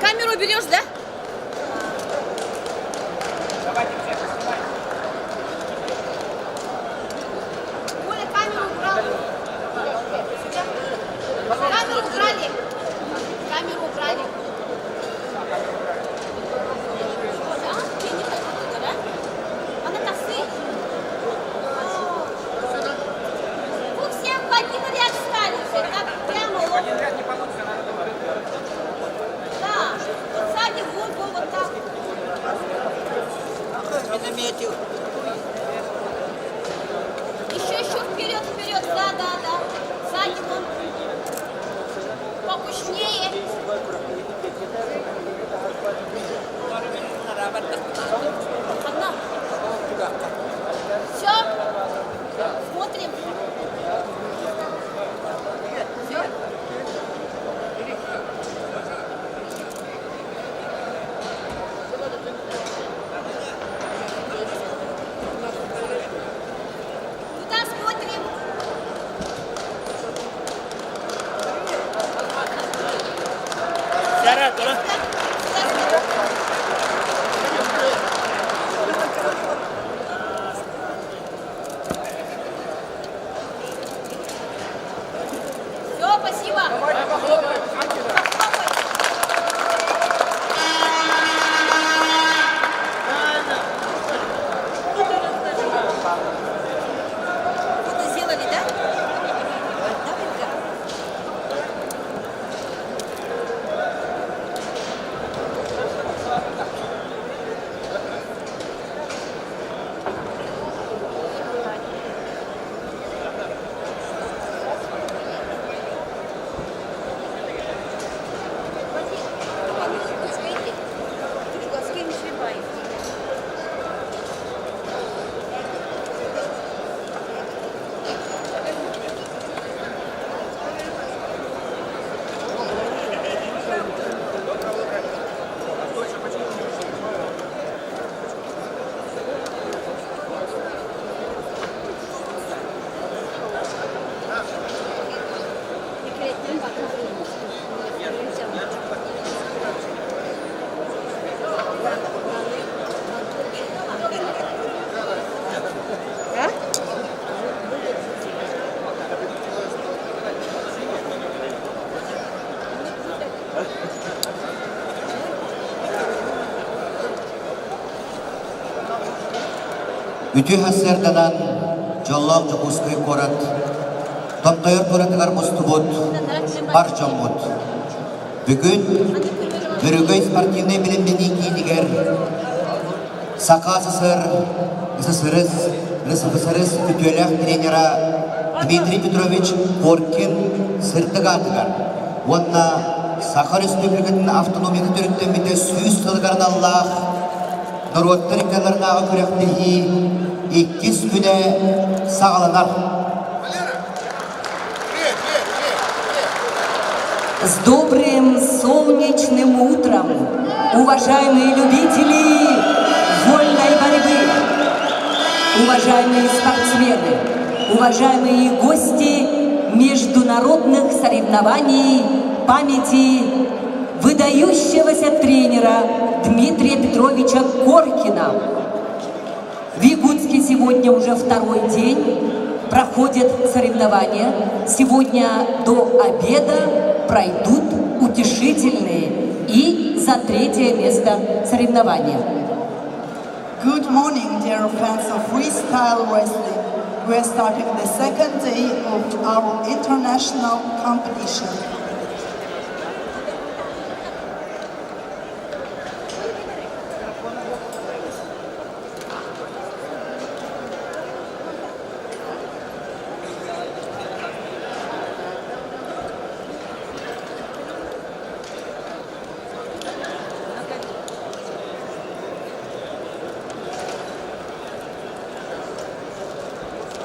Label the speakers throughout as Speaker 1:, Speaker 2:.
Speaker 1: Камеру берешь, да? Оля, камеру убрал. Камеру убрали. Камеру убрали. Она косы. Вы все в один ряд стали. Так прямо лоб. Да, вот сзади вот так.
Speaker 2: Не наметил.
Speaker 1: Еще вперед, да. Сзади вон. Покушнее. Одна. Все. Смотрим. Все. Куда смотрим? Все, спасибо. Фото сделали, да?
Speaker 2: Ütü hasırdanan jolloq jukuskay korat. Toptayır toratıgar mustubut, barcamut. Bugün Bürügöy sportivnay bilimdeni kiydiger. Sakası sır, ısısırız, ütüelek trenera Dmitri Petrovich Korkin sırtıgatıgar. Onna Sakar Respublikatının avtonomiyeti törütten bide süyüz tılgarın Allah Narottar ikalarına kürektehi 2 güne sağlanar.
Speaker 3: С добрым солнечным утром, уважаемые любители вольной борьбы, уважаемые спортсмены, уважаемые гости международных соревнований памяти выдающегося тренера Дмитрия Петровича Коркина. В Якутске сегодня уже 2-й день проходят соревнования. Сегодня до обеда пройдут утешительные и за третье место соревнования.
Speaker 4: Good morning, dear fans of freestyle wrestling. We are starting the second day of our international competition.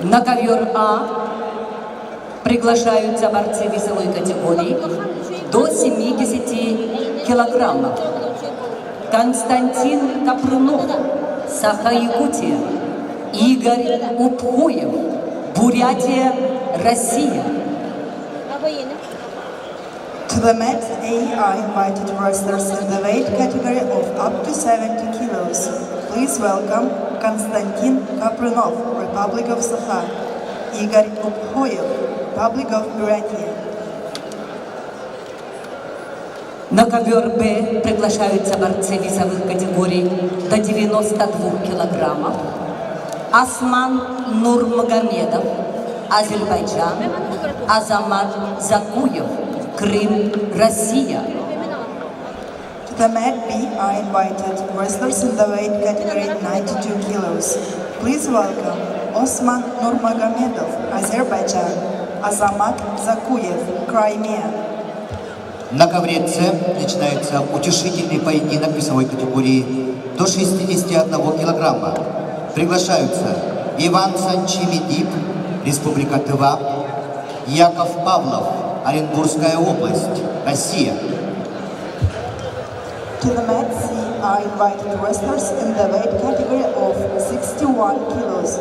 Speaker 3: На ковер А приглашаются борцы весовой категории до 70 килограммов. Константин Капрунов, Саха-Якутия. Игорь Упхуев, Бурятия, Россия.
Speaker 4: To the match A are invited wrestlers in the weight category of up to 70 kilos. Please welcome Konstantin Kaprunov, Republic of Sakha, Igor Uphoyev, Republic of Buryatia.
Speaker 3: На ковер Б приглашаются борцы весовых категорий до 92 килограммов. Осман Нурмагомедов, Азербайджан. Азамат Закуев, Крым, Россия.
Speaker 4: To the mat B are invited wrestlers in the weight category 92 kilos. Please welcome Osman Nurmagomedov, Azerbaijan, Azamat Zakuyev, Crimea.
Speaker 2: На ковре С начинается утешительный поединок весовой категории до 61 килограмма. Приглашаются Иван Санчимидип, Республика Тыва, Яков Павлов, Оренбургская область, Россия.
Speaker 4: To the mat C are invited wrestlers in the weight category of 61 kilos.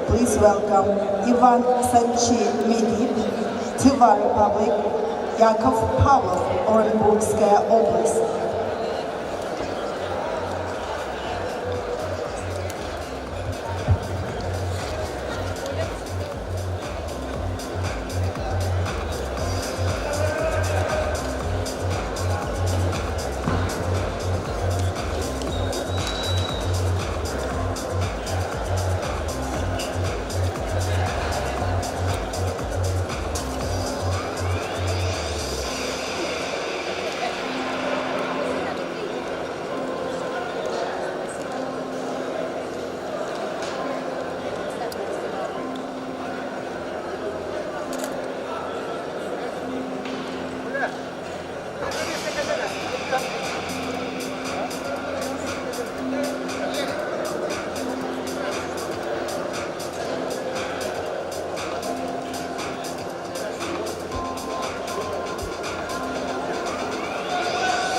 Speaker 4: Please welcome Ivan Sanchimidip, Tыва Republic, Yakov Pavlov, Оренбургская область.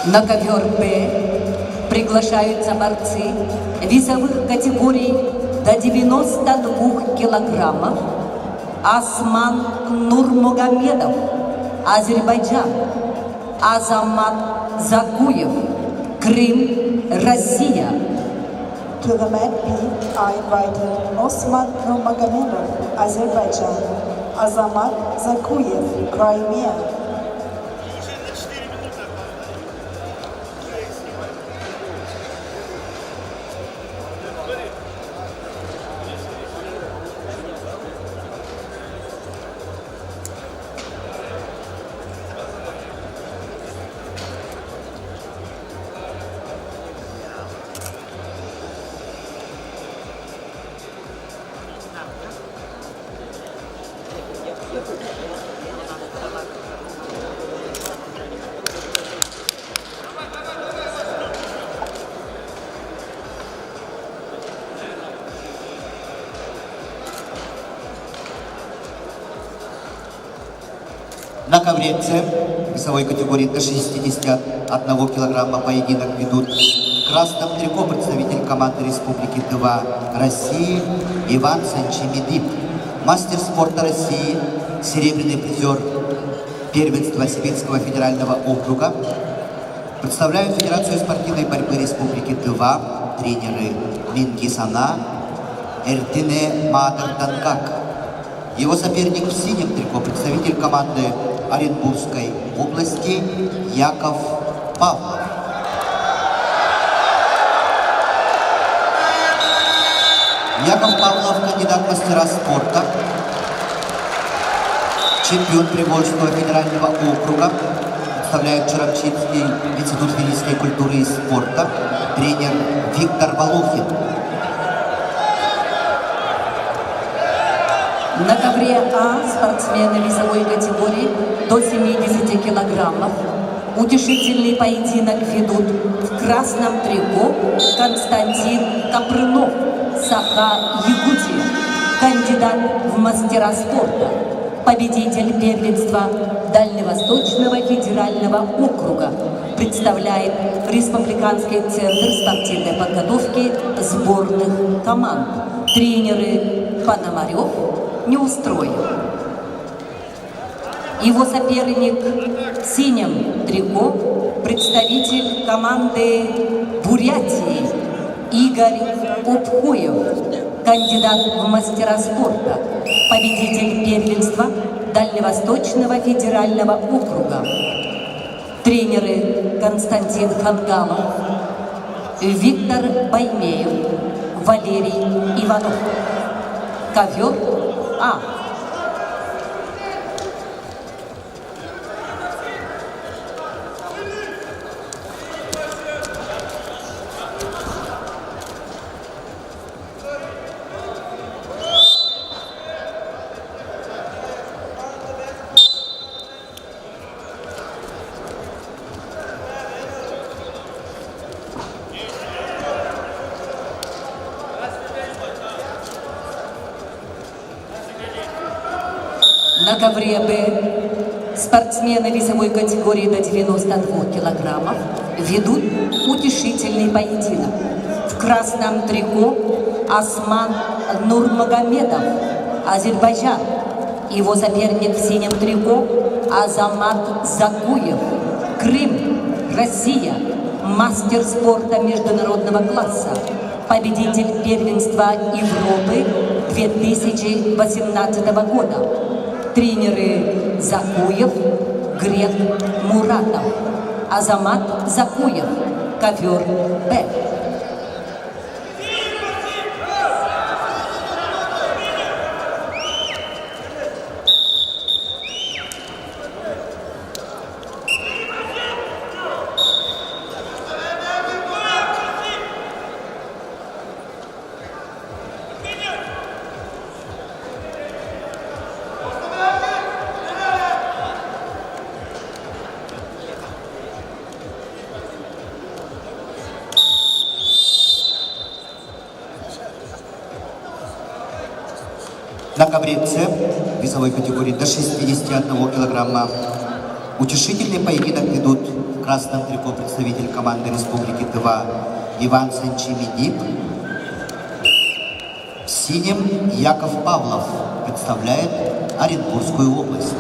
Speaker 3: На ковер Б приглашаются борцы весовых категорий до 92 килограммов. Осман Нурмагомедов, Азербайджан. Азамат Закуев, Крым, Россия.
Speaker 4: To the mat B are invited Osman Nurmagomedov, Azerbaijan, Azamat Zakuyev, Crimea.
Speaker 2: На ковре С весовой категории до 61 килограмма поединок ведут в красном трико представитель команды Республики Тыва России Иван Санчимидип, мастер спорта России, серебряный призер первенства Сибирского федерального округа. Представляют Федерацию спортивной борьбы Республики Тыва тренеры Мингисана Эртине Мадер Данкак. Его соперник в синем трико представитель команды Оренбургской области Яков Павлов. Яков Павлов, кандидат в мастера спорта, чемпион Приволжского федерального округа, представляет Чарапчинский институт физической культуры и спорта, тренер Виктор Волохин.
Speaker 3: На ковре А спортсмены весовой категории до 70 килограммов. Утешительный поединок ведут в красном трико Константин Копрынов, Саха, Якутия, кандидат в мастера спорта, победитель первенства Дальневосточного федерального округа, представляет Республиканский центр спортивной подготовки сборных команд. Тренеры Пономарев, Неустроев. Его соперник в синем трико, представитель команды Бурятии Игорь Обхуев, кандидат в мастера спорта, победитель первенства Дальневосточного федерального округа. Тренеры Константин Хангалов, Виктор Баймеев, Валерий Иванов. Ковер А. На ковре Б спортсмены весовой категории до 92 килограммов ведут утешительный поединок. В красном трико Осман Нурмагомедов, Азербайджан. Его соперник в синем трико Азамат Закуев, Крым, Россия. Мастер спорта международного класса, победитель первенства Европы 2018 года. Тренеры Закуев, Грек Муратов, Азамат Закуев, ковер Б.
Speaker 2: На ковре С весовой категории до 61 килограмма утешительный поединок ведут в красном трико представитель команды Республики Тыва Иван Санчимедип. В синем Яков Павлов представляет Оренбургскую область.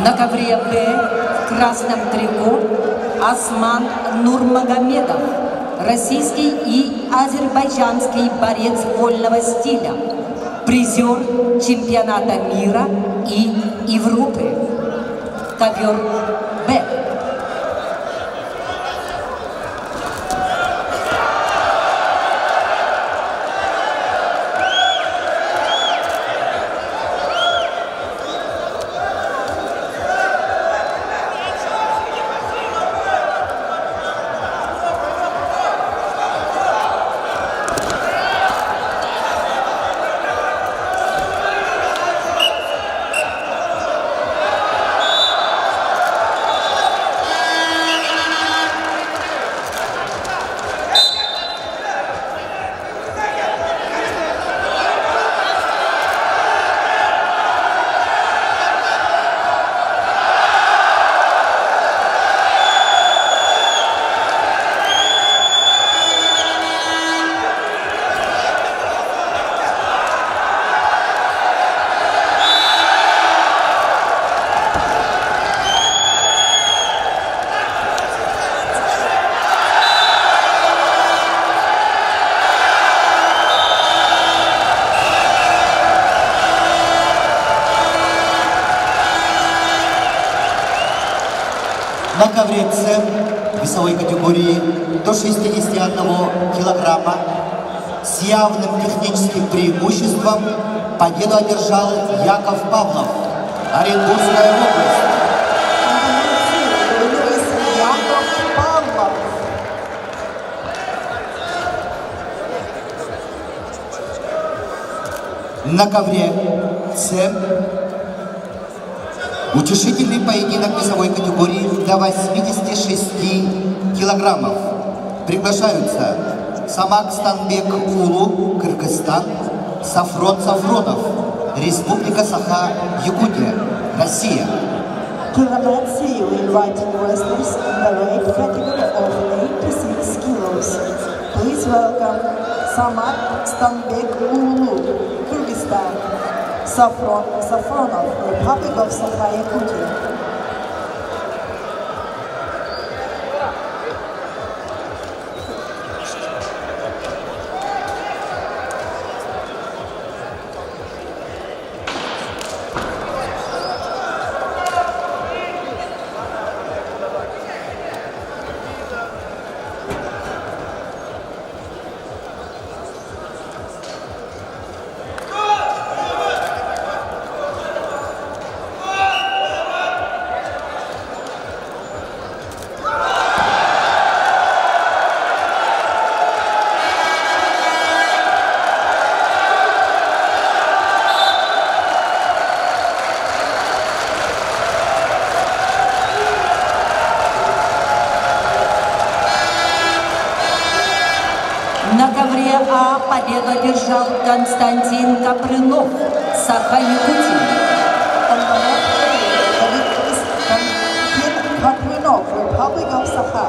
Speaker 3: На ковре Б в красном трико Осман Нурмагомедов, российский и азербайджанский борец вольного стиля, призер чемпионата мира и Европы. Ковер Б.
Speaker 2: На ковре С весовой категории до 61 килограмма с явным техническим преимуществом победу одержал Яков Павлов, Оренбургская область.
Speaker 4: Яков Павлов.
Speaker 2: На ковре С утешительный поединок весовой категории до 86 килограммов. Приглашаются Самак Станбек Улу, Кыргызстан, Сафрон Сафронов, Республика Саха-Якутия, Россия.
Speaker 4: Tournament C will invite wrestlers in the weight category of 86 kilos. Please welcome Samat Stanbek Ulu, Kyrgyzstan, Safron Safronov, Republic of Sakha-Yakutia.
Speaker 3: На ковре А победу одержал Константин Капрынов, Саха-Якутия.
Speaker 4: On the mat A, the winner is Konstantin Kaprinov, Republic of Sakha.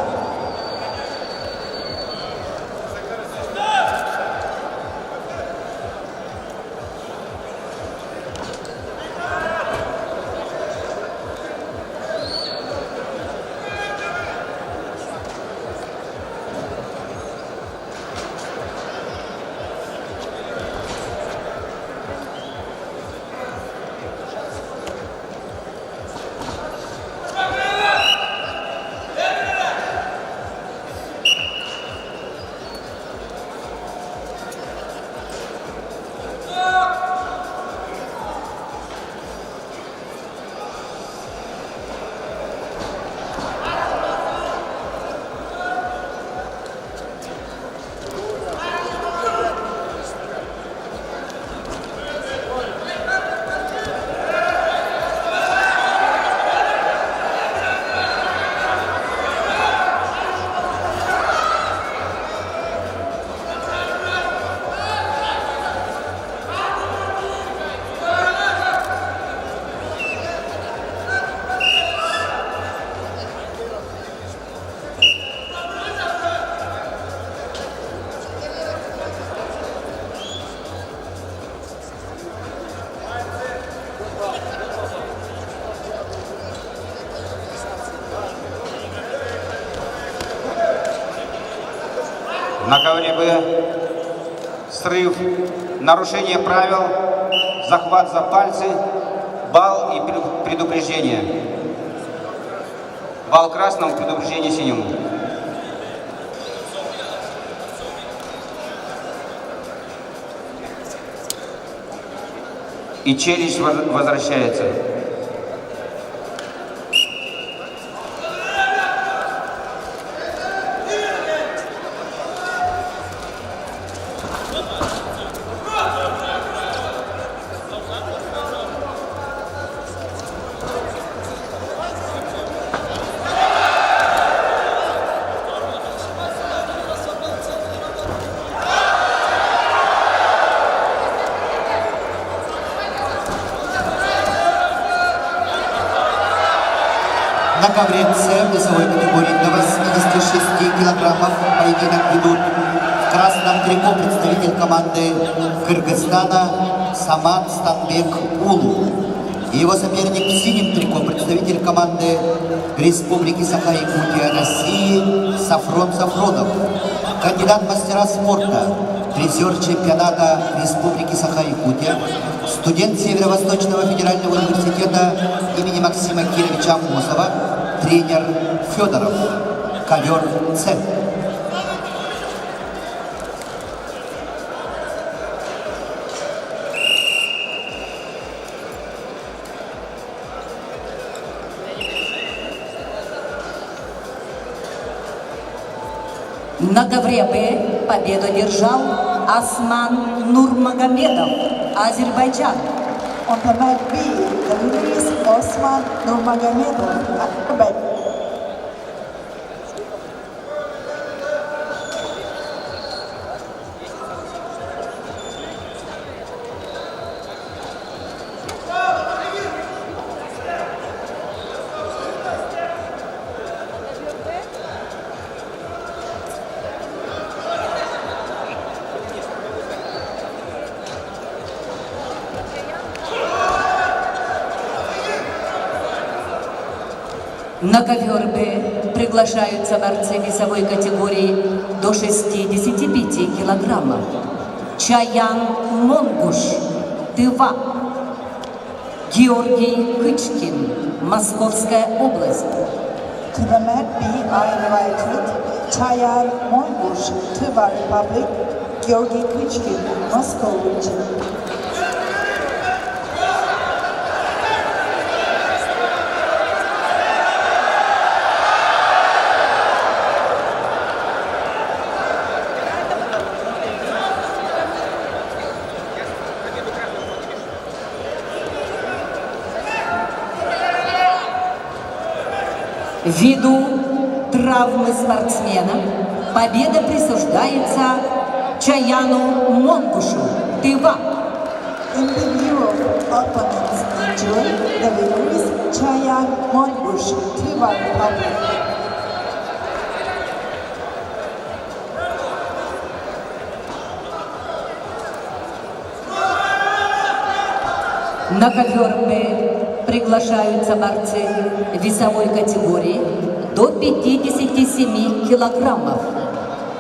Speaker 5: На ковре Б срыв, нарушение правил, захват за пальцы, балл и предупреждение. Балл красному, предупреждение синему. И челюсть возвращается.
Speaker 2: На ковре С весовой категории до 86 килограммов поединок ведут в красном трико представитель команды Кыргызстана Самат Станбек Улу. И его соперник в синем трико представитель команды Республики Саха-Якутия России Сафрон Сафронов. Кандидат в мастера спорта, призер чемпионата Республики Саха-Якутия, студент Северо-Восточного федерального университета имени Максима Кировича Амосова, тренер Федоров, ковер С.
Speaker 3: На ковре Б победу одержал Осман Нурмагомедов, Азербайджан.
Speaker 4: On the mat B, the winner is Osman Nurmagomedov, Azerbaijan.
Speaker 3: На ковер Б приглашаются борцы весовой категории до 65 килограммов. Чаян Монгуш, Тыва. Георгий Кычкин, Московская область.
Speaker 4: To the mat B are invited Chayan Mongush, Tver Republic, Georgy Kuchkin, Moscow region.
Speaker 3: Ввиду травмы спортсмена победа присуждается Чаяну Монгушу, Тыва.
Speaker 4: In the view of opponent's injury, the winner is Chayan Mongush, Tver Republic.
Speaker 3: На ковер Б приглашаются борцы весовой категории до 57 килограммов.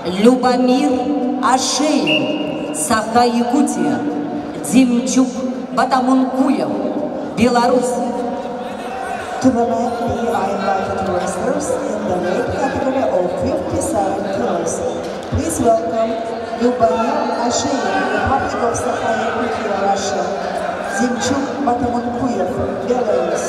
Speaker 3: Любомир Ашеев, Саха-Якутия. Демчук Батамункуев, Беларусь.
Speaker 4: To the mat B are invited wrestlers in the weight category of 57 kilos. Please welcome Lyubomir Asheyev, Republic of Sakha-Yakutia, Russia. Demchuk Batamunkuyev, Belarus.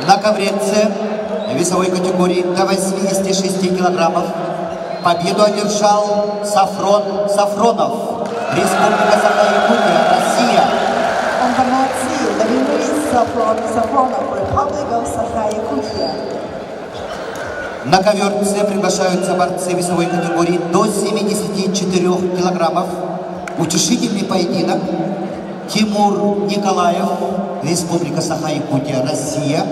Speaker 2: На ковре С весовой категории до 86 килограммов победу одержал Сафрон Сафронов, Республика Саха-Якутия, Россия.
Speaker 4: On the mat C, the winner is Safron Safronov, Republic of Sakha-Yakutia.
Speaker 2: На ковер С приглашаются борцы весовой категории до 74 килограммов. Утешительный поединок. Тимур Николаев, Республика Саха-Якутия, Россия.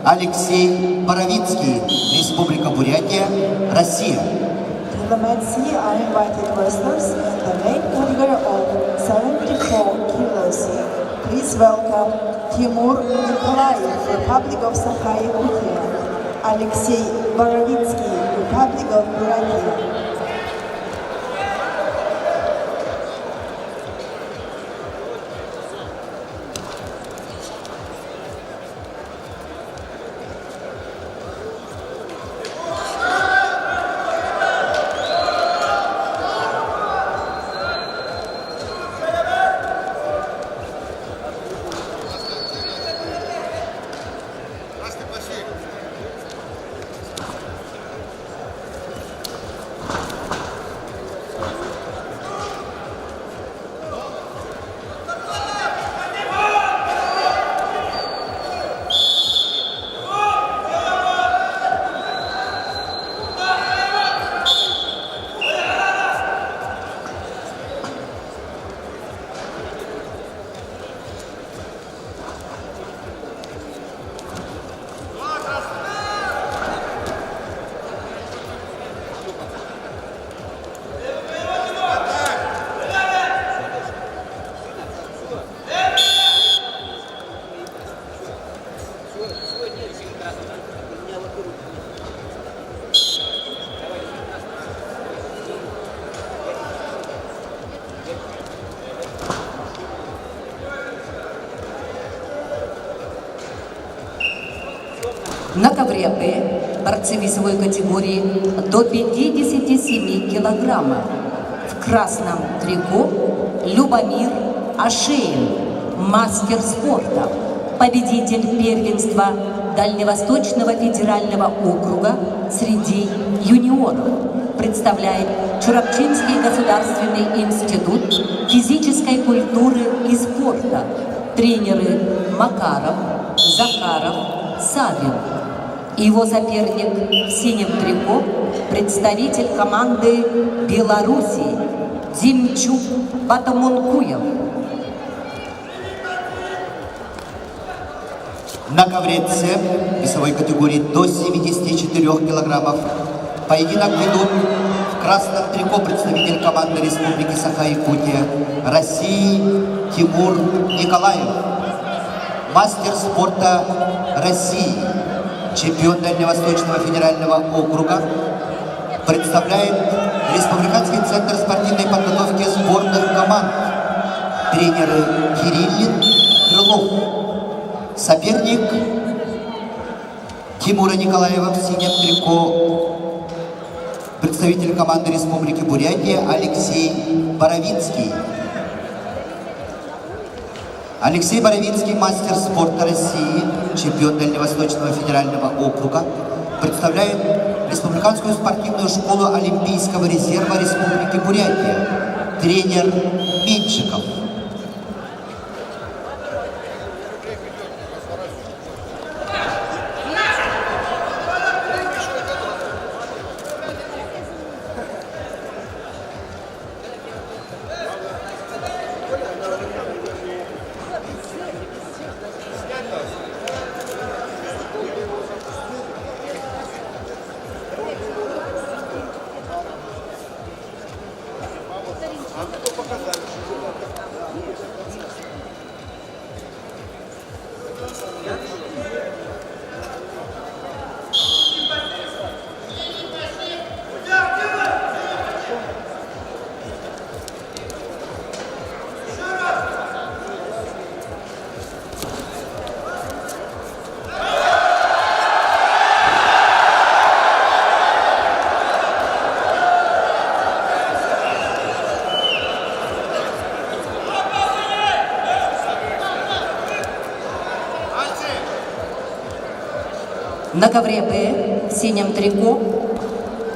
Speaker 2: Алексей Боровицкий, Республика Бурятия, Россия.
Speaker 4: To the mat C are invited wrestlers in the weight category of 74 kilos. Please welcome Timur Nikolaev, Republic of Sakha-Yakutia. Alexei Borovitsky, Republic of Buryatia.
Speaker 3: На ковре Б борцы весовой категории до 57 килограммов. В красном трико Любомир Ашеин, мастер спорта, победитель первенства Дальневосточного федерального округа среди юниоров, представляет Чурапчинский государственный институт физической культуры и спорта. Тренеры Макаров, Захаров, Савин. Его соперник в синем трико – представитель команды Белоруссии Димчук Батамункуев.
Speaker 2: На ковре С весовой категории до 74 килограммов поединок ведут в красном трико представитель команды Республики Саха-Якутия России Тимур Николаев, мастер спорта России, чемпион Дальневосточного федерального округа, представляет Республиканский центр спортивной подготовки сборных команд, тренеры Кириллин, Крылов. Соперник Тимура Николаева в синем трико, представитель команды Республики Бурятия Алексей Боровинский. Алексей Боровинский, мастер спорта России, чемпион Дальневосточного федерального округа, представляет Республиканскую спортивную школу Олимпийского резерва Республики Бурятия, тренер Меньшиков.
Speaker 3: На ковре Б в синем трико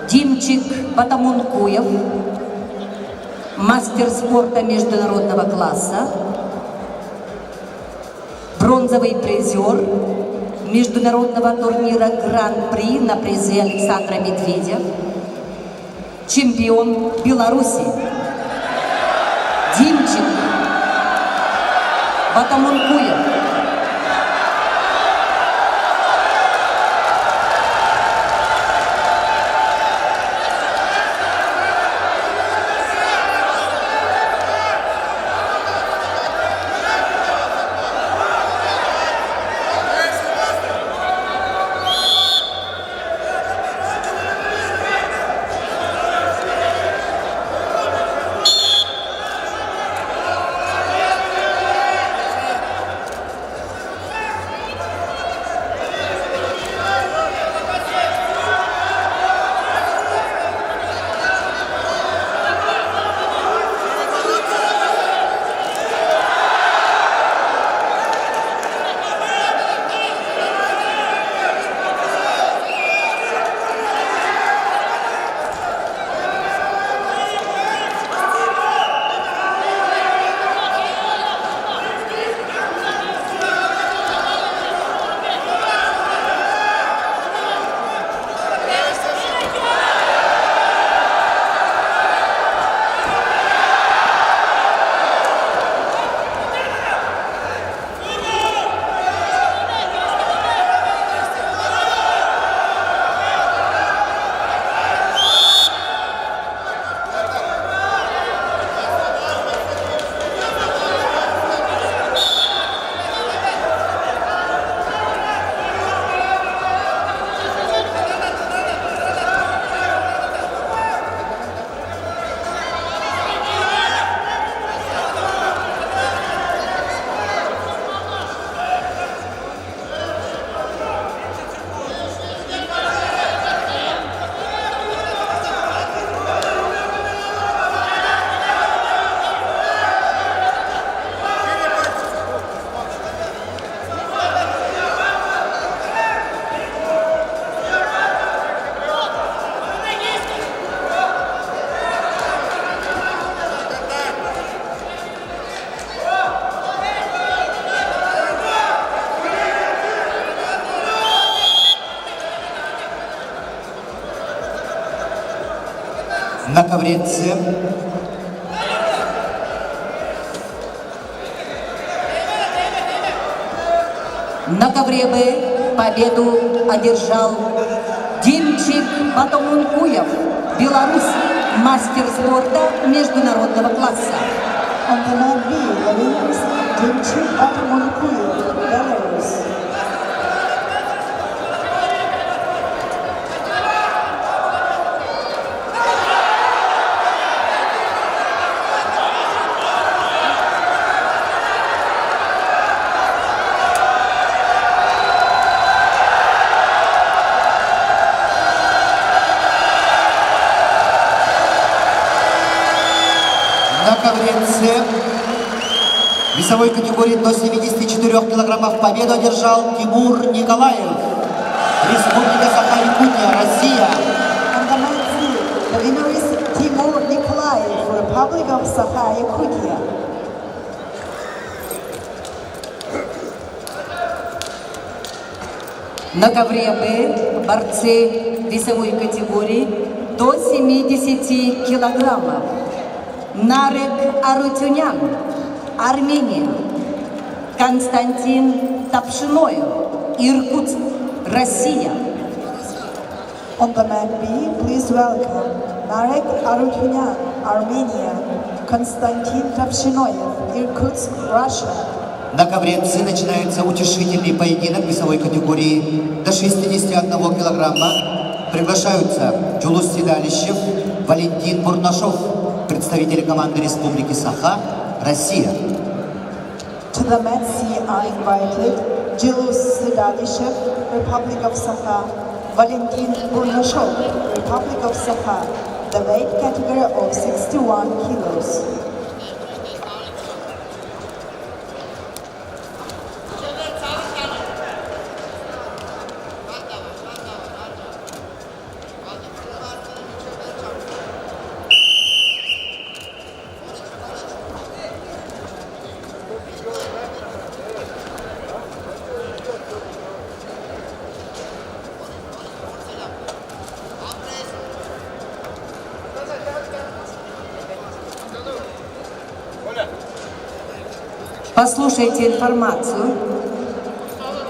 Speaker 3: Димчик Батамункуев, мастер спорта международного класса, бронзовый призер международного турнира Гран-при на призе Александра Медведя, чемпион Беларуси Димчик Батамункуев.
Speaker 2: На ковре С
Speaker 3: На ковре Б победу одержал Димчик Батомункуев, Беларусь, мастер спорта международного класса.
Speaker 4: On the mat B, the winners, Dimchik Batmonkuyev, Belarus.
Speaker 2: на ковре С в весовой категории до 74 килограммов победу одержал Тимур Николаев, Республика Саха-Якутия, Россия.
Speaker 4: On the mat C, the winner is Timur Nikolaev, Republic of Sakha-Yakutia.
Speaker 3: На ковре Б борцы весовой категории до 70 килограммов. Нарек Арутюнян, Армения. Константин Тапшиноев, Иркутск, Россия.
Speaker 4: On the mat B, please welcome Narek Arutyunyan, Armenia, Konstantin Tapshinoyev, Irkutsk, Russia.
Speaker 2: На ковре С начинается утешительный поединок весовой категории до 61 килограмма. Приглашаются Джулус Седалищев, Валентин Бурнашов, представители команды Республики Саха, Россия.
Speaker 4: To the mat C are invited Julus Sedalishev, Republic of Sakha, Valentin Burnashov, Republic of Sakha, the weight category of 61 kilos.
Speaker 3: Послушайте информацию.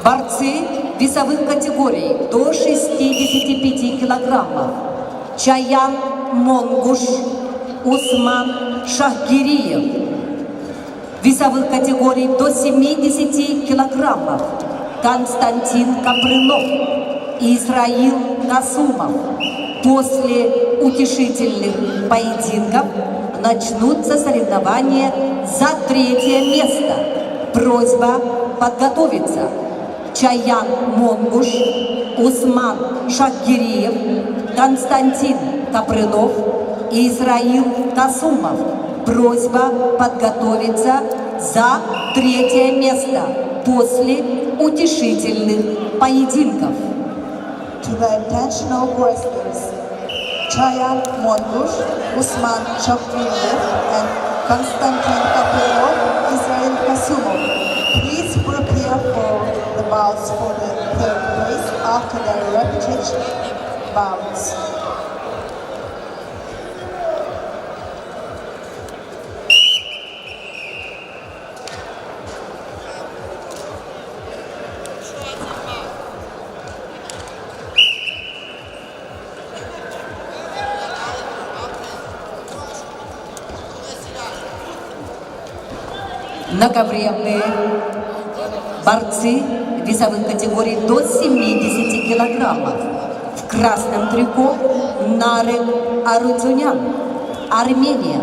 Speaker 3: Борцы весовых категорий до 65 килограммов. Чаян Монгуш, Усман Шахгириев. Весовых категорий до 70 килограммов. Константин Капрынов, Исраил Касумов. После утешительных поединков начнутся соревнования за 3-е место. Просьба подготовиться. Чаян Монгуш, Усман Шахгириев, Константин Капрынов и Исраил Касумов. Просьба подготовиться за 3-е место после утешительных поединков.
Speaker 4: To the attention of wrestlers, Chayan Mongush, Usman Shafirov, and Konstantin Kapilov, Israel Kasumov. Please prepare for the bouts for the third place after the repetition bouts.
Speaker 3: На ковре Б борцы весовых категорий до 70 килограммов. В красном трико Нарек Арутюнян, Армения.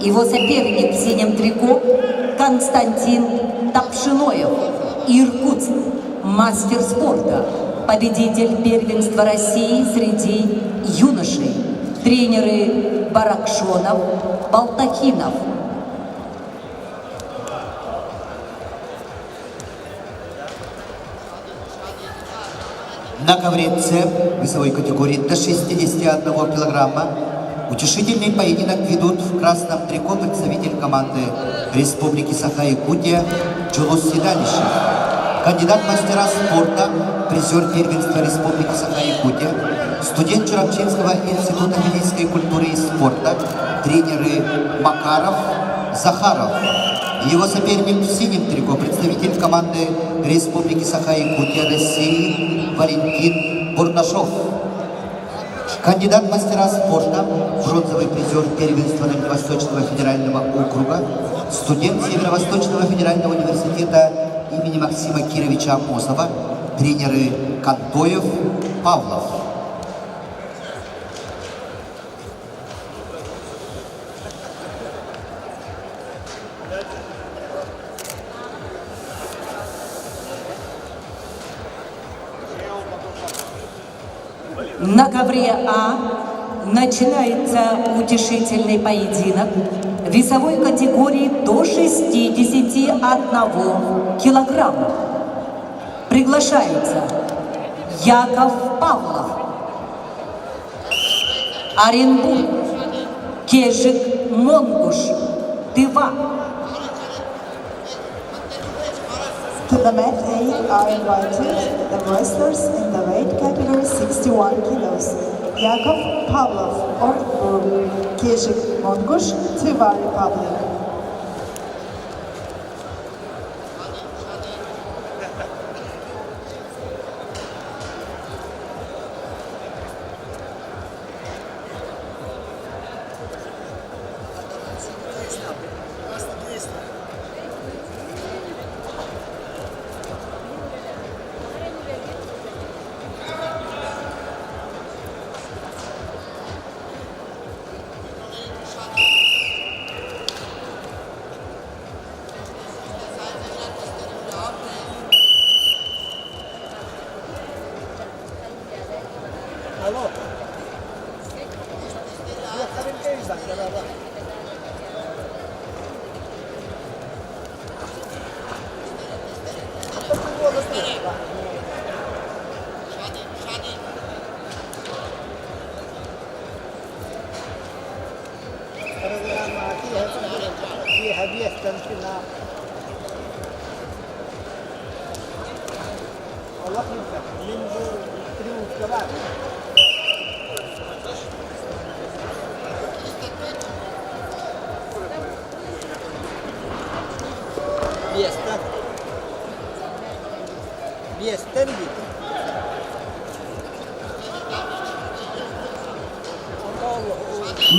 Speaker 3: Его соперник в синем трико Константин Тапшиноев, Иркутск, мастер спорта, победитель первенства России среди юношей. Тренеры Баракшонов, Балтахинов.
Speaker 2: На ковре С весовой категории до 61 килограмма утешительный поединок ведут в красном трико представитель команды Республики Саха-Якутия Джулус Седалищев, кандидат в мастера спорта, призер первенства Республики Саха-Якутия, студент Чурапчинского института физической культуры и спорта, тренеры Макаров, Захаров. Его соперник в синем трико, представитель команды Республики Саха-Якутия России Валентин Бурнашов. Кандидат в мастера спорта, бронзовый призер первенства Дальневосточного федерального округа, студент Северо-Восточного федерального университета имени Максима Кировича Амосова, тренеры Кантоев, Павлов.
Speaker 3: На ковре А начинается утешительный поединок весовой категории до 61 килограмма. Приглашаются Яков Павлов, Оренбург, Кежик Монгуш, Тыва.
Speaker 4: To the mat A are invited the wrestlers in the weight category 61 kilos. Yakov Pavlov, Ortburg, Kejik Mongush, Tver Republic.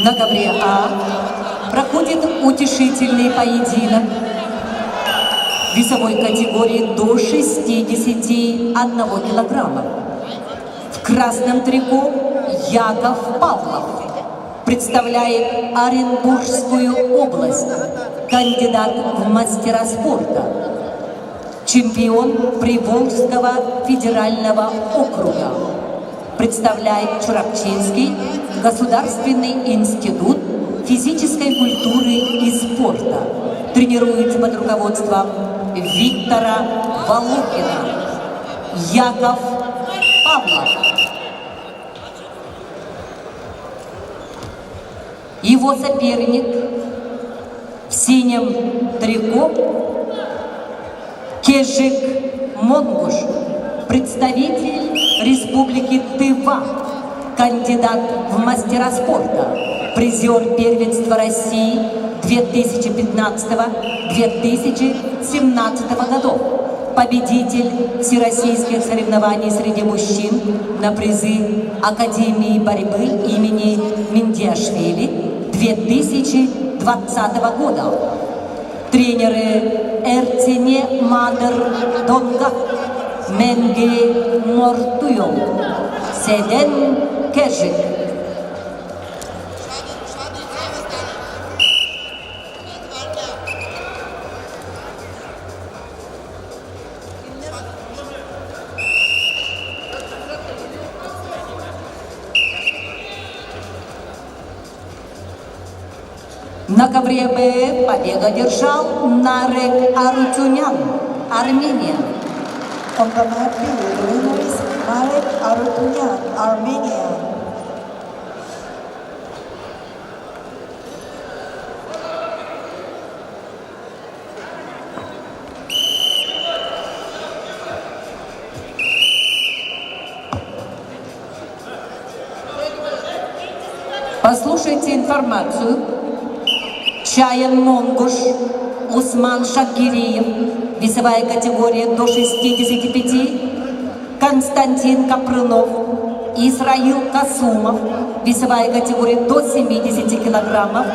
Speaker 3: На ковре А проходит утешительный поединок весовой категории до 61 килограмма. В красном трико Яков Павлов представляет Оренбургскую область, кандидат в мастера спорта, чемпион Приволжского федерального округа. Представляет Чурапчинский государственный институт физической культуры и спорта. Тренируется под руководством Виктора Волокина. Яков Павлов. Его соперник в синем трико Кежик Монгуш, представитель Республики Тыва, кандидат в мастера спорта, призер первенства России 2015-2017 годов, победитель всероссийских соревнований среди мужчин на призы Академии борьбы имени Миндиашвили 2020 года. Тренеры Эртине Мадер Донгак, Менги Мортуйол, Седен Кежик. На ковре Б победу одержал Нарек Арутюнян, Армения.
Speaker 4: On the mat B, the winner is Narek Arutunyan, Armenia.
Speaker 3: Послушайте информацию. Чаян Монгуш, Усман Шакириев, весовая категория до 65, Константин Капрынов, Исраил Касумов, весовая категория до 70 килограммов,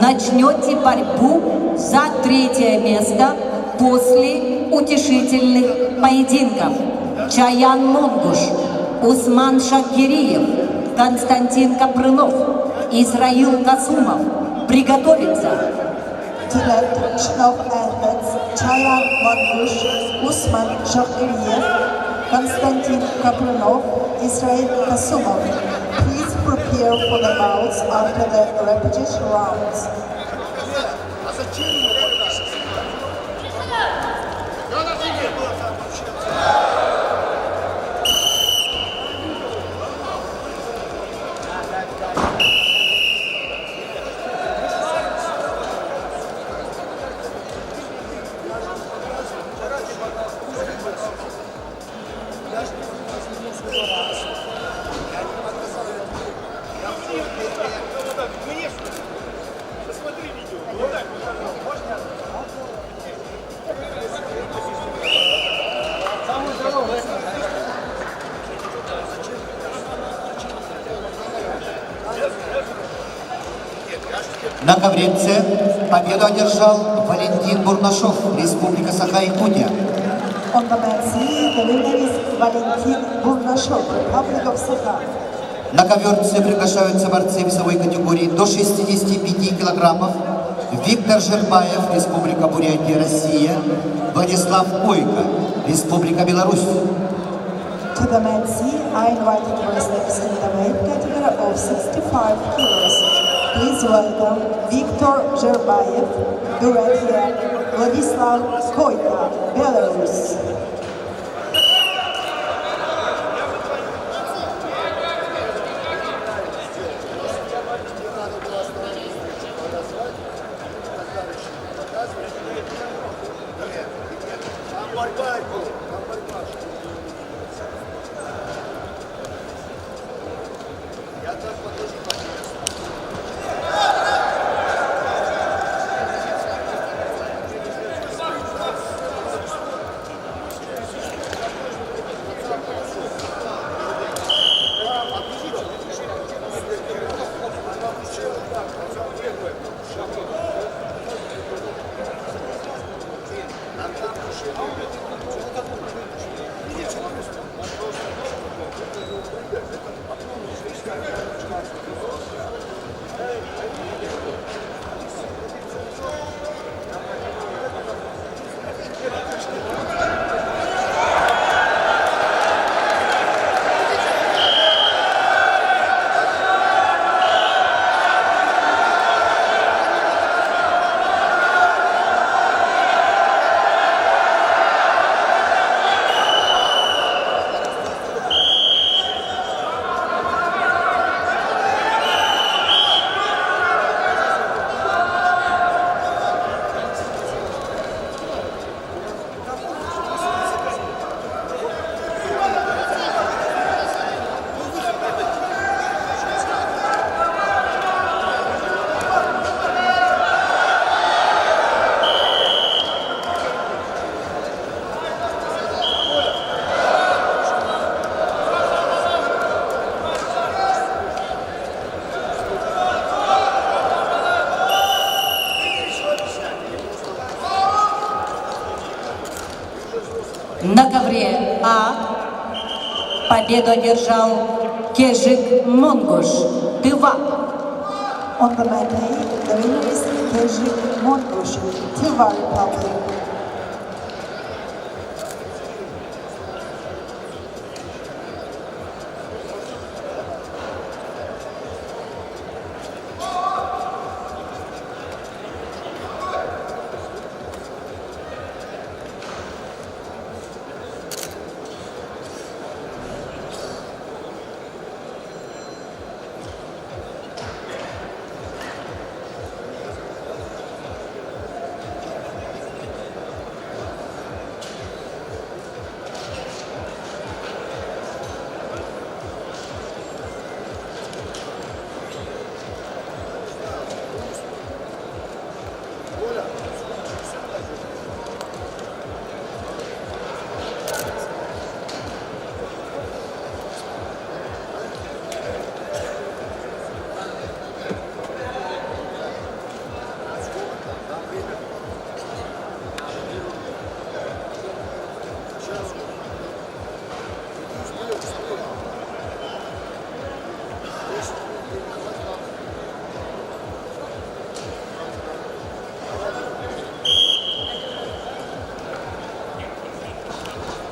Speaker 3: начнете борьбу за 3-е место после утешительных поединков. Чаян Монгуш, Усман Шакириев, Константин Капрынов, Исраил Касумов. Приготовиться!
Speaker 4: To the attention of athletes, Chayan Mongush, Usman Shakiriev, Konstantin Kapranov, Israel Kasumov. Please prepare for the bouts after the repetition rounds.
Speaker 2: На ковре С победу одержал Валентин Бурнашов, Республика Саха-Якутия.
Speaker 4: On the men's knee, the winner is Valentin Burnashov, Republic of Sakha.
Speaker 2: На ковер С приглашаются борцы весовой категории до 65 килограммов. Виктор Жербаев, Республика Бурятия, Россия. Владислав Койко, Республика Беларусь.
Speaker 4: To the men's knee, I invited wrestlers in the weight category of 65 kilos. Please welcome Viktor Zherbayev, Buryatia, Vladislav Koyka, Belarus.
Speaker 3: На ковре А победу одержал Кежик Монгуш, Тыва.
Speaker 4: On the mat A, the winner is Kejik Mongush, Tiva Republic.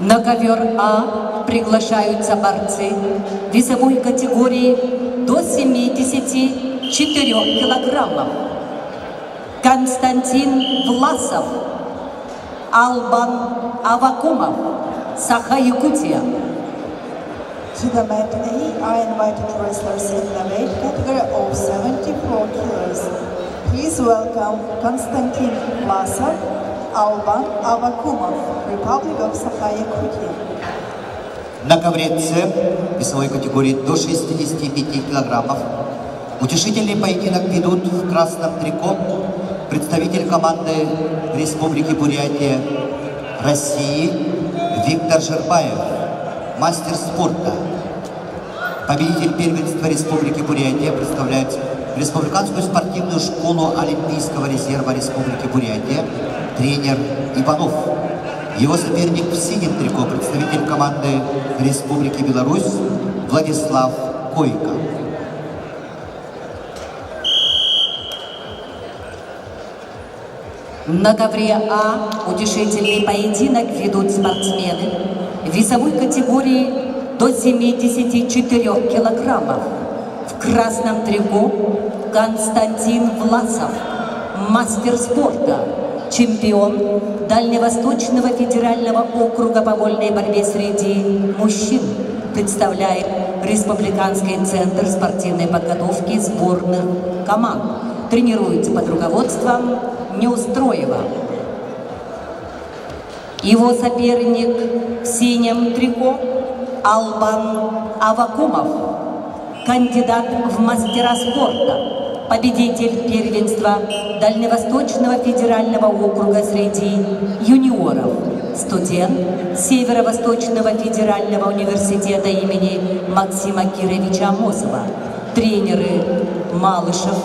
Speaker 3: На ковер А приглашаются борцы весовой категории до 74 килограммов. Константин Власов, Албан Авакумов, Саха-Якутия.
Speaker 4: To the mat A, I invited wrestlers in the weight category of 74 kilos. Please welcome Konstantin Vlasov, Alban Avakumov, Republic of Sakha-Yakutia.
Speaker 2: На ковре С весовой категории до 65 килограммов утешительный поединок ведут в красном трико представитель команды Республики Бурятия России Виктор Жербаев, мастер спорта. Победитель первенства Республики Бурятия представляет Республиканскую спортивную школу Олимпийского резерва Республики Бурятия, тренер Иванов. Его соперник в синем трико, представитель команды Республики Беларусь Владислав Койко.
Speaker 3: На ковре А утешительный поединок ведут спортсмены весовой категории до 74 килограммов. В красном трико Константин Власов, мастер спорта, чемпион Дальневосточного федерального округа по вольной борьбе среди мужчин, представляет Республиканский центр спортивной подготовки сборных команд. Тренируется под руководством Неустроева. Его соперник в синем трико Албан Авакумов, кандидат в мастера спорта, победитель первенства Дальневосточного федерального округа среди юниоров, студент Северо-Восточного федерального университета имени Максима Кировича Амосова, тренеры Малышев,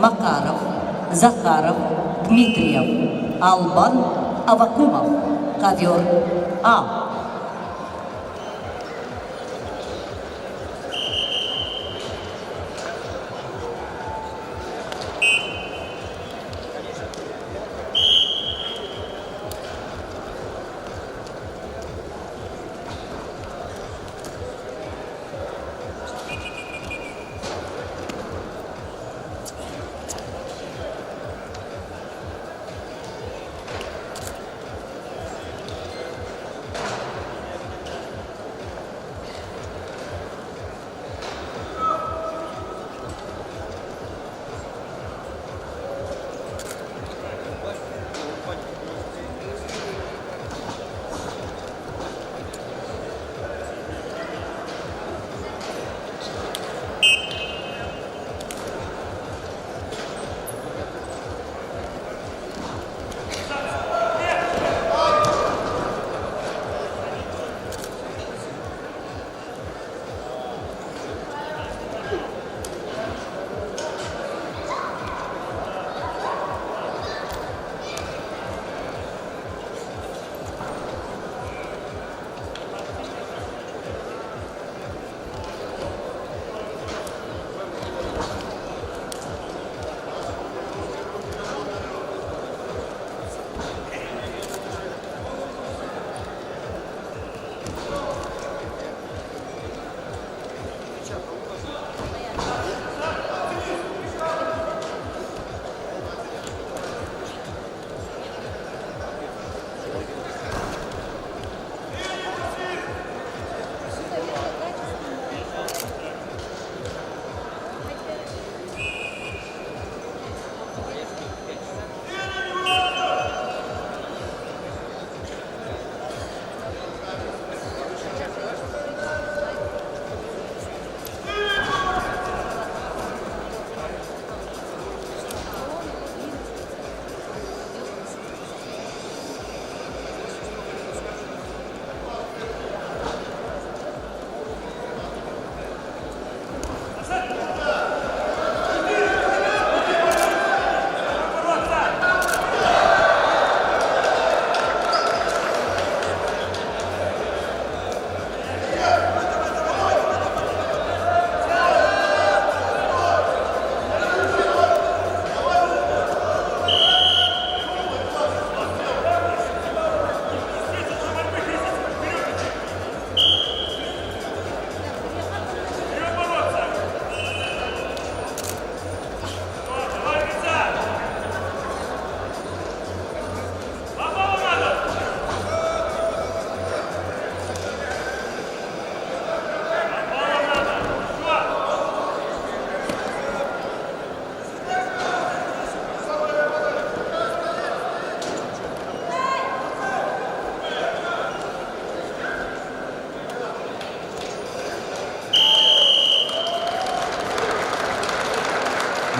Speaker 3: Макаров, Захаров, Дмитриев, Албан Авакумов, ковер А.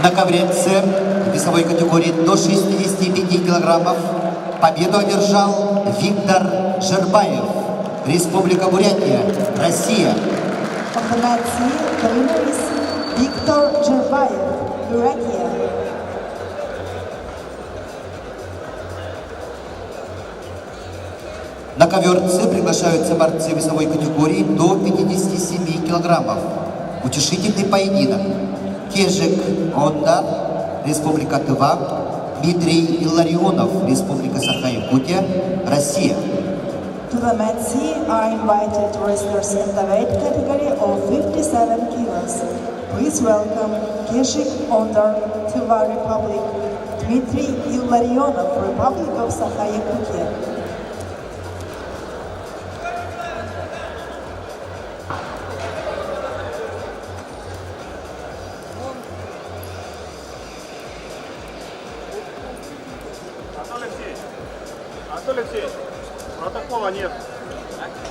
Speaker 2: На ковре С весовой категории до 65 килограммов победу одержал Виктор Жербаев, Республика Бурятия, Россия.
Speaker 4: On the mat C, the winner is Viktor Jerbayev, Buryatia.
Speaker 2: На ковер С приглашаются борцы весовой категории до 57 килограммов. Утешительный поединок. Кежик Ондар, Республика Тыва, Дмитрий Илларионов, Республика Саха-Якутия, Россия.
Speaker 4: To the mat C are invited wrestlers in the weight category of 57 kilos. Please welcome Keshik Ondar, Tver Republic, Dmitry Illarionov, Republic of Sakha-Yakutia.
Speaker 6: Алексей, протокола нет.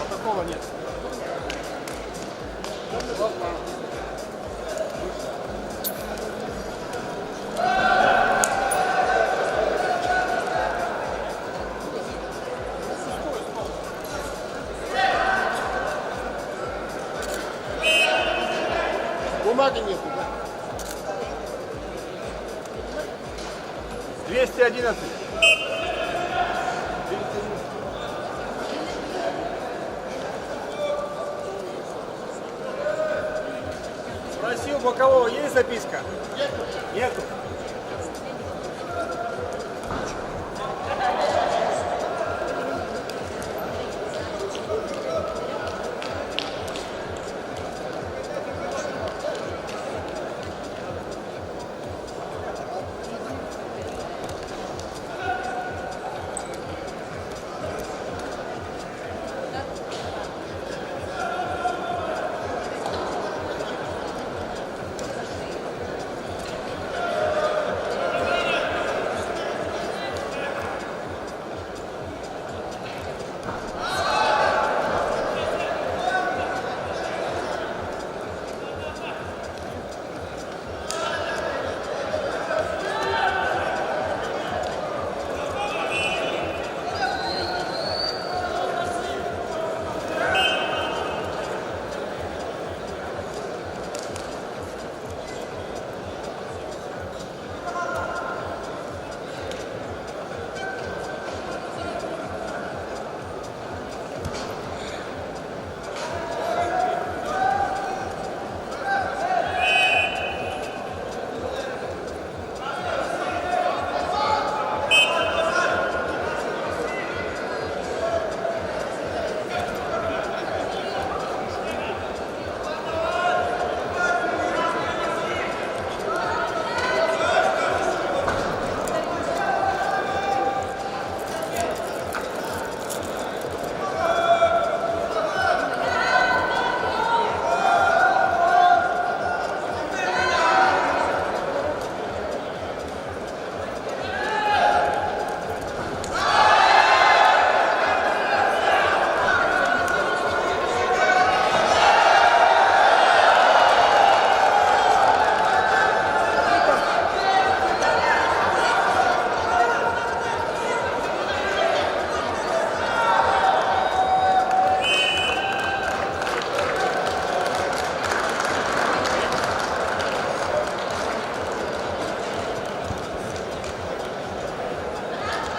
Speaker 6: Протокола нет. Бумаги нету, да? 211. Спроси у бокового, есть записка? Нету.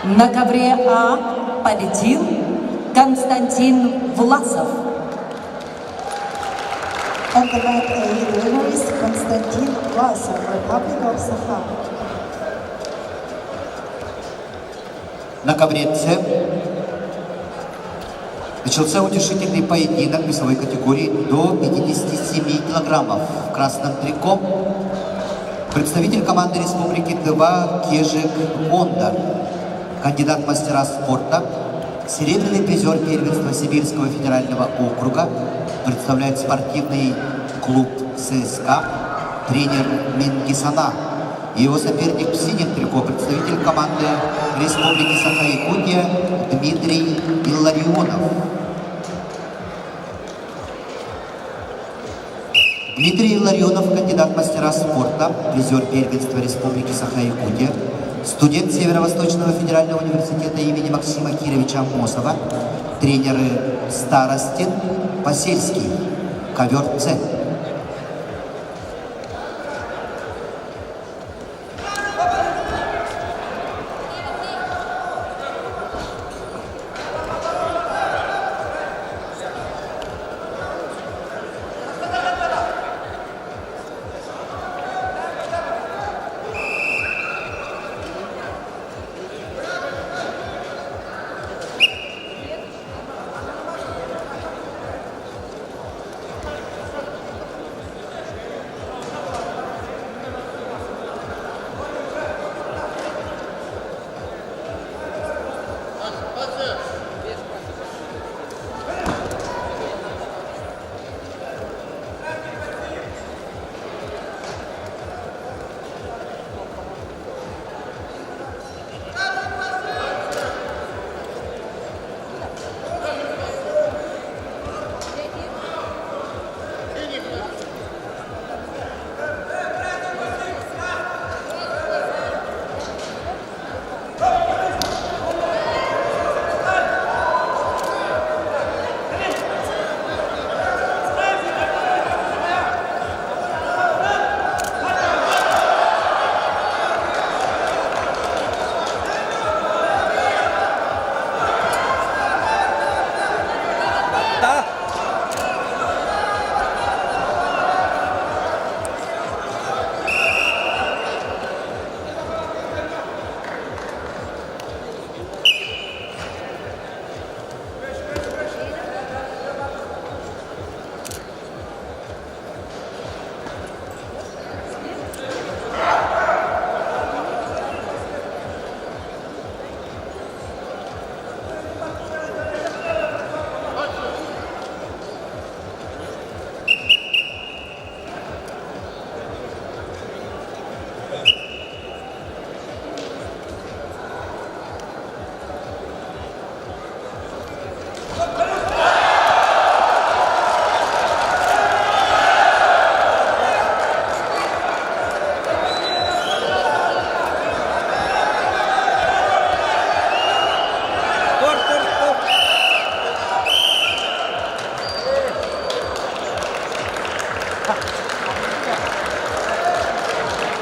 Speaker 3: На ковре А победил Константин Власов.
Speaker 4: On the mat A, the winner is Konstantin Vlasov, Republic of Sakha.
Speaker 2: На ковре С начался утешительный поединок весовой категории до 57 килограммов. В красном трико представитель команды Республики Тыва Кежик Ондар, кандидат в мастера спорта, серебряный призер первенства Сибирского федерального округа, представляет спортивный клуб ЦСКА, тренер Мингисана. И его соперник в синем трико, представитель команды Республики Саха-Якутия Дмитрий Илларионов. Дмитрий Илларионов, кандидат в мастера спорта, призер первенства Республики Саха-Якутия, студент Северо-Восточного федерального университета имени Максима Кировича Амосова, тренеры Старостин, Посельский, ковер Ц.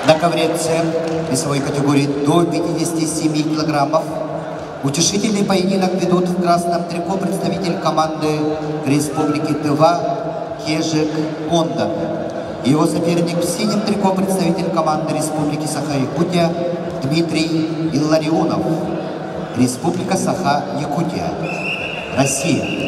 Speaker 2: На ковре С весовой категории до 57 килограммов утешительный поединок ведут в красном трико представитель команды Республики Тыва Кежик Онда. Его соперник в синем трико представитель команды Республики Саха-Якутия Дмитрий Илларионов. Республика Саха-Якутия. Россия.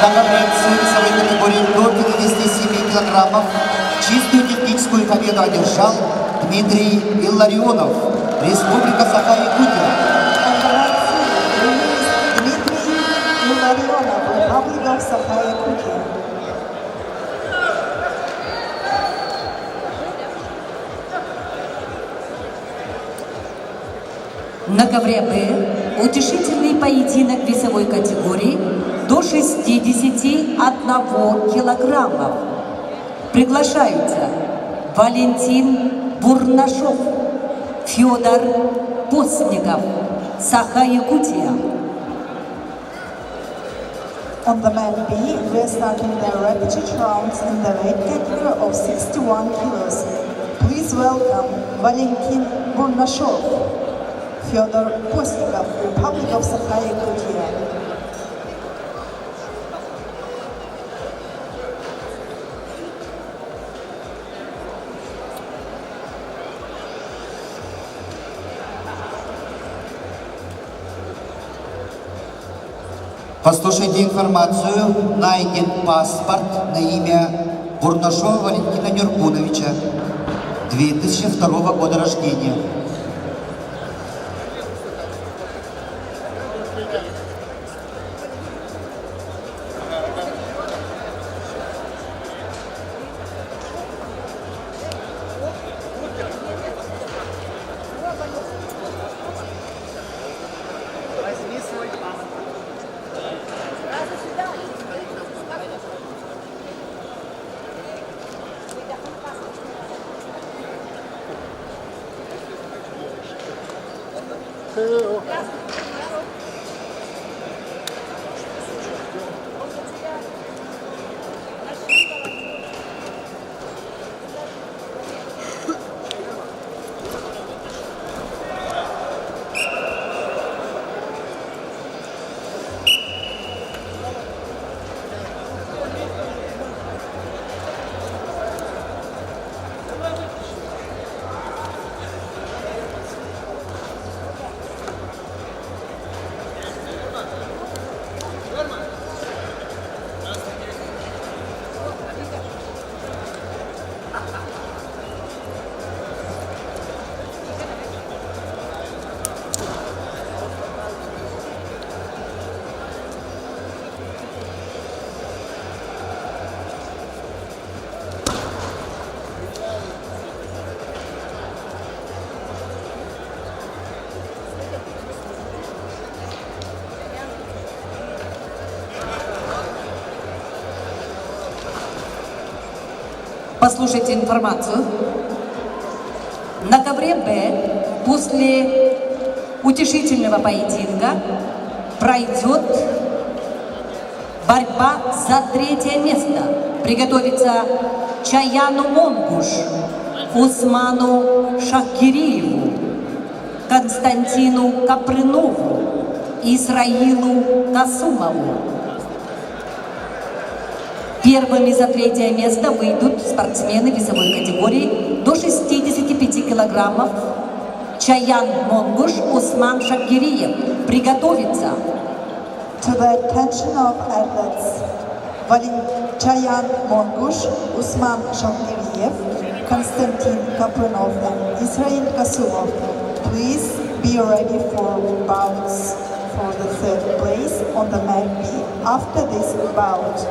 Speaker 2: На ковре весовой категории до 57 килограммов чистую техническую победу одержал Дмитрий Илларионов, Республика Саха-Якутия.
Speaker 4: Дмитрий Илларионов, Republic of Sakha-Yakutia.
Speaker 3: На ковре Б утешительный поединок весовой категории до 61 килограммов. Приглашаются Валентин Бурнашов, Федор Постников, Саха-Якутия.
Speaker 4: On the man B, we are starting the repetitive rounds in the weight category of 61 kilos. Please welcome Valentin Burnashov, Fyodor Postnikov, Republic of Sakha-Yakutia.
Speaker 2: Послушайте информацию. Найден паспорт на имя Бурнашова Валентина Нюркуновича, 2002 года рождения.
Speaker 3: Послушайте информацию. На ковре Б после утешительного поединка пройдет борьба за третье место. Приготовиться Чаяну Монгуш, Усману Шахкириеву, Константину Капрынову, Исраилу Касумову. Первыми за третье место выйдут спортсмены весовой категории до 65 килограммов. Чаян Монгуш, Усман Шахкириев. Приготовиться.
Speaker 4: To the attention of athletes, Chаян Mongush, Usman Shakiriev, Konstantin Kapranov and Israel Kasumov. Please be ready for bouts for the third place on the mat B after this bout.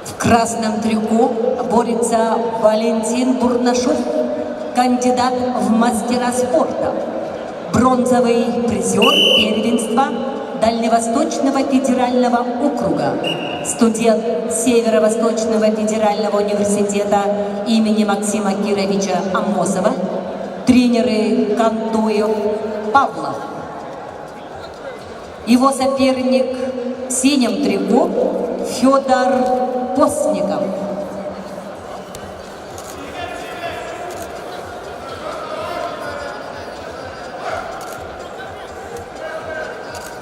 Speaker 3: В красном трико борется Валентин Бурнашов, кандидат в мастера спорта, бронзовый призер первенства Дальневосточного федерального округа, студент Северо-Восточного федерального университета имени Максима Кировича Аммосова, тренеры Кантуев, Павлов. Его соперник в синем трико Федор Постников.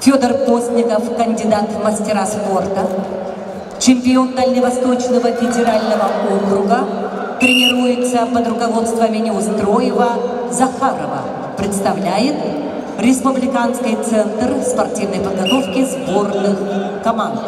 Speaker 3: Федор Постников, кандидат в мастера спорта, чемпион Дальневосточного федерального округа, тренируется под руководством Неустроева Захарова, представляет Республиканский центр спортивной подготовки сборных команд.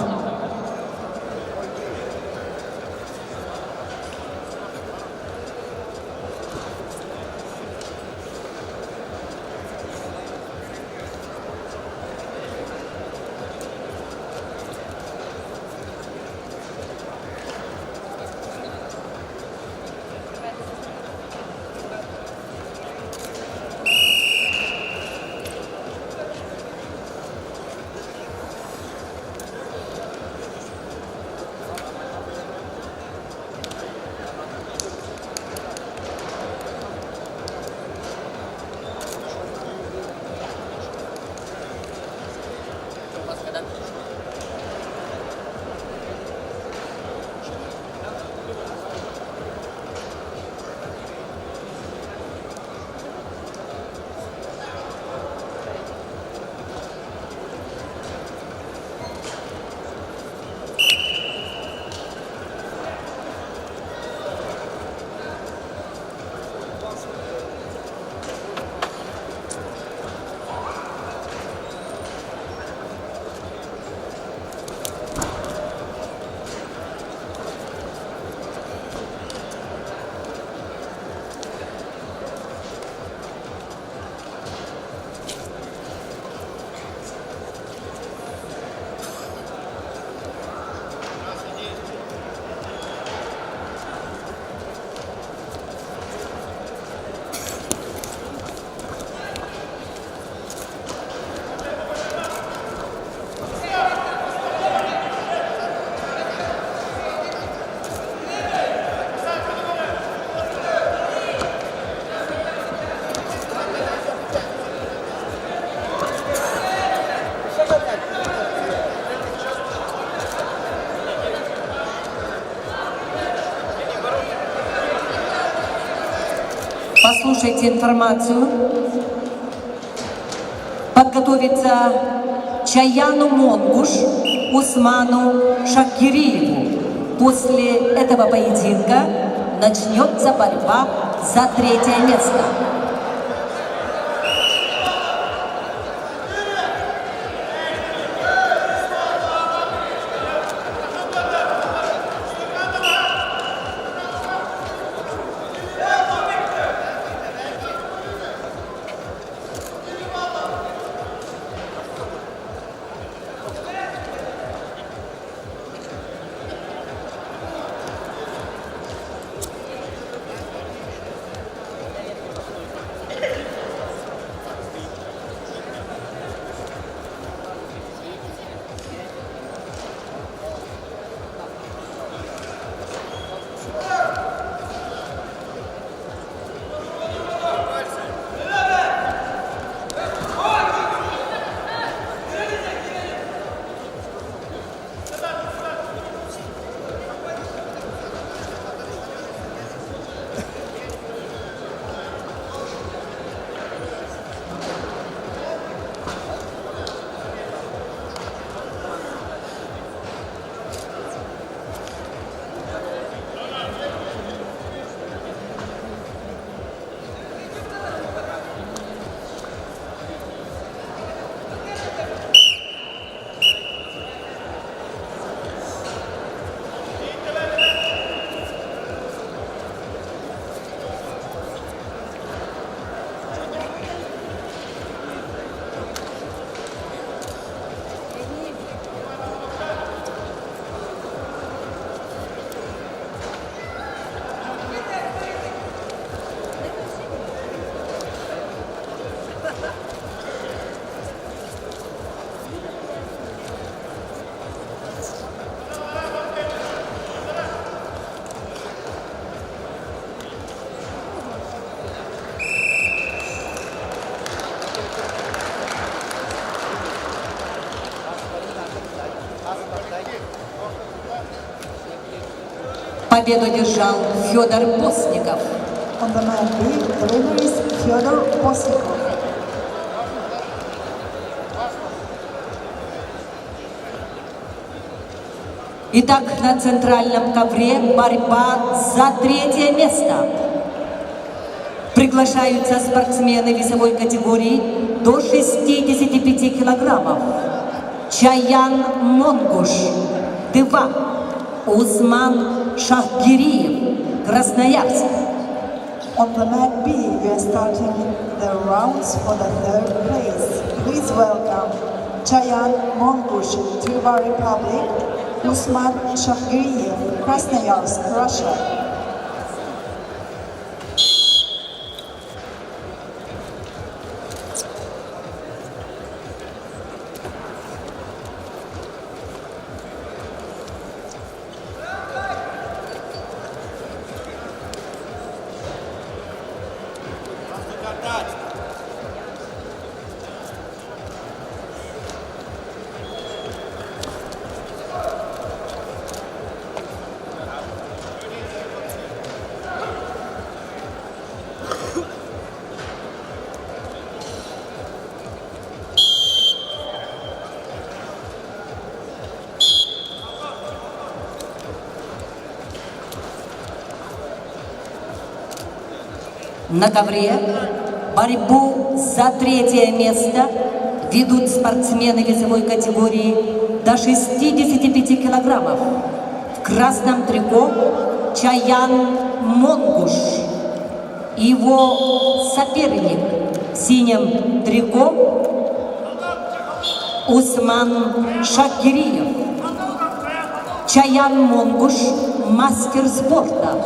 Speaker 3: Послушайте информацию. Подготовиться Чаяну Монгуш, Усману Шахгириеву. После этого поединка начнется борьба за 3-е место. Победу держал Федор Постников.
Speaker 4: On the man B, the winner is Fyodor Postnikov.
Speaker 3: Итак, на центральном ковре борьба за 3-е место. Приглашаются спортсмены весовой категории до 65 килограммов. Чаян Монгуш, 2. Усман Шахгириев, Красноярск.
Speaker 4: On the mat B, we are starting the rounds for the 3rd place. Please welcome Chayan Mongush, Tver Republic, Usman Shahgiriev, Krasnoyarsk, Russia.
Speaker 3: На ковре борьбу за 3-е место ведут спортсмены весовой категории до 65 килограммов. В красном трико Чаян Монгуш. Его соперник в синем трико Усман Шахгириев. Чаян Монгуш – мастер спорта.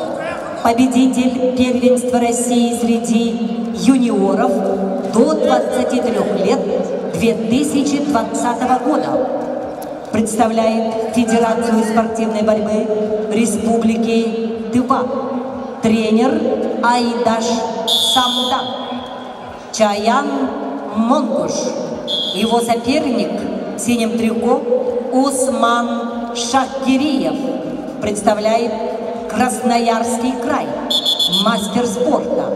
Speaker 3: Победитель первенства России среди юниоров до 23 лет 2020 года. Представляет Федерацию спортивной борьбы Республики Тыва. Тренер Айдаш Самдан. Чаян Монгуш. Его соперник в синем трико Усман Шахгириев. Представляет Красноярский край, мастер спорта.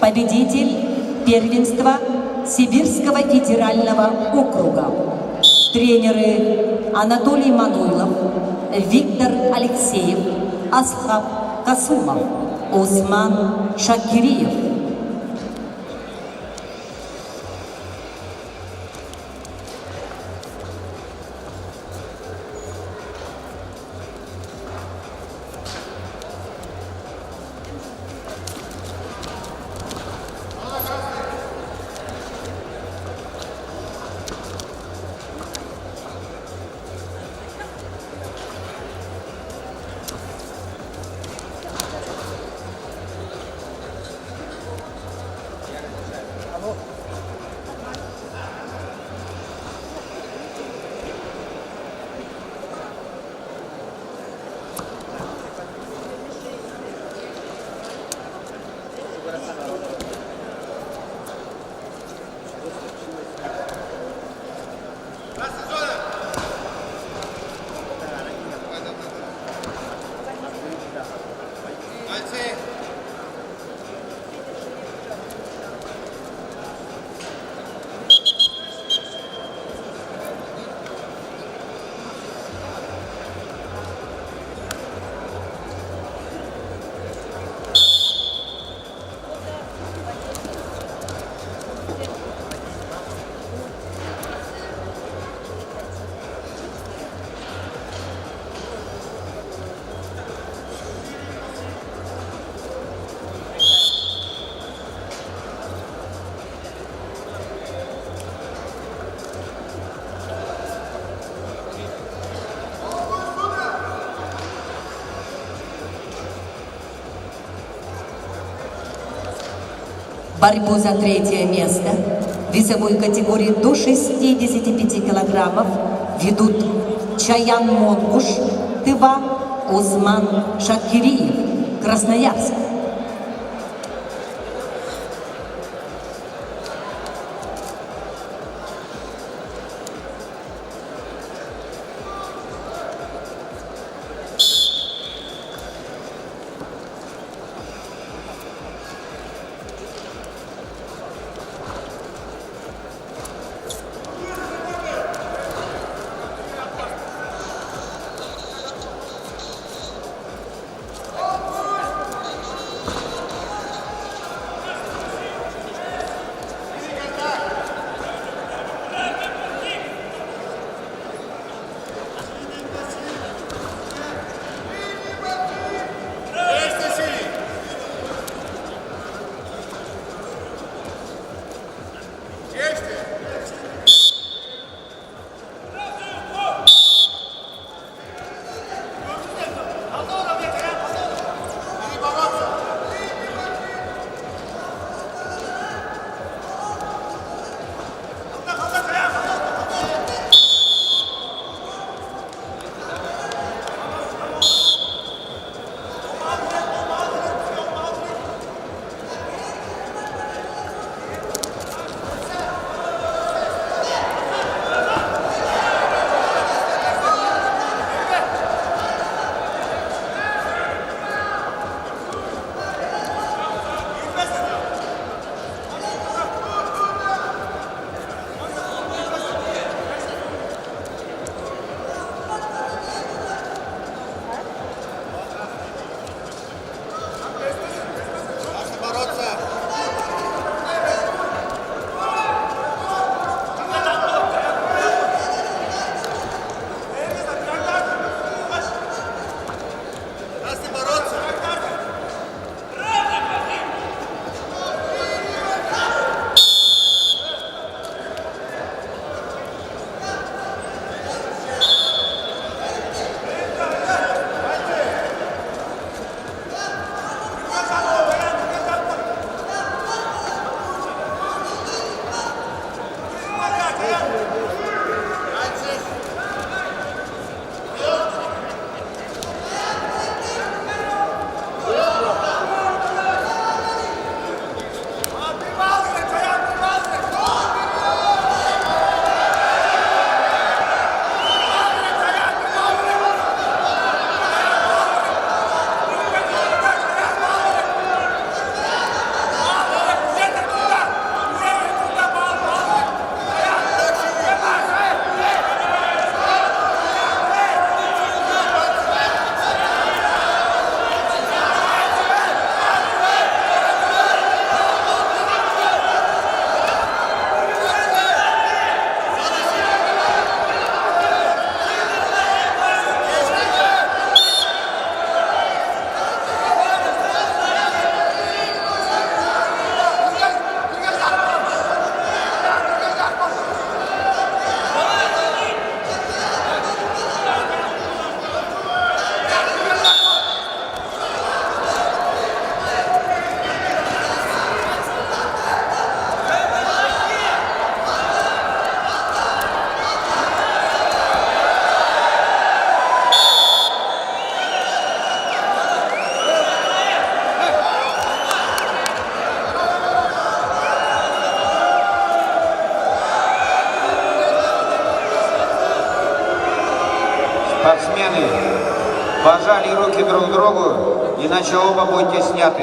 Speaker 3: победитель первенства Сибирского федерального округа. Тренеры Анатолий Мануйлов, Виктор Алексеев, Асхаб Касумов, Осман Шакириев. Борьбу за третье место в весовой категории до 65 килограммов ведут Чаян Монгуш, Тыва, Осман Шакириев, Красноярск.
Speaker 5: Спортсмены, пожали руки друг другу, иначе оба будете сняты.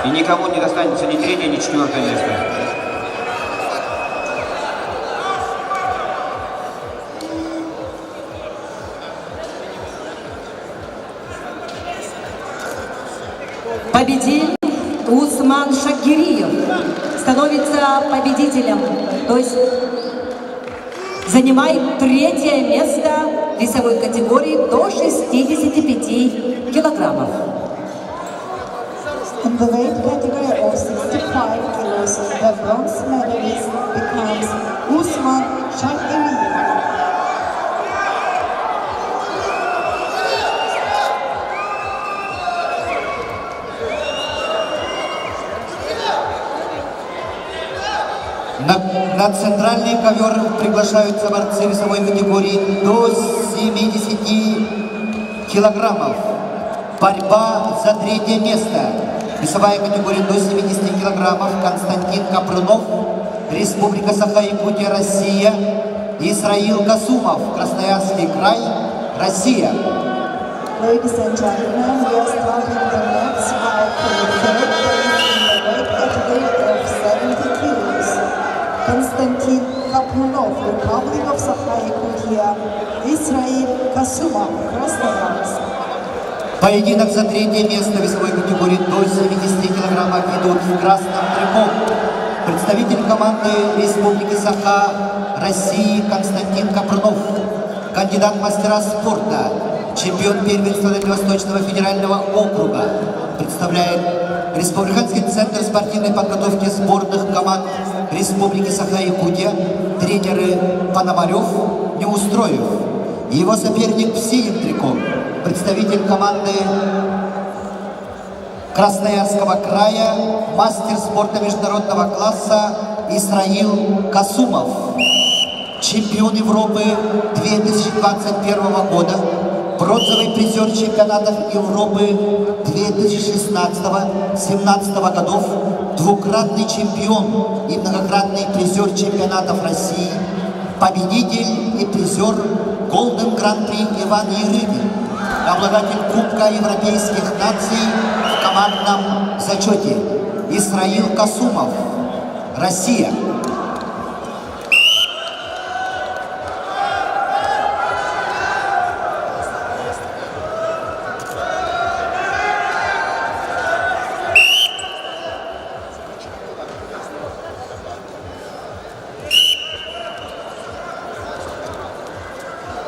Speaker 5: И никому не достанется ни третье, ни четвертое место.
Speaker 3: Победил Усман Шакириев. Становится победителем. То есть занимает 3-е место в весовой категории до 65 килограммов.
Speaker 4: In the weight category of 65 kilos, the bronze medalist becomes Usman Shakiriyev.
Speaker 2: На центральный ковер приглашаются борцы весовой категории до 70 килограммов. Борьба за 3-е место. Весовая категория до 70 килограммов. Константин Капрунов, Республика Саха-Якутия, Россия. Исраил Касумов, Красноярский край, Россия.
Speaker 4: Ladies and gentlemen, we are starting the next fight for the third place in the weight category of 70 kilos. Konstantin Kaplunov, Republic of Sakha-Yakutia, Israel Kasumov, Krasnoyarsk.
Speaker 2: Поединок за 3-е место весовой категории до 70 килограммов ведут в красном трико представитель команды Республики Саха России Константин Капрунов, кандидат в мастера спорта, чемпион первенства Дальневосточного федерального округа, представляет Республиканский центр спортивной подготовки сборных команд Республики Саха-Якутия, тренеры Пономарев, Неустроев. Его соперник в синем трико, представитель команды Красноярского края, мастер спорта международного класса Исраил Касумов, чемпион Европы 2021 года, бронзовый призер чемпионатов Европы 2016-17 годов, двукратный чемпион и многократный призер чемпионатов России, победитель и призер Golden Гран-при Иван Ерыгин, обладатель Кубка Европейских наций в командном зачете Исраил Касумов, Россия.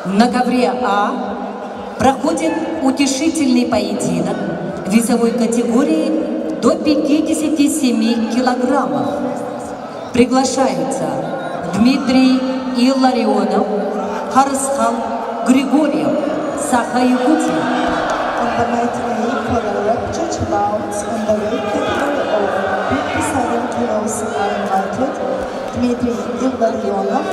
Speaker 3: На ковре А проходит утешительный поединок в весовой категории до 57 килограммов. Приглашаются Дмитрий Илларионов, Харысхан Григорьев, Саха-Якутия.
Speaker 4: On the night for the lecture bouts in the weight category of 57 kilos are invited Dmitry Илларionov,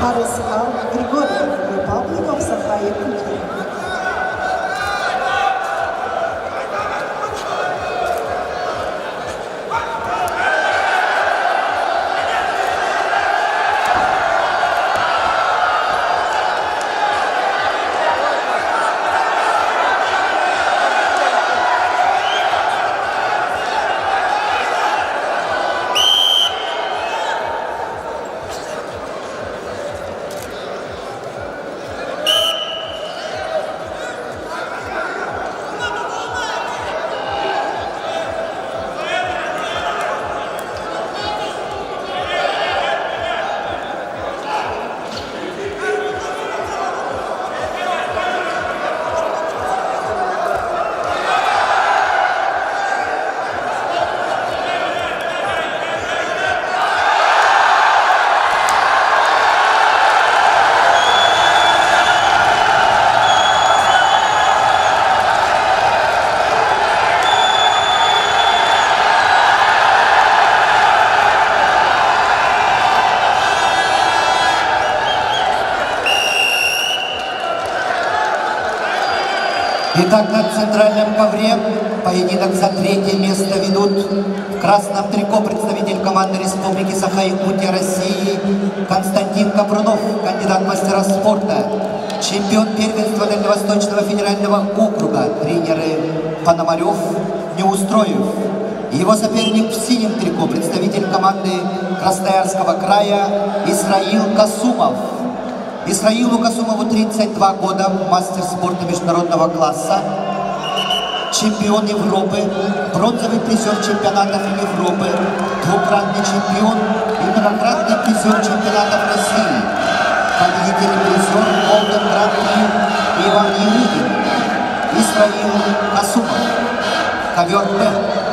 Speaker 4: Harishal Grigoriev, Republic of Sakha-Yakutia.
Speaker 2: Итак, на центральном ковре поединок за третье место ведут в красном трико представитель команды Республики Саха-Якутия России Константин Капрунов, кандидат в мастера спорта, чемпион первенства Дальневосточного федерального округа, тренеры Пономарев, Неустроев. Его соперник в синем трико, представитель команды Красноярского края Исраил Касумов. Исраилу Касумову 32 года, мастер спорта международного класса, чемпион Европы, бронзовый призер чемпионатов Европы, двукратный чемпион и многократный призер чемпионатов России, победитель и призер Голден Гран-при Иван Ерыгин. Исраил Касумов, ковер Б.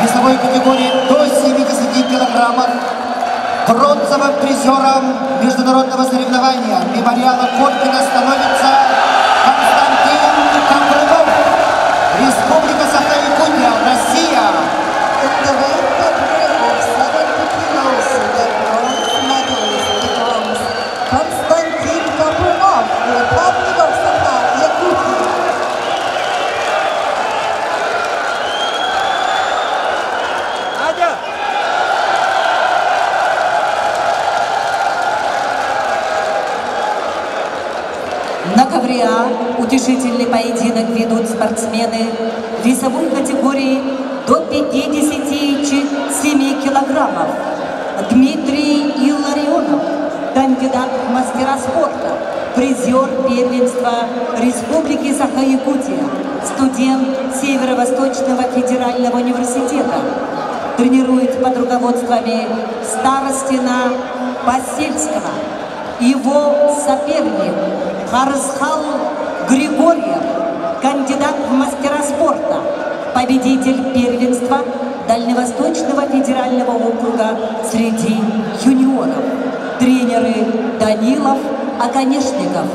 Speaker 2: весовой категории до 70 килограммов бронзовым призером международного соревнования мемориала Коткина становится Константин Капрунов, Республика Саха-Якутия, Россия.
Speaker 4: In the weight category of 70 kilos, the bronze medalist becomes Konstantin Kapronov, Republic of Sakha-Yakutia.
Speaker 3: ковре А утешительный поединок ведут спортсмены весовой категории до 57 килограммов. Дмитрий Илларионов, кандидат в мастера спорта, призер первенства Республики Саха-Якутия, студент Северо-Восточного федерального университета. Тренирует под руководствами Старостина Посельского. Его соперник Харсхал Григорьев, кандидат в мастера спорта, победитель первенства Дальневосточного федерального округа среди юниоров. Тренеры Данилов, Оконешников.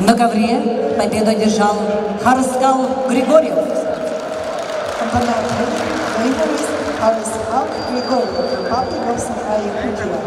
Speaker 3: На ковре победу одержал Харсхал Григорьев.
Speaker 4: On the mat, winner is Harshal Grigoriev, Republic of Sakha-Yakutia.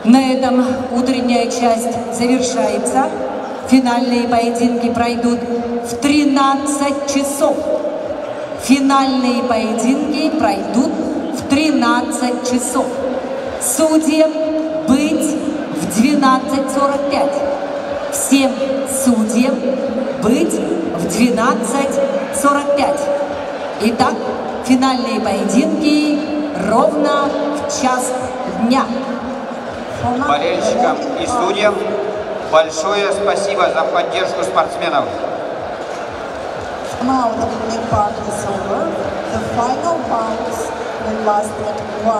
Speaker 3: На этом утренняя часть завершается. Финальные поединки пройдут в 13 часов. Финальные поединки пройдут в 13 часов. Судьям быть в 12:45. Всем судьям быть в 12:45. Итак, финальные поединки ровно в час дня.
Speaker 5: Болельщикам и судьям большое спасибо за поддержку спортсменов.
Speaker 4: Now the opening part is over. The final rounds will last at 1.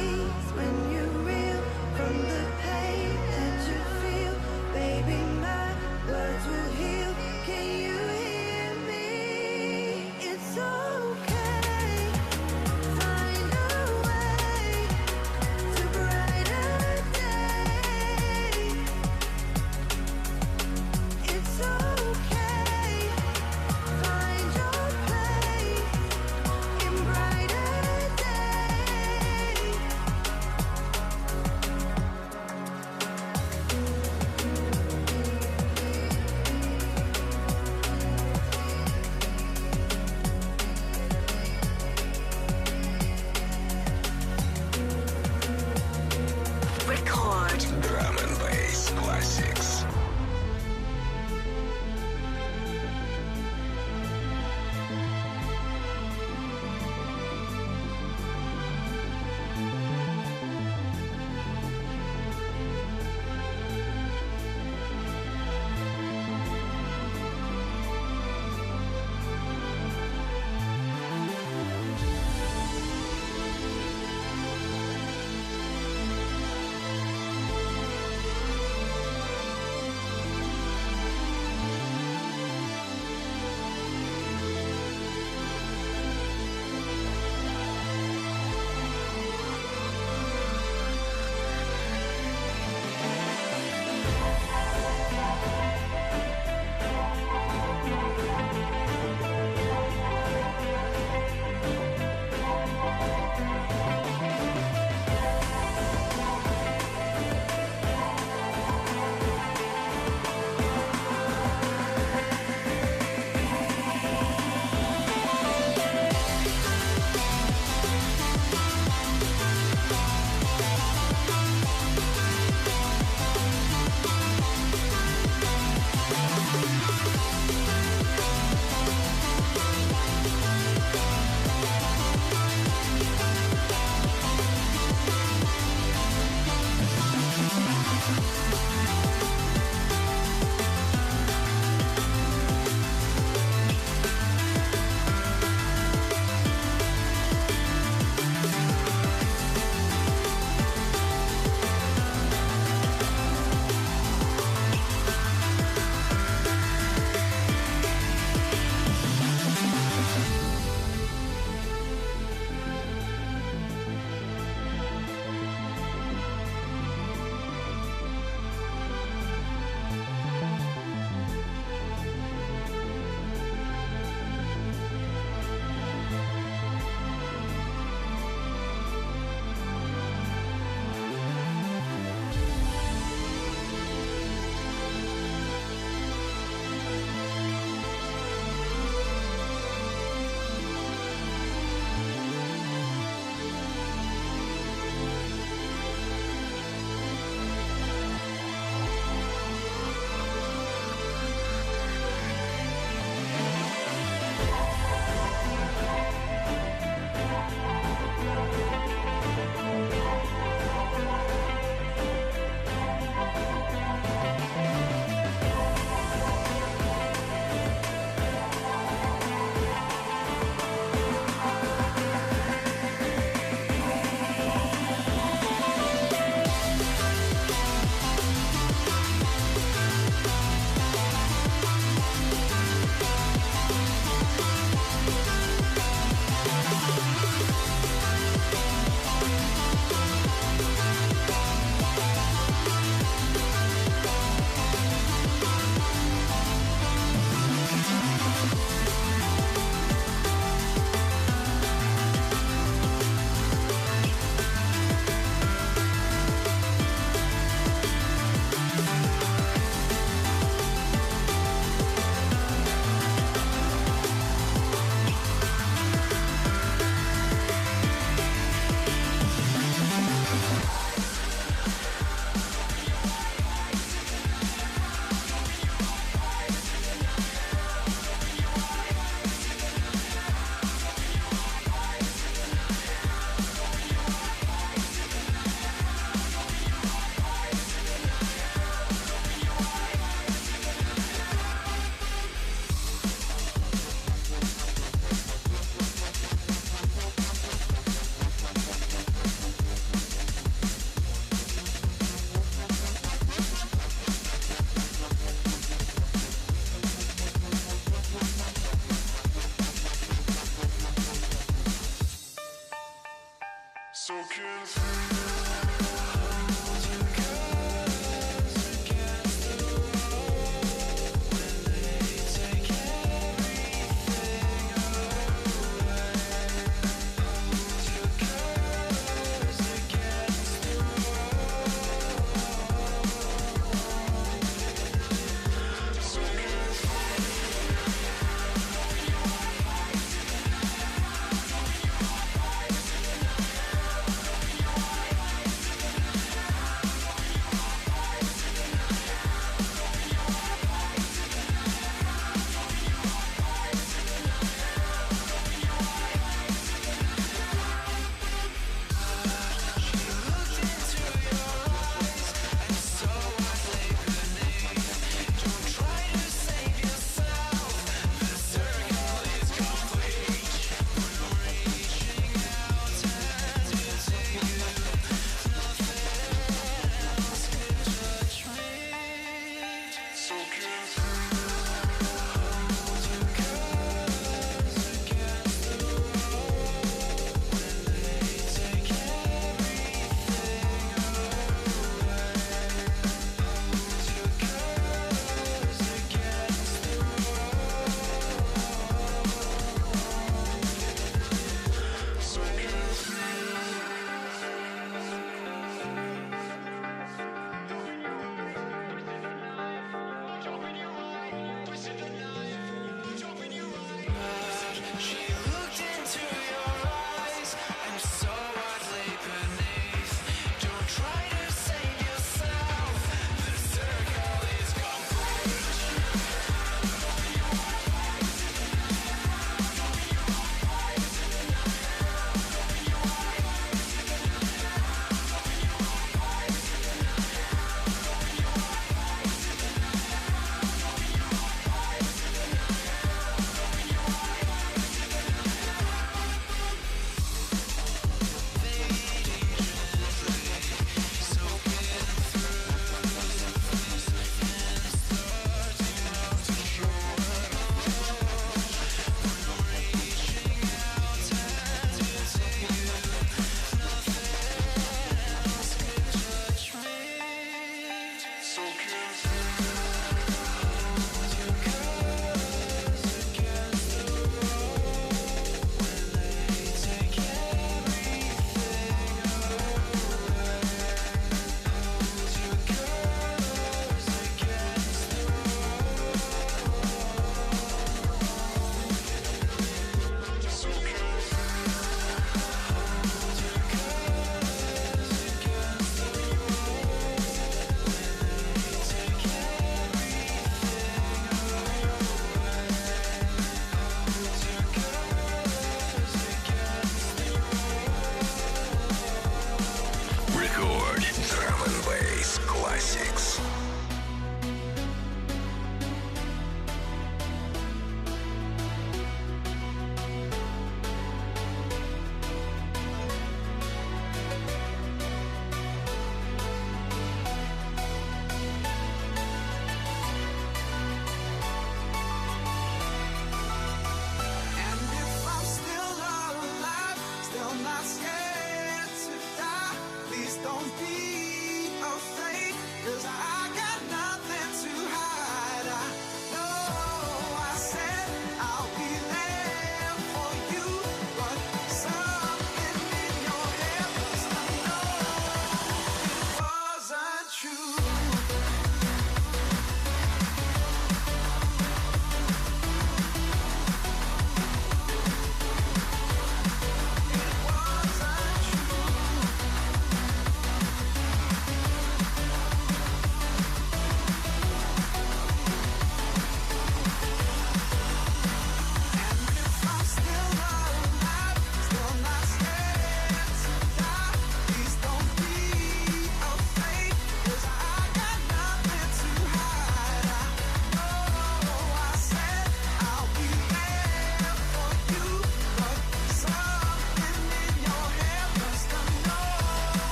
Speaker 7: please when you reel from the pain that you feel. Baby, my words will heal. Can you hear me? It's okay. Find a way to brighter day. It's okay. Find your place in brighter day.
Speaker 3: Record.
Speaker 8: Drum and bass classics.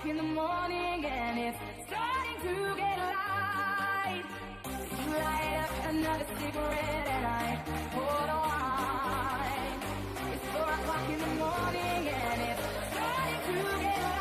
Speaker 7: o'clock in the morning and it's starting to get light. You light up another cigarette and I pour the wine. It's 4 o'clock in the morning and it's starting to get light.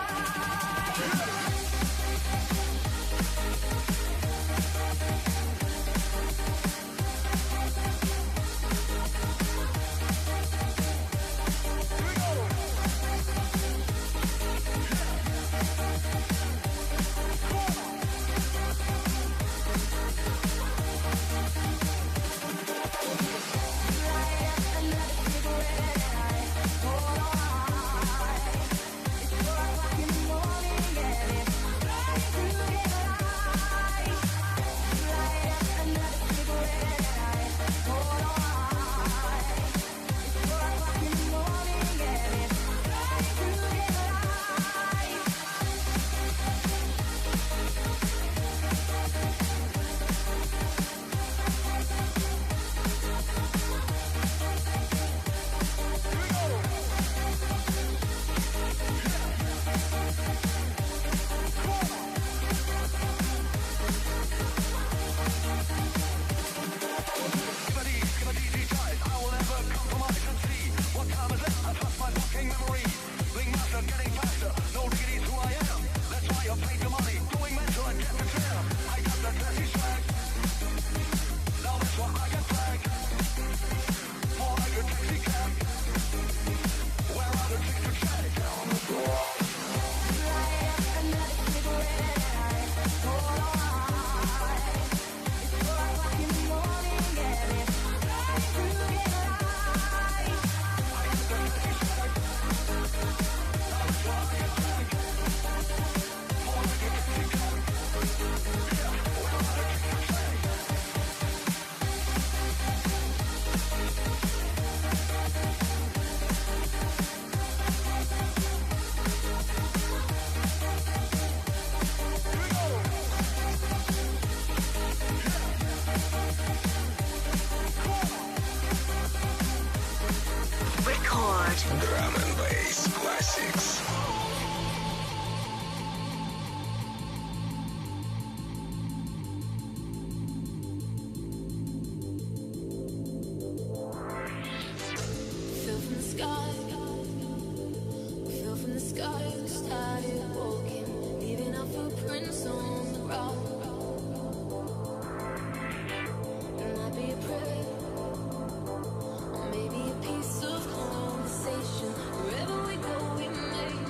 Speaker 8: Drum and Bass Classics.
Speaker 7: Fell from the sky, we fell from the sky and started walking, leaving our footprints on the ground. It might be a prayer, or maybe a piece of conversation. Wherever we go, we make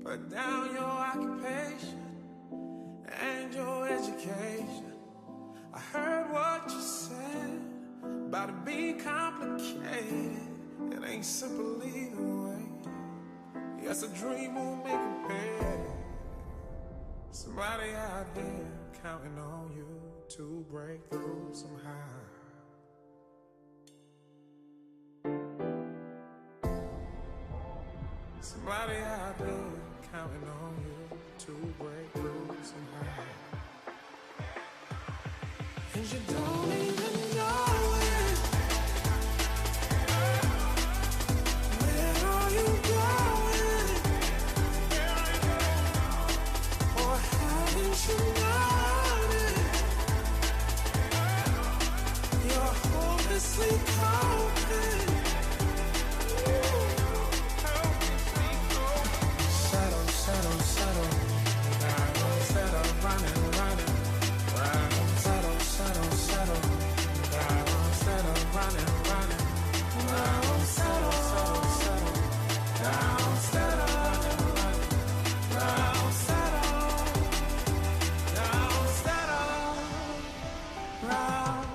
Speaker 9: Put down your occupation and your education. I heard what you said about it being complicated. It ain't simple either way. Yes, a dream will make it pay. Somebody out there counting on you to break through somehow. Somebody out there counting on you to break through somehow. And you don't even know it. Where are you going? Or haven't you known it? You're hopelessly coping. Settle, settle, down, settle, running, running, round, settle, settle, settle, down, settle, running, running, round, settle, settle, settle, down, settle, running, running, round, settle, down, settle, round.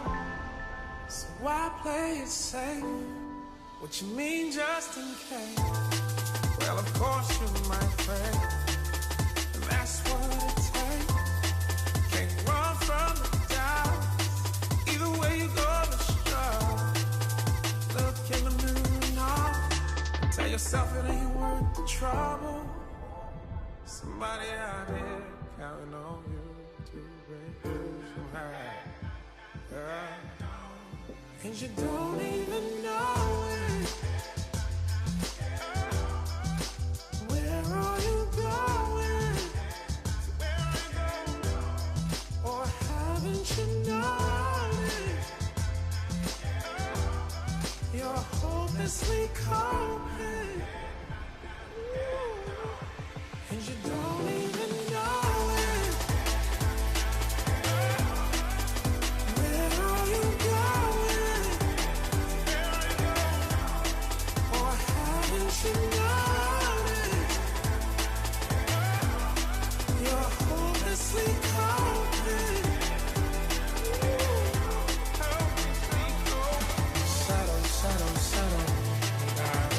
Speaker 9: So why play it safe? What you mean just in case? Well, of course you might pray, and that's what it takes. Can't run from the doubt. Either way you go, it's struggle. Look in the mirror now. Tell yourself it ain't worth the trouble. Somebody out there counting on you to break through somehow. And you don't even know it. Where are you going? Or haven't you known it? You're hopelessly coping. And you don't even know it. Where are you going? Or haven't you known? Hopelessly coping. Settle, settle, settle, down,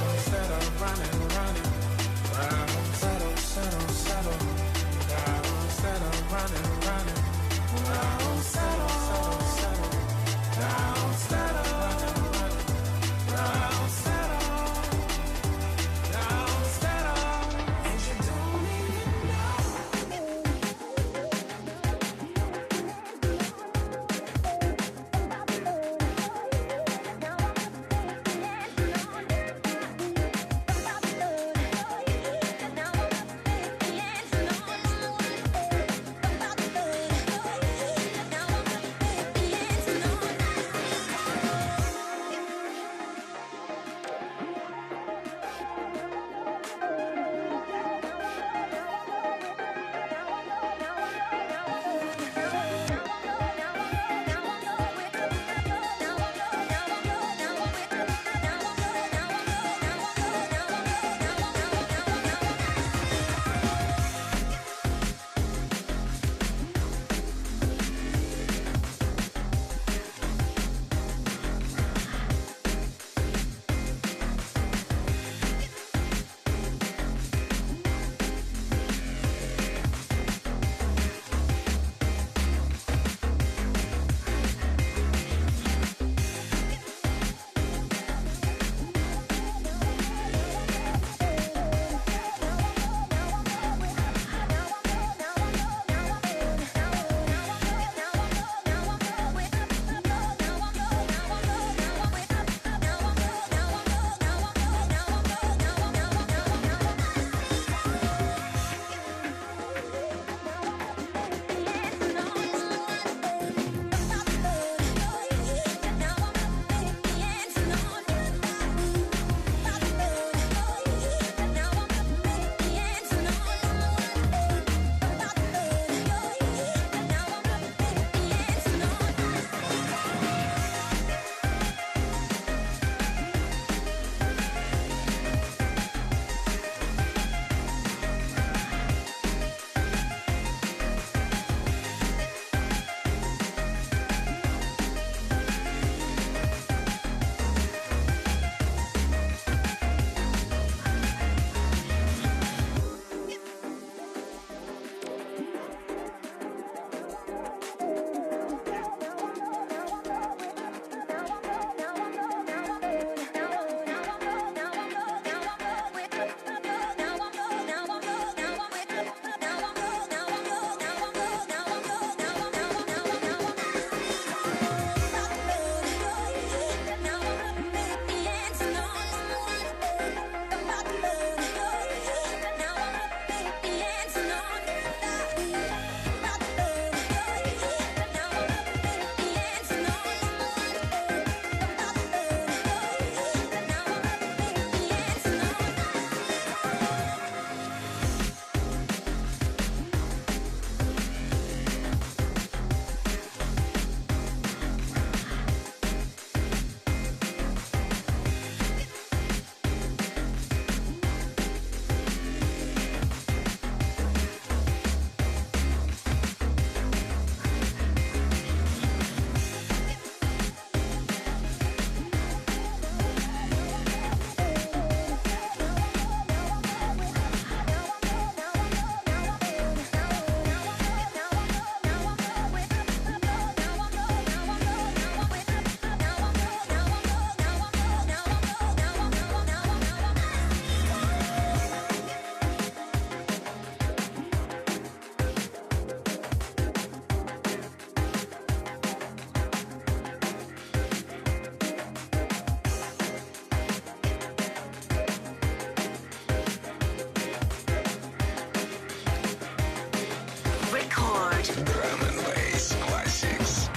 Speaker 8: Drum and bass classics.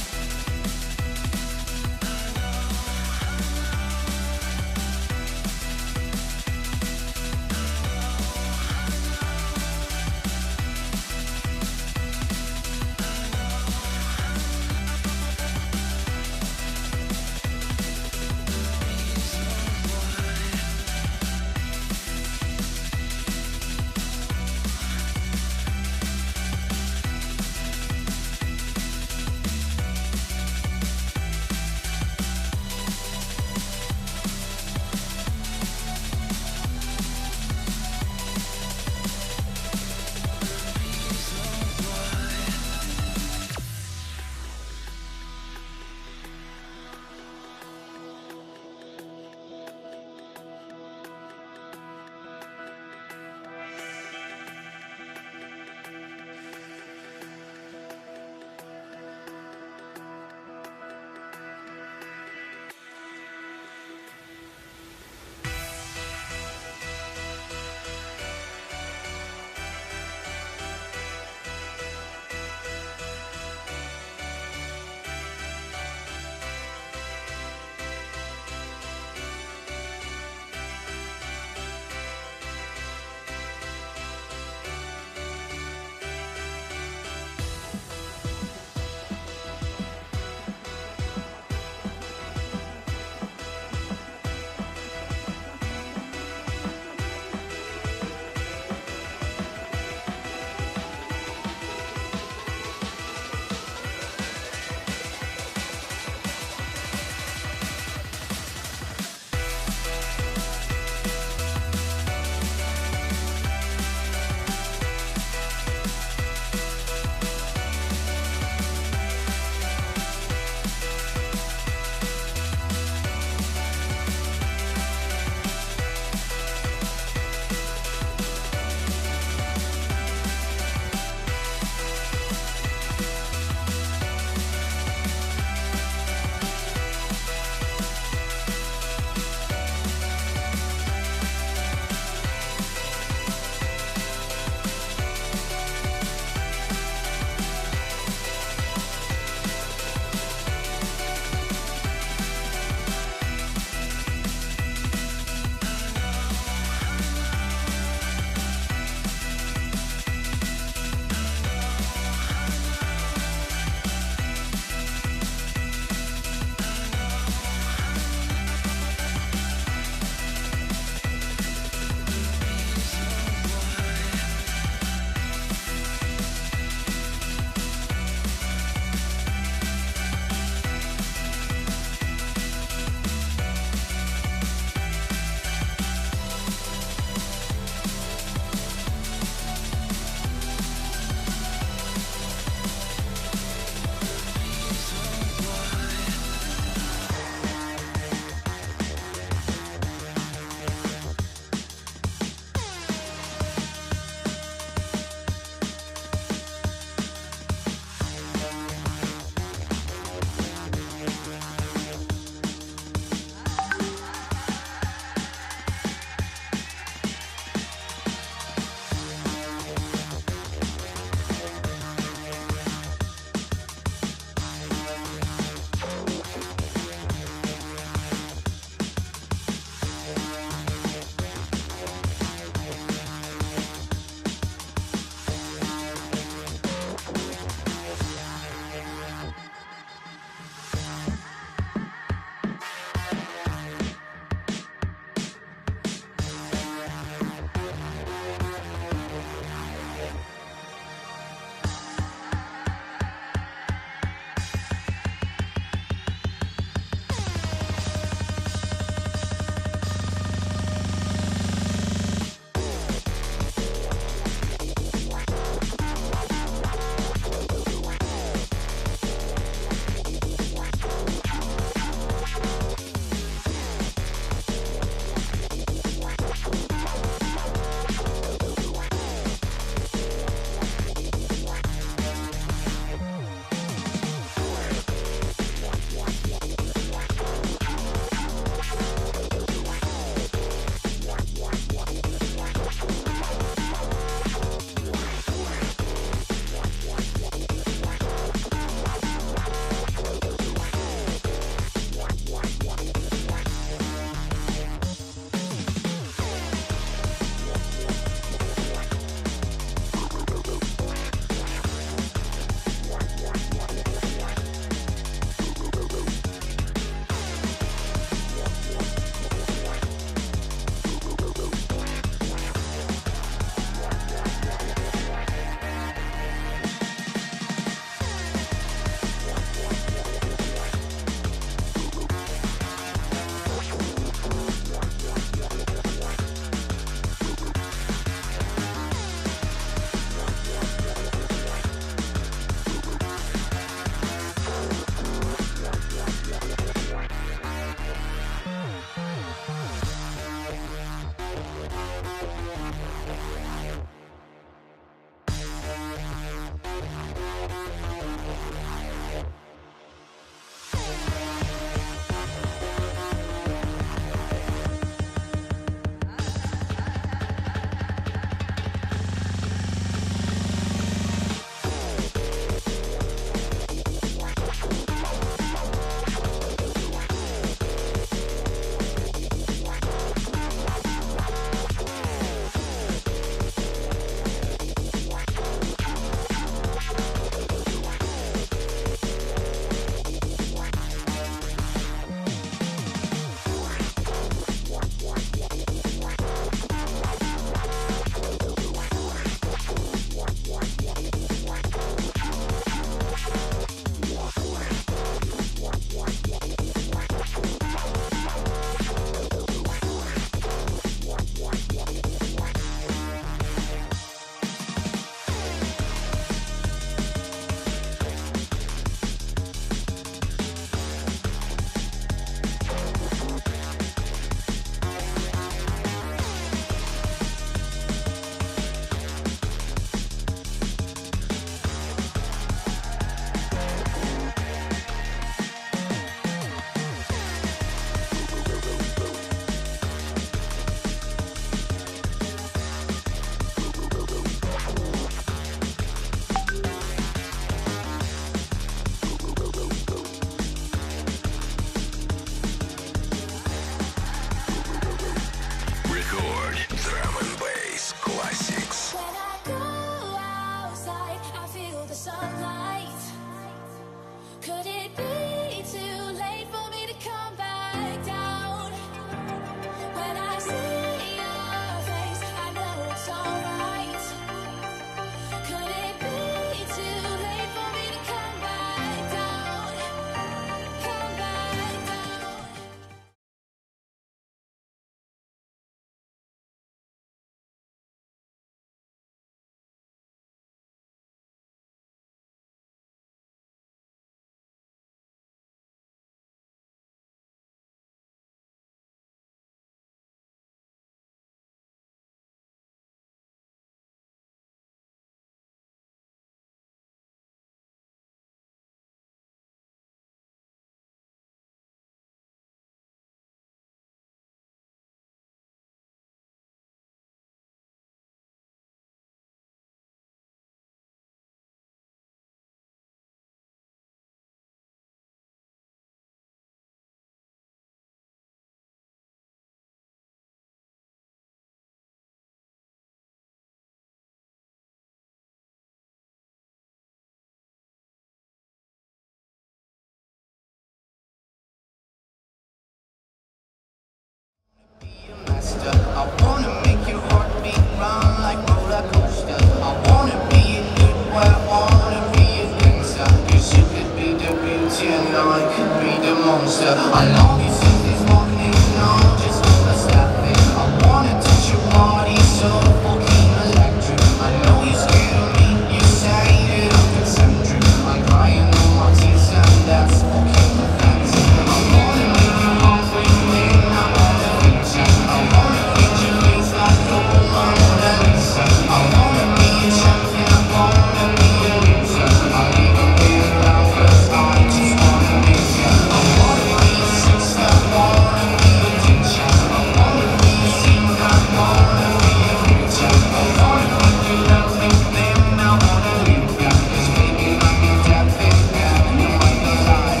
Speaker 9: monster. I know these things wanting no, just a stepping. I wanna touch your body so fucking electric. I know you're scared of me, you say that I'm eccentric. I'm crying on my tears and that's fucking offensive. I wanna make you hungry, then I wanna reach you. I wanna feed your face like gold, I wanna listen. I wanna be a champion, I wanna be a loser. I'll even be a clown 'cause I just wanna make you. I wanna be a sister, I wanna be a teacher. I wanna be a singer, I wanna be a preacher. I wanna make you love me, then I wanna leave you. 'Cause baby, I'm your deathbed, and you might be lying.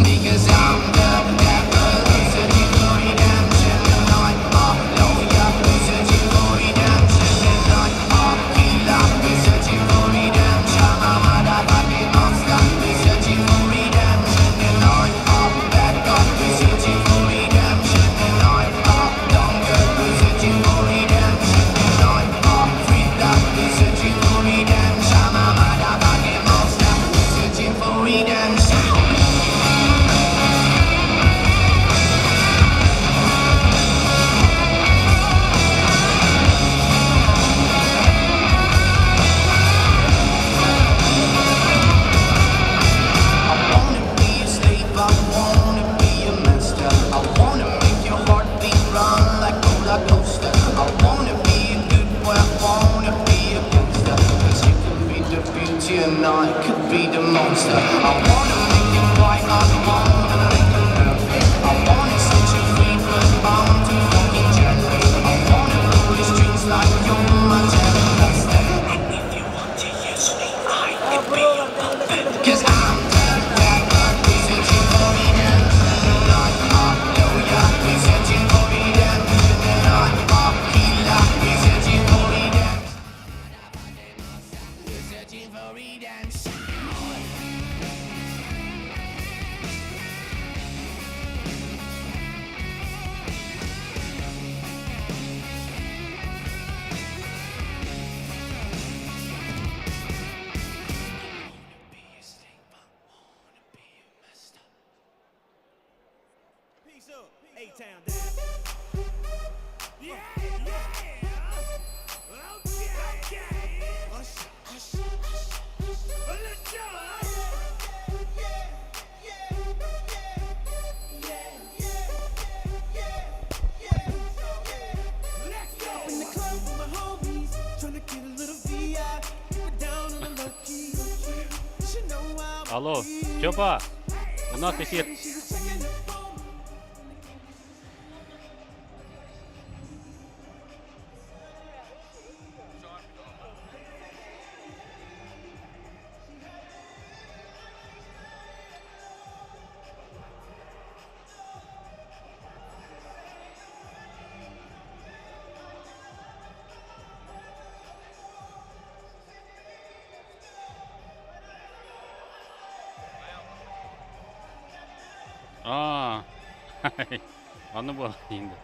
Speaker 9: Because I'm the devil, searching for redemption. And I'm a lawyer, searching for redemption. And I'm a killer, searching for redemption. I'm a motherfucking monster, searching for redemption. And I'm a bad guy, searching for redemption. And I'm a dumb girl, searching for redemption. And I'm a freak that searching for redemption. I'm a motherfucking monster, searching for redemption. I wanna be a slave, I wanna be a master. I wanna make your heartbeat run like roller coaster. I wanna be a good boy, I wanna be a gangster. 'Cause you could be the beauty and I could be the monster. I wanna make you right, I wanna make you perfect. I wanna set you free, but I'm too fucking jealous. I wanna blow your strings like you're my telecaster. And if you want to use me, I can be your puppet. 'Cause I'm the devil, searching for redemption. And I'm a lawyer, searching for redemption. And I'm a killer, searching for redemption. Searching for redemption.
Speaker 10: Алло, Степа, у нас эфир. Anı indi.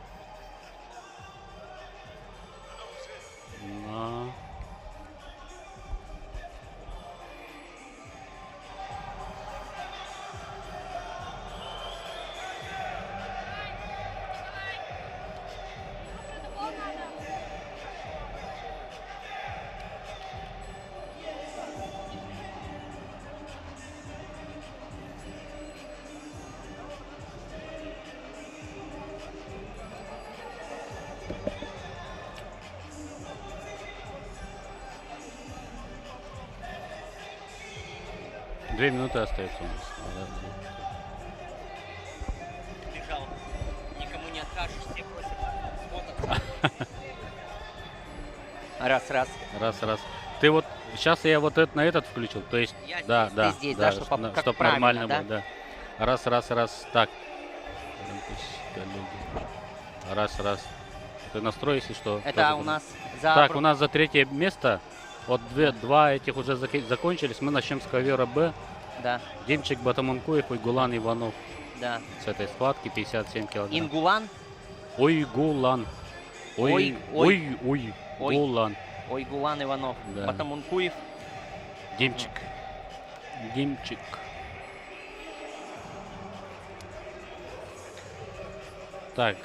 Speaker 10: Две минуты остается у нас.
Speaker 11: Бежал. Никому не откажешь, все просят.
Speaker 10: Раз. Ты вот сейчас я вот это на этот включил, то есть
Speaker 11: я
Speaker 10: да,
Speaker 11: здесь,
Speaker 10: да,
Speaker 11: чтобы
Speaker 10: нормально
Speaker 11: да?
Speaker 10: было, да. Раз, так. Раз. Ты настрой, если что.
Speaker 11: Это у нас за...
Speaker 10: Так, у нас за третье место. Вот два этих уже закончились. Мы начнем с ковера Б.
Speaker 11: Да.
Speaker 10: Демчик Батамункуев и Гулан Иванов.
Speaker 11: Да.
Speaker 10: С этой схватки 57 килограмм.
Speaker 11: Ингулан?
Speaker 10: Ой, Гулан. Ой, Гулан.
Speaker 11: Ойгулан Иванов.
Speaker 10: Да.
Speaker 11: Батамункуев.
Speaker 10: Димчик. Димчик. Так.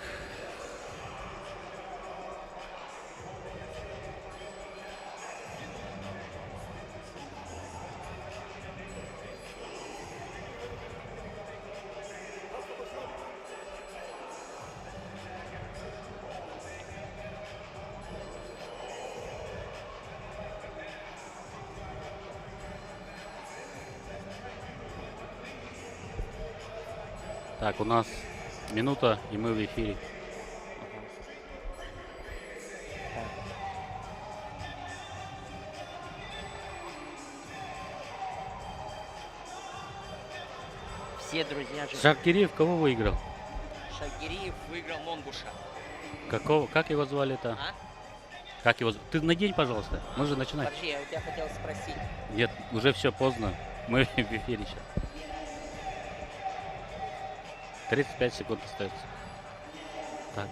Speaker 10: Так, у нас минута, и мы в эфире.
Speaker 11: Все друзья же.
Speaker 10: Шахгириев кого выиграл?
Speaker 11: Шахгириев выиграл Монгуша.
Speaker 10: Какого? Как его звали-то?
Speaker 11: А?
Speaker 10: Как его? Ты надень, пожалуйста. Мы же начинаем.
Speaker 11: Подожди, я у тебя хотел спросить.
Speaker 10: Нет, уже все поздно. Мы в эфире сейчас. 35 секунд остается. Так,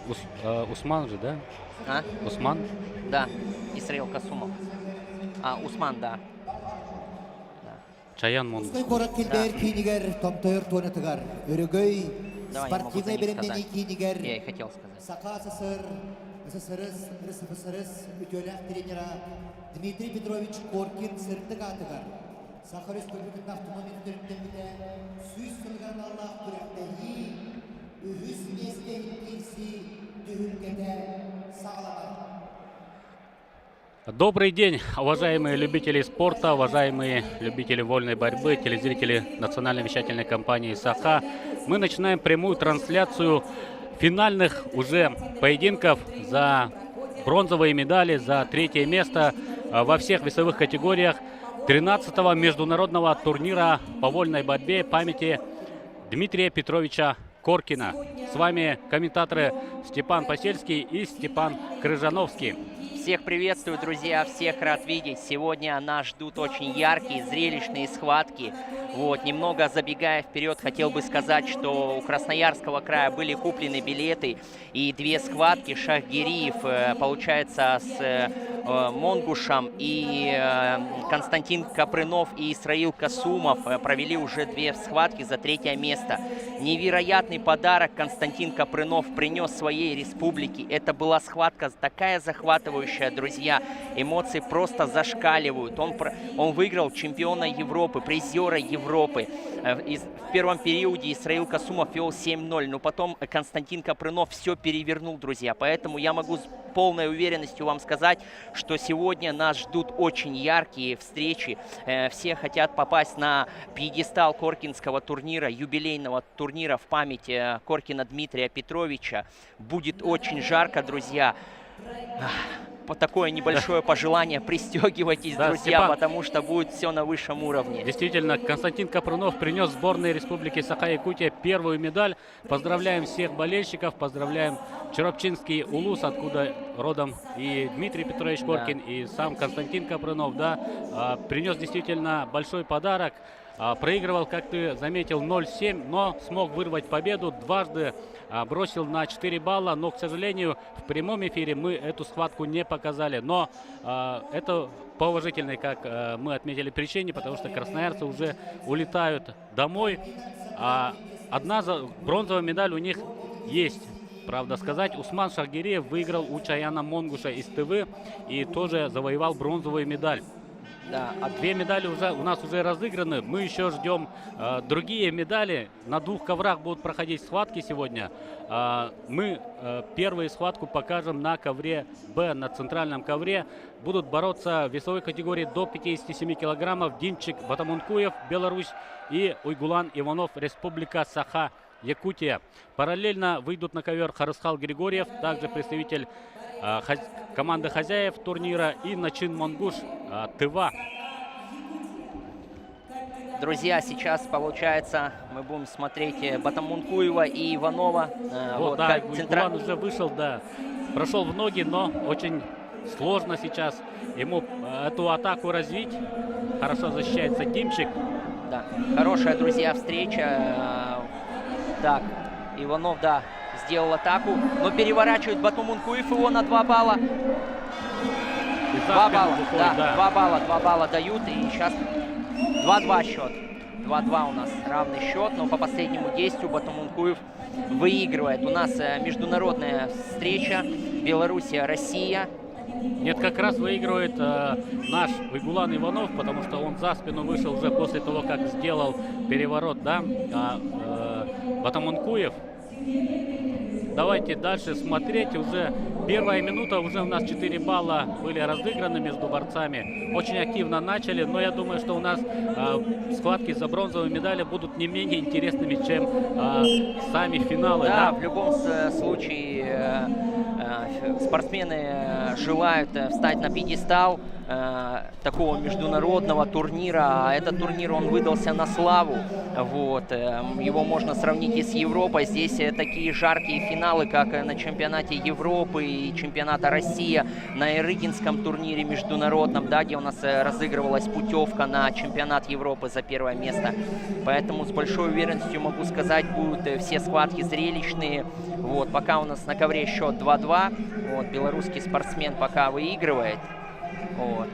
Speaker 10: Усман же, да?
Speaker 11: А?
Speaker 10: Усман?
Speaker 11: Да, Исраил Касумов. А, Усман, да.
Speaker 10: Чаян Монгуш.
Speaker 11: Давай, я могу за них сказать. Я и хотел сказать.
Speaker 2: Дмитрий Петрович Коркин сыртык атыгар. Сахар Республикатын автономия түріктемінде сүйіс сылған Аллах күрәктәйі, үхіс месте келсі түхілкеде сағалар.
Speaker 10: Добрый день, уважаемые любители спорта, уважаемые любители вольной борьбы, телезрители национальной вещательной компании «Саха». Мы начинаем прямую трансляцию финальных уже поединков за бронзовые медали, за третье место во всех весовых категориях 13-го международного турнира по вольной борьбе памяти Дмитрия Петровича Коркина. С вами комментаторы Степан Посельский и Степан Крыжановский.
Speaker 11: Всех приветствую, друзья, всех рад видеть. Сегодня нас ждут очень яркие, зрелищные схватки. Вот, немного забегая вперед, хотел бы сказать, что у Красноярского края были куплены билеты и две схватки. Шахгириев, получается, с Монгушем, и Константин Копрынов и Исраил Касумов провели уже две схватки за третье место. Невероятный подарок Константин Копрынов принес своей республике. Это была схватка такая захватывающая, друзья. Эмоции просто зашкаливают. Он выиграл чемпиона Европы, призера Европы. В первом периоде Исраил Касумов вел 7-0, но потом Константин Копрынов все перевернул, друзья. Поэтому я могу с полной уверенностью вам сказать, что сегодня нас ждут очень яркие встречи. Все хотят попасть на пьедестал Коркинского турнира, юбилейного турнира в память Коркина Дмитрия Петровича. Будет очень жарко, друзья. По такое небольшое пожелание: пристегивайтесь,
Speaker 10: Да,
Speaker 11: друзья,
Speaker 10: Степан,
Speaker 11: потому что будет все на высшем уровне.
Speaker 10: Действительно, Константин Копрынов принес сборной Республики Саха-Якутия первую медаль. Поздравляем всех болельщиков, поздравляем Черопчинский Улус, откуда родом и Дмитрий Петрович Коркин, и сам Константин Копрынов, да, принес действительно большой подарок. Проигрывал, как ты заметил, 0-7, но смог вырвать победу. Дважды бросил на 4 балла, но, к сожалению, в прямом эфире мы эту схватку не показали. Но это по уважительной, как мы отметили, причине, потому что красноярцы уже улетают домой. Одна бронзовая медаль у них есть. Правда сказать, Усман Шахгириев выиграл у Чаяна Монгуша из ТВ и тоже завоевал бронзовую медаль.
Speaker 11: Да.
Speaker 10: Две медали уже у нас уже разыграны. Мы еще ждем другие медали. На 2 коврах будут проходить схватки сегодня. Мы первую схватку покажем на ковре Б, на центральном ковре. Будут бороться в весовой категории до 57 килограммов Димчик Батамункуев, Беларусь, и Ойгулан Иванов, Республика Саха, Якутия. Параллельно выйдут на ковер Харысхал Григорьев, также представитель команды хозяев турнира, и Начин Монгуш, Тыва.
Speaker 11: Друзья, сейчас, получается, мы будем смотреть Батамункуева и Иванова.
Speaker 10: Вот, да, Ойгулан уже вышел, да, прошел в ноги, но очень сложно сейчас ему эту атаку развить. Хорошо защищается Димчик.
Speaker 11: Да, хорошая, друзья, встреча. Так, Иванов, да, сделал атаку, но переворачивает Батамункуев его на 2 балла.
Speaker 10: И за
Speaker 11: 2
Speaker 10: спину
Speaker 11: балла,
Speaker 10: выходит,
Speaker 11: да, 2 балла дают, и сейчас 2-2 счет. 2-2 у нас равный счет, но по последнему действию Батамункуев выигрывает. У нас международная встреча Белоруссия-Россия.
Speaker 10: Нет, как раз выигрывает наш Уйгулан Иванов, потому что он за спину вышел уже после того, как сделал переворот, да, Батамункуев. Давайте дальше смотреть. Уже первая минута, уже у нас 4 балла были разыграны между борцами. Очень активно начали, но я думаю, что у нас схватки за бронзовые медали будут не менее интересными, чем сами финалы.
Speaker 11: Да,
Speaker 10: Да?
Speaker 11: в любом случае спортсмены желают встать на пьедестал такого международного турнира. Этот турнир, он выдался на славу. Вот. Его можно сравнить и с Европой. Здесь такие жаркие финалы, как на чемпионате Европы и чемпионата России, на Ирыгинском турнире международном, да, где у нас разыгрывалась путевка на чемпионат Европы за первое место. Поэтому с большой уверенностью могу сказать, будут все схватки зрелищные. Вот. Пока у нас на ковре счет 2-2. Вот. Белорусский спортсмен пока выигрывает. Вот.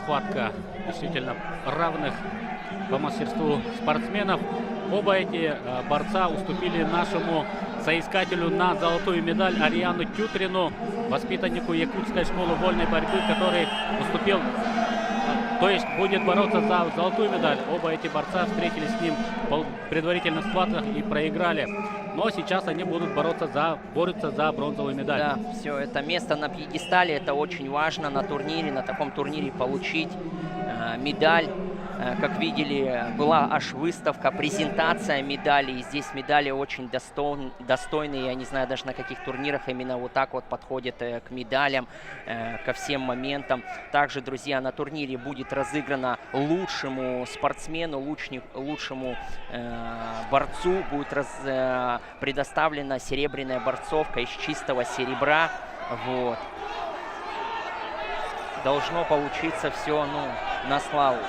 Speaker 10: Схватка действительно равных по мастерству спортсменов. Оба эти борца уступили нашему соискателю на золотую медаль Ариану Тютрину, воспитаннику Якутской школы вольной борьбы, который уступил, то есть будет бороться за золотую медаль. Оба эти борца встретились с ним в предварительных схватках и проиграли. Но сейчас они будут борются за бронзовую медаль.
Speaker 11: Да, все, это место на пьедестале, это очень важно на турнире, на таком турнире получить медаль. Как видели, была аж выставка, презентация медалей. И здесь медали очень достойные. Я не знаю даже на каких турнирах именно вот так вот подходят к медалям, ко всем моментам. Также, друзья, на турнире будет разыграно лучшему спортсмену, лучшему борцу будет предоставлена серебряная борцовка из чистого серебра. Вот. Должно получиться все, ну, на славу.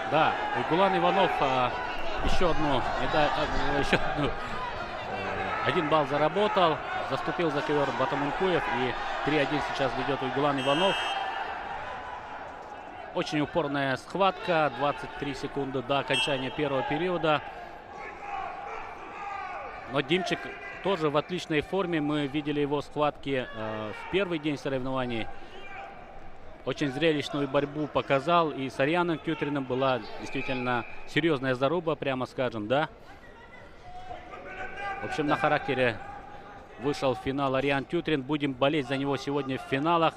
Speaker 10: Да, Уйгулан Иванов еще одну медаль, один балл заработал, заступил за ковер Батамункуев, и 3-1 сейчас ведет Уйгулан Иванов. Очень упорная схватка, 23 секунды до окончания первого периода. Но Димчик тоже в отличной форме, мы видели его схватки в первый день соревнований. Очень зрелищную борьбу показал, и с Арианом Тютриным была действительно серьезная заруба, прямо скажем, да. В общем, на характере вышел в финал Ариан Тютрин. Будем болеть за него сегодня в финалах.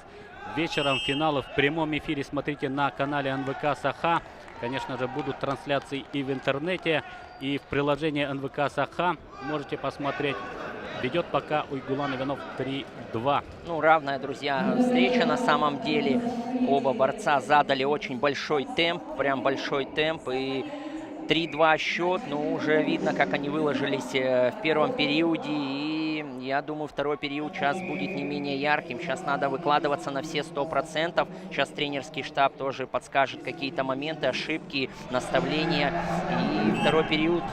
Speaker 10: Вечером финалы в прямом эфире смотрите на канале НВК Саха. Конечно же, будут трансляции и в интернете, и в приложении НВК Саха. Можете посмотреть. Ведет пока Уйгулан Иванов 3-2.
Speaker 11: Ну, равная, друзья, встреча на самом деле. Оба борца задали очень большой темп, прям большой темп. И 3-2 счет, ну, уже видно, как они выложились в первом периоде. И я думаю, второй период сейчас будет не менее ярким. Сейчас надо выкладываться на все 100%. Сейчас тренерский штаб тоже подскажет какие-то моменты, ошибки, наставления. И второй период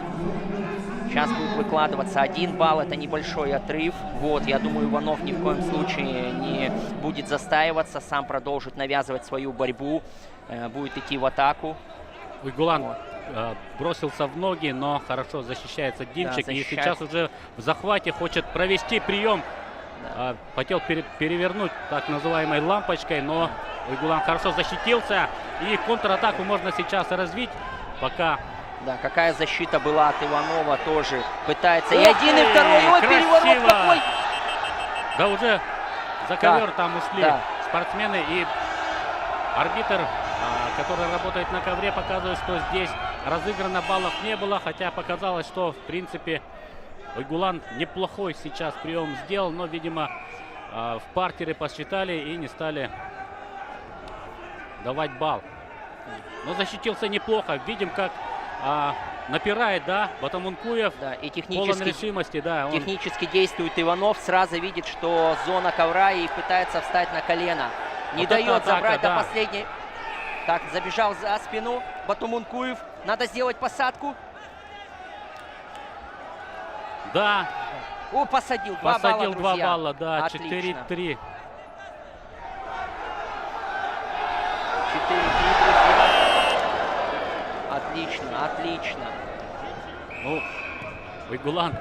Speaker 11: сейчас будет выкладываться. 1 балл, это небольшой отрыв. Вот, я думаю, Иванов ни в коем случае не будет застаиваться, сам продолжит навязывать свою борьбу, будет идти в атаку.
Speaker 10: Уйгулан бросился в ноги, но хорошо защищается Димчик.
Speaker 11: Да,
Speaker 10: и сейчас уже в захвате хочет провести прием. Да. Хотел перевернуть так называемой лампочкой, но Уйгулан хорошо защитился. И контратаку можно сейчас развить, пока...
Speaker 11: Да, какая защита была от Иванова тоже. Пытается и один, и второй. Ой, переворот какой!
Speaker 10: Да уже за ковер там ушли спортсмены. И арбитр, который работает на ковре, показывает, что здесь разыграно, баллов не было. Хотя показалось, что в принципе Уйгулан неплохой сейчас прием сделал. Но, видимо, в партере посчитали и не стали давать балл. Но защитился неплохо. Видим, как... напирает, да, Батамункуев,
Speaker 11: да, и
Speaker 10: полон решимости, да.
Speaker 11: Технически действует Иванов, сразу видит, что зона ковра, и пытается встать на колено. Не
Speaker 10: вот
Speaker 11: дает
Speaker 10: атака,
Speaker 11: забрать
Speaker 10: да.
Speaker 11: до последней. Так, забежал за спину Батамункуев. Надо сделать посадку.
Speaker 10: Да,
Speaker 11: О, посадил 2 балла,
Speaker 10: Посадил 2
Speaker 11: друзья.
Speaker 10: балла, да,
Speaker 11: Отлично.
Speaker 10: 4-3.
Speaker 11: 4-3, друзья. Отлично, отлично.
Speaker 10: Ну, Уйгулан,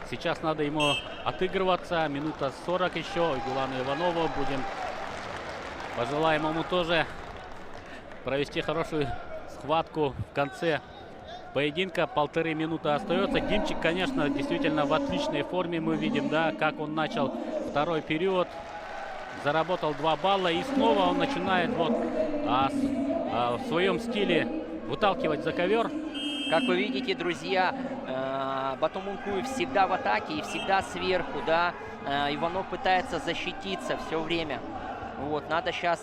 Speaker 10: сейчас надо ему отыгрываться. Минута 40 еще. Уйгулану Иванову будем. Пожелаем ему тоже провести хорошую схватку в конце поединка. 1,5 минуты остается. Димчик, конечно, действительно в отличной форме. Мы видим, да, как он начал второй период. Заработал 2 балла. И снова он начинает вот в своем стиле выталкивать за ковер.
Speaker 11: Как вы видите, друзья, Батом Ункуев всегда в атаке и всегда сверху, да. Иванов пытается защититься все время. Вот, надо сейчас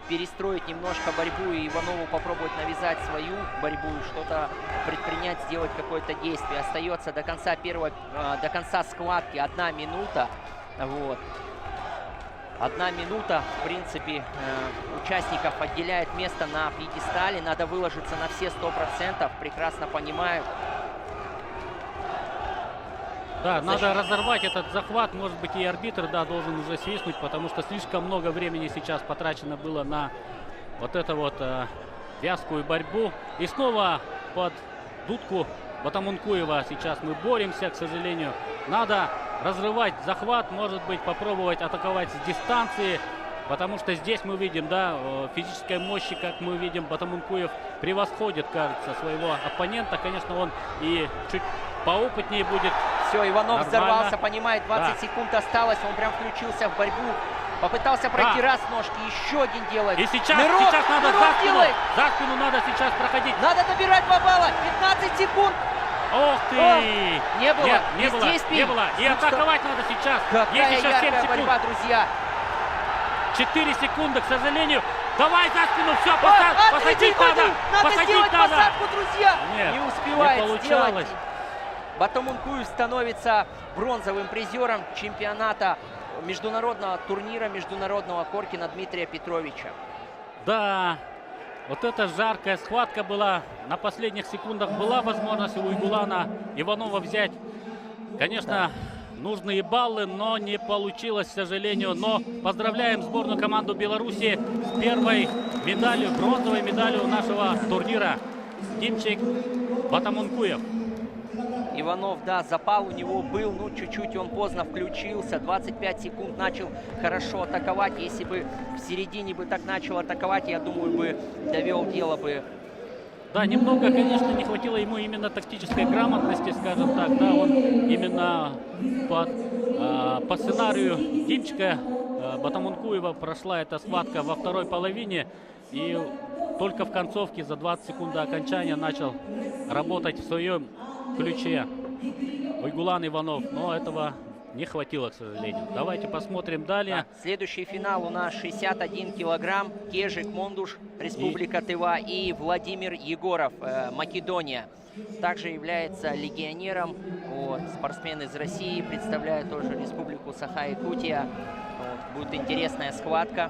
Speaker 11: перестроить немножко борьбу и Иванову попробовать навязать свою борьбу, что-то предпринять, сделать какое-то действие. Остается до конца схватки 1 минута. Вот. 1 минута, в принципе, участников отделяет место на пьедестале. Надо выложиться на все 100%, прекрасно понимаю.
Speaker 10: Да, надо разорвать этот захват. Может быть, и арбитр, да, должен уже свистнуть, потому что слишком много времени сейчас потрачено было на вот эту вот вязкую борьбу. И снова под дудку Батом Ункуева сейчас мы боремся, к сожалению. Надо разрывать захват, может быть, попробовать атаковать с дистанции, потому что здесь мы видим, да, физической мощи, как мы видим, Батом Ункуев превосходит, кажется, своего оппонента. Конечно, он и чуть поопытнее будет.
Speaker 11: Все, Иванов
Speaker 10: Нормально.
Speaker 11: взорвался, понимает, 20
Speaker 10: Да.
Speaker 11: секунд осталось, он прям включился в борьбу. Попытался пройти раз ножки, еще один делает.
Speaker 10: И сейчас
Speaker 11: Нырок,
Speaker 10: надо
Speaker 11: нырок делает.
Speaker 10: за спину надо сейчас проходить.
Speaker 11: Надо набирать 2 балла, 15 секунд.
Speaker 10: Ох ты!
Speaker 11: Не было,
Speaker 10: Нет, не было,
Speaker 11: действий.
Speaker 10: не было. И
Speaker 11: Ну что?
Speaker 10: атаковать надо сейчас.
Speaker 11: Какая
Speaker 10: Есть еще 7
Speaker 11: яркая
Speaker 10: секунд.
Speaker 11: борьба, друзья.
Speaker 10: 4 секунды, к сожалению. Давай за спину, все,
Speaker 11: Отойди,
Speaker 10: посадить надо.
Speaker 11: Надо
Speaker 10: Посадить
Speaker 11: сделать
Speaker 10: надо.
Speaker 11: посадку, друзья.
Speaker 10: Нет,
Speaker 11: не успевает
Speaker 10: не получалось.
Speaker 11: сделать. Батом Ункуев становится бронзовым призером чемпионата международного турнира международного Коркина Дмитрия Петровича.
Speaker 10: Да, вот эта жаркая схватка была. На последних секундах была возможность у Уйгулана Иванова взять, конечно, нужные баллы, но не получилось, к сожалению. Но поздравляем сборную команду Беларуси с первой медалью, бронзовой медалью нашего турнира. Димчик Батом Ункуев.
Speaker 11: Иванов, да, запал у него был, ну, чуть-чуть он поздно включился, 25 секунд начал хорошо атаковать. Если бы в середине бы так начал атаковать, я думаю, бы довел дело бы.
Speaker 10: Да, немного, конечно, не хватило ему именно тактической грамотности, скажем так. Да, он именно по сценарию Димчика Батом Ункуева прошла эта схватка во второй половине. И только в концовке за 20 секунд до окончания начал работать в своем ключе Уйгулан Иванов. Но этого не хватило, к сожалению. Давайте посмотрим далее.
Speaker 11: Да, следующий финал у нас 61 килограмм. Кежик Мондуш, Республика Тыва, и Владимир Егоров, Македония. Также является легионером. Вот, спортсмен из России, представляет тоже Республику Саха-Якутия. Вот, будет интересная схватка.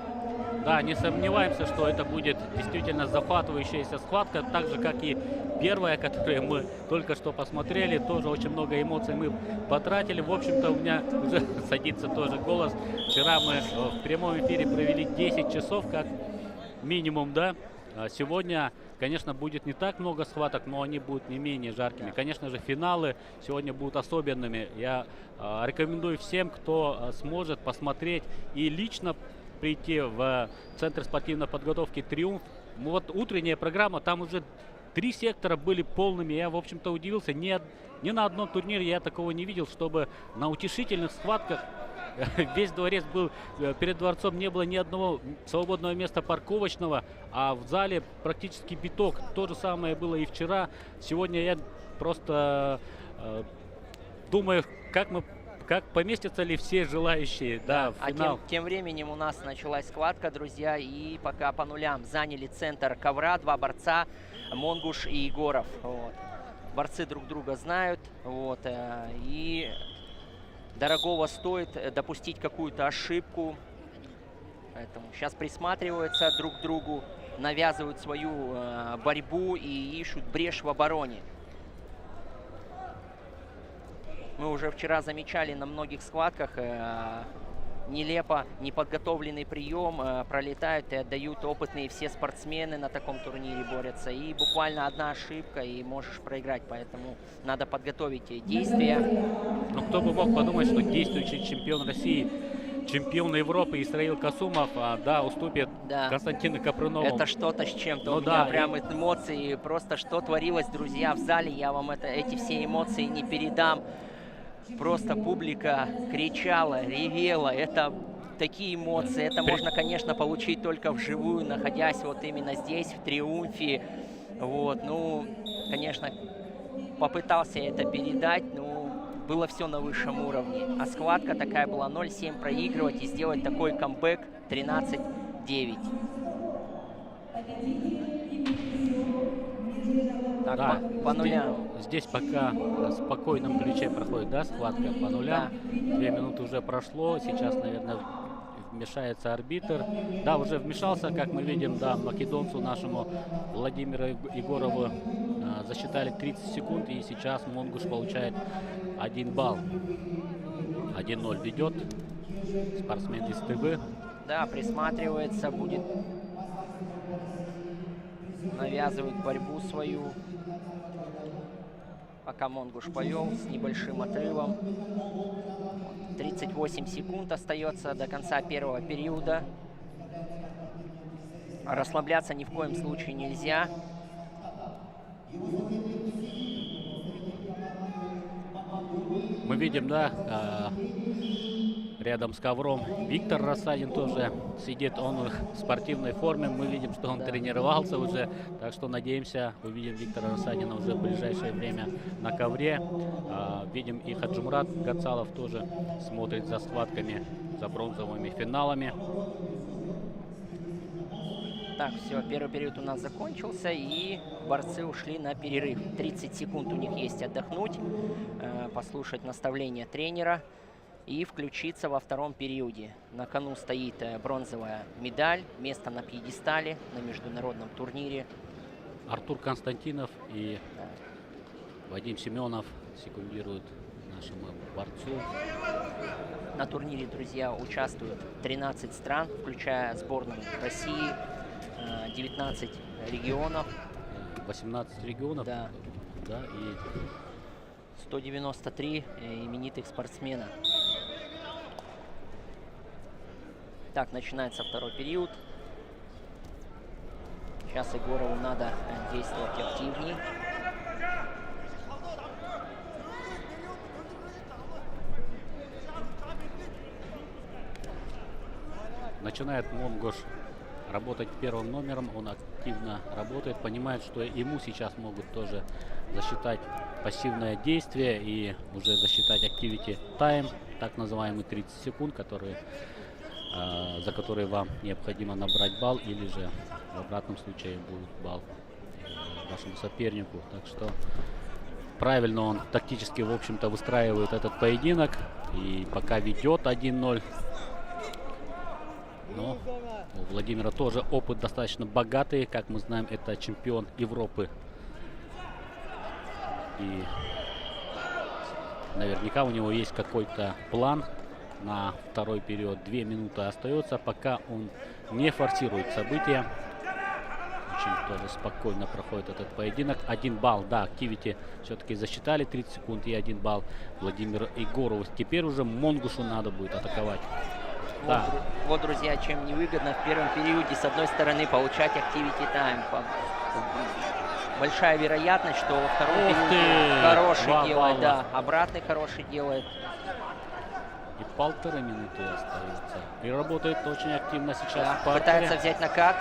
Speaker 10: Да, не сомневаемся, что это будет действительно захватывающаяся схватка, так же, как и первая, которую мы только что посмотрели. Тоже очень много эмоций мы потратили. В общем-то, у меня уже садится тоже голос. Вчера мы в прямом эфире провели 10 часов, как минимум, да. Сегодня, конечно, будет не так много схваток, но они будут не менее жаркими. Конечно же, финалы сегодня будут особенными. Я рекомендую всем, кто сможет посмотреть и лично прийти в Центр спортивной подготовки «Триумф». Вот утренняя программа, там уже 3 сектора были полными. Я, в общем-то, удивился. Ни на одном турнире я такого не видел, чтобы на утешительных схватках весь дворец был, перед дворцом не было ни одного свободного места парковочного, а в зале практически биток. То же самое было и вчера. Сегодня я просто думаю, как поместятся ли все желающие, да, в финал.
Speaker 11: Тем временем у нас началась схватка, друзья, и пока по нулям заняли центр ковра 2 борца, Монгуш и Егоров. Вот. Борцы друг друга знают, вот, и дорогого стоит допустить какую-то ошибку. Поэтому сейчас присматриваются друг к другу, навязывают свою борьбу и ищут брешь в обороне. Мы уже вчера замечали на многих схватках нелепо неподготовленный прием, пролетают и отдают опытные все спортсмены на таком турнире борются. И буквально одна ошибка, и можешь проиграть. Поэтому надо подготовить действия.
Speaker 10: Но кто бы мог подумать, что действующий чемпион России, чемпион Европы Исраил Касумов, да, уступит Константину Капрынову.
Speaker 11: Это что-то с чем-то.
Speaker 10: Ну,
Speaker 11: У меня прям эмоции, просто что творилось, друзья, в зале. Я вам эти все эмоции не передам. Просто публика кричала, ревела. Это такие эмоции. Это можно, конечно, получить только вживую, находясь вот именно здесь, в Триумфе. Вот, ну, конечно, попытался это передать, но было все на высшем уровне. А схватка такая была: 0-7 проигрывать и сделать такой камбэк 13-9. Так,
Speaker 10: да,
Speaker 11: по нулям.
Speaker 10: Здесь пока в спокойном ключе проходит, да, схватка по нулям. 2 минуты уже прошло. Сейчас, наверное, вмешается арбитр. Да, уже вмешался, как мы видим, да, македонцу нашему Владимиру Егорову засчитали 30 секунд. И сейчас Монгуш получает 1 балл. 1-0 ведет спортсмен из ТВ.
Speaker 11: Да, присматривается, будет навязывает борьбу свою. Пока Монгуш повел с небольшим отрывом. 38 секунд остается до конца первого периода. Расслабляться ни в коем случае нельзя.
Speaker 10: Мы видим, да, рядом с ковром Виктор Рассадин тоже сидит. Он в спортивной форме. Мы видим, что он тренировался уже. Так что надеемся, увидим Виктора Рассадина уже в ближайшее время на ковре. Видим и Хаджимурат Гацалов тоже смотрит за схватками, за бронзовыми финалами.
Speaker 11: Так, все, первый период у нас закончился, и борцы ушли на перерыв. 30 секунд у них есть отдохнуть, послушать наставления тренера и включиться во втором периоде. На кону стоит бронзовая медаль, место на пьедестале на международном турнире.
Speaker 10: Артур Константинов и Вадим Семенов секундируют нашему борцу.
Speaker 11: На турнире, друзья, участвуют 13 стран, включая сборную России, 19 регионов.
Speaker 10: 18 регионов.
Speaker 11: Да.
Speaker 10: Да, и
Speaker 11: 193 именитых спортсмена. Так, начинается второй период. Сейчас Егорову надо действовать активнее.
Speaker 10: Начинает Монгуш работать первым номером. Он активно работает, понимает, что ему сейчас могут тоже засчитать пассивное действие и уже засчитать activity time, так называемый 30 секунд, за которые вам необходимо набрать балл, или же в обратном случае будет балл вашему сопернику. Так что правильно он тактически, в общем-то, выстраивает этот поединок и пока ведет 1-0. Но у Владимира тоже опыт достаточно богатый. Как мы знаем, это чемпион Европы. И наверняка у него есть какой-то план на второй период. 2 минуты остается, пока он не форсирует события. Очень тоже спокойно проходит этот поединок. 1 балл, да, активити все-таки засчитали 30 секунд и 1 балл Владимиру Егорову. Теперь уже Монгушу надо будет атаковать.
Speaker 11: Вот,
Speaker 10: Да.
Speaker 11: вот, друзья, чем невыгодно в первом периоде, с одной стороны, получать activity time. Большая вероятность, что во втором периоде хороший
Speaker 10: 2
Speaker 11: делает,
Speaker 10: балла.
Speaker 11: да, обратный хороший делает.
Speaker 10: И 1,5 минуты остается. И работает очень активно сейчас.
Speaker 11: Да,
Speaker 10: в партере.
Speaker 11: пытается взять накат.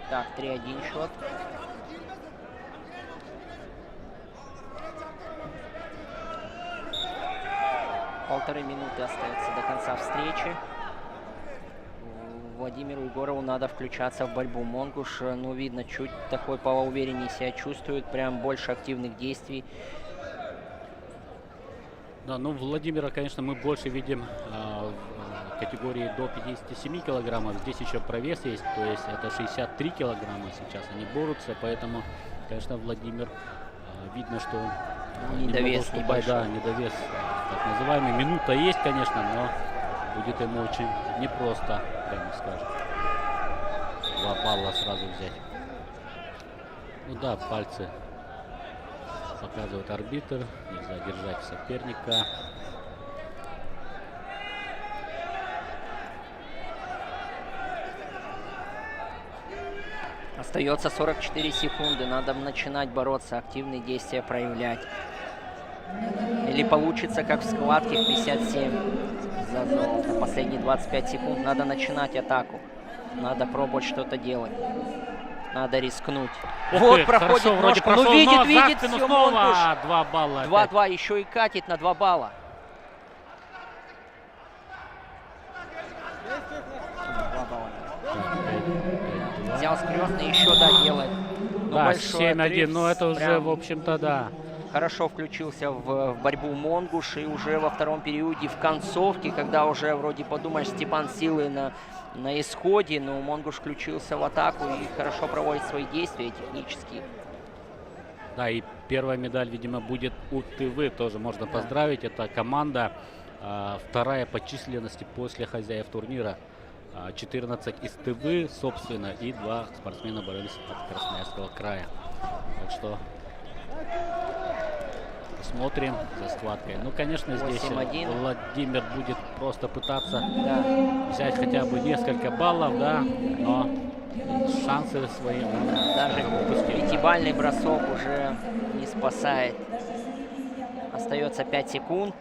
Speaker 11: Так, 3-1 счет. Полторы минуты остается до конца встречи. Владимиру Егорову надо включаться в борьбу. Монгуш, ну, видно, чуть такой поувереннее себя чувствует, прям больше активных действий.
Speaker 10: Да, ну, Владимира, конечно, мы больше видим категории до 57 килограммов. Здесь еще провес есть, то есть это 63 килограмма сейчас они борются, поэтому, конечно, Владимир, видно, что
Speaker 11: Недовес небольшой.
Speaker 10: да, недовес, так называемый. Минута есть, конечно, но будет ему очень непросто, прямо скажем. 2 балла сразу взять. Ну да, пальцы показывает арбитр, нельзя держать соперника.
Speaker 11: Остается 44 секунды, надо начинать бороться, активные действия проявлять. Или получится, как в схватке в 57 за золото. Последние 25 секунд надо начинать атаку. Надо пробовать что-то делать. Надо рискнуть.
Speaker 10: Ух
Speaker 11: Вот
Speaker 10: ты,
Speaker 11: проходит
Speaker 10: хорошо, вроде
Speaker 11: ножку. Ну
Speaker 10: прошел,
Speaker 11: видит,
Speaker 10: но
Speaker 11: видит,
Speaker 10: за спину
Speaker 11: все,
Speaker 10: снова
Speaker 11: Монгуш.
Speaker 10: 2 балла.
Speaker 11: 2-2, еще и катит на 2 балла. Взял скрестный, еще да, делает. Ну,
Speaker 10: Да,
Speaker 11: большой
Speaker 10: 7-1,
Speaker 11: отрыв,
Speaker 10: но это уже,
Speaker 11: прям
Speaker 10: в общем-то, да.
Speaker 11: Хорошо включился в борьбу Монгуш, и уже во втором периоде в концовке, когда уже вроде подумаешь, Степан силы на исходе, но Монгуш включился в атаку и хорошо проводит свои действия технические.
Speaker 10: Да, и первая медаль, видимо, будет у ТВ, тоже можно поздравить. Это команда, вторая по численности после хозяев турнира. 14 из ТВ, собственно, и 2 спортсмена боролись от Красноярского края. Так что смотрим за схваткой. Ну, конечно, здесь
Speaker 11: 8-1.
Speaker 10: Владимир будет просто пытаться взять хотя бы несколько баллов, да, но шансы свои
Speaker 11: Даже пятибалльный бросок уже не спасает. Остается 5 секунд.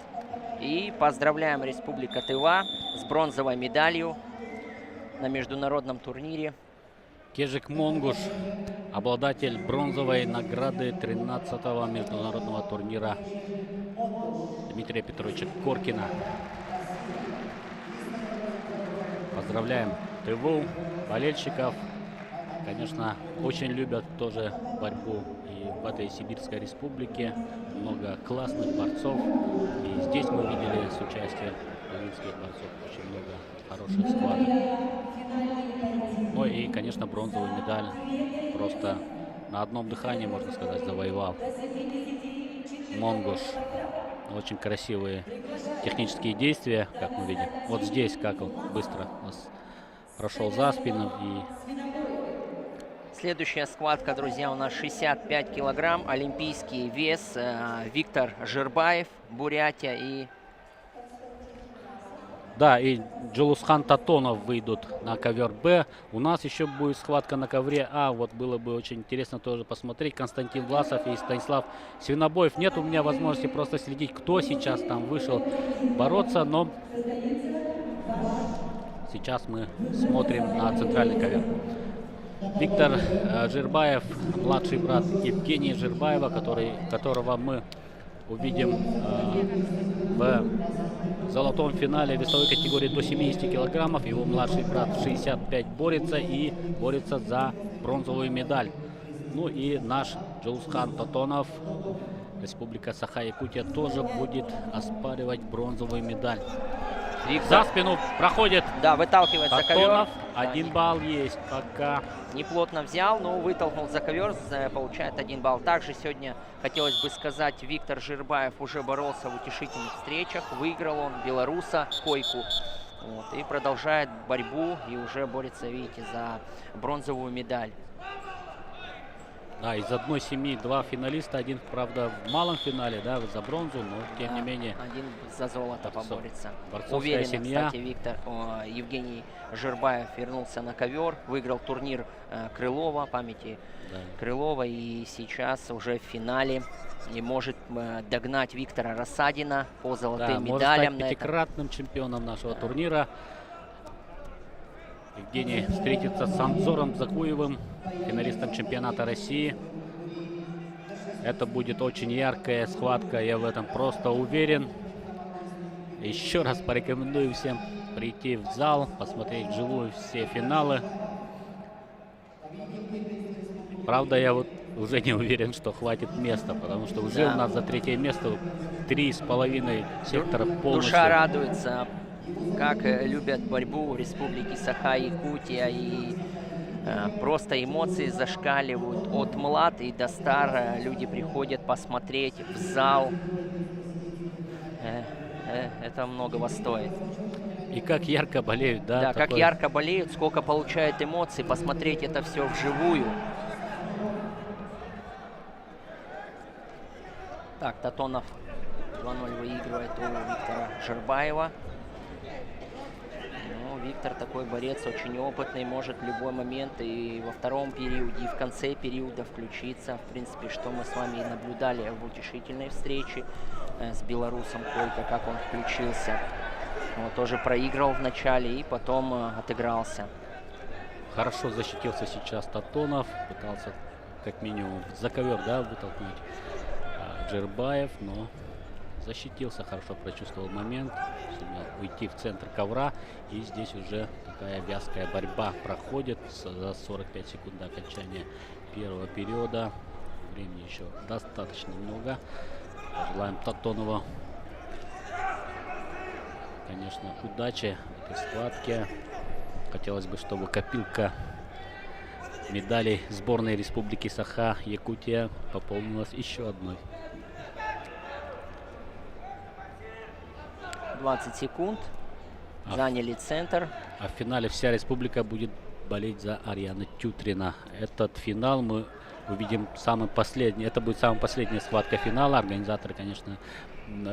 Speaker 11: И поздравляем Республика Тыва с бронзовой медалью на международном турнире.
Speaker 10: Кежик Монгуш, обладатель бронзовой награды 13-го международного турнира Дмитрия Петровича Коркина. Поздравляем ТВ, болельщиков. Конечно, очень любят тоже борьбу и в этой Сибирской республике. Много классных борцов. И здесь мы видели с участием украинских борцов очень много хороших схваток. Ну и, конечно, бронзовую медаль просто на одном дыхании, можно сказать, завоевал Монгуш. Очень красивые технические действия, как мы видим. Вот здесь, как он быстро нас прошел за спину. И
Speaker 11: Следующая схватка, друзья, у нас 65 килограмм. Олимпийский вес. Виктор Жирбаев, Бурятия, и...
Speaker 10: да, и Джулусхан Татонов выйдут на ковер Б. У нас еще будет схватка на ковре А. Вот было бы очень интересно тоже посмотреть. Константин Власов и Станислав Свинобоев. Нет у меня возможности просто следить, кто сейчас там вышел бороться, но сейчас мы смотрим на центральный ковер. Виктор Жирбаев, младший брат Евгения Жирбаева, которого мы увидим в золотом финале весовой категории до 70 килограммов. Его младший брат 65 борется за бронзовую медаль. Ну и наш Джулусхан Татонов, Республика Саха-Якутия, тоже будет оспаривать бронзовую медаль. За спину проходит.
Speaker 11: Да, выталкивает за ковер.
Speaker 10: Татонов. 1 балл есть пока.
Speaker 11: Неплотно взял, но вытолкнул за ковер, получает 1 балл. Также сегодня, хотелось бы сказать, Виктор Жирбаев уже боролся в утешительных встречах. Выиграл он белоруса Койку. Вот, и продолжает борьбу и уже борется, видите, за бронзовую медаль.
Speaker 10: Да, из одной семьи 2 финалиста. Один, правда, в малом финале, да, за бронзу, но тем не менее.
Speaker 11: Один за золото поборется.
Speaker 10: Борцовская
Speaker 11: Уверенно,
Speaker 10: семья.
Speaker 11: кстати, Евгений Жирбаев вернулся на ковер, выиграл турнир Крылова, памяти Крылова, и сейчас уже в финале и может догнать Виктора Рассадина по золотым медалям.
Speaker 10: Может стать пятикратным чемпионом нашего турнира. Евгений встретится с Анзором Закуевым, финалистом чемпионата России. Это будет очень яркая схватка, я в этом просто уверен. Еще раз порекомендую всем прийти в зал, посмотреть вживую все финалы. Правда, я вот уже не уверен, что хватит места, потому что уже у нас за 3-е место 3,5 секторов полностью.
Speaker 11: Душа радуется. Как любят борьбу в Республике Саха-Якутия, и просто эмоции зашкаливают от млад и до стар. Люди приходят посмотреть в зал. Это многого стоит.
Speaker 10: И как ярко болеют, да?
Speaker 11: Да, как
Speaker 10: такой...
Speaker 11: ярко болеют, сколько получают эмоций, посмотреть это все вживую. Так, Татонов 2-0 выигрывает у Виктора Жербаева. Ну, Виктор такой борец, очень опытный, может в любой момент и во втором периоде, и в конце периода включиться. В принципе, что мы с вами и наблюдали в утешительной встрече с белорусом Койко, как он включился. Он тоже проиграл в начале и потом отыгрался.
Speaker 10: Хорошо защитился сейчас Татонов, пытался как минимум за ковер, да, вытолкнуть Жербаев, но защитился, хорошо прочувствовал момент, сумел уйти в центр ковра, и здесь уже такая вязкая борьба проходит за 45 секунд до окончания первого периода. Времени еще достаточно много. Желаем Татонову, конечно, удачи в этой схватке. Хотелось бы, чтобы копилка медалей сборной Республики Саха-Якутия пополнилась еще одной.
Speaker 11: 20 секунд. Заняли центр.
Speaker 10: А в финале вся республика будет болеть за Ариану Тютрина. Этот финал мы увидим самый последний. Это будет самая последняя схватка финала. Организаторы, конечно,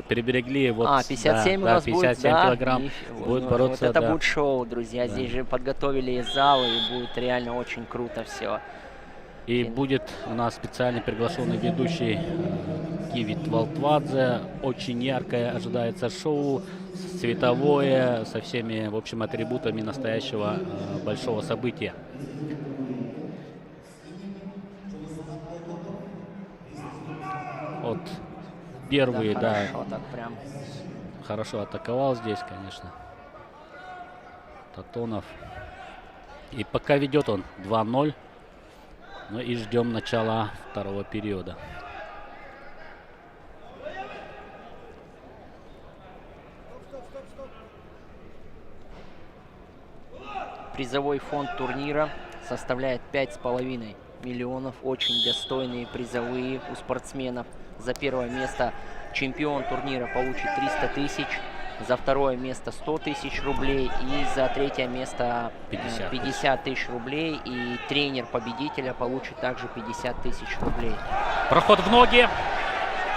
Speaker 10: переберегли. Вот,
Speaker 11: 57 у нас
Speaker 10: 57
Speaker 11: будет,
Speaker 10: килограмм. Будет бороться.
Speaker 11: Вот это будет шоу, друзья.
Speaker 10: Да.
Speaker 11: Здесь же подготовили зал, и будет реально очень круто все.
Speaker 10: И будет у нас специально приглашенный ведущий Кивит Валтвадзе. Очень яркое ожидается шоу, световое, со всеми, в общем, атрибутами настоящего большого события. Вот первые, да,
Speaker 11: хорошо, так прям.
Speaker 10: Хорошо атаковал здесь, конечно, Татонов. И пока ведет он 2-0. Ну и ждем начала второго периода.
Speaker 11: Призовой фонд турнира составляет 5,5 миллионов. Очень достойные призовые у спортсменов. За первое место чемпион турнира получит 300 тысяч. За второе место 100 тысяч рублей. И за третье место 50 тысяч рублей. И тренер победителя получит также 50 тысяч рублей.
Speaker 10: Проход в ноги.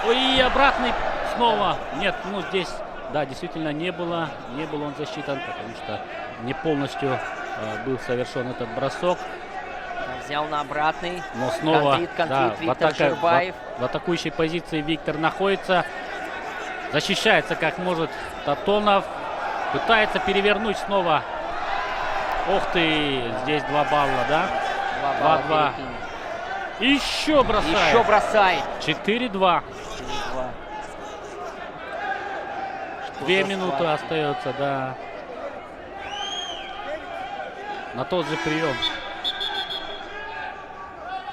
Speaker 10: Ой, обратный снова. Нет, ну здесь, да, действительно не было он засчитан, потому что не полностью был совершен этот бросок.
Speaker 11: Взял на обратный.
Speaker 10: Но снова
Speaker 11: контрит Виктор Жербаев.
Speaker 10: В атакующей позиции Виктор находится. Защищается как может Татонов. Пытается перевернуть снова. Ох ты, здесь 2 балла, да? 2-2. Еще бросает.
Speaker 11: Еще бросает.
Speaker 10: 4-2.
Speaker 11: 2
Speaker 10: минуты остается, да. На тот же прием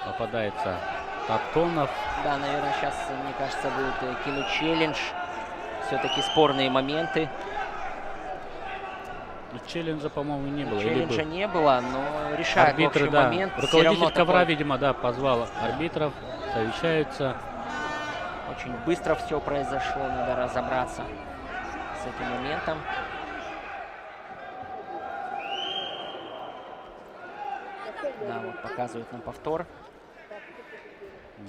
Speaker 10: попадается Татонов.
Speaker 11: Да, наверное, сейчас, мне кажется, будет кинуть челлендж. Все-таки спорные моменты.
Speaker 10: Но челленджа, по-моему, не было.
Speaker 11: Челленджа не было, но решает
Speaker 10: арбитры,
Speaker 11: общий
Speaker 10: да.
Speaker 11: момент.
Speaker 10: Руководитель ковра, видимо, да, позвал арбитров, совещаются.
Speaker 11: Очень быстро все произошло, надо разобраться с этим моментом. Да, вот показывают нам повтор.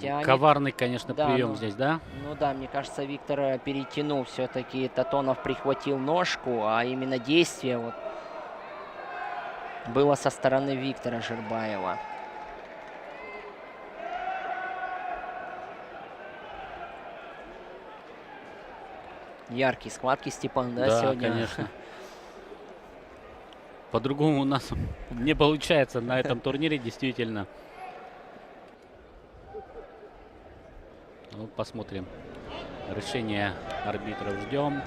Speaker 11: Тянет.
Speaker 10: Коварный, конечно,
Speaker 11: да,
Speaker 10: прием
Speaker 11: ну,
Speaker 10: здесь, да?
Speaker 11: Ну да, мне кажется, Виктор перетянул. Все-таки Татонов прихватил ножку, а именно действие вот было со стороны Виктора Жербаева. Яркие схватки, Степан, да, сегодня?
Speaker 10: Да, конечно. По-другому у нас не получается на этом турнире, действительно. Ну, посмотрим. Решение арбитров ждем.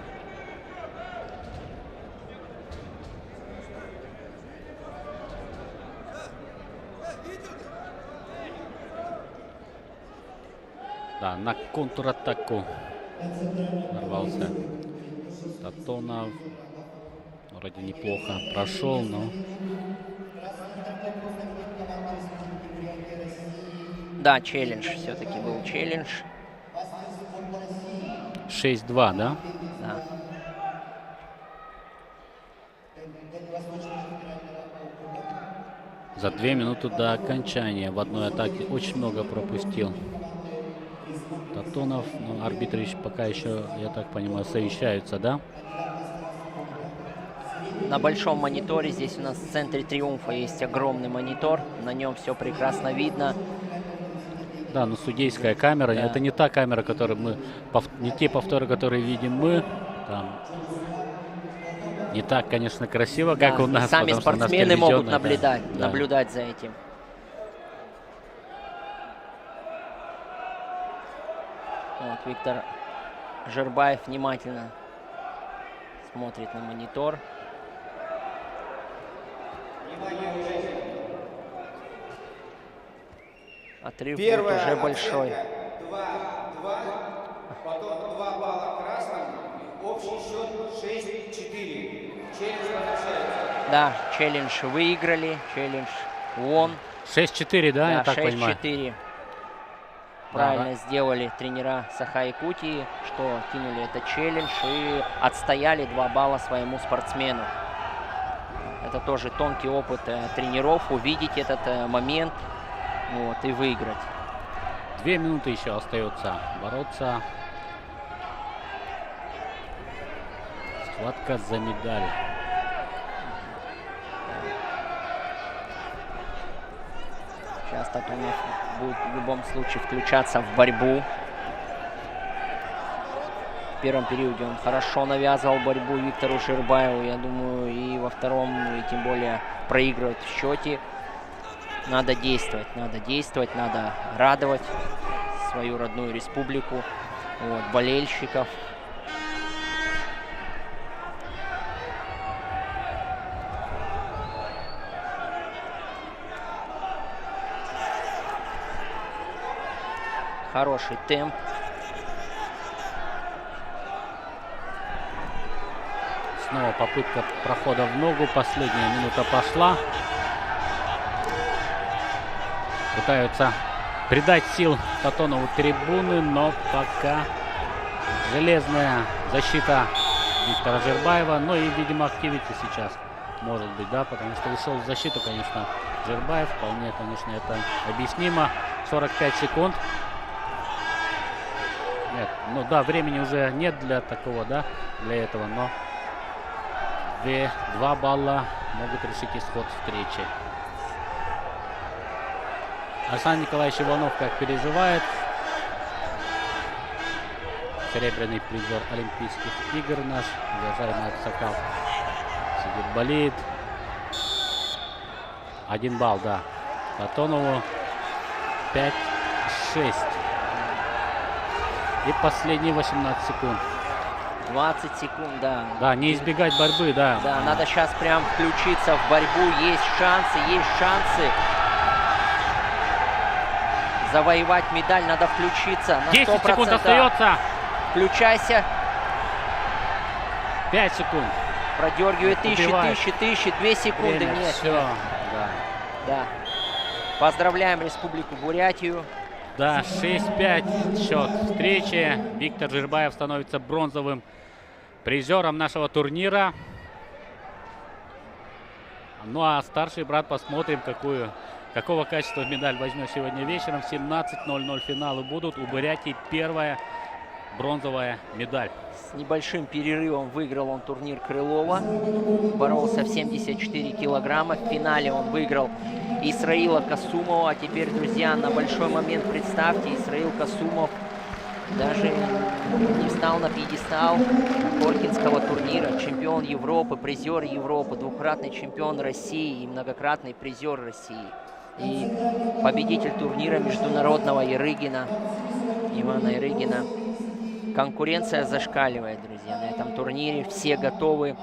Speaker 10: Да, на контратаку нарвался Татонов. вроде неплохо прошел, но...
Speaker 11: Да, челлендж. Все-таки был челлендж.
Speaker 10: 6-2, да?
Speaker 11: Да.
Speaker 10: За 2 минуты до окончания в одной атаке очень много пропустил Татонов. Но арбитры пока еще, я так понимаю, совещаются, да?
Speaker 11: На большом мониторе здесь у нас в центре триумфа есть огромный монитор. На нем все прекрасно видно.
Speaker 10: Да, но судейская камера,
Speaker 11: Да.
Speaker 10: это не та камера, которую мы, не те повторы, которые видим мы. Там не так, конечно, красиво, как
Speaker 11: Да,
Speaker 10: у нас.
Speaker 11: сами
Speaker 10: потому что у нас
Speaker 11: спортсмены могут
Speaker 10: телевизионная,
Speaker 11: наблюдать,
Speaker 10: да.
Speaker 11: наблюдать за этим. Вот Виктор Жербаев внимательно смотрит на монитор. Отрыв будет уже большой.
Speaker 5: 2-2, потом 2 балла красному, общий счет 6-4. Челлендж возвращается.
Speaker 11: Да, челлендж выиграли, челлендж won.
Speaker 10: 6-4, да, я так понимаю?
Speaker 11: 6-4. Правильно сделали тренера Саха-Якутии, что кинули этот челлендж и отстояли 2 балла своему спортсмену. Это тоже тонкий опыт тренеров, увидеть этот момент, вот, и выиграть.
Speaker 10: 2 минуты еще остается бороться. Схватка за медаль.
Speaker 11: Сейчас Татонов будет в любом случае включаться в борьбу. В первом периоде он хорошо навязывал борьбу Виктору Жербаеву. Я думаю, и во втором, и тем более проигрывать в счете. Надо действовать, надо радовать свою родную республику, вот, болельщиков. Хороший темп.
Speaker 10: Снова попытка прохода в ногу. Последняя минута пошла. Пытаются придать сил Татонову трибуны, но пока железная защита Виктора Жербаева. Ну и, видимо, активити сейчас может быть, да, потому что ушел в защиту, конечно, Жербаев. Вполне, конечно, это объяснимо. 45 секунд. Нет, ну да, времени уже нет для такого, да, для этого, но 2 балла могут решить исход встречи. Александр Николаевич Иванов как переживает. Серебряный призер Олимпийских игр наш, уважаемый Аксакал, сидит, болеет. 1 балл, да. Татонову 5-6. И последние 18 секунд.
Speaker 11: 20 секунд, да.
Speaker 10: Да, не избегать борьбы, да.
Speaker 11: Да, надо сейчас прям включиться в борьбу. Есть шансы. Завоевать медаль, надо включиться на
Speaker 10: 10
Speaker 11: 100%.
Speaker 10: секунд остается.
Speaker 11: Включайся.
Speaker 10: 5 секунд.
Speaker 11: Продергивай, тысячи, 2 секунды.
Speaker 10: Время,
Speaker 11: Нет,
Speaker 10: все.
Speaker 11: нет.
Speaker 10: Да.
Speaker 11: Да. Поздравляем Республику Бурятию.
Speaker 10: Да, 6-5 счет встречи. Виктор Жербаев становится бронзовым призером нашего турнира. Ну а старший брат, посмотрим, какого качества медаль возьмет сегодня вечером. В 17:00 финалы будут. У Бурятии первая бронзовая медаль.
Speaker 11: С небольшим перерывом выиграл он турнир Крылова. Боролся в 74 килограмма. В финале он выиграл Исраила Касумова. А теперь, друзья, на большой момент представьте, Исраил Касумов даже не встал на пьедестал Коркинского турнира. Чемпион Европы, призер Европы, двукратный чемпион России и многократный призер России. И победитель турнира международного Ярыгина, Ивана Ярыгина. Конкуренция зашкаливает, друзья, на этом турнире. Все готовы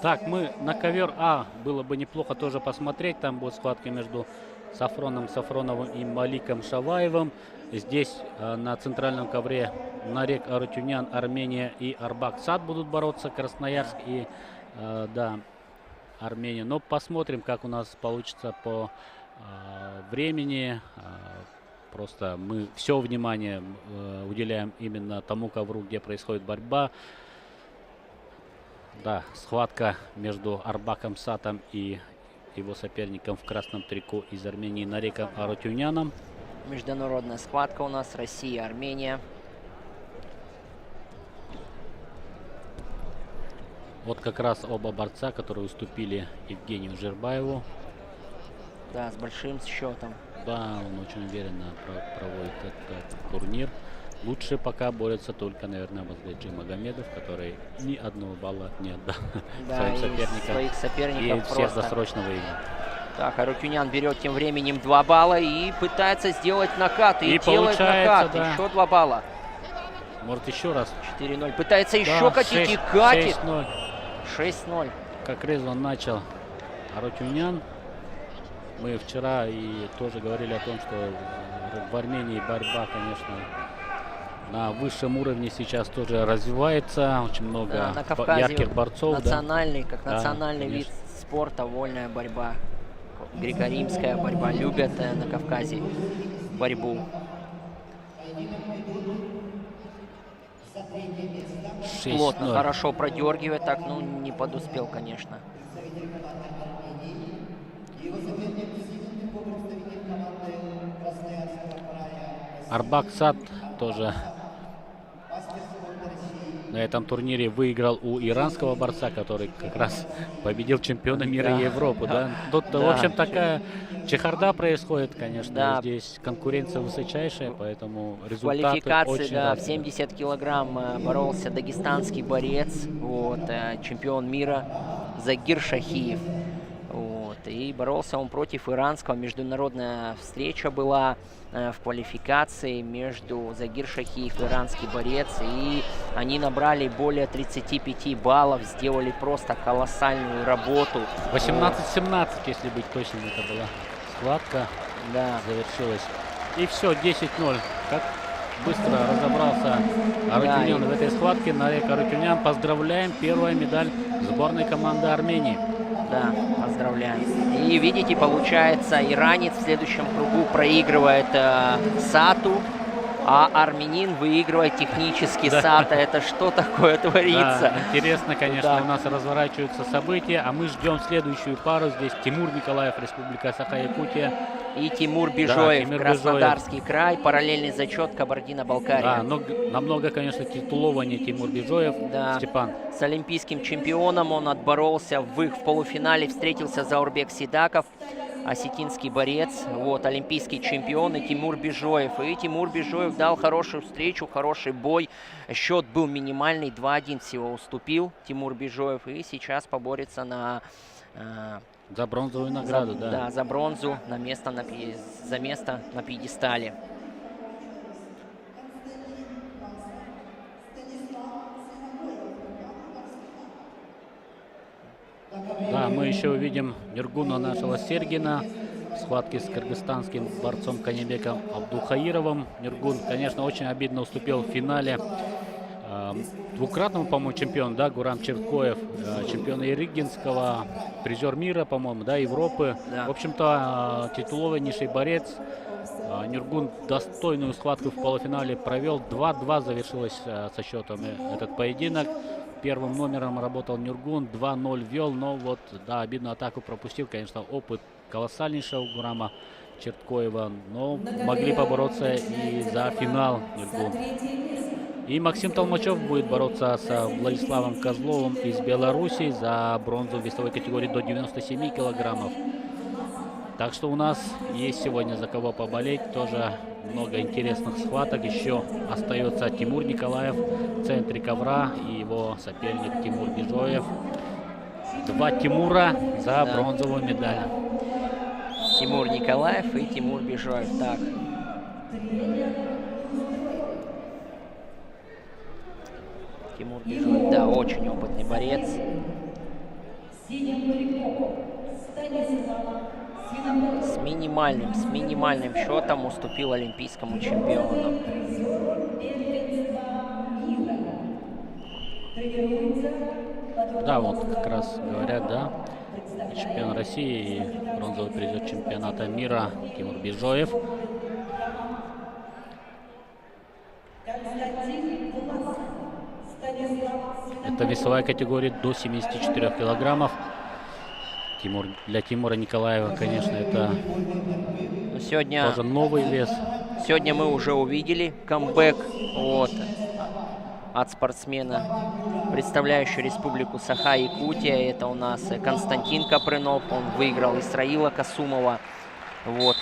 Speaker 10: Так, мы на ковер А было бы неплохо тоже посмотреть. Там будет схватка между Сафроном Сафроновым и Маликом Шаваевым. Здесь на центральном ковре Нарек Арутюнян, Армения и Арбак Сад будут бороться. Красноярск и да, Армения. Но посмотрим, как у нас получится по времени. Просто мы все внимание уделяем именно тому ковру, где происходит борьба. Да, схватка между Арбаком Сатом и его соперником в красном трико из Армении Нареком Арутюняном.
Speaker 11: Международная схватка у нас Россия, Армения.
Speaker 10: Вот как раз оба борца, которые уступили Евгению Жирбаеву.
Speaker 11: Да, с большим счетом.
Speaker 10: Да, он очень уверенно проводит этот турнир. Лучше пока борется только, наверное, Базгаджи Магомедов, который ни одного балла не отдал своим соперникам.
Speaker 11: Своих соперников
Speaker 10: и всех досрочно выиграл.
Speaker 11: Так, Арутюнян берет тем временем 2 балла и пытается сделать накат. И делает
Speaker 10: получается,
Speaker 11: накат.
Speaker 10: да.
Speaker 11: Еще 2 балла.
Speaker 10: Может, еще раз.
Speaker 11: 4-0. Пытается еще
Speaker 10: Да,
Speaker 11: катить и катит.
Speaker 10: 6-0.
Speaker 11: 6-0.
Speaker 10: Как резво начал Арутюнян. Мы вчера и тоже говорили о том, что в Армении борьба, конечно, на высшем уровне сейчас тоже развивается. Очень много
Speaker 11: Да, на Кавказе
Speaker 10: ярких борцов.
Speaker 11: национальный,
Speaker 10: да.
Speaker 11: как национальный вид спорта, вольная борьба. Греко-римская борьба. Любят на Кавказе борьбу. Плотно, хорошо продергивает. Так, ну, не подуспел, конечно.
Speaker 10: Арбак Сад тоже на этом турнире выиграл у иранского борца, который как раз победил чемпиона мира и Европы. Да? Тут, в общем, такая чехарда происходит, конечно.
Speaker 11: Да.
Speaker 10: Здесь конкуренция высочайшая, поэтому результаты
Speaker 11: Квалификации,
Speaker 10: очень
Speaker 11: да, в
Speaker 10: разные.
Speaker 11: 70 килограмм боролся дагестанский борец, вот, чемпион мира Загир Шахиев. Вот, и боролся он против иранского. Международная встреча была в квалификации между Загир Шахиев и иранский борец. И они набрали более 35 баллов, сделали просто колоссальную работу.
Speaker 10: 18-17, если быть точным, это была схватка.
Speaker 11: Да.
Speaker 10: Завершилась. И все, 10-0. Как быстро разобрался Арутюнян в этой схватке. Нарек Арутюнян, поздравляем, первая медаль сборной команды Армении.
Speaker 11: Да, поздравляем. И видите, получается, иранец в следующем кругу проигрывает Сату, а армянин выигрывает технически Сата. Это что такое творится?
Speaker 10: Да, интересно, конечно,
Speaker 11: Да.
Speaker 10: у нас разворачиваются события, а мы ждем следующую пару. Здесь Тимур Николаев, Республика Саха-Якутия.
Speaker 11: И Тимур Бежоев,
Speaker 10: Тимур
Speaker 11: Краснодарский край, параллельный зачет Кабардино-Балкария.
Speaker 10: Да, но намного, конечно, титулованнее Тимур Бежоев.
Speaker 11: Да.
Speaker 10: Степан.
Speaker 11: С олимпийским чемпионом он отборолся в полуфинале, встретился Заурбек Сидаков, осетинский борец, вот, олимпийский чемпион, и Тимур Бежоев. И Тимур Бежоев дал хорошую встречу, хороший бой. Счет был минимальный, 2-1 всего уступил Тимур Бежоев. И сейчас поборется на...
Speaker 10: За бронзовую награду, да.
Speaker 11: Да, за бронзу, за место на пьедестале.
Speaker 10: Да, мы еще увидим Нургуна нашего Сергина в схватке с кыргызстанским борцом Канебеком Абдулхаировым. Нургун, конечно, очень обидно уступил в финале двукратному, по-моему, чемпиону, да, Гурам Черткоев, чемпион Иригинского, призер мира, по-моему, да, Европы.
Speaker 11: Да.
Speaker 10: В общем-то, титулованнейший борец. Нургун достойную схватку в полуфинале провел. 2-2 завершилось со счетом этот поединок. Первым номером работал Нургун, 2-0 вел, но вот, да, обидную атаку пропустил. Конечно, опыт колоссальнейший у Гурама Черткоева, но могли побороться и за финал Нургун. И Максим Толмачев будет бороться с Владиславом Козловым из Беларуси за бронзу в весовой категории до 97 килограммов. Так что у нас есть сегодня за кого поболеть. Тоже много интересных схваток. Еще остается Тимур Николаев в центре ковра и его соперник Тимур Бежоев. 2 Тимура за бронзовую медаль.
Speaker 11: Тимур Николаев и Тимур Бежоев. Так. Тимур Бежоев, да, очень опытный борец. С минимальным счетом уступил олимпийскому чемпиону.
Speaker 10: Да, вот как раз говорят, да, чемпион России и бронзовый призер чемпионата мира Тимур Бежоев. Это весовая категория до 74 килограммов. Для Тимура Николаева, конечно, это
Speaker 11: сегодня
Speaker 10: тоже новый вес.
Speaker 11: Сегодня мы уже увидели камбэк от спортсмена, представляющего Республику Саха-Якутия. Это у нас Константин Копрынов. Он выиграл Исраила Касумова. Вот.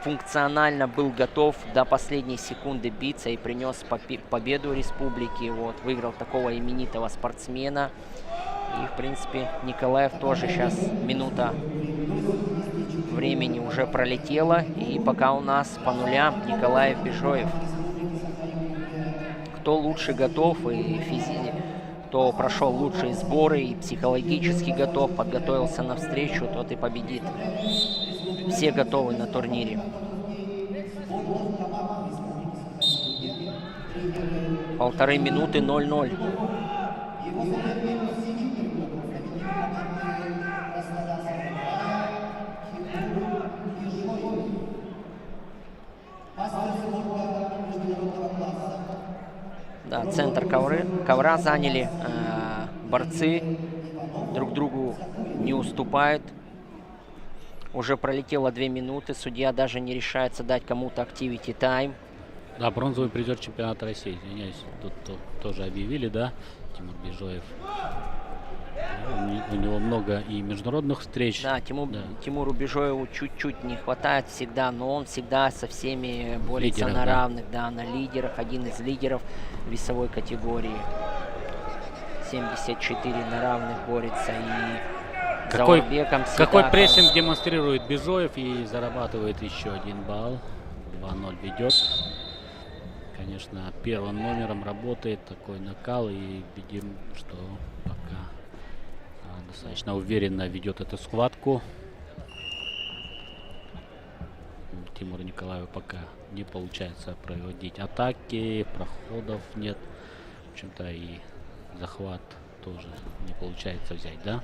Speaker 11: Функционально был готов до последней секунды биться и принес победу республике. Вот. Выиграл такого именитого спортсмена. И, в принципе, Николаев тоже сейчас минута времени уже пролетела. И пока у нас по нулям Николаев Бежоев. Кто лучше готов и кто прошел лучшие сборы и психологически готов, подготовился на встречу, тот и победит. Все готовы на турнире. Полторы минуты 0-0. Да, центр ковра заняли борцы, друг другу не уступают. Уже пролетело 2 минуты, судья даже не решается дать кому-то activity time.
Speaker 10: Да, бронзовый призер чемпионата России, извиняюсь, тут тоже объявили, да, Тимур Бежоев. У него много и международных встреч.
Speaker 11: Да, Тимуру Бежоеву чуть-чуть не хватает всегда, но он всегда со всеми борется на равных, да, на лидерах, один из лидеров весовой категории. 74 на равных борется и
Speaker 10: какой прессинг демонстрирует Бежоев и зарабатывает еще 1 балл. 2-0 ведет. Конечно, первым номером работает такой накал, и видим, что пока достаточно уверенно ведет эту схватку. Тимуру Николаеву пока не получается проводить атаки, проходов нет. В общем-то, и захват тоже не получается взять, да?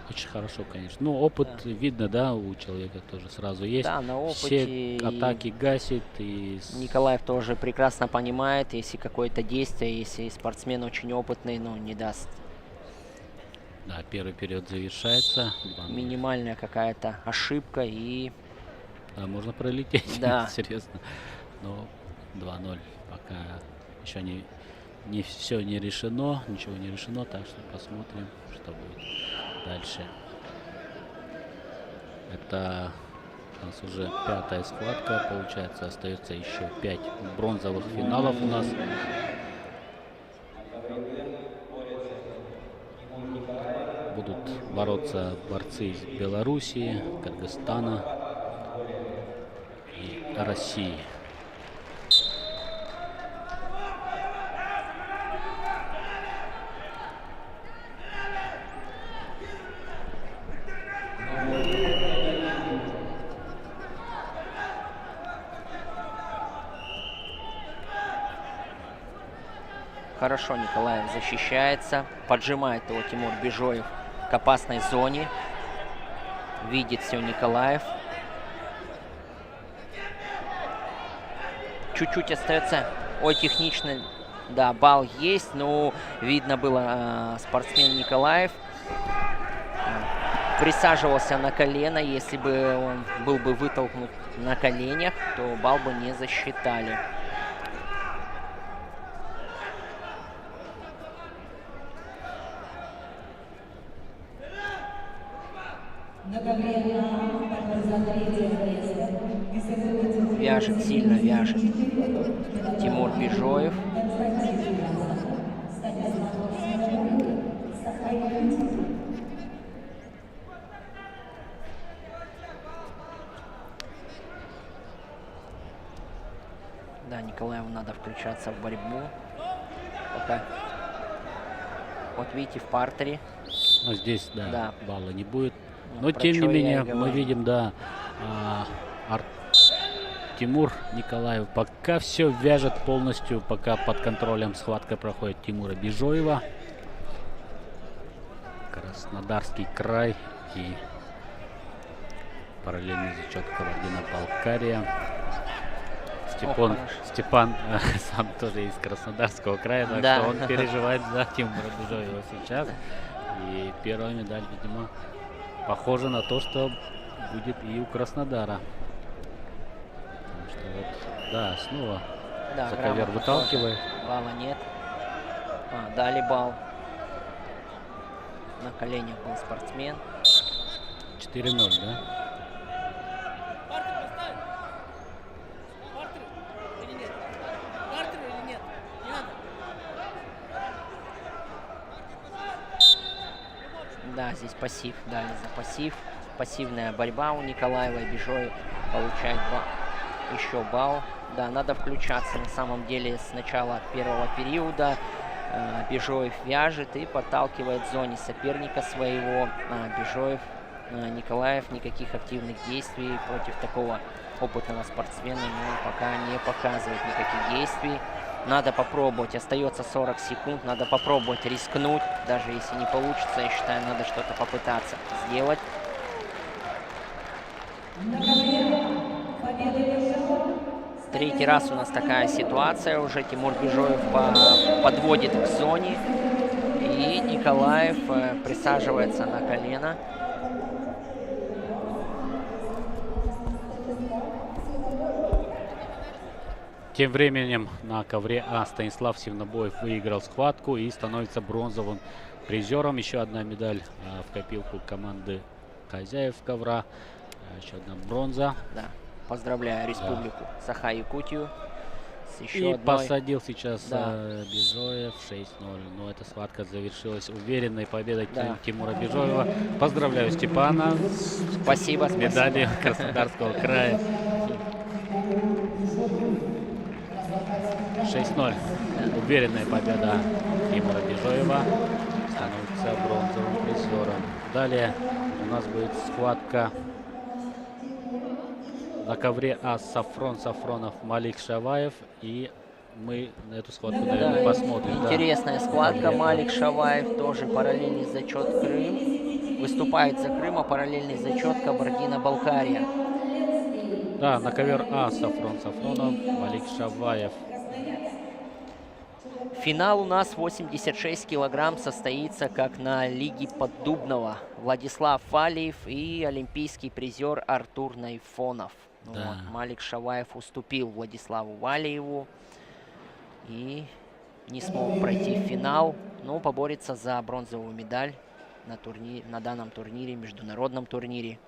Speaker 10: Очень хорошо, конечно. Ну, опыт видно, да, у человека тоже сразу есть.
Speaker 11: Да, на опыте.
Speaker 10: Все атаки гасит. И
Speaker 11: Николаев тоже прекрасно понимает, если какое-то действие, если спортсмен очень опытный, но не даст.
Speaker 10: Да, первый период завершается.
Speaker 11: Минимальная какая-то ошибка и...
Speaker 10: Да, можно пролететь,
Speaker 11: да.
Speaker 10: Серьезно. Но 2-0 пока еще не все не решено, ничего не решено, так что посмотрим, что будет дальше. Это у нас уже 5-я схватка, получается, остается еще 5 бронзовых финалов у нас. Будут бороться борцы из Белоруссии, Кыргызстана и России.
Speaker 11: Хорошо Николаев защищается. Поджимает его Тимур Бежоев к опасной зоне. Видит все Николаев. Чуть-чуть остается. Ой, технично. Да, балл есть, но видно было, спортсмен Николаев присаживался на колено. Если бы он был бы вытолкнут на коленях, то балл бы не засчитали. Вяжет, сильно вяжет Тимур Бежоев. Да, Николаеву надо включаться в борьбу. Пока Вот видите, в партере.
Speaker 10: Но здесь, да,
Speaker 11: Да.
Speaker 10: балла не будет.
Speaker 11: Ну,
Speaker 10: Но
Speaker 11: про
Speaker 10: тем не
Speaker 11: чё я и
Speaker 10: менее, мы
Speaker 11: говорю.
Speaker 10: видим, да, Тимур Николаев пока все вяжет полностью, пока под контролем схватка проходит Тимура Бежоева. Краснодарский край и параллельный зачет Кабардино-Балкария. Степан сам тоже из Краснодарского края, так
Speaker 11: Да.
Speaker 10: что он переживает за Тимура Бежоева сейчас. И первая медаль, видимо, похожа на то, что будет и у Краснодара. Потому что вот, да, снова
Speaker 11: Да,
Speaker 10: за ковер
Speaker 11: грамотно
Speaker 10: выталкивает.
Speaker 11: тоже. Балла нет. Дали балл. На коленях был спортсмен.
Speaker 10: 4-0, да?
Speaker 11: Да, здесь пассив, дали за пассив. Пассивная борьба у Николаева. Бежоев получает еще балл. Да, надо включаться на самом деле с начала первого периода. Бежоев вяжет и подталкивает в зоне соперника своего. Бежоев, Николаев никаких активных действий против такого опытного спортсмена пока не показывает никаких действий. Надо попробовать, остается 40 секунд, надо попробовать рискнуть, даже если не получится, я считаю, надо что-то попытаться сделать. Третий раз у нас такая ситуация уже, Тимур Бежоев подводит к зоне, и Николаев присаживается на колено.
Speaker 10: Тем временем на ковре А Станислав Сивнобоев выиграл схватку и становится бронзовым призером. Еще одна медаль в копилку команды хозяев ковра. Еще одна бронза.
Speaker 11: Да. Поздравляю республику Саха-Якутию с еще
Speaker 10: И
Speaker 11: одной.
Speaker 10: посадил сейчас
Speaker 11: Да.
Speaker 10: Бежоев 6-0. Но эта схватка завершилась уверенной победой
Speaker 11: Да.
Speaker 10: Тимура Бежоева. Поздравляю Степана
Speaker 11: Спасибо,
Speaker 10: с медалью Краснодарского края. 6-0. Уверенная победа Тимура Бежоева. Становится бронзовым призером. Далее у нас будет схватка на ковре А Сафронов, Малик Шаваев. И мы на эту схватку, наверное, посмотрим.
Speaker 11: Интересная схватка. Малик Шаваев, тоже параллельный зачет Крым. Выступает за Крым, а параллельный зачет Кабардино-Балкария.
Speaker 10: Да, на ковер А Сафронов, Малик Шаваев.
Speaker 11: Финал у нас 86 килограмм состоится, как на Лиге Поддубного. Владислав Фалиев и олимпийский призер Артур Найфонов.
Speaker 10: Да.
Speaker 11: Вот, Малик Шаваев уступил Владиславу Валиеву и не смог пройти в финал, но поборется за бронзовую медаль на данном турнире, международном турнире.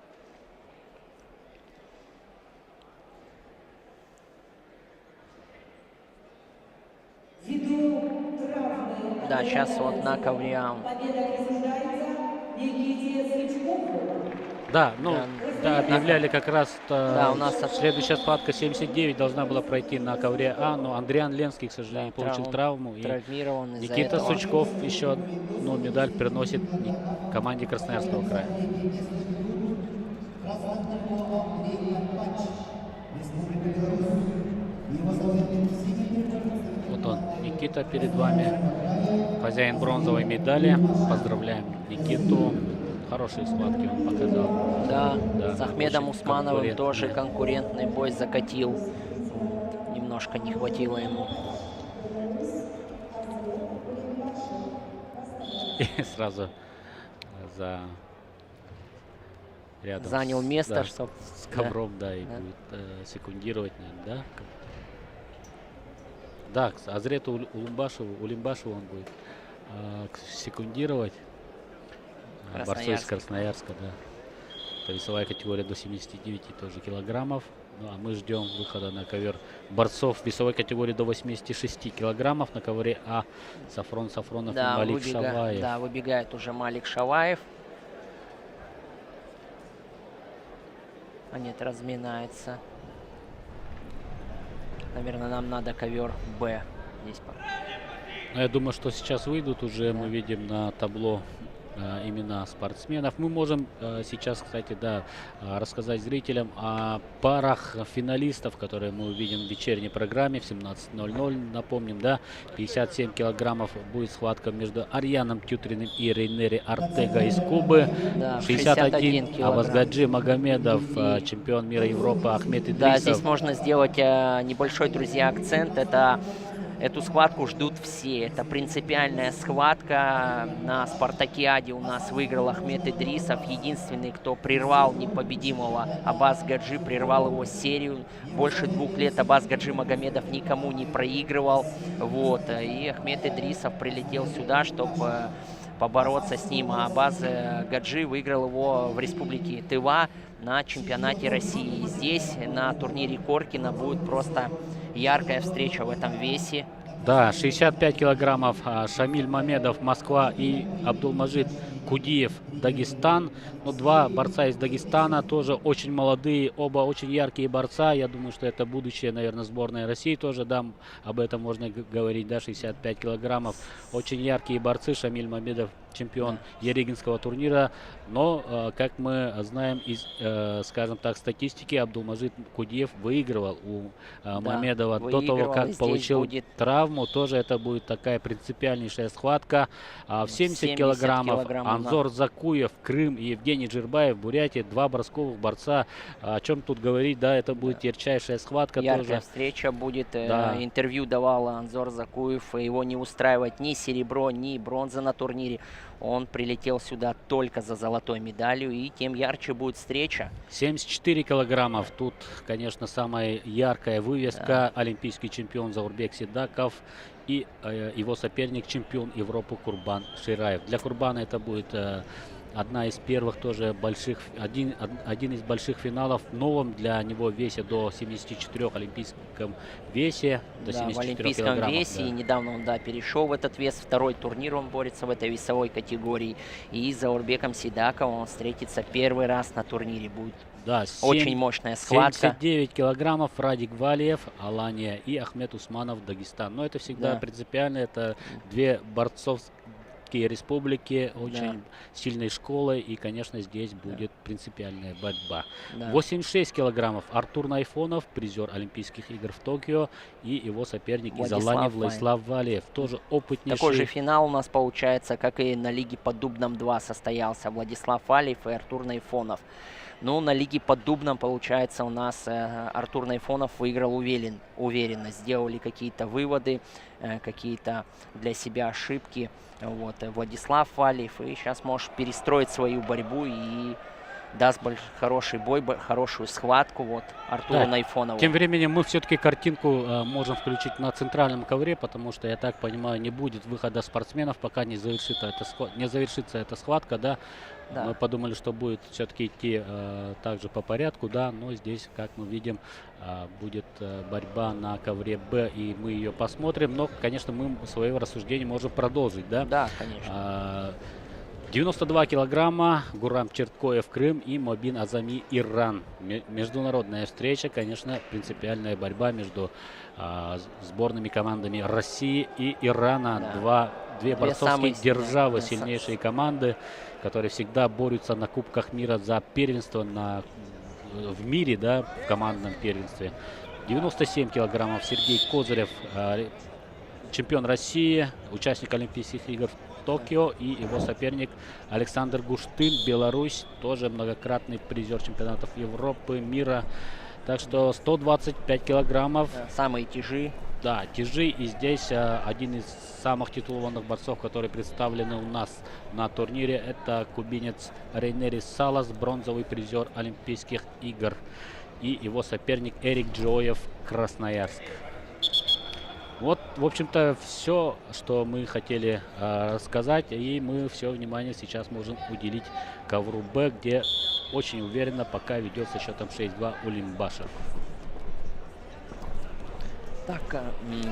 Speaker 11: Да, сейчас вот на ковре.
Speaker 10: Да, ну, да, объявляли как раз,
Speaker 11: Да, у нас
Speaker 10: следующая схватка 79 должна была пройти на ковре А, но Андриан Ленский, к сожалению, получил травму. И
Speaker 11: травмирован из-за
Speaker 10: Никита
Speaker 11: этого.
Speaker 10: Сучков еще одну медаль приносит команде Красноярского края. Вот он, Никита перед вами, хозяин бронзовой медали. Поздравляем Никиту. Хорошие схватки он показал.
Speaker 11: Да,
Speaker 10: Да,
Speaker 11: с Ахмедом
Speaker 10: очень
Speaker 11: Усмановым тоже
Speaker 10: конкурентный.
Speaker 11: конкурентный бой закатил. Вот, немножко не хватило ему.
Speaker 10: И сразу за рядом
Speaker 11: Занял место,
Speaker 10: да,
Speaker 11: чтоб-
Speaker 10: с ковром, да, и
Speaker 11: да.
Speaker 10: будет секундировать, наверное, да? Да, к Азрету Улимбашеву он будет секундировать. Борцу из Красноярска, да. Это весовая категория до 79 тоже килограммов. Ну, а мы ждем выхода на ковер борцов весовой категории до 86 килограммов. На ковре А Сафронов
Speaker 11: Да,
Speaker 10: и Малик Шаваев.
Speaker 11: да, выбегает уже Малик Шаваев. А нет, разминается. Наверное, нам надо ковер Б. Здесь
Speaker 10: Я думаю, что сейчас выйдут уже, мы видим на табло имена спортсменов. Мы можем сейчас, кстати, да, рассказать зрителям о парах финалистов, которые мы увидим в вечерней программе в 17:00. Напомним, да, 57 килограммов будет схватка между Арьяном Тютриным и Рейнери Артега из Кубы.
Speaker 11: Да,
Speaker 10: 61
Speaker 11: килограмм.
Speaker 10: Абазгаджи Магомедов, чемпион мира Европы Ахмед Идрисов.
Speaker 11: Да, здесь можно сделать небольшой, друзья, акцент. Эту схватку ждут все. Это принципиальная схватка. На спартакиаде у нас выиграл Ахмед Идрисов. Единственный, кто прервал непобедимого Абазгаджи, прервал его серию. Больше 2 лет Абазгаджи Магомедов никому не проигрывал. Вот. И Ахмед Идрисов прилетел сюда, чтобы побороться с ним. А Абазгаджи выиграл его в республике Тыва на чемпионате России. И здесь, на турнире Коркина, будет просто яркая встреча в этом весе.
Speaker 10: Да, 65 килограммов Шамиль Мамедов, Москва, и Абдулмаджид Кудиев, Дагестан. Ну, 2 борца из Дагестана, тоже очень молодые, оба очень яркие борца. Я думаю, что это будущее, наверное, сборная России тоже, да, об этом можно говорить, да, 65 килограммов. Очень яркие борцы. Шамиль Мамедов чемпион Ерегинского турнира, но, как мы знаем из, скажем так, статистики, Абдулмаджид Кудиев выигрывал у Мамедова до того, как получил травму. Тоже это будет такая принципиальнейшая схватка. В 70 килограммов Анзор Закуев, Крым, и Евгений Джирбаев, Бурятия. 2 бросковых борца. О чем тут говорить, да, это будет ярчайшая схватка.
Speaker 11: Яркая
Speaker 10: тоже
Speaker 11: встреча будет.
Speaker 10: Да.
Speaker 11: Интервью давал Анзор Закуев. Его не устраивает ни серебро, ни бронза на турнире. Он прилетел сюда только за золотой медалью, и тем ярче будет встреча.
Speaker 10: 74 килограммов. Тут, конечно, самая яркая вывеска. Да. Олимпийский чемпион Заурбек Сидаков и его соперник, чемпион Европы Курбан Шираев. Для Курбана это будет одна из первых тоже больших, один из больших финалов в новом для него весе до 74 олимпийском весе. До
Speaker 11: да,
Speaker 10: 74
Speaker 11: в олимпийском
Speaker 10: килограммов,
Speaker 11: весе.
Speaker 10: Да.
Speaker 11: И недавно он, да, перешел в этот вес. 2-й турнир он борется в этой весовой категории. И с Заурбеком Сидаковым он встретится 1-й раз на турнире. Будет
Speaker 10: да,
Speaker 11: очень мощная схватка.
Speaker 10: 79 килограммов Радик Валиев, Алания, и Ахмед Усманов, Дагестан. Но это всегда принципиально. Это 2 борцовские республики, очень сильной школы, и, конечно, здесь будет принципиальная борьба. 86 килограммов Артур Найфонов, призер Олимпийских игр в Токио, и его соперник из Алании Владислав Валиев, тоже опытнейший.
Speaker 11: Такой же финал у нас получается, как и на Лиге под Дубном 2 состоялся. Владислав Валиев и Артур Найфонов. Ну, на Лиге под Дубном, получается, у нас Артур Найфонов выиграл уверенно. Сделали какие-то выводы, какие-то для себя ошибки. Вот, Владислав Валиев. И сейчас может перестроить свою борьбу и даст хороший бой, хорошую схватку вот Артуру Найфонову.
Speaker 10: Тем временем мы все-таки картинку можем включить на центральном ковре, потому что, я так понимаю, не будет выхода спортсменов, пока не завершится эта схватка, да. Мы подумали, что будет все-таки идти также по порядку, да, но здесь, как мы видим, будет борьба на ковре Б, и мы ее посмотрим, но, конечно, мы свое рассуждение можем продолжить, да.
Speaker 11: Да, конечно.
Speaker 10: 92 килограмма Гурам Черткоев, Крым, и Мобин Азами, Иран. Международная встреча, конечно, принципиальная борьба между сборными командами России и Ирана. Две борцовские державы, сильнейшие команды, которые всегда борются на Кубках мира за первенство в мире, да, в командном первенстве. 97 килограммов Сергей Козырев, чемпион России, участник Олимпийских игр в Токио, и его соперник Александр Гуштын, Беларусь, тоже многократный призер чемпионатов Европы, мира. Так что 125 килограммов.
Speaker 11: Самые тяжи.
Speaker 10: Да, тяжи. И здесь один из самых титулованных борцов, которые представлены у нас на турнире, это кубинец Рейнери Салас, бронзовый призер Олимпийских игр. И его соперник Эрик Джоев, Красноярск. Вот, в общем-то, все, что мы хотели рассказать, и мы все внимание сейчас можем уделить ковру Б, где очень уверенно пока ведет со счетом 6-2 Улимбашев.
Speaker 11: Так,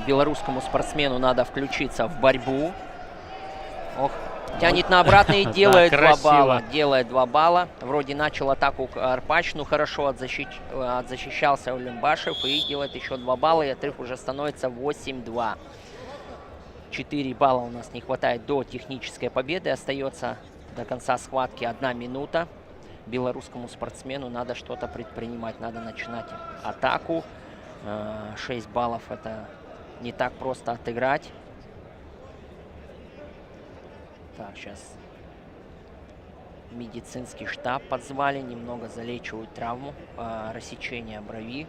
Speaker 11: белорусскому спортсмену надо включиться в борьбу. Ох, тянет на обратный, делает 2 балла. Делает 2 балла. Вроде начал атаку Арпач, но хорошо отзащищался Улимбашев и делает еще 2 балла. И отрыв уже становится 8-2. 4 балла у нас не хватает до технической победы. Остается до конца схватки 1 минута. Белорусскому спортсмену надо что-то предпринимать, надо начинать атаку. 6 баллов это не так просто отыграть. Так, сейчас медицинский штаб подзвали, немного залечивают травму, рассечение брови.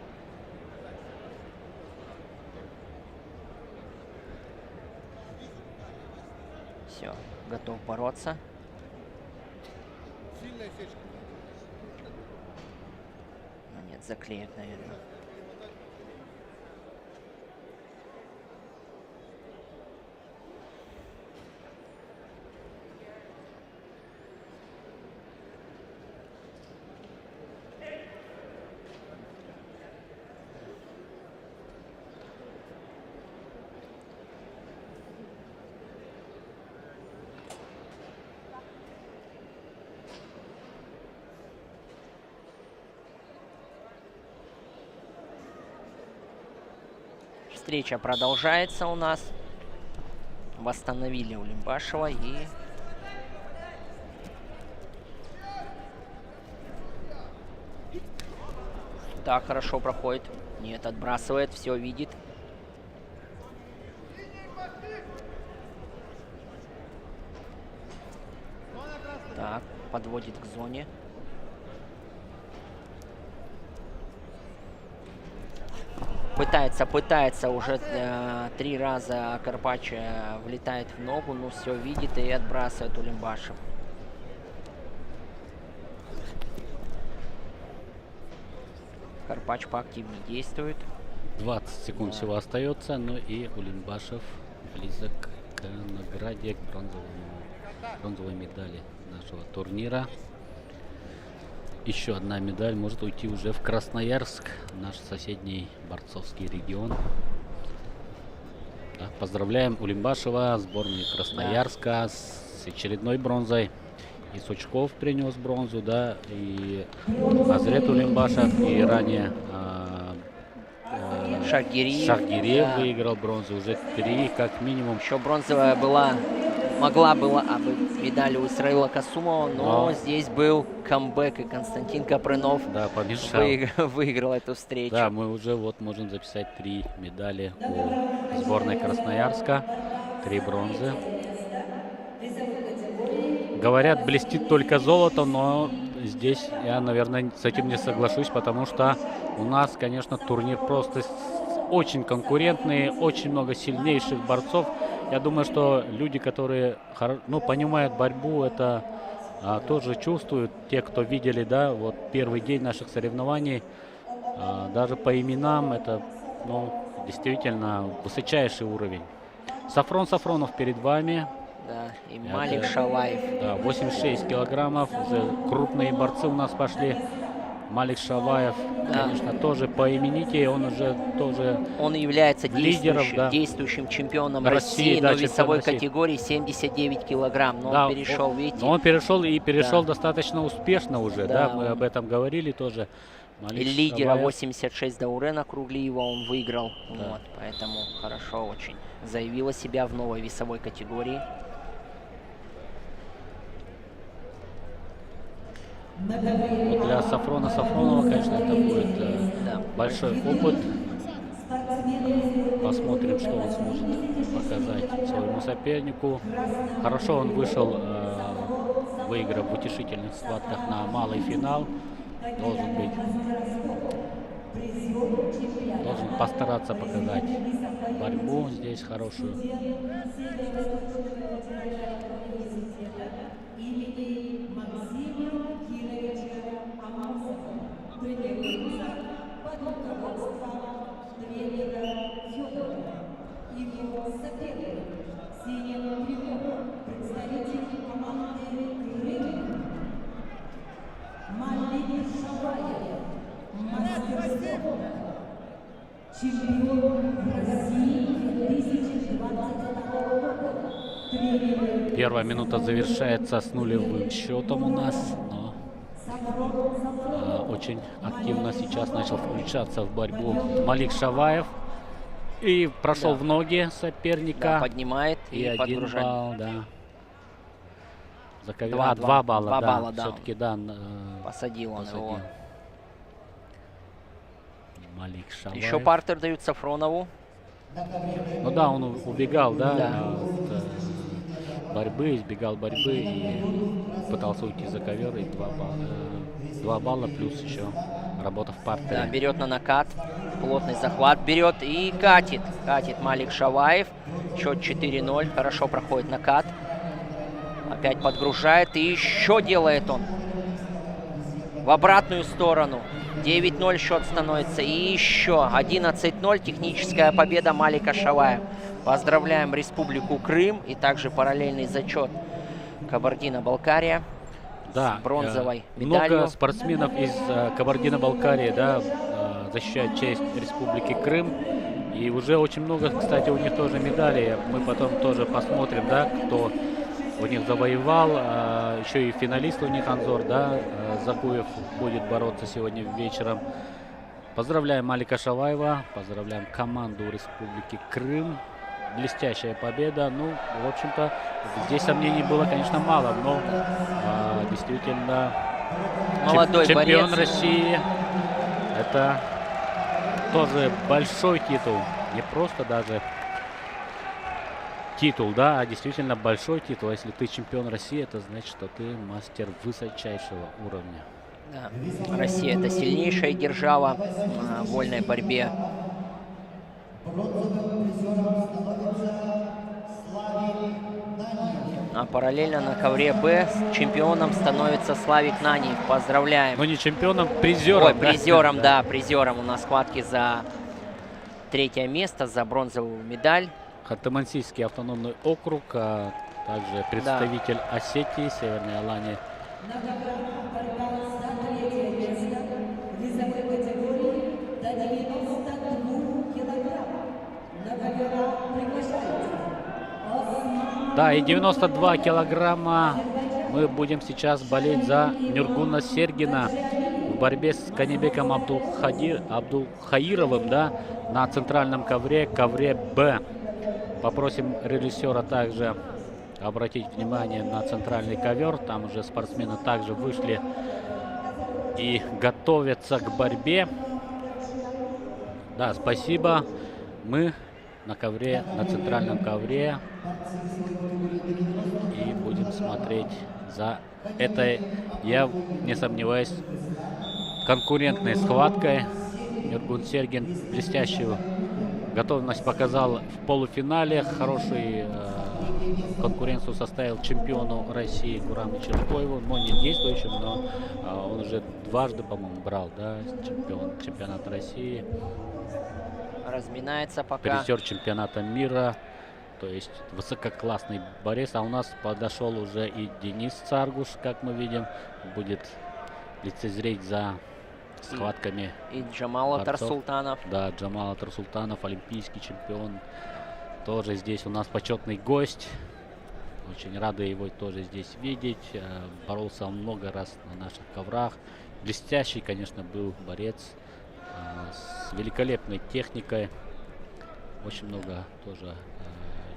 Speaker 11: Все, готов бороться. Ну, нет, заклеят, наверное. Встреча продолжается у нас. Восстановили Улимбашева и... Так, хорошо проходит. Нет, отбрасывает, все видит. Так, подводит к зоне. Пытается уже 3 раза Карпач влетает в ногу, но все видит и отбрасывает Улимбашев. Карпач поактивнее действует.
Speaker 10: 20 секунд всего остается, но и Улимбашев близок к награде, к бронзовой медали нашего турнира. Еще одна медаль может уйти уже в Красноярск, наш соседний борцовский регион. Да, поздравляем Улимбашева, сборную Красноярска с очередной бронзой. И Сучков принес бронзу, да, и Азрет Улимбашев, и ранее Шахгириев выиграл бронзу. Уже 3 как минимум.
Speaker 11: Еще бронзовая могла была быть медаль у Исраила Касумова, но здесь был камбэк, и Константин Капрынов выиграл эту встречу.
Speaker 10: Да, мы уже вот можем записать 3 медали у сборной Красноярска, 3 бронзы. Говорят, блестит только золото, но здесь я, наверное, с этим не соглашусь, потому что у нас, конечно, турнир просто очень конкурентный, очень много сильнейших борцов. Я думаю, что люди, которые понимают борьбу, это тоже чувствуют. Те, кто видели, да, вот первый день наших соревнований, даже по именам, это действительно высочайший уровень. Сафрон Сафронов перед вами.
Speaker 11: Да, и Малик Шалаев.
Speaker 10: Да, 86 килограммов. Уже крупные борцы у нас пошли. Малик Шалаев, конечно, тоже по имените, он уже тоже...
Speaker 11: Он является действующим чемпионом России, но в весовой категории 79 килограмм. Но он перешел, видите?
Speaker 10: Но он перешел достаточно успешно уже, да, мы об этом говорили тоже.
Speaker 11: И лидера 86 Даурена Круглиева он выиграл, вот, поэтому хорошо очень заявила себя в новой весовой категории.
Speaker 10: Вот для Сафрона Сафронова, конечно, это будет большой опыт. Посмотрим, что он сможет показать своему сопернику. Хорошо он вышел, выиграв в утешительных схватках на малый финал. Должен постараться показать борьбу здесь хорошую. Первая минута завершается с нулевым счетом у нас, но очень активно сейчас начал включаться в борьбу Малик Шаваев. И прошел
Speaker 11: Да.
Speaker 10: в ноги соперника.
Speaker 11: Да, поднимает
Speaker 10: И
Speaker 11: и
Speaker 10: 1
Speaker 11: подгружает.
Speaker 10: балл, да. За ковер.
Speaker 11: Два
Speaker 10: 2 балла,
Speaker 11: 2
Speaker 10: да.
Speaker 11: балла, да.
Speaker 10: Все-таки, да.
Speaker 11: Посадил он его.
Speaker 10: Малик Шаваев.
Speaker 11: Еще партер дают Сафронову.
Speaker 10: Ну да, он убегал, да,
Speaker 11: Да.
Speaker 10: от борьбы, избегал борьбы и пытался уйти за ковер. И 2 балла плюс еще работа в партере.
Speaker 11: Да, берет на накат. Плотный захват берет и катит. Катит Малик Шаваев. Счет 4-0. Хорошо проходит накат. Опять подгружает. И еще делает он. В обратную сторону. 9-0 счет становится. И еще 11-0. Техническая победа Малика Шаваева. Поздравляем Республику Крым. И также параллельный зачет Кабардино-Балкария.
Speaker 10: Да,
Speaker 11: С бронзовой медалью.
Speaker 10: много спортсменов из Кабардино-Балкарии, да, защищают честь Республики Крым. И уже очень много, кстати, у них тоже медалей. Мы потом тоже посмотрим, да, кто у них завоевал. Еще и финалист у них Анзор, да, Закуев будет бороться сегодня вечером. Поздравляем Малика Шаваева, поздравляем команду Республики Крым. Блестящая победа. Ну, в общем-то, здесь сомнений было, конечно, мало, но действительно
Speaker 11: Молодой
Speaker 10: чемпион
Speaker 11: борец.
Speaker 10: России. Это тоже большой титул. Не просто даже титул, да, а действительно большой титул. Если ты чемпион России, это значит, что ты мастер высочайшего уровня.
Speaker 11: Да. Россия — это сильнейшая держава в вольной борьбе. А параллельно на ковре Б чемпионом становится Славик Наньев. Поздравляем.
Speaker 10: Но не чемпионом, призером.
Speaker 11: Ой, призером, да, призером. У нас схватки за 3-е место, за бронзовую медаль.
Speaker 10: Ханты-Мансийский автономный округ, а также представитель Осетии, Северной Алании. Да, и 92 килограмма мы будем сейчас болеть за Нургуна Сергина в борьбе с Канибеком Абдулхаировым, да, на центральном ковре Б. Попросим режиссера также обратить внимание на центральный ковер. Там уже спортсмены также вышли и готовятся к борьбе. Да, спасибо. Мы на ковре, на центральном ковре. И будем смотреть за этой, я не сомневаюсь, конкурентной схваткой. Нургун Сергин блестящую готовность показал в полуфинале. Хорошую конкуренцию составил чемпиону России Гураму Черкоеву. Но не действующим, но он уже дважды, по-моему, брал, да, чемпионат России.
Speaker 11: Разминается пока.
Speaker 10: Призер чемпионата мира. То есть высококлассный борец. А у нас подошел уже и Денис Царгуш, как мы видим. Будет лицезреть за схватками.
Speaker 11: И Джамал Тарсултанов.
Speaker 10: Да, Джамал Тарсултанов, олимпийский чемпион. Тоже здесь у нас почетный гость. Очень рады его тоже здесь видеть. Боролся он много раз на наших коврах. Блестящий, конечно, был борец. С великолепной техникой. Очень много тоже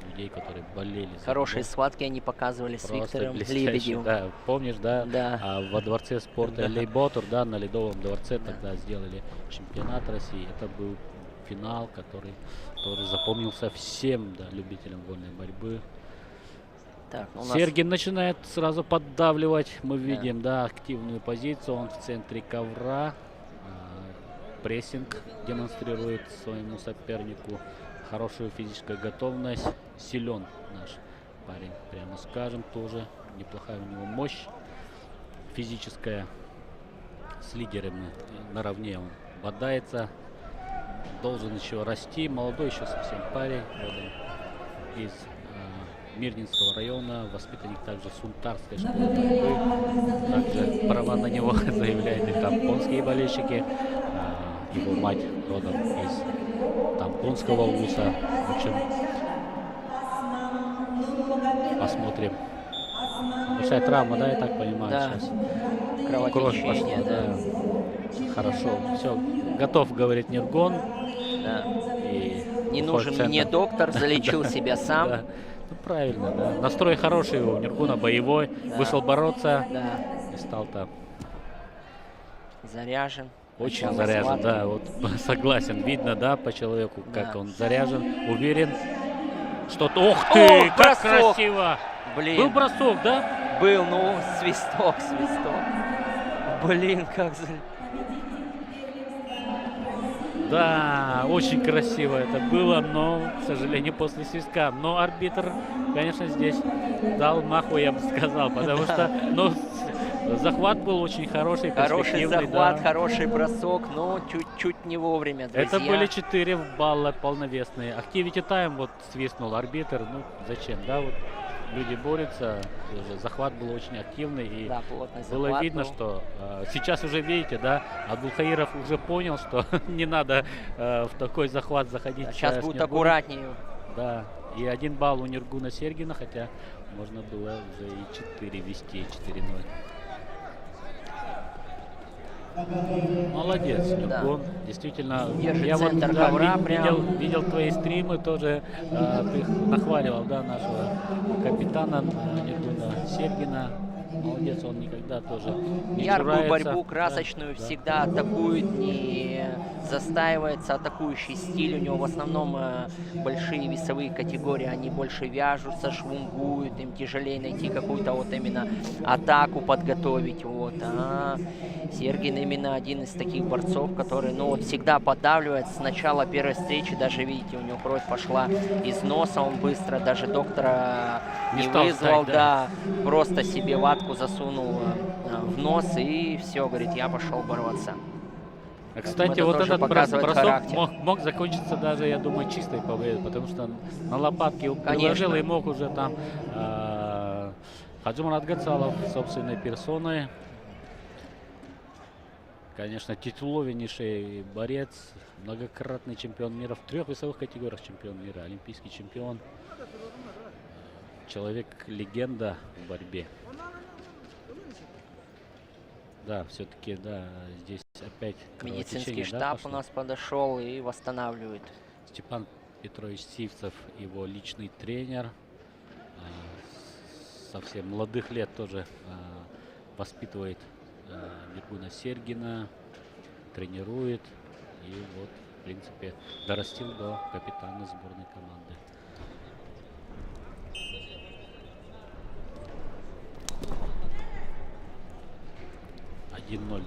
Speaker 10: людей, которые болели.
Speaker 11: Хорошие схватки они показывали с Виктором Лебедевым.
Speaker 10: Да, помнишь, да?
Speaker 11: Да.
Speaker 10: Во дворце спорта Лейботур, да, на Ледовом дворце тогда сделали чемпионат России. Это был финал, который тоже запомнился всем, да, любителям вольной борьбы.
Speaker 11: Так,
Speaker 10: Сергин начинает сразу поддавливать. Мы видим, да, активную позицию. Он в центре ковра. Прессинг демонстрирует своему сопернику. Хорошую физическую готовность. Силен наш парень, прямо скажем, тоже. Неплохая у него мощь физическая. С лидерами наравне он бодается. Должен еще расти. Молодой еще совсем парень. Родом из Мирнинского района. Воспитанник также Сунтарской школы борьбы. Также права на него заявляют и тампонские болельщики. Его мать родом из Тампонского улуса. В общем, посмотрим. Большая травма, да, я так понимаю,
Speaker 11: да.
Speaker 10: сейчас.
Speaker 11: Кровотечение,
Speaker 10: Кровь пошла,
Speaker 11: да.
Speaker 10: Хорошо. Все, готов, говорит Нургун.
Speaker 11: Да.
Speaker 10: И
Speaker 11: Не нужен
Speaker 10: центр.
Speaker 11: мне доктор, залечил
Speaker 10: Да,
Speaker 11: себя сам.
Speaker 10: да. Ну, правильно, да. Настрой хороший у Нюргуна, боевой.
Speaker 11: Да.
Speaker 10: Вышел бороться.
Speaker 11: Да.
Speaker 10: И стал там.
Speaker 11: Заряжен.
Speaker 10: Очень
Speaker 11: Начало
Speaker 10: заряжен,
Speaker 11: схватки.
Speaker 10: да. Вот согласен. Видно, да, по человеку, как он заряжен, уверен. Что-то. Ух ты!
Speaker 11: О,
Speaker 10: Как
Speaker 11: бросок!
Speaker 10: красиво!
Speaker 11: Блин.
Speaker 10: Был бросок, да?
Speaker 11: Был, ну, свисток. Блин, как
Speaker 10: Да, очень красиво это было, но, к сожалению, после свистка. Но арбитр, конечно, здесь дал маху, я бы сказал, потому что, ну, захват был очень хороший,
Speaker 11: Хороший
Speaker 10: перспективный,
Speaker 11: захват,
Speaker 10: да.
Speaker 11: хороший бросок, но чуть-чуть не вовремя, друзья.
Speaker 10: Это были 4 балла полновесные. Activity time вот свистнул арбитр, ну, зачем, да, вот люди борются, уже захват был очень активный, и
Speaker 11: Да, плотный
Speaker 10: было
Speaker 11: захват
Speaker 10: видно,
Speaker 11: был.
Speaker 10: что сейчас уже видите, да, Абдулхаиров уже понял, что не надо в такой захват заходить.
Speaker 11: Сейчас
Speaker 10: с
Speaker 11: будет
Speaker 10: Нюргуном.
Speaker 11: аккуратнее.
Speaker 10: Да, и 1 балл у Нюргуна Сергина, хотя можно было уже и 4 вести, 4-0. Молодец, Нюргун. Действительно,
Speaker 11: Держит
Speaker 10: я вот
Speaker 11: центр
Speaker 10: да,
Speaker 11: ковра прям.
Speaker 10: видел твои стримы, тоже ты нахваливал, да, нашего капитана Нюргуна Сергина. Молодец, он никогда тоже не
Speaker 11: Яркую
Speaker 10: чурается.
Speaker 11: борьбу, красочную,
Speaker 10: Да,
Speaker 11: всегда атакует, не застаивается, атакующий стиль. У него в основном большие весовые категории, они больше вяжутся, швунгуют, им тяжелее найти какую-то вот именно атаку подготовить. Вот. А Сергин именно один из таких борцов, который, ну, вот всегда поддавливает. С начала первой встречи, даже видите, у него кровь пошла из носа, он быстро даже доктора
Speaker 10: Не
Speaker 11: не
Speaker 10: стал
Speaker 11: вызвал,
Speaker 10: ждать,
Speaker 11: да, просто себе ватку засунул в нос и все, говорит, я пошел бороться.
Speaker 10: Кстати,
Speaker 11: Это
Speaker 10: вот
Speaker 11: тоже
Speaker 10: этот
Speaker 11: показывает
Speaker 10: бросок
Speaker 11: характер.
Speaker 10: мог закончиться даже, я думаю, чистой победой, потому что на лопатке
Speaker 11: Конечно.
Speaker 10: приложил и мог уже там Хаджи Мурат Гацалов собственной персоной. Конечно, титулованнейший борец, многократный чемпион мира в 3 весовых категориях, чемпион мира, олимпийский чемпион. Человек-легенда в борьбе. Да, все-таки, да, здесь опять
Speaker 11: Медицинский
Speaker 10: кровотечение, да,
Speaker 11: штаб
Speaker 10: пошло.
Speaker 11: у нас подошел и восстанавливает.
Speaker 10: Степан Петрович Сивцев, его личный тренер. Совсем молодых лет тоже воспитывает Нюргуна Сергина, тренирует. И вот, в принципе, дорастил до капитана сборной команды.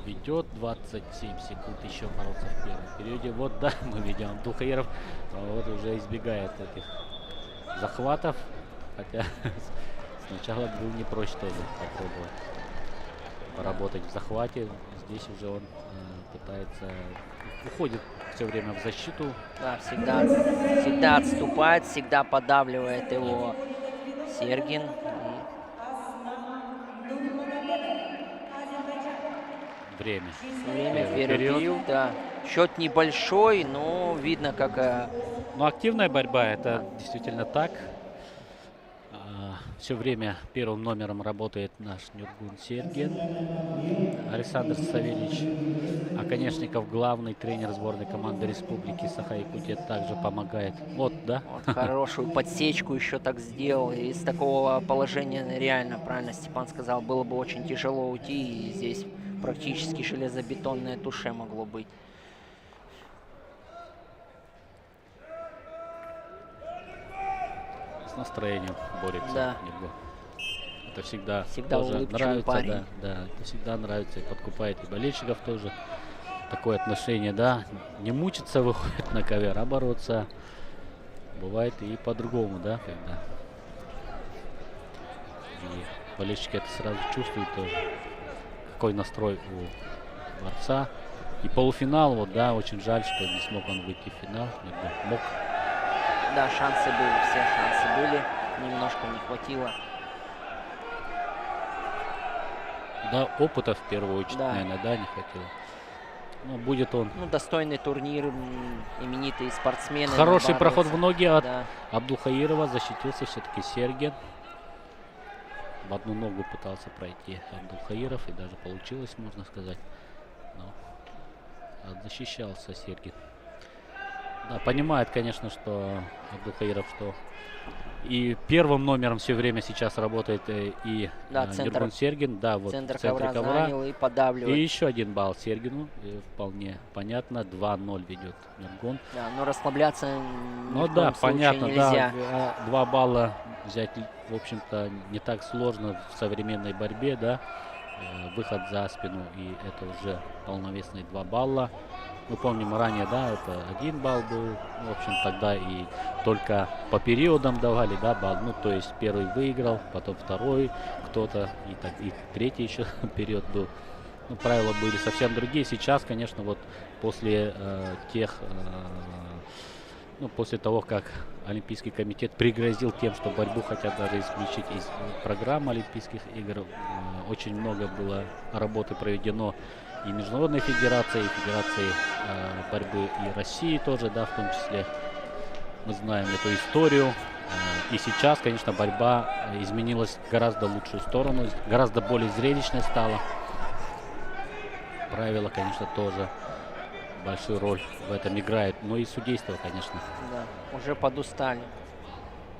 Speaker 10: Ведет 27 секунд еще бороться в первом периоде. Вот, да, мы видим, Абдулхаиров вот уже избегает этих захватов, хотя сначала был не прочь тоже попробовать поработать в захвате. Здесь уже он пытается, уходит все время в защиту.
Speaker 11: Да, всегда отступает, всегда подавливает его Сергин.
Speaker 10: Время
Speaker 11: Первый период, да. Счет небольшой, но видно, как...
Speaker 10: Но активная борьба, это действительно так. Все время первым номером работает наш Нюргун Сергин. Александр Савельевич Оконечников, главный тренер сборной команды Республики Саха-Якутия, также помогает. Вот, да?
Speaker 11: Вот хорошую подсечку еще так сделал. Из такого положения реально, правильно Степан сказал, было бы очень тяжело уйти. И здесь практически железобетонное туше могло быть.
Speaker 10: С настроением борется.
Speaker 11: Да.
Speaker 10: Это всегда
Speaker 11: тоже
Speaker 10: нравится.
Speaker 11: парень.
Speaker 10: Да, это всегда нравится и подкупает и болельщиков тоже. Такое отношение, да. Не мучиться, выходит на ковер, а бороться. Бывает и по-другому, да, когда. И болельщики это сразу чувствуют тоже. Какой настрой у борца. И полуфинал, вот, да, очень жаль, что не смог он выйти в финал. Мог.
Speaker 11: Да, шансы были, все шансы были. Немножко не хватило.
Speaker 10: Да, опыта в первую очередь,
Speaker 11: Да.
Speaker 10: наверное, да, не хватило. Ну, будет он.
Speaker 11: Ну, достойный турнир, именитые спортсмены.
Speaker 10: Хороший проход в ноги от
Speaker 11: Да.
Speaker 10: Абдулхаирова. Защитился все-таки Сергин. В одну ногу пытался пройти Абдулхаиров, и даже получилось, можно сказать. Но защищался Сергин. Да, понимает, конечно, что Абдулхаиров, что и первым номером все время сейчас работает и
Speaker 11: Да, центр-
Speaker 10: Нургун Сергин. Да, вот
Speaker 11: Центр
Speaker 10: в центре
Speaker 11: ковра
Speaker 10: ковра.
Speaker 11: занял и поддавливает.
Speaker 10: И еще один балл Сергину. Вполне понятно. 2-0 ведет Нургун.
Speaker 11: Да, но расслабляться
Speaker 10: Ну
Speaker 11: ни в
Speaker 10: да,
Speaker 11: коем случае
Speaker 10: понятно,
Speaker 11: нельзя.
Speaker 10: да. 2 балла взять, в общем-то, не так сложно в современной борьбе, да. Выход за спину, и это уже полновесные 2 балла. Мы помним ранее, да, это 1 балл был. В общем, тогда и только по периодам давали, да, балл. Ну, то есть первый выиграл, потом второй кто-то, и третий еще период был. Ну, правила были совсем другие. Сейчас, конечно, вот после после того, как Олимпийский комитет пригрозил тем, что борьбу хотят даже исключить из программы Олимпийских игр, очень много было работы проведено и Международной Федерацией, и Федерацией борьбы и России тоже, да, в том числе. Мы знаем эту историю. И сейчас, конечно, борьба изменилась в гораздо лучшую сторону, гораздо более зрелищной стала. Правила, конечно, тоже большую роль в этом играют. Ну и судейство, конечно.
Speaker 11: Да, уже подустали.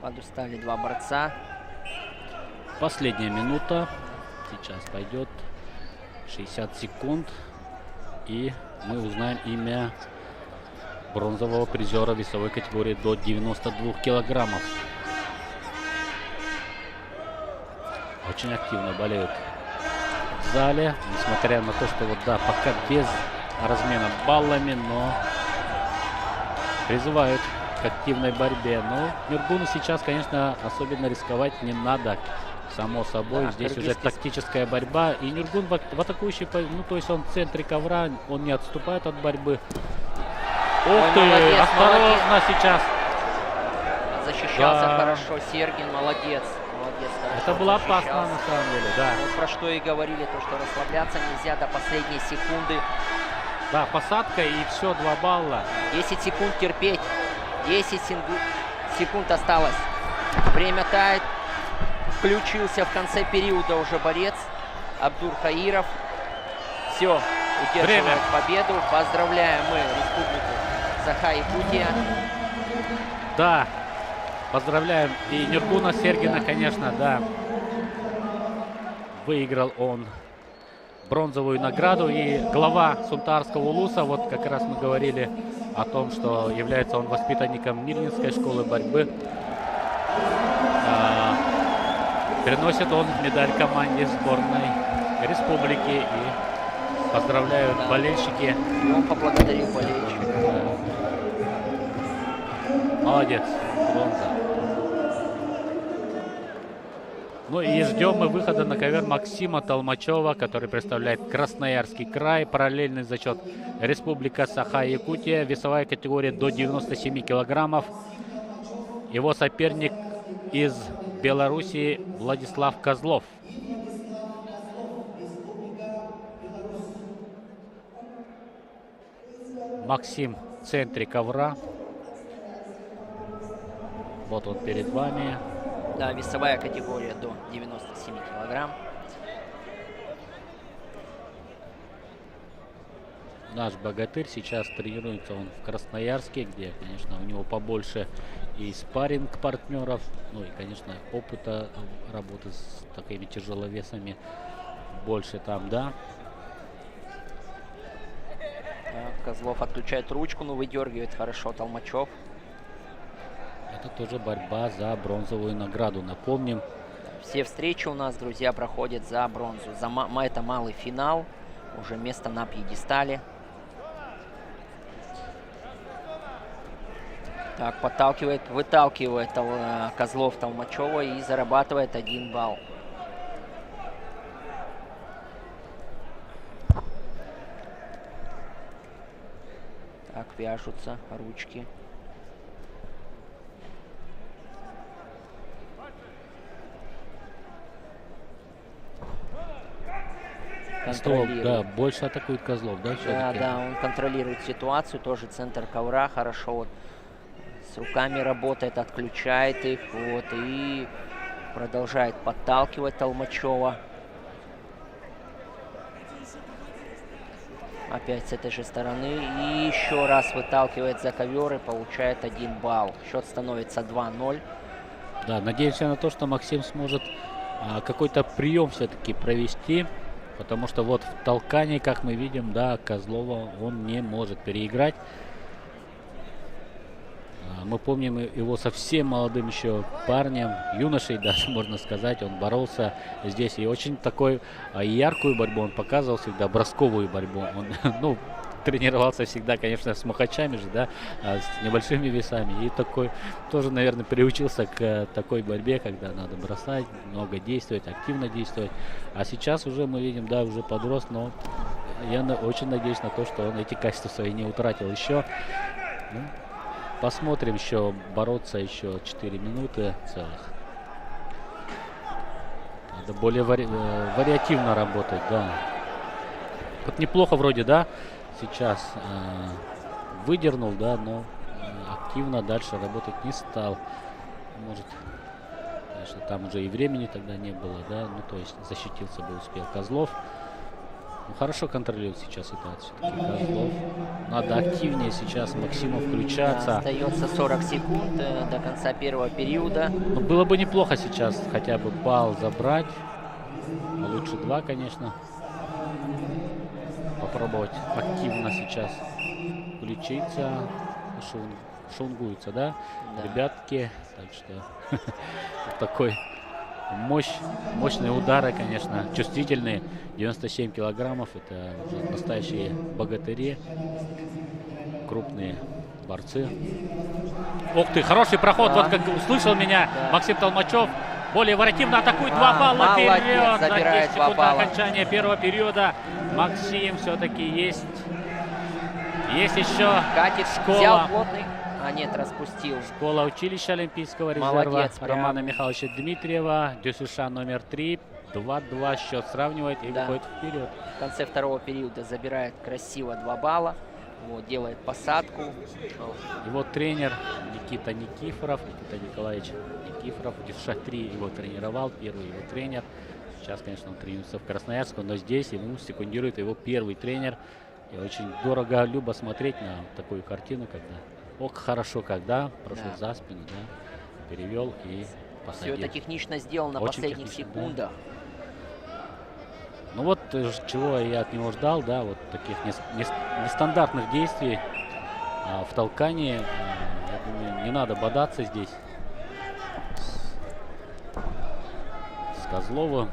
Speaker 11: Подустали 2 борца.
Speaker 10: Последняя минута. Сейчас пойдет 60 секунд. И мы узнаем имя бронзового призера весовой категории до 92 килограммов. Очень активно болеют в зале, несмотря на то, что вот да, пока без размена баллами, но призывают к активной борьбе. Но Нургуну сейчас, конечно, особенно рисковать не надо. Само собой,
Speaker 11: Да,
Speaker 10: здесь уже тактическая борьба. И Нургун в атакующей, ну то есть он в центре ковра, он не отступает от борьбы. Ух ты,
Speaker 11: молодец,
Speaker 10: осторожно сейчас.
Speaker 11: Защищался
Speaker 10: Да.
Speaker 11: хорошо, Сергин, молодец. Молодец, хорошо
Speaker 10: Это было опасно
Speaker 11: защищался.
Speaker 10: на самом деле, да.
Speaker 11: Вот про что и говорили, то, что расслабляться нельзя до последней секунды.
Speaker 10: Да, посадка и все, 2 балла.
Speaker 11: 10 секунд терпеть. 10 секунд осталось. Время тает. Включился в конце периода уже борец Абдулхаиров. Все, удерживает
Speaker 10: Время.
Speaker 11: победу. Поздравляем мы Республику Саха-Якутия.
Speaker 10: Да, поздравляем и Нургуна Сергина, конечно, да. Выиграл он бронзовую награду. И глава Сунтарского улуса, вот как раз мы говорили о том, что является он воспитанником Нильнинской школы борьбы. Приносит он медаль команде сборной республики. И поздравляют болельщики.
Speaker 11: И он поблагодарил болельщиков.
Speaker 10: Молодец, бронза. Ну и ждем мы выхода на ковер Максима Толмачева, который представляет Красноярский край. Параллельный зачет Республика Саха-Якутия. Весовая категория до 97 килограммов. Его соперник из Белоруссии Владислав Козлов. Максим в центре ковра. Вот он перед вами.
Speaker 11: Да, весовая категория до 97 килограмм.
Speaker 10: Наш богатырь сейчас тренируется он в Красноярске, где, конечно, у него побольше и спарринг партнеров, ну и, конечно, опыта работы с такими тяжеловесами больше там, да.
Speaker 11: Так, Козлов отключает ручку, но выдергивает хорошо Толмачев.
Speaker 10: Это тоже борьба за бронзовую награду. Напомним.
Speaker 11: Все встречи у нас, друзья, проходят за бронзу. Это малый финал. Уже место на пьедестале. Так, выталкивает Козлов Толмачева и зарабатывает 1 балл. Так, вяжутся ручки.
Speaker 10: Козлов, да, больше атакует Козлов, да, все-таки?
Speaker 11: Да, он контролирует ситуацию, тоже центр ковра, хорошо вот с руками работает, отключает их, вот, и продолжает подталкивать Толмачева. Опять с этой же стороны. И еще раз выталкивает за ковер и получает 1 балл. Счет становится 2-0.
Speaker 10: Да, надеемся на то, что Максим сможет какой-то прием все-таки провести. Потому что вот в толкании, как мы видим, да, Козлова он не может переиграть. Мы помним его совсем молодым еще парнем, юношей даже, можно сказать. Он боролся здесь и очень такой яркую борьбу он показывал всегда, бросковую борьбу. Он, ну, тренировался всегда, конечно, с махачами же, да, с небольшими весами. И такой тоже, наверное, приучился к такой борьбе, когда надо бросать, много действовать, активно действовать. А сейчас уже мы видим, да, уже подрос, но я очень надеюсь на то, что он эти качества свои не утратил еще. Ну, посмотрим еще, бороться еще 4 минуты целых. Надо более вариативно работать, да. Вот неплохо вроде, да, сейчас выдернул, да, но активно дальше работать не стал. Может, конечно, там уже и времени тогда не было, да, ну, то есть защитился бы успел Козлов. Ну, хорошо контролирует сейчас ситуацию. Козлов. Надо активнее сейчас Максиму включаться.
Speaker 11: Да, остается 40 секунд до конца первого периода.
Speaker 10: Ну, было бы неплохо сейчас хотя бы балл забрать. А лучше 2, конечно. Попробовать активно сейчас включиться. Шунгуются, да, ребятки. Так что такой мощные удары, конечно, чувствительные. 97 килограммов. Это уже настоящие богатыри. Крупные борцы. Ух ты, хороший проход. Да. Вот как услышал меня, да. Максим Толмачев. Более вариативно атакует. 2 балла вперед. За 10 секунд до окончания первого периода. Максим все-таки есть. Есть еще
Speaker 11: катит,
Speaker 10: школа.
Speaker 11: Взял плотный. А нет, распустил.
Speaker 10: Школа училища Олимпийского резерва.
Speaker 11: Молодец,
Speaker 10: Романа Михайловича Дмитриева. ДЮСШ номер 3. 2-2 счет сравнивает и выходит вперед.
Speaker 11: В конце второго периода забирает красиво 2 балла. Вот, делает посадку.
Speaker 10: Его тренер Никита Никифоров. Никита Николаевич Никифоров. ДЮСШ 3 его тренировал. Первый его тренер. Сейчас, конечно, он тренируется в Красноярске, но здесь ему секундирует его первый тренер. И очень дорого, любо смотреть на такую картину, когда... Ох, хорошо, когда прошел за спину, да, перевел и посадил.
Speaker 11: Все это технично сделано на последних секундах. Да.
Speaker 10: Ну вот, чего я от него ждал, да, вот таких нестандартных действий в толкании. Я думаю, не надо бодаться здесь с Козловым.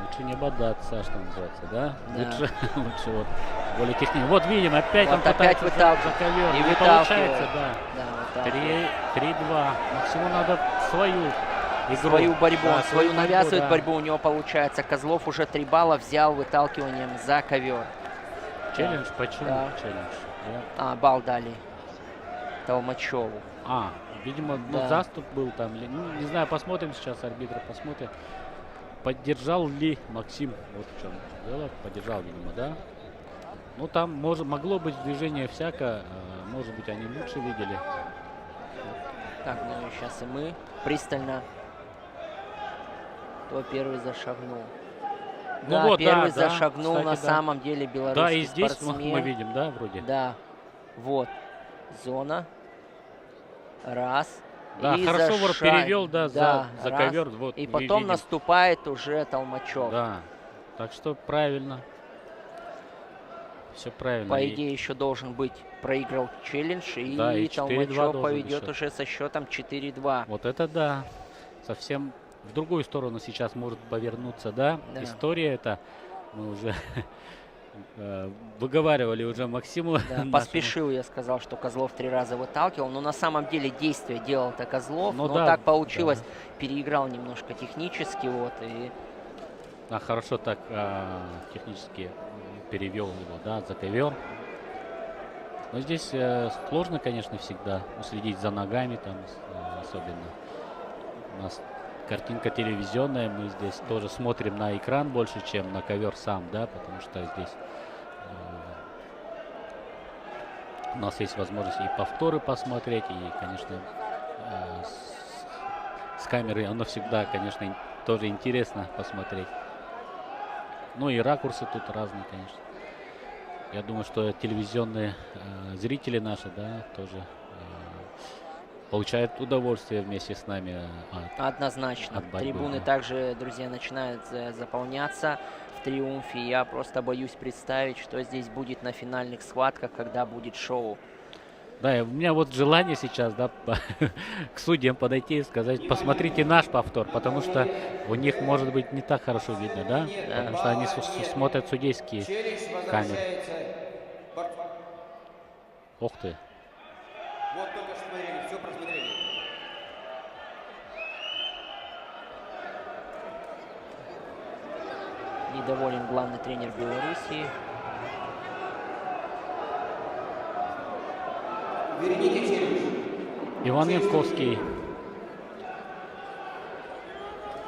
Speaker 10: Лучше не бодаться, что называется, да? Лучше вот более технично. Вот видим, опять
Speaker 11: вот
Speaker 10: он пытается
Speaker 11: за
Speaker 10: ковер. Не получается, да. 3-2. Максиму надо свою игру.
Speaker 11: Свою борьбу,
Speaker 10: да,
Speaker 11: свою навязывает борьбу у него получается. Козлов уже 3 балла взял выталкиванием за ковер.
Speaker 10: Челлендж? Почему челлендж?
Speaker 11: А, балл дали Толмачеву.
Speaker 10: Видимо, заступ был там. Ну, не знаю, посмотрим сейчас, арбитр посмотрит. Поддержал ли Максим? Вот в чем дело. Поддержал, видимо, да? Ну, там могло быть движение всяко. Может быть, они лучше видели.
Speaker 11: Так, ну сейчас и мы пристально. Кто первый зашагнул?
Speaker 10: Ну
Speaker 11: да,
Speaker 10: вот,
Speaker 11: первый зашагнул,
Speaker 10: кстати,
Speaker 11: на самом деле белорусский
Speaker 10: да, и здесь
Speaker 11: спортсмен.
Speaker 10: мы видим, да, вроде?
Speaker 11: Да. Вот. Зона. Раз.
Speaker 10: Да,
Speaker 11: и
Speaker 10: хорошо Вор перевел, да, за ковер. Вот,
Speaker 11: и потом
Speaker 10: видим.
Speaker 11: наступает уже Толмачев.
Speaker 10: Да, так что правильно. Все правильно.
Speaker 11: По идее, еще должен быть проиграл челлендж, и,
Speaker 10: да, и
Speaker 11: Толмачев поведет уже со счетом 4-2.
Speaker 10: Вот это да. Совсем в другую сторону сейчас может повернуться, да? История это мы уже выговаривали уже Максиму.
Speaker 11: Да, поспешил, я сказал, что Козлов 3 раза выталкивал, но на самом деле действие делал-то Козлов, но так получилось, переиграл немножко технически, вот, и...
Speaker 10: хорошо так технически перевел его, да, за ковер. Но здесь сложно, конечно, всегда уследить за ногами, там особенно. У нас картинка телевизионная, мы здесь тоже смотрим на экран больше, чем на ковер сам, да, потому что здесь у нас есть возможность и повторы посмотреть, и, конечно, с камеры оно всегда, конечно, тоже интересно посмотреть. Ну и ракурсы тут разные, конечно. Я думаю, что телевизионные зрители наши, да, тоже получают удовольствие вместе с нами.
Speaker 11: Однозначно.
Speaker 10: от борьбы,
Speaker 11: Трибуны
Speaker 10: да.
Speaker 11: также, друзья, начинают заполняться в «Триумфе». Я просто боюсь представить, что здесь будет на финальных схватках, когда будет шоу.
Speaker 10: Да, и у меня вот желание сейчас, да, к судьям подойти и сказать, посмотрите наш повтор, потому что у них, может быть, не так хорошо видно, да? Потому что они смотрят судейские камеры. Ух ты.
Speaker 5: Вот только что смотрели, все просмотрели.
Speaker 11: Недоволен главный тренер Белоруссии.
Speaker 10: Иван Янковский,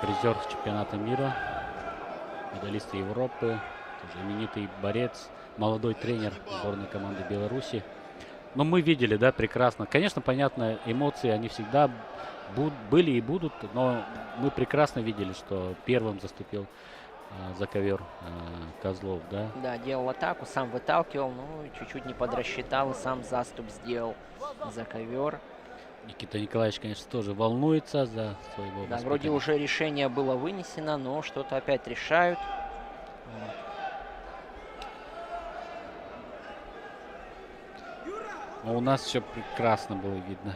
Speaker 10: призер чемпионата мира, медалист Европы, тоже именитый борец, молодой тренер сборной команды Беларуси. Но мы видели, да, прекрасно. Конечно, понятно, эмоции, они всегда были и будут, но мы прекрасно видели, что первым заступил за ковер Козлов, да?
Speaker 11: Да, делал атаку, сам выталкивал, но чуть-чуть не подрасчитал и сам заступ сделал за ковер.
Speaker 10: Никита Николаевич, конечно, тоже волнуется за своего
Speaker 11: Да,
Speaker 10: воспитанника.
Speaker 11: вроде уже решение было вынесено, но что-то опять решают.
Speaker 10: Но у нас все прекрасно было видно.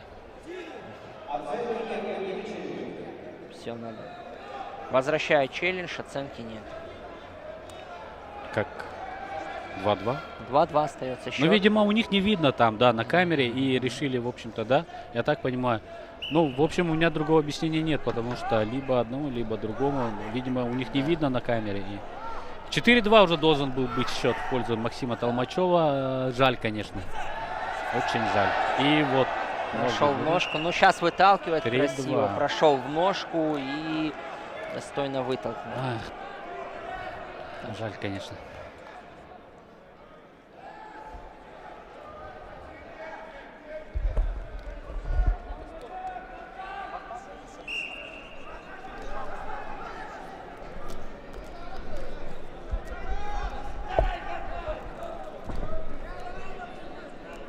Speaker 11: Все надо. Возвращает челлендж, оценки нет.
Speaker 10: Как 2-2?
Speaker 11: 2-2 остается счет.
Speaker 10: Ну, видимо, у них не видно там, да, на камере, и решили, в общем-то, да, я так понимаю. Ну, в общем, у меня другого объяснения нет, потому что либо одному, либо другому, видимо, у них не видно на камере. И 4-2 уже должен был быть счет в пользу Максима Толмачева. Жаль, конечно. Очень жаль. И вот.
Speaker 11: Прошел в ножку. Ну, сейчас выталкивает
Speaker 10: 3-2.
Speaker 11: красиво. Прошел в ножку и достойно вытолкнул.
Speaker 10: Жаль, конечно.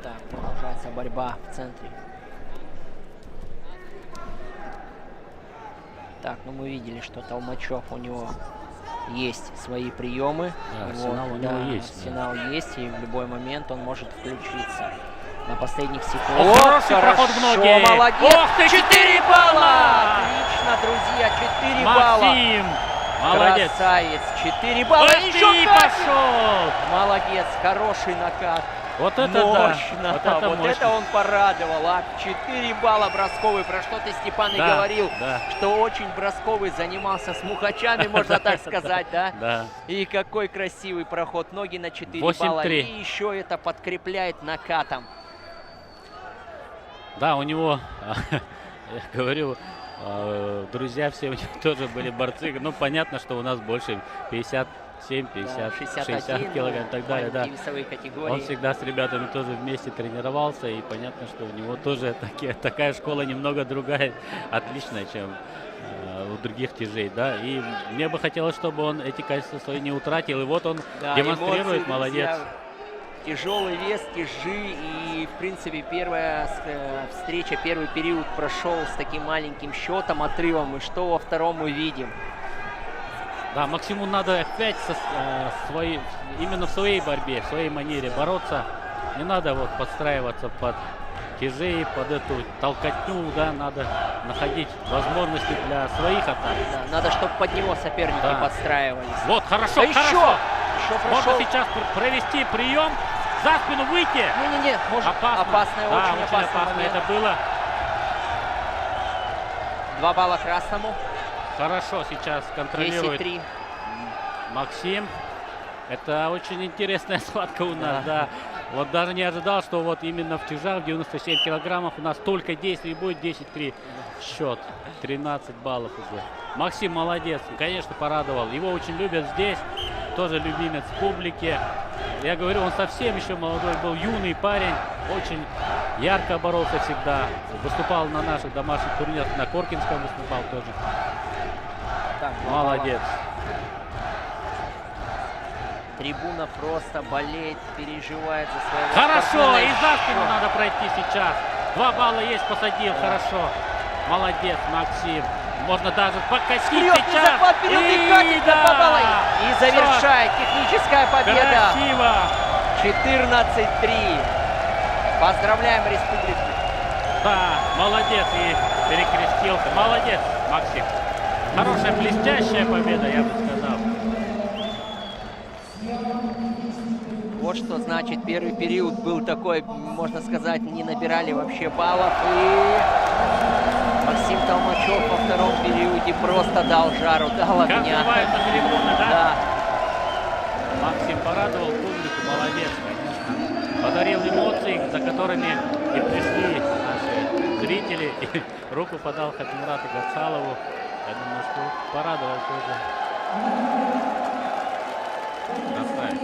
Speaker 11: Так, продолжается борьба в центре. Так, ну мы видели, что Толмачев, у него есть свои приемы.
Speaker 10: Да, арсенал у него есть.
Speaker 11: Арсенал есть, и в любой момент он может включиться. На последних
Speaker 10: О,
Speaker 11: секундах.
Speaker 10: хороший проход в ноги.
Speaker 11: Молодец.
Speaker 10: Ох ты,
Speaker 11: 4 балла! Отлично, друзья, 4 балла.
Speaker 10: Максим, молодец.
Speaker 11: Красавец, 4 балла.
Speaker 10: Эх
Speaker 11: Еще
Speaker 10: ты,
Speaker 11: как!
Speaker 10: пошел.
Speaker 11: Молодец, хороший накат.
Speaker 10: Вот это
Speaker 11: мощно,
Speaker 10: да. Вот это мощно.
Speaker 11: это он порадовал. 4 балла бросковый. Про что ты, Степан, и
Speaker 10: Да,
Speaker 11: говорил,
Speaker 10: да.
Speaker 11: что очень бросковый, занимался с мухачами, можно так сказать, да?
Speaker 10: Да.
Speaker 11: И какой красивый проход. Ноги на 4 балла.
Speaker 10: 8-3.
Speaker 11: И еще это подкрепляет накатом.
Speaker 10: Да, у него, я говорю, друзья все у него тоже были борцы. Ну, понятно, что у нас больше 57, 50, 60 килограмм и так далее. Да.
Speaker 11: Весовые категории.
Speaker 10: Он всегда с ребятами тоже вместе тренировался. И понятно, что у него тоже такая школа немного другая, отличная, чем у других тяжей. Да. И мне бы хотелось, чтобы он эти качества свои не утратил. И вот он демонстрирует,
Speaker 11: эмоции,
Speaker 10: молодец.
Speaker 11: Друзья. Тяжелый вес, тяжи, и, в принципе, первая встреча, первый период прошел с таким маленьким счетом, отрывом, и что во втором мы видим?
Speaker 10: Да, Максиму надо опять именно в своей борьбе, в своей манере бороться. Не надо вот подстраиваться под тяжей, под эту толкотню, да, надо находить возможности для своих атак.
Speaker 11: Да, надо, чтобы под него соперники подстраивались.
Speaker 10: Вот, хорошо,
Speaker 11: да
Speaker 10: хорошо.
Speaker 11: Еще
Speaker 10: можно сейчас провести прием, за спину выйти.
Speaker 11: Не-не-не, может, опасное,
Speaker 10: да,
Speaker 11: очень опасно
Speaker 10: это было.
Speaker 11: 2 балла красному.
Speaker 10: Хорошо сейчас контролирует
Speaker 11: 10-3.
Speaker 10: Максим. Это очень интересная схватка у нас, да. Вот даже не ожидал, что вот именно в тяжах 97 килограммов у нас столько действий будет. 10-3 счет. 13 баллов уже. Максим молодец. Конечно, порадовал. Его очень любят здесь. Тоже любимец публики. Я говорю, он совсем еще молодой был, юный парень. Очень ярко боролся всегда. Выступал на наших домашних турнирах. На Коркинском выступал тоже.
Speaker 11: Так,
Speaker 10: молодец.
Speaker 11: трибуна просто болеет, переживает за своего
Speaker 10: Хорошо,
Speaker 11: спортсмена.
Speaker 10: и за спину надо пройти сейчас. 2 балла есть, посадил, хорошо. Молодец, Максим. Можно даже покатить
Speaker 11: Вперед, и
Speaker 10: сейчас.
Speaker 11: захват вперед, и катит на 2 балла. И завершает техническая победа.
Speaker 10: Красиво.
Speaker 11: 14-3. Поздравляем республику.
Speaker 10: Да, молодец, и перекрестился. Молодец, Максим. Хорошая, блестящая победа, я бы сказал.
Speaker 11: Вот что значит первый период был такой, можно сказать, не набирали вообще баллов. И Максим Толмачев во втором периоде просто дал жару, дал огня.
Speaker 10: Как называется трибуна, да?
Speaker 11: Да.
Speaker 10: Максим порадовал публику, молодец, конечно. Подарил эмоции, за которыми и пришли наши зрители. И руку подал Хатимурату Гацалову. Я думаю, что порадовал тоже. Красавец.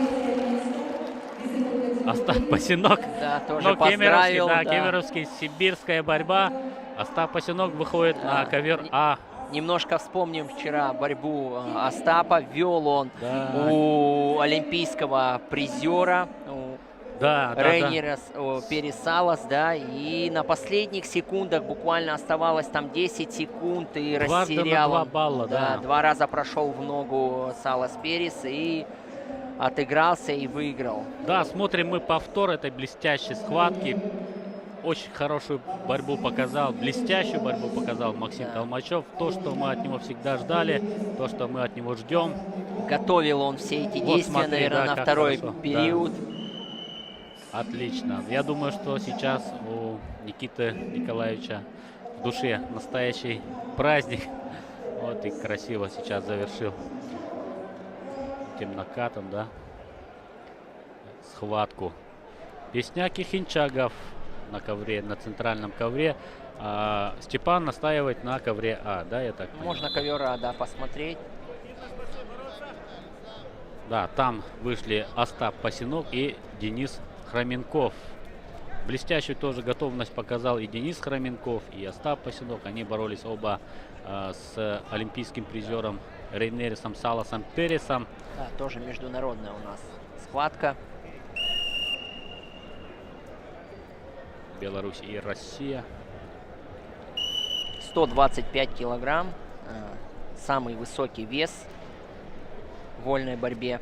Speaker 10: Остап Пасинок.
Speaker 11: Да, тоже
Speaker 10: Но
Speaker 11: поздравил.
Speaker 10: да,
Speaker 11: Да.
Speaker 10: кемеровский, сибирская борьба. Остап Пасинок выходит на ковер А.
Speaker 11: Немножко вспомним вчера борьбу Остапа. Вел он
Speaker 10: Да.
Speaker 11: у олимпийского призера,
Speaker 10: Да,
Speaker 11: Рейнера Пересалас, да, и на последних секундах буквально оставалось там 10 секунд и
Speaker 10: Дважды на
Speaker 11: растерял.
Speaker 10: 2
Speaker 11: он.
Speaker 10: балла, да.
Speaker 11: 2 раза прошел в ногу Салас Перес и отыгрался и выиграл.
Speaker 10: Да, смотрим мы повтор этой блестящей схватки. Очень хорошую борьбу показал, блестящую борьбу показал Максим Толмачев. То, что мы от него всегда ждали, то, что мы от него ждем.
Speaker 11: Готовил он все эти
Speaker 10: Вот
Speaker 11: действия,
Speaker 10: смотри,
Speaker 11: наверное,
Speaker 10: да,
Speaker 11: на
Speaker 10: как
Speaker 11: второй
Speaker 10: хорошо.
Speaker 11: период.
Speaker 10: Да. Отлично. Я думаю, что сейчас у Никиты Николаевича в душе настоящий праздник. Вот и красиво сейчас завершил этим накатом, да, схватку. Песняк и Хинчагов на ковре, на центральном ковре. Степан настаивает на ковре А, да, я так понимаю?
Speaker 11: Можно ковер А, да, посмотреть.
Speaker 10: Да, там вышли Остап Пасинок и Денис Хроменков. Блестящую тоже готовность показал и Денис Хроменков, и Остап Пасинок. Они боролись оба с олимпийским призером Рейнерисом Саласом Пересом.
Speaker 11: Да, тоже международная у нас схватка.
Speaker 10: Беларусь и Россия.
Speaker 11: 125 килограмм. Самый высокий вес в вольной борьбе.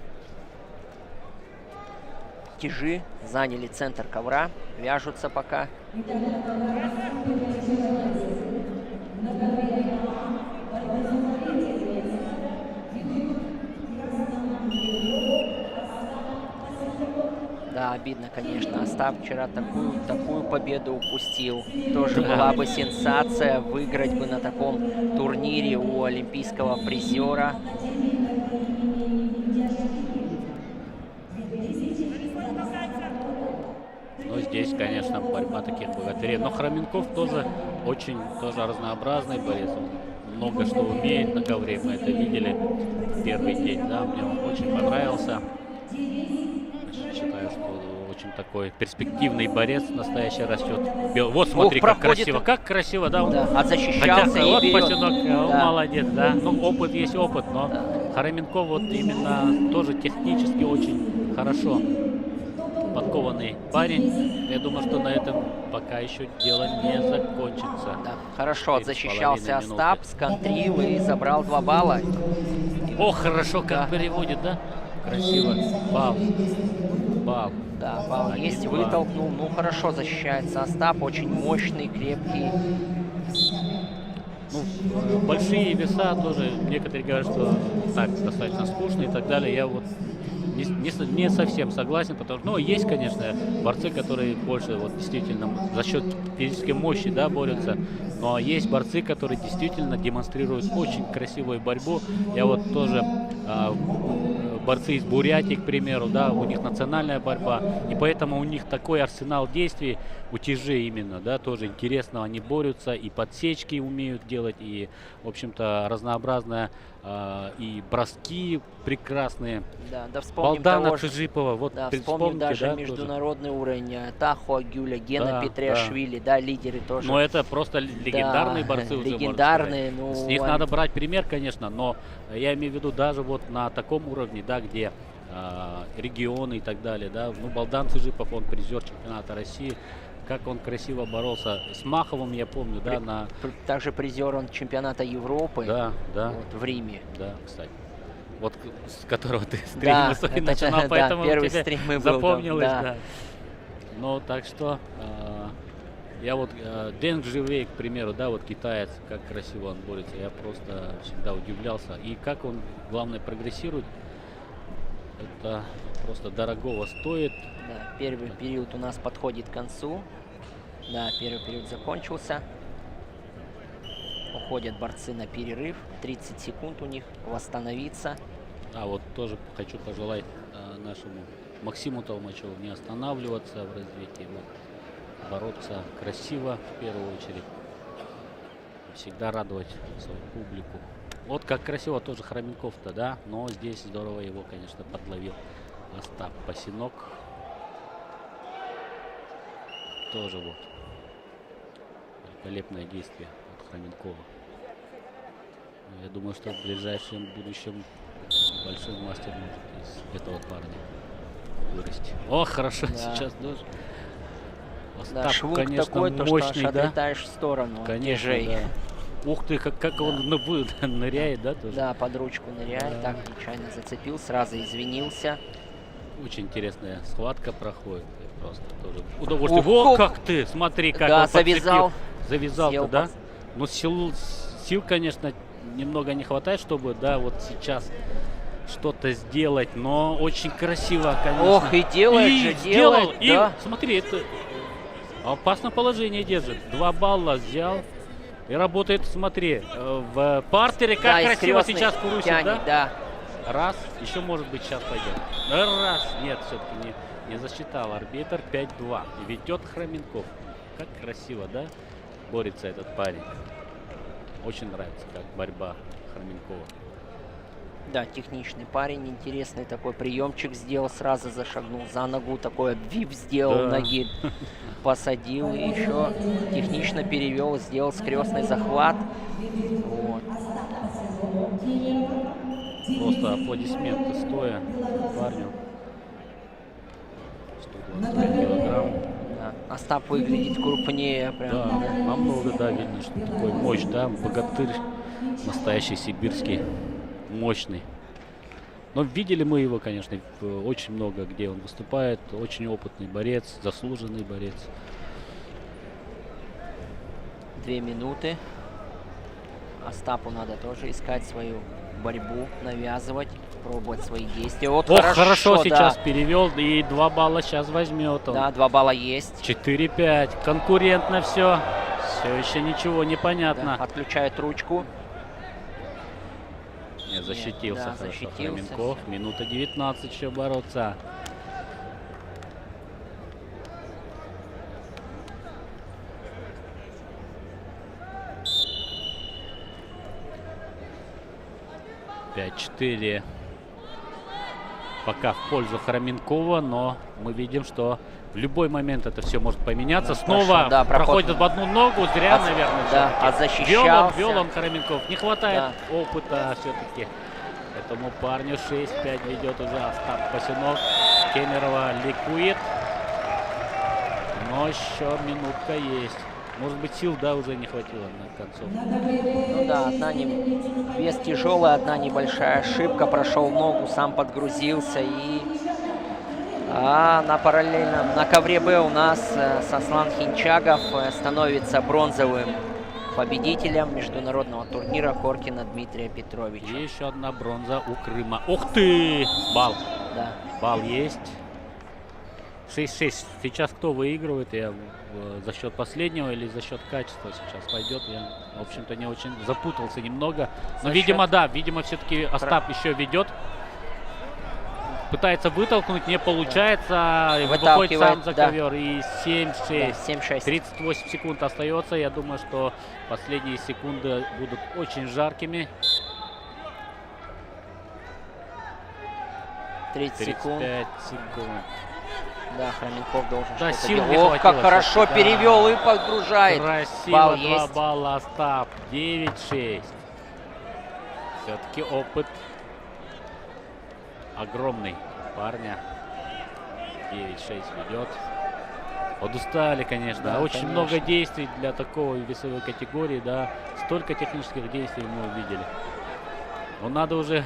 Speaker 11: Тяжи заняли центр ковра. Вяжутся пока. Да, обидно, конечно. Остап вчера такую победу упустил. Тоже была бы сенсация выиграть бы на таком турнире у олимпийского призера.
Speaker 10: Ну, здесь, конечно, борьба таких богатырей. Но Хроменков тоже очень разнообразный борец. Он много что умеет на ковре. Мы это видели в первый день. Да, мне он очень понравился. Считаю, что очень такой перспективный борец, настоящий растет. Вот смотри, как красиво. Как красиво, да?
Speaker 11: Да, защищался.
Speaker 10: Хотя, вот
Speaker 11: и
Speaker 10: Пасинок,
Speaker 11: да.
Speaker 10: Молодец, да. Ну, опыт есть опыт, но Хроменков вот именно тоже технически очень хорошо подкованный парень. Я думаю, что на этом пока еще дело не закончится.
Speaker 11: Да, хорошо защищался Остап, сконтрил и забрал 2 балла.
Speaker 10: О, хорошо как переводит, да? Красиво. Бал.
Speaker 11: Да, балл есть, вытолкнул. Ну, хорошо защищается Остап, очень мощный, крепкий.
Speaker 10: Ну, большие веса тоже, некоторые говорят, что так, достаточно скучно и так далее. Я вот не совсем согласен, потому что, ну, есть, конечно, борцы, которые больше вот действительно за счет физической мощи, да, борются, но есть борцы, которые действительно демонстрируют очень красивую борьбу. Я вот тоже борцы из Бурятии, к примеру, да, у них национальная борьба, и поэтому у них такой арсенал действий, у тяжей именно, да, тоже интересно, они борются, и подсечки умеют делать, и, в общем-то, разнообразная, и броски прекрасные.
Speaker 11: Да, да, вспомним
Speaker 10: Балдана
Speaker 11: того же,
Speaker 10: Джипова, вот
Speaker 11: да, вспомним даже
Speaker 10: да,
Speaker 11: международный уровень. Тахо Агюля, Гена
Speaker 10: Да,
Speaker 11: Петриашвили, да, лидеры тоже.
Speaker 10: Но это просто легендарные борцы уже,
Speaker 11: легендарные,
Speaker 10: можно сказать.
Speaker 11: ну,
Speaker 10: С них надо брать пример, конечно, но я имею в виду даже вот на таком уровне, да, где регионы и так далее, да. Ну, Балдан Цыжипов, он призер чемпионата России. Как он красиво боролся с Маховым, я помню, да,
Speaker 11: Также призер он чемпионата Европы.
Speaker 10: Да, да.
Speaker 11: Вот, в Риме.
Speaker 10: Да, кстати. Вот с которого ты стрим
Speaker 11: Да,
Speaker 10: свой начинал,
Speaker 11: да,
Speaker 10: поэтому
Speaker 11: первый
Speaker 10: тебе
Speaker 11: стрим и был,
Speaker 10: запомнилось,
Speaker 11: да.
Speaker 10: да. Ну, так что я вот Дэн Живей, к примеру, да, вот китаец, как красиво он борется, я просто всегда удивлялся. И как он, главное, прогрессирует, это просто дорогого стоит.
Speaker 11: Да, первый период у нас подходит к концу. Да, первый период закончился. Уходят борцы на перерыв. 30 секунд у них восстановиться.
Speaker 10: А вот тоже хочу пожелать нашему Максиму Толмачеву не останавливаться в развитии, вот, бороться красиво в первую очередь, всегда радовать свою публику. Вот как красиво тоже Хроменков-то, да, но здесь здорово его, конечно, подловил Остап Пасинок. Тоже вот великолепное действие от Хроменкова. Я думаю, что в ближайшем будущем большой мастер может из этого парня вырасти. О, хорошо,
Speaker 11: Да.
Speaker 10: сейчас тоже.
Speaker 11: Да,
Speaker 10: Остап,
Speaker 11: швунг
Speaker 10: конечно,
Speaker 11: такой, то,
Speaker 10: мощный,
Speaker 11: что аж
Speaker 10: да?
Speaker 11: отлетаешь в сторону.
Speaker 10: Конечно,
Speaker 11: Ежей.
Speaker 10: да. Ух ты, как он ныряет, да, тоже?
Speaker 11: Да, под ручку ныряет.
Speaker 10: Да.
Speaker 11: Так, нечаянно зацепил, сразу извинился.
Speaker 10: Очень интересная схватка проходит. И просто тоже удовольствие.
Speaker 11: Ух,
Speaker 10: О,
Speaker 11: ух.
Speaker 10: как ты! Смотри, как
Speaker 11: Да,
Speaker 10: он подцепил.
Speaker 11: завязал.
Speaker 10: Завязал-то,
Speaker 11: Съел
Speaker 10: да? Но сил, конечно, немного не хватает, чтобы, да, вот сейчас что-то сделать. Но очень красиво, конечно.
Speaker 11: Ох, и делает
Speaker 10: И
Speaker 11: же,
Speaker 10: сделал.
Speaker 11: делает,
Speaker 10: И,
Speaker 11: да.
Speaker 10: смотри, это опасное положение держит. 2 балла взял. И работает, смотри, в партере. Как
Speaker 11: Да, и
Speaker 10: красиво
Speaker 11: скрестный
Speaker 10: сейчас курусит,
Speaker 11: тянет, да?
Speaker 10: Раз, еще может быть сейчас пойдет. Раз, нет, все-таки не засчитал арбитр. 5-2. И ведет Хроменков. Как красиво, да? Борется этот парень. Очень нравится, как борьба Хроменкова.
Speaker 11: Да, техничный парень, интересный такой приемчик сделал, сразу зашагнул за ногу, такой обвив сделал,
Speaker 10: Да.
Speaker 11: ноги посадил, и еще технично перевел, сделал скрестный захват. Вот.
Speaker 10: Просто аплодисменты стоя парню. 125 килограмм.
Speaker 11: Да. Остап выглядит крупнее, прям.
Speaker 10: Да, намного, да, видно, что такой мощь, да, богатырь, настоящий сибирский, мощный. Но видели мы его, конечно, очень много, где он выступает, очень опытный борец, заслуженный борец.
Speaker 11: 2 минуты. Остапу надо тоже искать свою борьбу, навязывать, пробовать свои действия. Вот
Speaker 10: Ох, хорошо
Speaker 11: да.
Speaker 10: сейчас перевел, и 2 балла сейчас возьмет он.
Speaker 11: Да, 2 балла есть.
Speaker 10: 4-5, конкурентно все. Все еще ничего не понятно.
Speaker 11: Да, отключает ручку.
Speaker 10: Не, защитился,
Speaker 11: да,
Speaker 10: хорошо
Speaker 11: защитился.
Speaker 10: Хроменков. Минута 19 еще бороться. Пять-4. Пока в пользу Хроменкова, но мы видим, что в любой момент это все может поменяться.
Speaker 11: Да,
Speaker 10: Снова
Speaker 11: прошел, да,
Speaker 10: проходит в одну ногу, зря, наверное.
Speaker 11: Да,
Speaker 10: все-таки.
Speaker 11: защищался.
Speaker 10: Вел он Хроменков. Не хватает опыта все-таки. Этому парню 6-5 ведет уже Остап Пасинок. Кемерова ликует. Но еще минутка есть. Может быть, сил, да, уже не хватило на концовку.
Speaker 11: Ну да, вес тяжелый, одна небольшая ошибка, прошел ногу, сам подгрузился и на параллельном, на ковре Б у нас Сослан Хинчагов становится бронзовым победителем международного турнира Коркина Дмитрия Петровича.
Speaker 10: И еще одна бронза у Крыма. Ух ты! Балл.
Speaker 11: Да.
Speaker 10: Балл есть. 6-6. Сейчас кто выигрывает? Я за счет последнего или за счет качества сейчас пойдет? Я, в общем-то, не очень запутался немного. Но, видимо, да, видимо, все-таки Остап еще ведет. Пытается вытолкнуть, не получается. Выходит сам за ковер. И 7-6.
Speaker 11: Да, 7-6.
Speaker 10: 38 секунд остается. Я думаю, что последние секунды будут очень жаркими.
Speaker 11: 30 секунд.
Speaker 10: 35 секунд.
Speaker 11: Да, Хроменков должен
Speaker 10: да,
Speaker 11: что-то
Speaker 10: сил
Speaker 11: делать.
Speaker 10: не
Speaker 11: Ох, как хорошо
Speaker 10: да.
Speaker 11: перевел и подгружает.
Speaker 10: Красиво,
Speaker 11: Балл
Speaker 10: 2
Speaker 11: есть.
Speaker 10: балла Остап. 9-6. Все-таки опыт огромный парня. 9-6 ведет. Подустали, конечно.
Speaker 11: Да,
Speaker 10: Очень
Speaker 11: конечно.
Speaker 10: много действий для такой весовой категории, да. Столько технических действий мы увидели. Но надо уже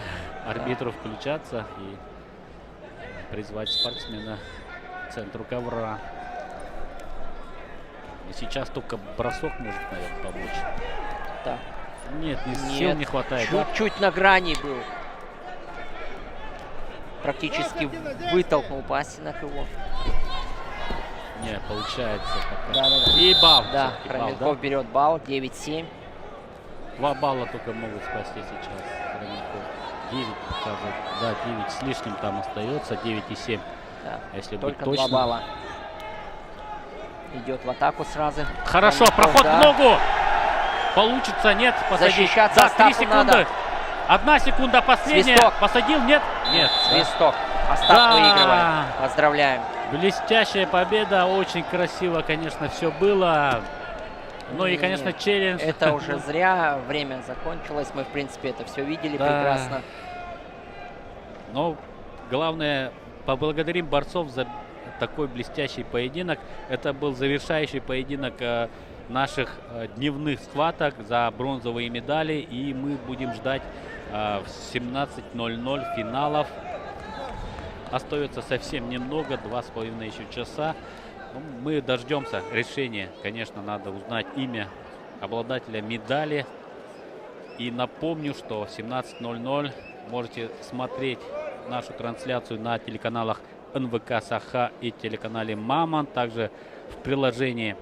Speaker 10: арбитру включаться и призвать спортсмена к центру ковра. И сейчас только бросок может, наверное, помочь.
Speaker 11: Да.
Speaker 10: Нет, сил не хватает. да?
Speaker 11: Чуть-чуть на грани был. Практически вытолкнул Пасинок его.
Speaker 10: Не, получается пока.
Speaker 11: Да.
Speaker 10: И балл.
Speaker 11: Да,
Speaker 10: всё-таки балл,
Speaker 11: Хроменков
Speaker 10: да?
Speaker 11: берет балл, 9-7.
Speaker 10: 2 балла только могут спасти сейчас Хроменков. 9 показывает. Да, 9 с лишним там остается. 9,7.
Speaker 11: Да.
Speaker 10: Если
Speaker 11: Только
Speaker 10: быть
Speaker 11: 2
Speaker 10: точно.
Speaker 11: балла. Идет в атаку сразу.
Speaker 10: Хорошо,
Speaker 11: Хроменков,
Speaker 10: проход
Speaker 11: да.
Speaker 10: в ногу. Получится, нет, посадить.
Speaker 11: Защищаться
Speaker 10: Да, 3
Speaker 11: Остапу
Speaker 10: секунды.
Speaker 11: надо.
Speaker 10: 1 секунда последняя.
Speaker 11: Свисток.
Speaker 10: Посадил, нет? Нет. да.
Speaker 11: Свисток. Остап
Speaker 10: Да.
Speaker 11: выигрывает. Поздравляем.
Speaker 10: Блестящая победа. Очень красиво, конечно, все было. Ну и, конечно, челлендж.
Speaker 11: Это уже зря. Время закончилось. Мы, в принципе, это все видели
Speaker 10: Да.
Speaker 11: прекрасно.
Speaker 10: Но главное, поблагодарим борцов за такой блестящий поединок. Это был завершающий поединок наших дневных схваток за бронзовые медали. И мы будем ждать в 17:00 финалов. Остается совсем немного, 2,5 еще часа. Ну, мы дождемся решения. Конечно, надо узнать имя обладателя медали. И напомню, что в 17:00 можете смотреть нашу трансляцию на телеканалах НВК Саха и телеканале Мамонт. Также в приложении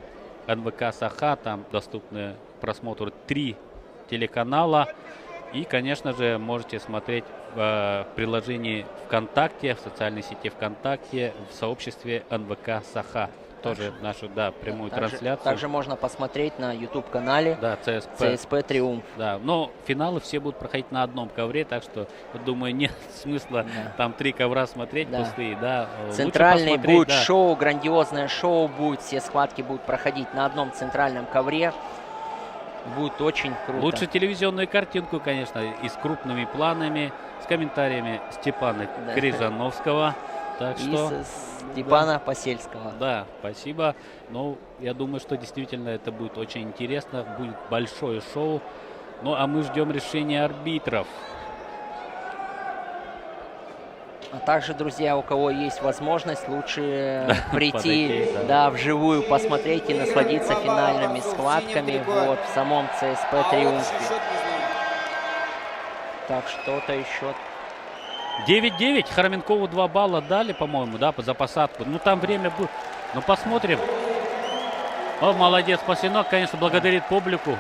Speaker 10: НВК Саха там доступны просмотру 3 телеканала. И, конечно же, можете смотреть в приложении ВКонтакте, в социальной сети ВКонтакте, в сообществе НВК Саха. Тоже нашу, да, прямую трансляцию.
Speaker 11: Также можно посмотреть на YouTube-канале
Speaker 10: Да,
Speaker 11: ЦСП Триумф.
Speaker 10: Да, но финалы все будут проходить на одном ковре, так что, думаю, нет смысла там 3 ковра смотреть
Speaker 11: Да.
Speaker 10: пустые. Да.
Speaker 11: Центральный
Speaker 10: Лучше посмотреть,
Speaker 11: будет
Speaker 10: да.
Speaker 11: шоу, грандиозное шоу будет. Все схватки будут проходить на одном центральном ковре. Будет очень круто.
Speaker 10: Лучше телевизионную картинку, конечно, и с крупными планами, с комментариями Степана
Speaker 11: Да.
Speaker 10: Крижановского. Так
Speaker 11: И
Speaker 10: что,
Speaker 11: Степана Посельского.
Speaker 10: да, спасибо. Ну, я думаю, что действительно это будет очень интересно. Будет большое шоу. Ну, а мы ждем решения арбитров.
Speaker 11: А также, друзья, у кого есть возможность, лучше
Speaker 10: Да,
Speaker 11: прийти
Speaker 10: подойти, да.
Speaker 11: да, вживую, посмотреть и насладиться финальными схватками вот, в самом ЦСП Триумфе. Так, что-то еще.
Speaker 10: 9-9. Хроменкову 2 балла дали, по-моему, да, за посадку. Ну, там время было. Ну, посмотрим. О, молодец, Пасинок, конечно, благодарит публику.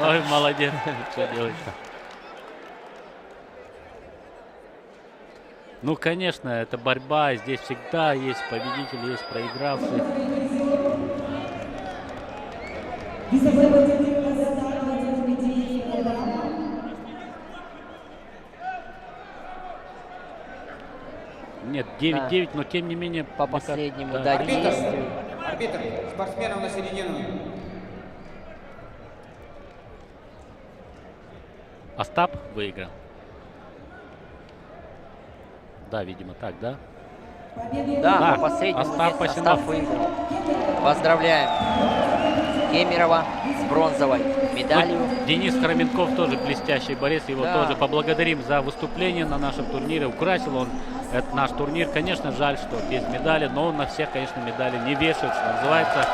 Speaker 10: Ой, молодец. Что делать-то? Ну, конечно, это борьба. Здесь всегда есть победители, есть проигравшие. Нет, 9-9, но тем не менее...
Speaker 11: По последнему,
Speaker 10: да,
Speaker 11: да,
Speaker 5: Арбитр,
Speaker 11: действию.
Speaker 5: арбитр, спортсменов на середину.
Speaker 10: Остап выиграл. Да, видимо, так, да?
Speaker 11: Да, по последнему
Speaker 10: Остап
Speaker 11: месту
Speaker 10: Пасинов.
Speaker 11: Остап выиграл. Поздравляем Кемерова с бронзовой медалью.
Speaker 10: Ну, Денис Хроменков тоже блестящий борец. Его
Speaker 11: Да.
Speaker 10: тоже поблагодарим за выступление на нашем турнире. Украсил он этот наш турнир. Конечно, жаль, что без медали, но на всех, конечно, медали не вешают, что называется.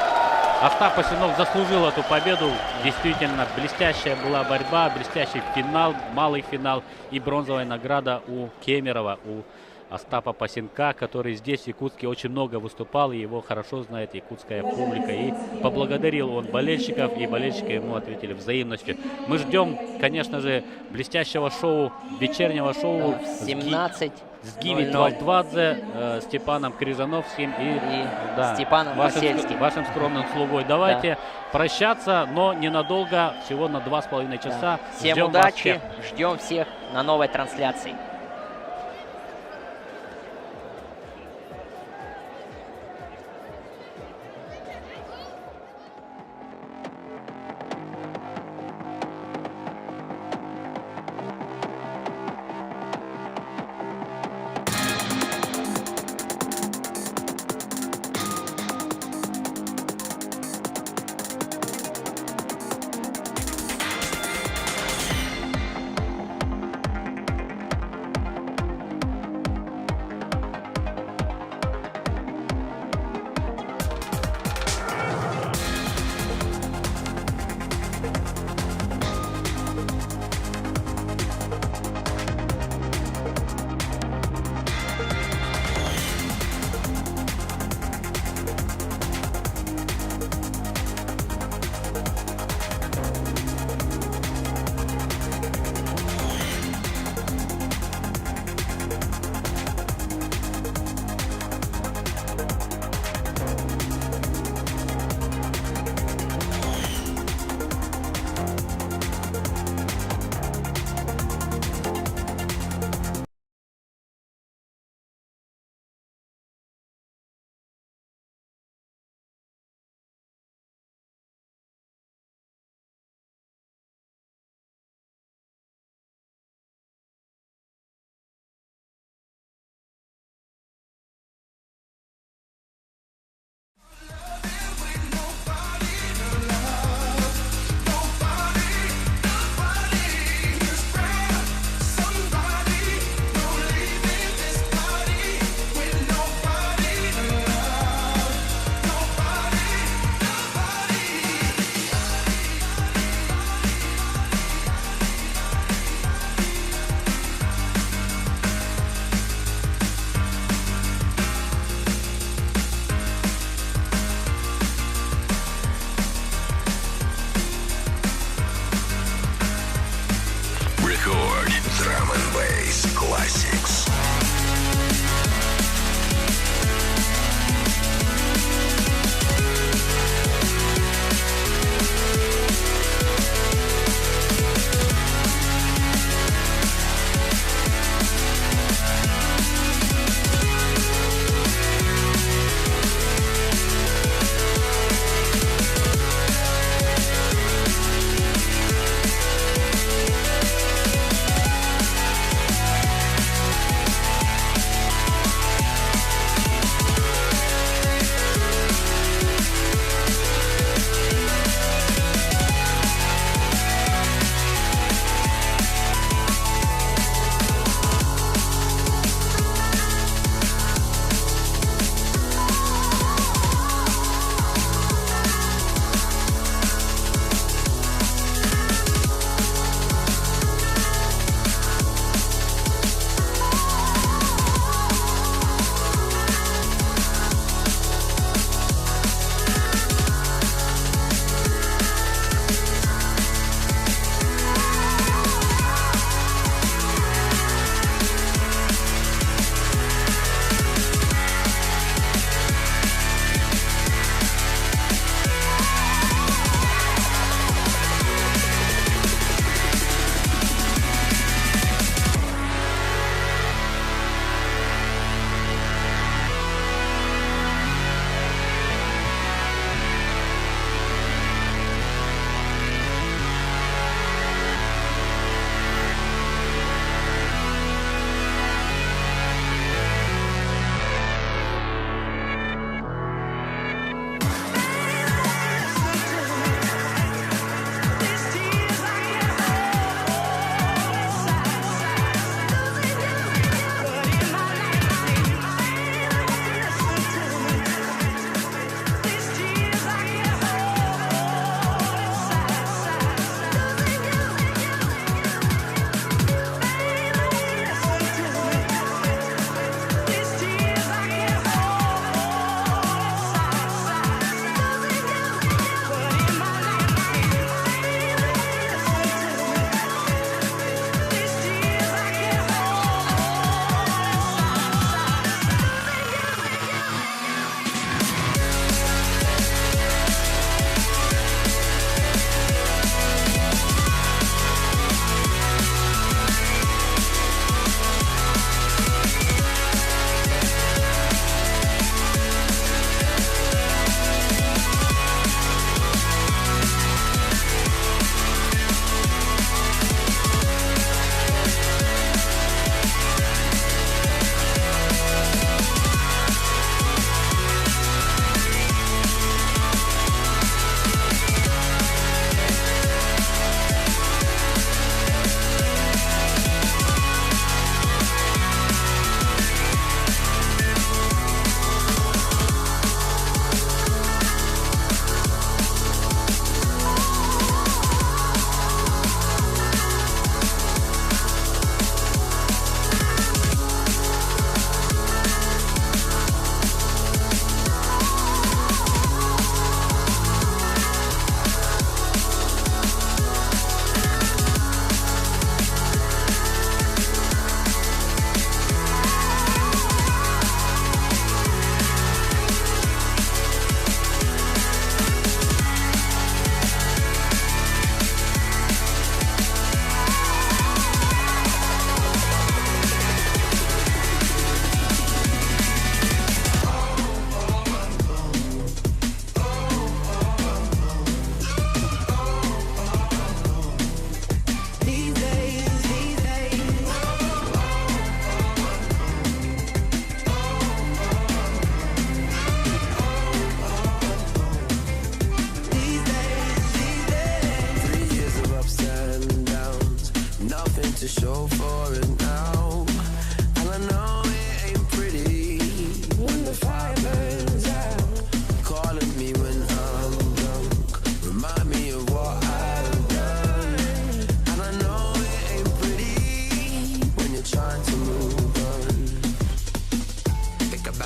Speaker 10: Остап Пасинов заслужил эту победу. Действительно, блестящая была борьба, блестящий финал, малый финал и бронзовая награда у Кемерова, у Остапа Пасинка, который здесь в Якутске очень много выступал, и его хорошо знает якутская публика. И поблагодарил он болельщиков, и болельщики ему ответили взаимностью. Мы ждем, конечно же, блестящего шоу, вечернего шоу
Speaker 11: Да, в 17
Speaker 10: с Гиви Твалтвадзе, Степаном Крижановским и
Speaker 11: Степаном Посельским.
Speaker 10: вашим скромным слугой. Давайте прощаться, но ненадолго, всего на 2,5 часа.
Speaker 11: Всем
Speaker 10: Ждем вас
Speaker 11: удачи,
Speaker 10: всех.
Speaker 11: ждем всех на новой трансляции.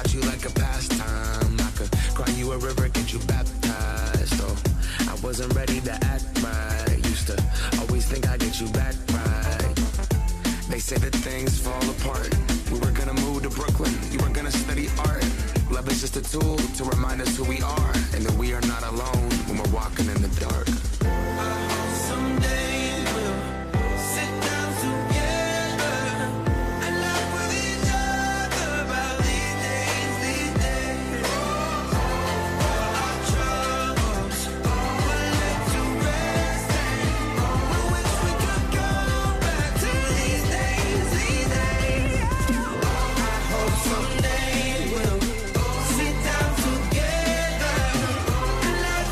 Speaker 8: about you like a pastime. I could cry you a river, get you baptized. Oh, I wasn't ready to act right. Used to always think I'd get you back right. They say that things fall apart. We were gonna move to Brooklyn, you were gonna study art. Love is just a tool to remind us who we are, and that we are not alone when we're walking in the dark.
Speaker 9: Someday we'll sit down together and laugh with each other about these days. All our troubles were left to rest, and we wish we could go back to these days. I hope someday we'll sit down together and laugh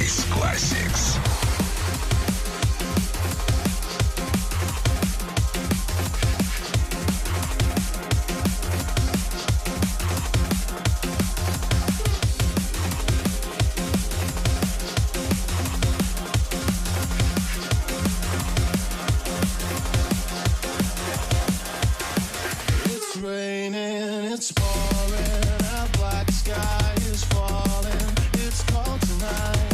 Speaker 12: Bass Classics.
Speaker 9: It's raining, it's pouring, a black sky is falling. It's cold tonight.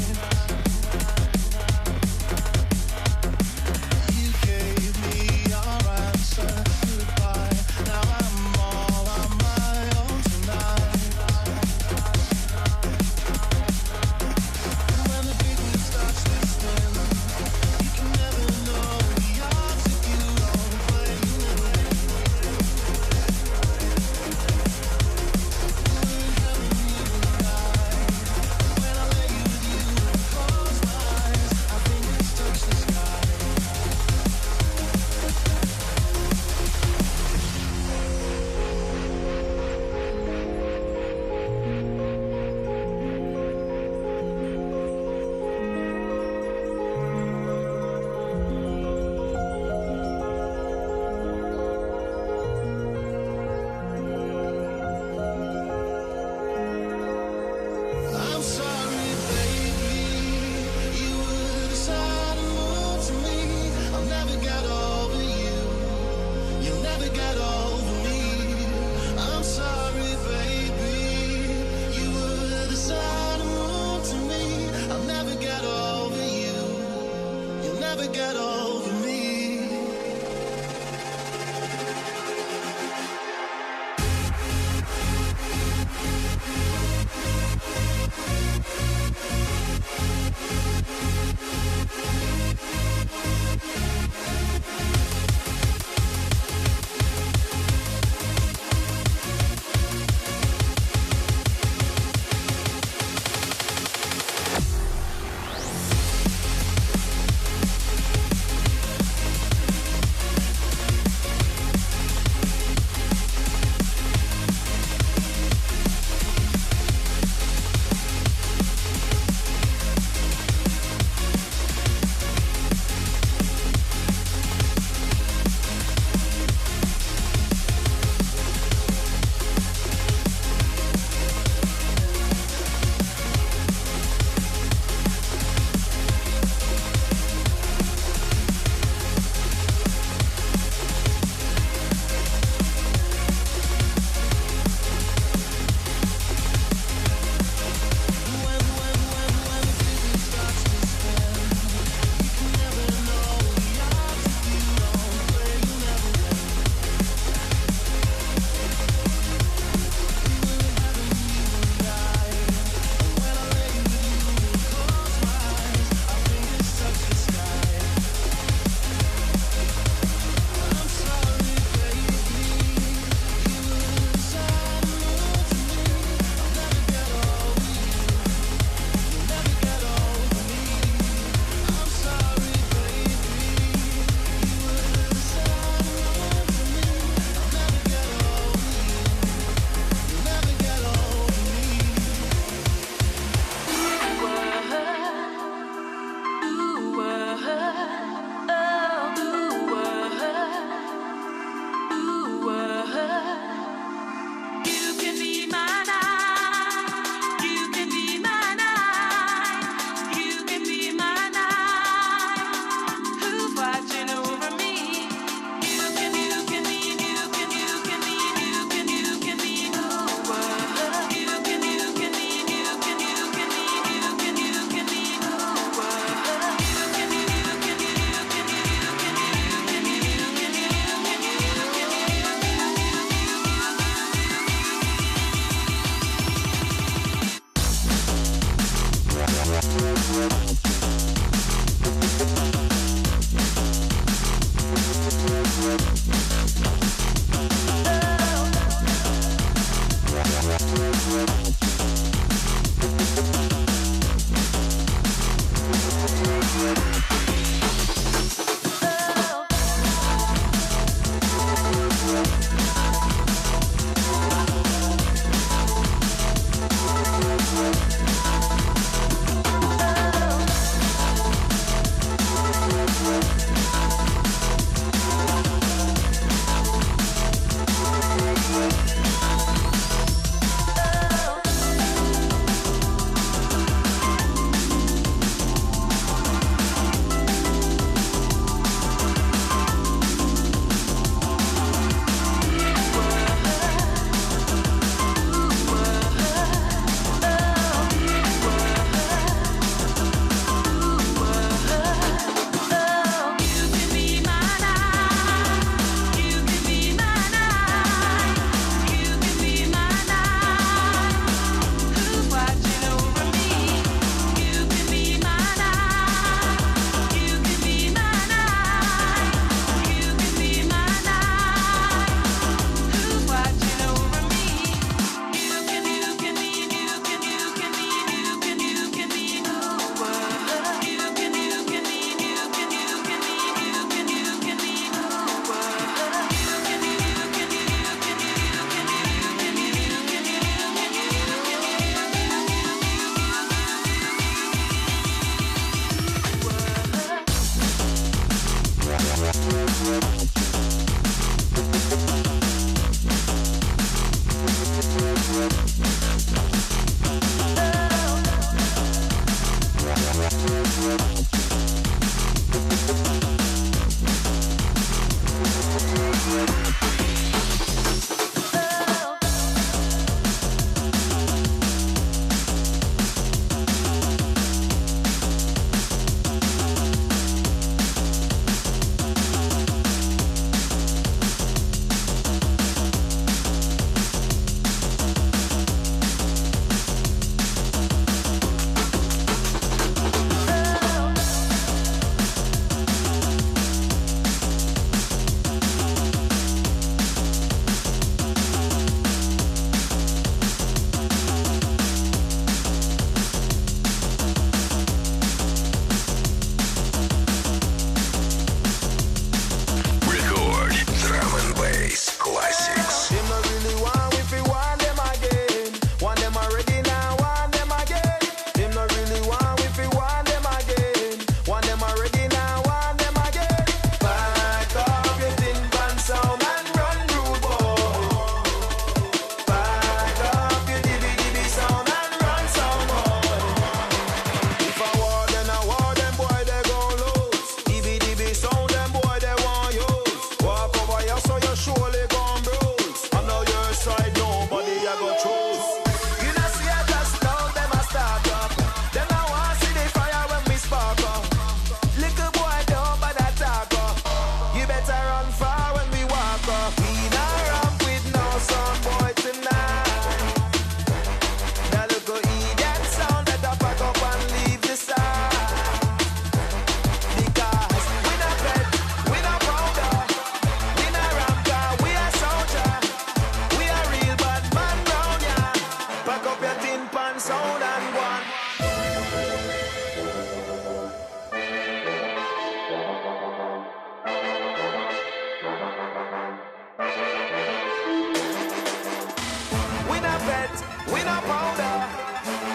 Speaker 12: yet. We no powder,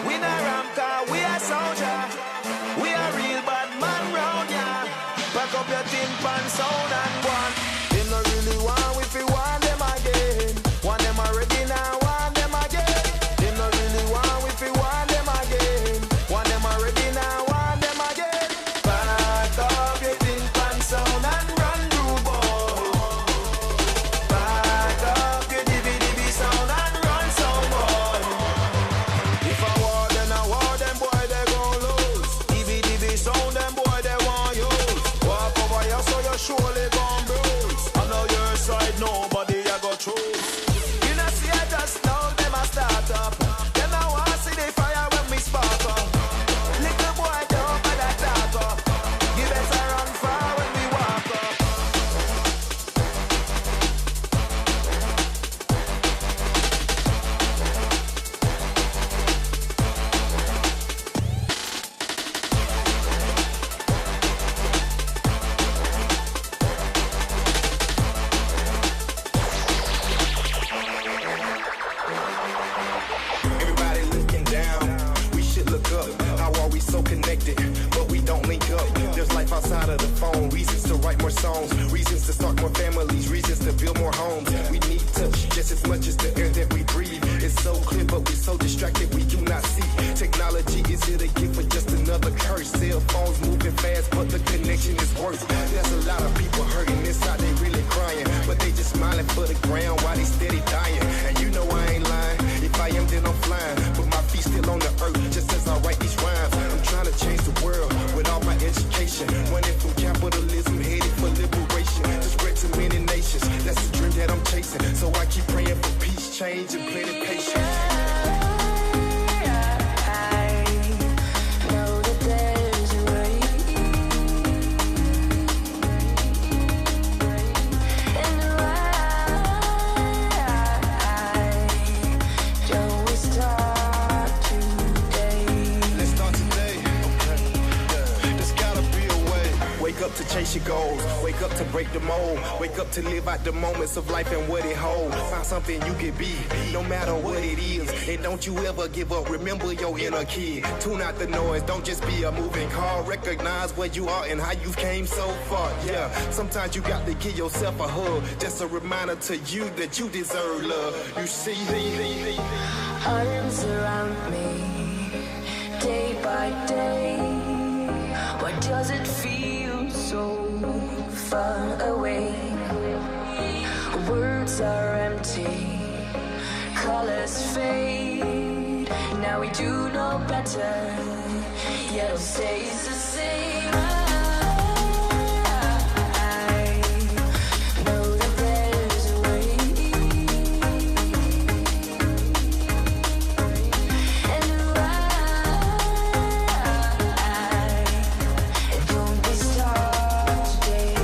Speaker 12: we no ram car, we a soldier. We a real bad man round ya. Pack up your tin pan sound and one. Them no really want if we want them again. Want them already now, want them again. Them no really want if we want them again. Want them already now, want them again. Pack up your tin pan sound and run through boy. Pack up your DVD sound and run some boy. If I war then I war them boy they gon' lose. DVD sound them boy they want use. Walk over here so you surely gon' bruise. On your side nobody I go through. You know see I just know them a start up. Them I want see the fire when we spark up. Little boy don't bother talk up. You better run far when we walk up.
Speaker 13: Everybody looking down, we should look up. How are we so connected, but we don't link up? There's life outside of the phone, reasons to write more songs, reasons to start more families, reasons to build more homes. We need touch just as much as the air that we breathe. It's so clear, but we're so distracted we do not see. Technology, is it a gift or just another curse? Cell phones moving fast, but the connection is worse. There's a lot of people hurting inside, they really crying, but they just smiling for the ground while they steady dying. And you know I ain't lying. If I am, then I'm flying. But my feet still on the earth, just as I write these rhymes. I'm trying to change the world with all my education. Running from capitalism, headed for liberation. To spread to many nations, that's the dream that I'm chasing. So I keep praying for peace, change, and plenty patience. Wake up to chase your goals, wake up to break the mold, wake up to live out the moments of life and what it holds. Find something you can be, no matter what it is, and don't you ever give up, remember your inner kid. Tune out the noise, don't just be a moving car, recognize where you are and how you came so far. Yeah, sometimes you got to give yourself a hug, just a reminder to you that you deserve love. You see,
Speaker 7: Arms around me, day by day. Why does it feel so far away? Words are empty, colors fade. Now we do know better, yet it stays the same. I know that there's a way, and it won't be start today.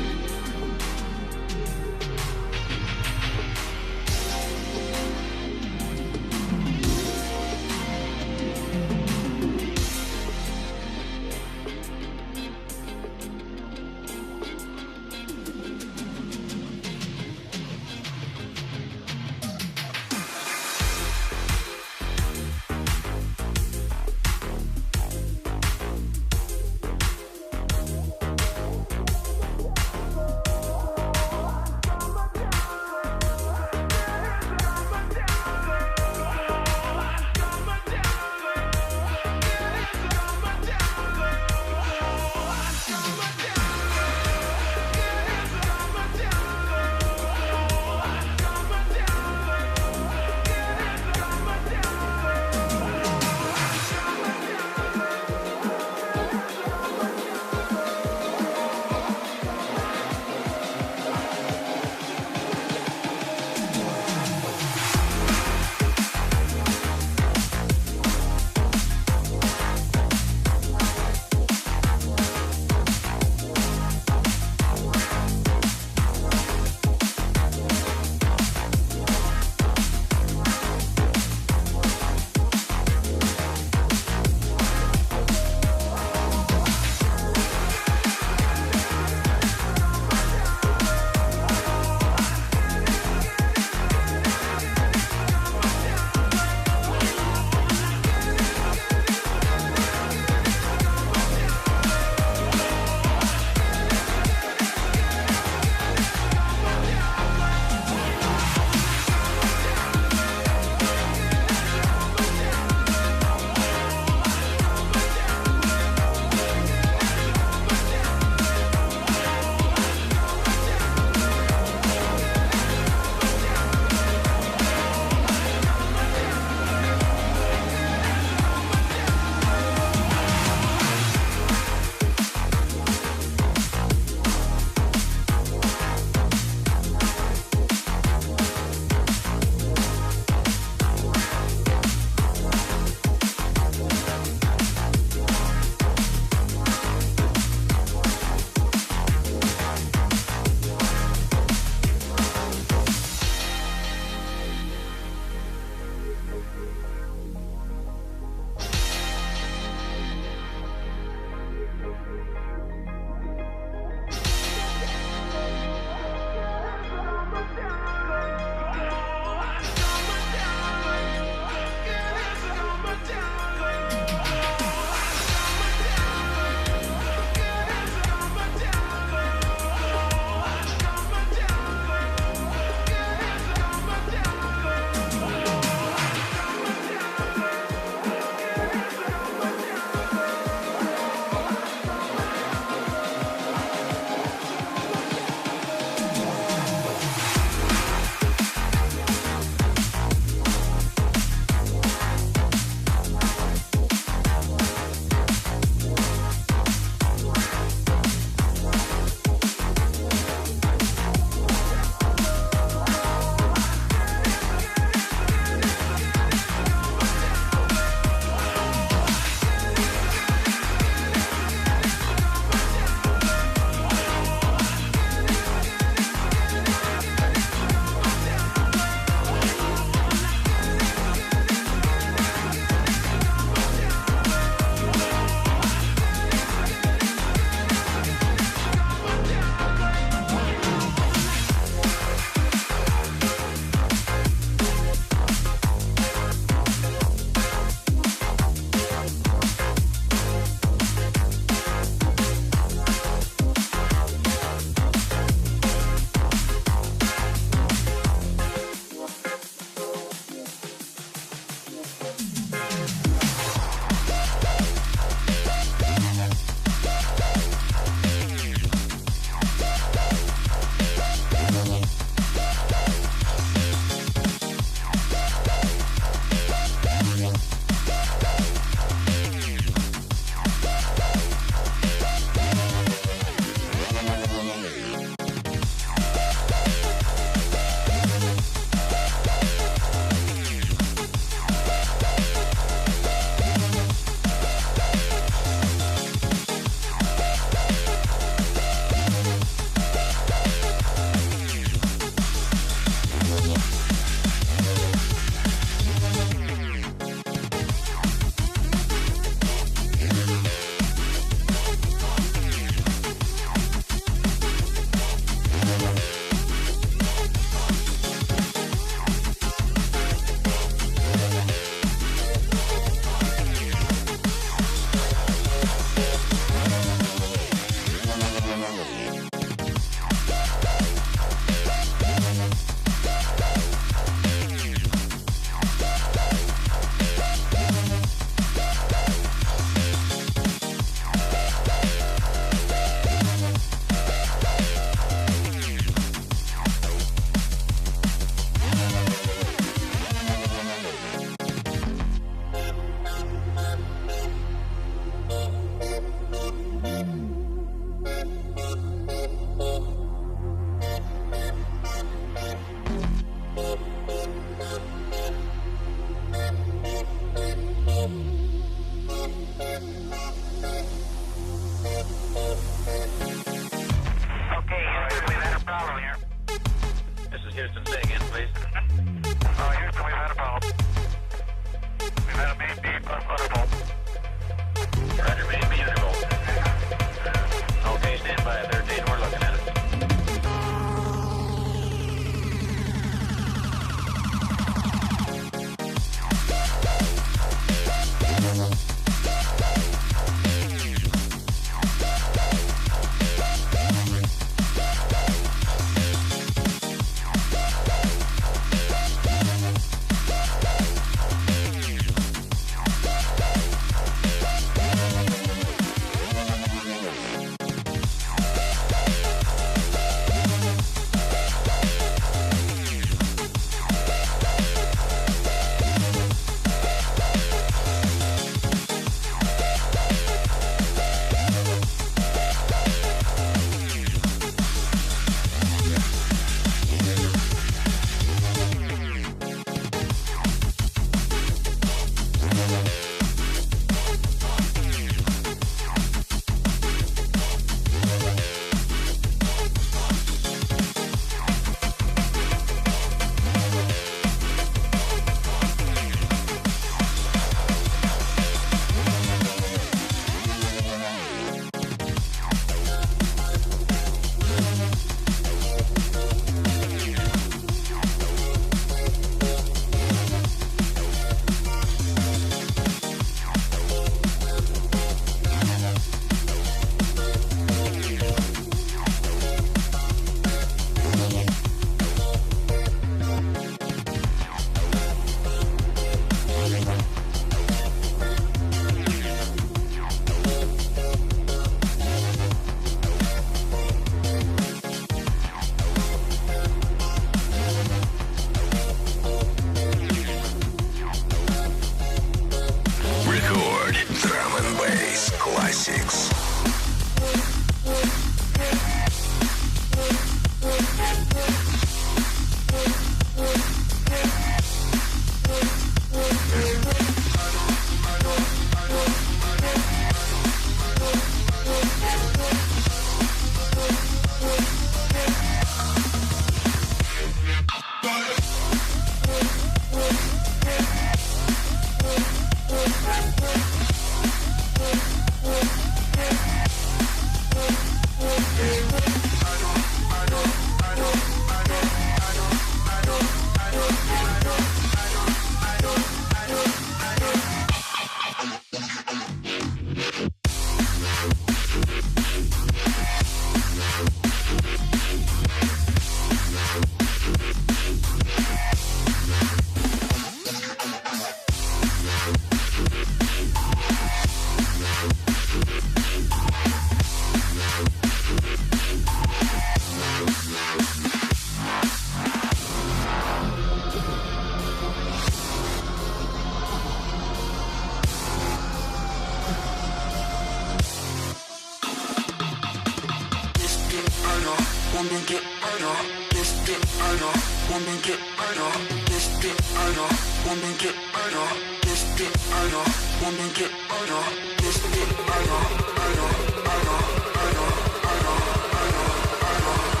Speaker 14: woman get harder, this get harder, woman get harder, this get harder, woman get harder, this get harder, woman get harder, this get harder, harder, harder, harder, harder, harder, harder.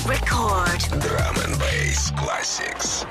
Speaker 7: Record.
Speaker 14: Drum and Bass Classics.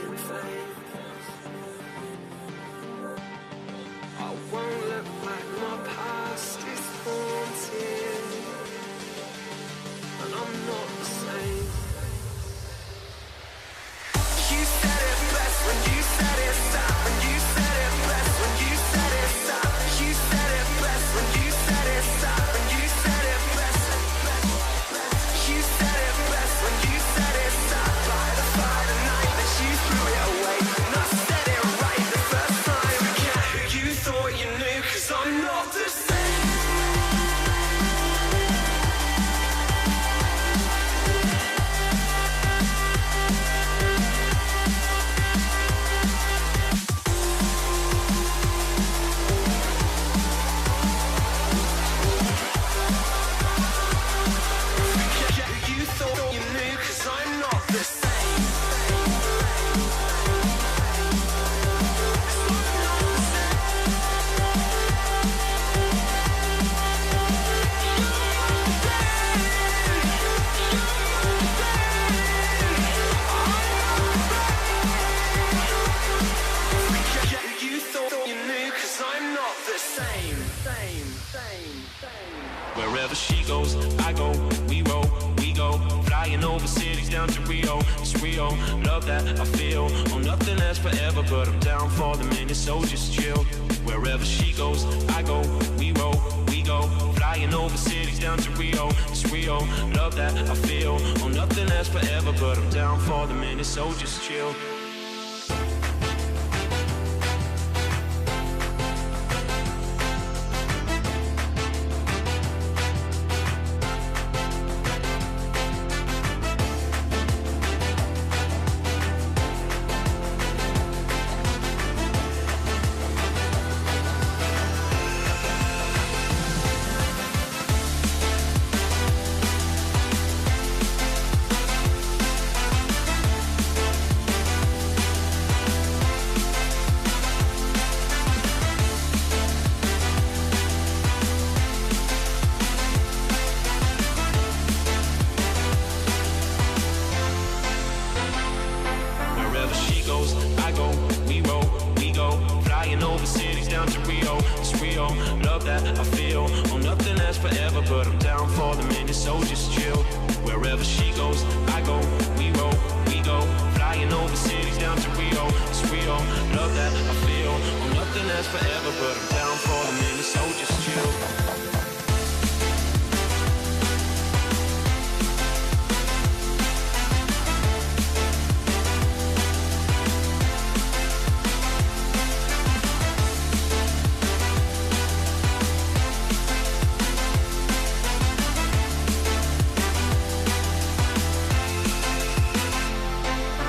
Speaker 14: in flames. I won't look back, my past is haunted, and I'm not the same. You said it best when you said it stop, when you said it best when you said it stop. You said it best when you said it stop, when you said it best. You said it best when you said it stop. By the fire tonight that you threw it away, and I said it right the first time. You thought you knew, 'cause I'm not the same. You thought you knew, 'cause I'm not the same. You thought you knew, 'cause I'm not the same.
Speaker 8: Wherever she goes, I go, we roll, we go. Flying over cities down to Rio, it's Rio. Love that I feel, oh nothing lasts forever, but I'm down for the minute, so just chill. Wherever she goes, I go, we roll, we go. Flying over cities down to Rio, it's Rio. Love that I feel, oh nothing lasts forever, but I'm down for the minute, so just chill. Wherever she goes, I go, we roll, we go. Flying over cities down to Rio, it's Rio. Love that I feel, oh nothing lasts forever, but I'm down for the minute, so just chill. Wherever she goes, I go, we roll, we go. Flying over cities down to Rio, it's Rio. Love that I feel, oh nothing lasts forever, but I'm down for the minute, so just chill.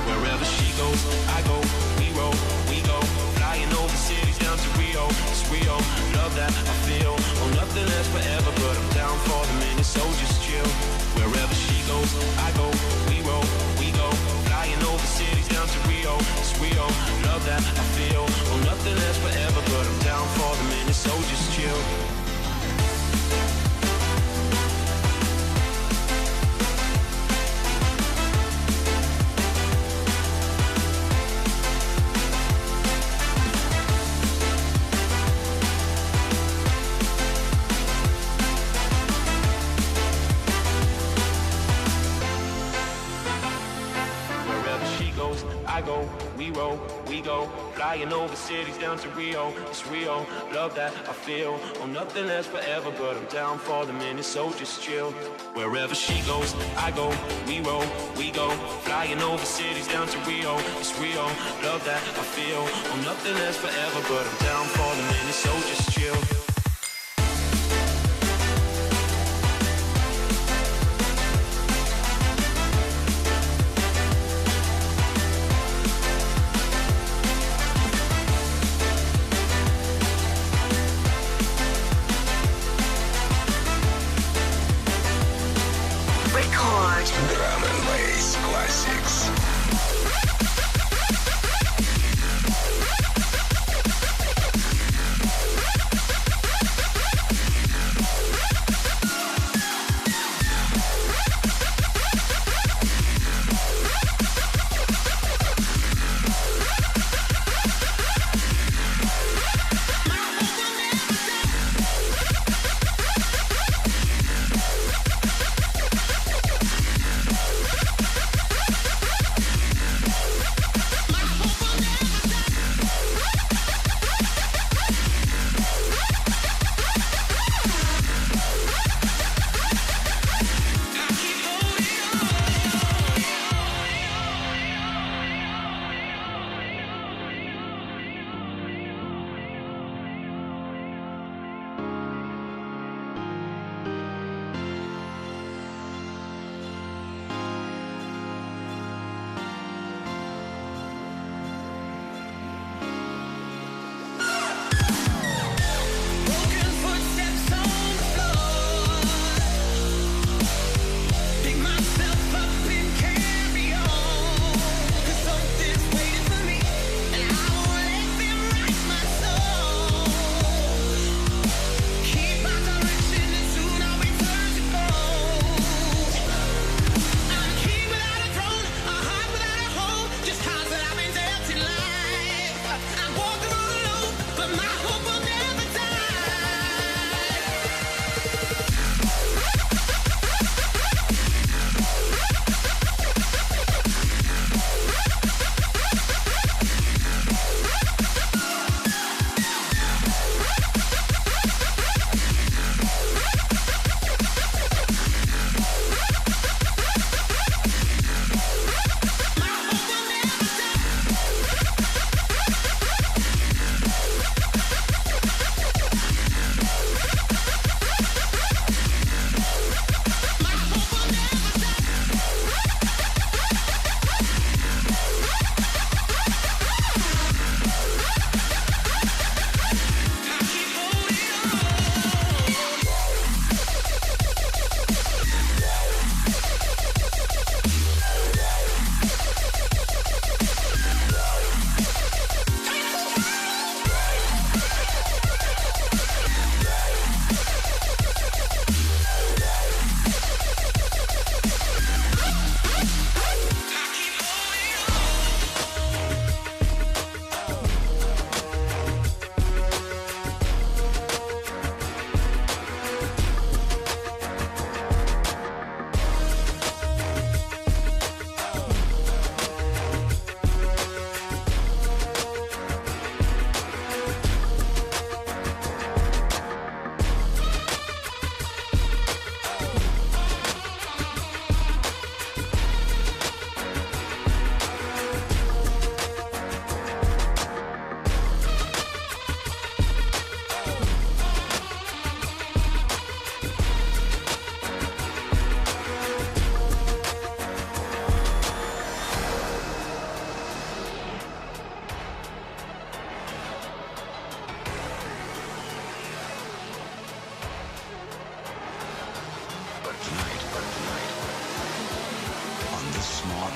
Speaker 8: Wherever she goes, I go, we roll, we go. Flying over cities down to Rio, it's Rio. Love that I feel, oh nothing lasts forever, but I'm down for the minute, so just chill. Wherever she goes, I go, we roll, we go. Flying over cities down to Rio, it's Rio. Love that I feel, oh nothing lasts forever, but I'm down for the minute, so just chill. Wherever she goes, I go, we roll, we go. Flying over cities down to Rio, it's Rio. Love that I feel, oh nothing lasts forever, but I'm down for the minute, so just chill. Wherever she goes, I go, we roll, we go. Flying over cities down to Rio, it's Rio. Love that I feel, oh nothing lasts forever, but I'm down for the minute, so just chill.
Speaker 15: Drum and Bass Classics.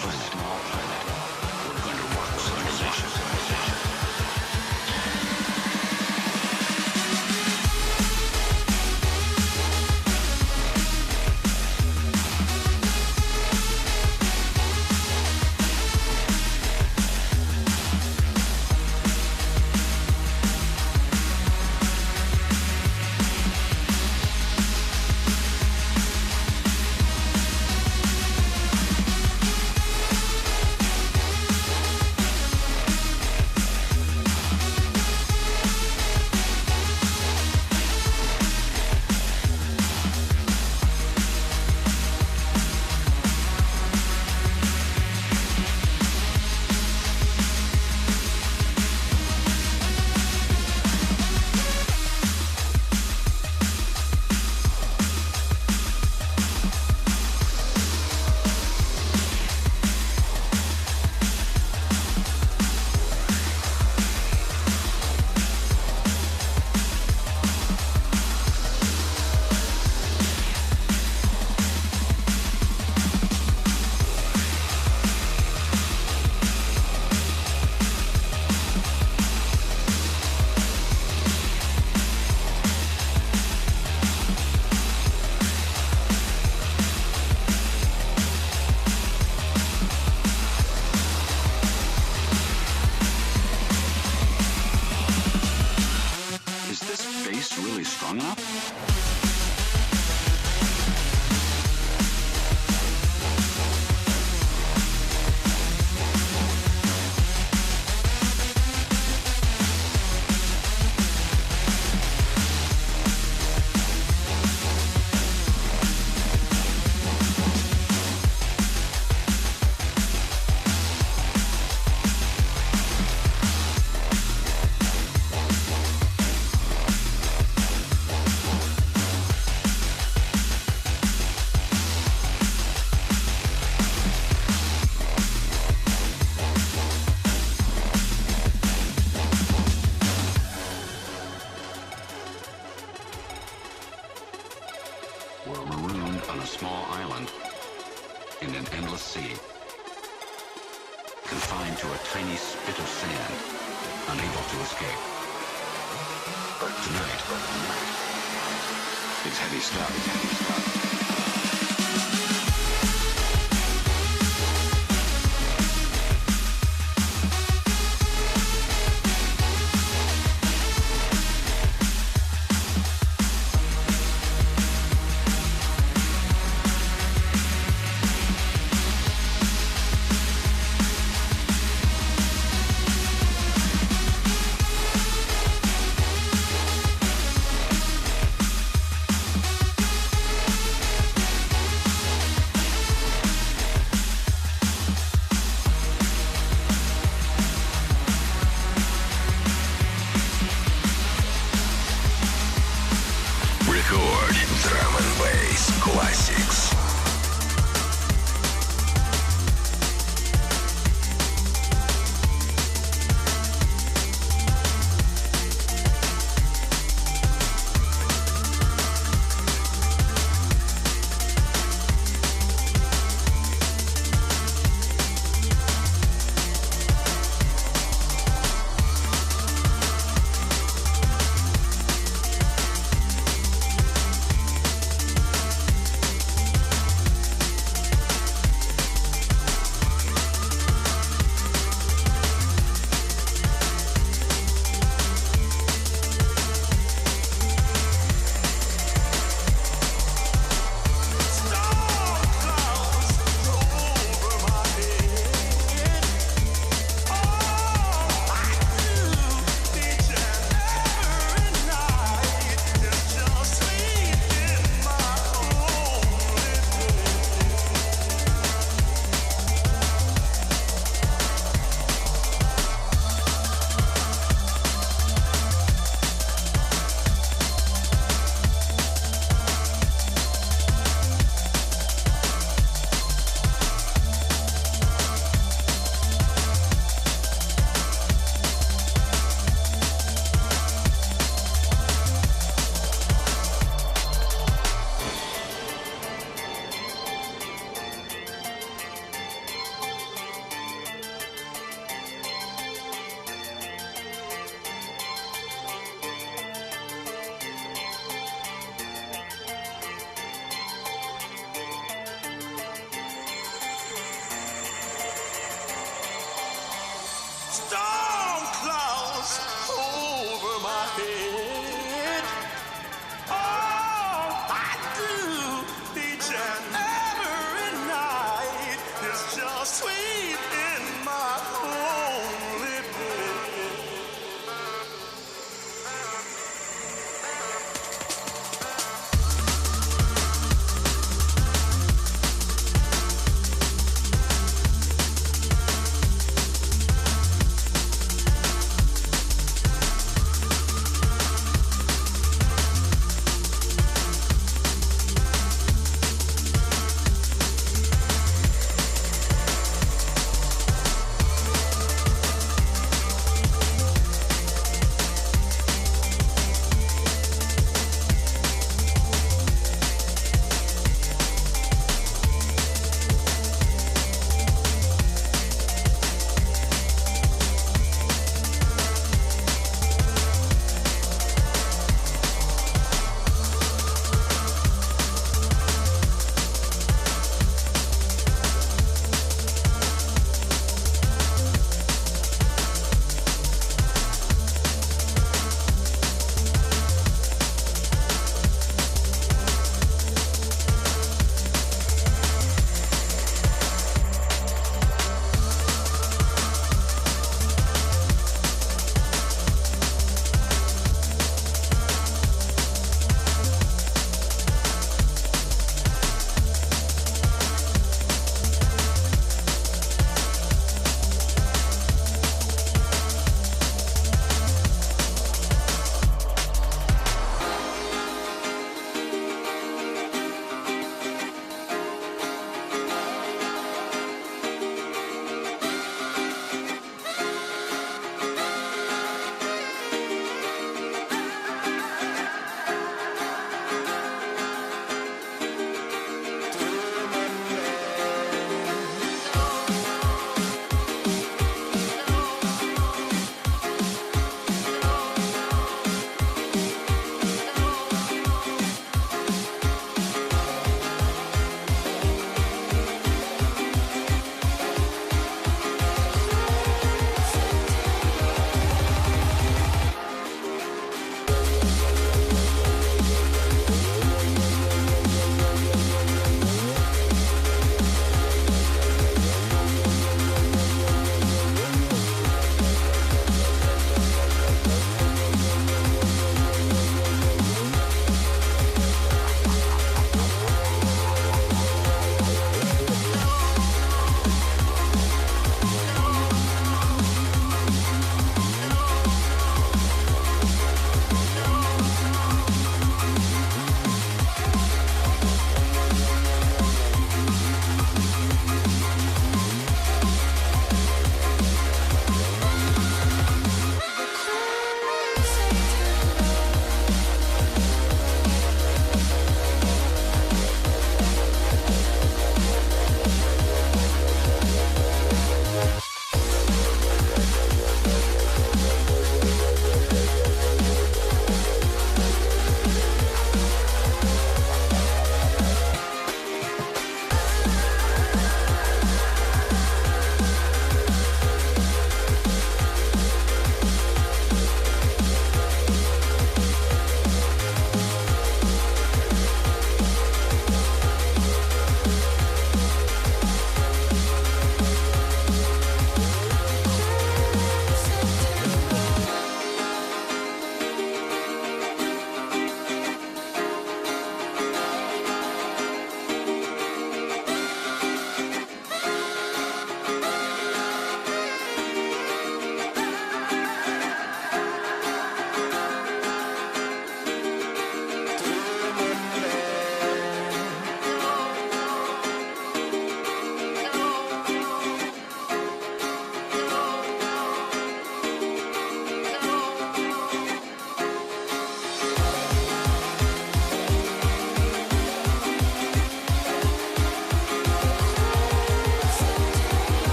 Speaker 16: planet. We're going to rock civilization. Really strong enough? We're marooned on a small island in an endless sea, confined to a tiny spit of sand, unable to escape. Tonight, it's heavy stuff.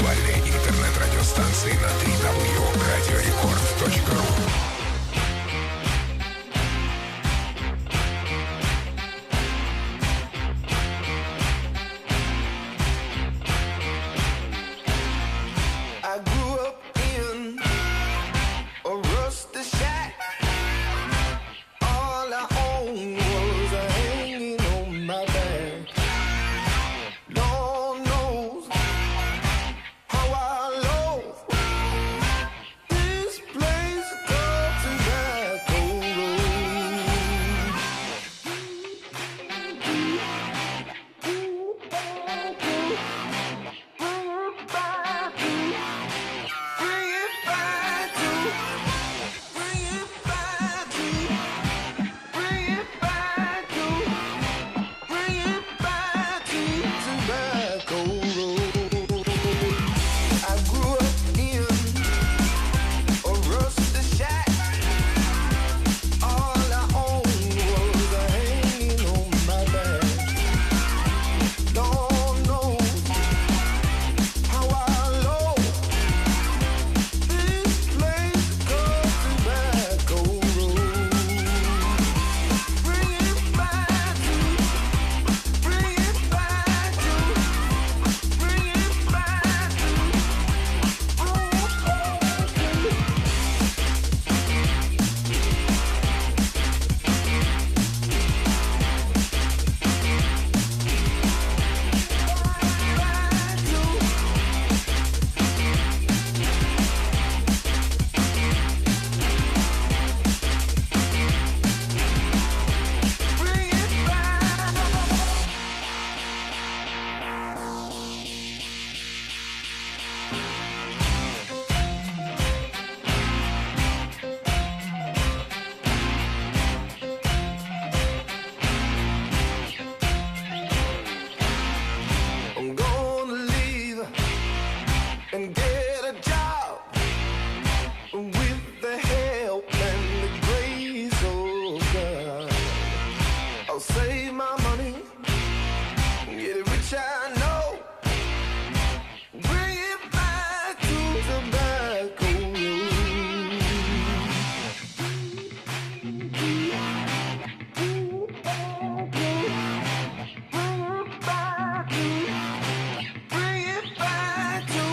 Speaker 15: виртуальной интернет-радиостанции на www.radiorecord.ru.
Speaker 12: I grew up in a rusty shack. All I owned was a hanging on my back. Lord knows how I loathe this place called Tobacco I'm gonna leave and get a job with the help and the grace of God. I'll save my money, get rich, I know. Bring it back to Tobacco Bring it back to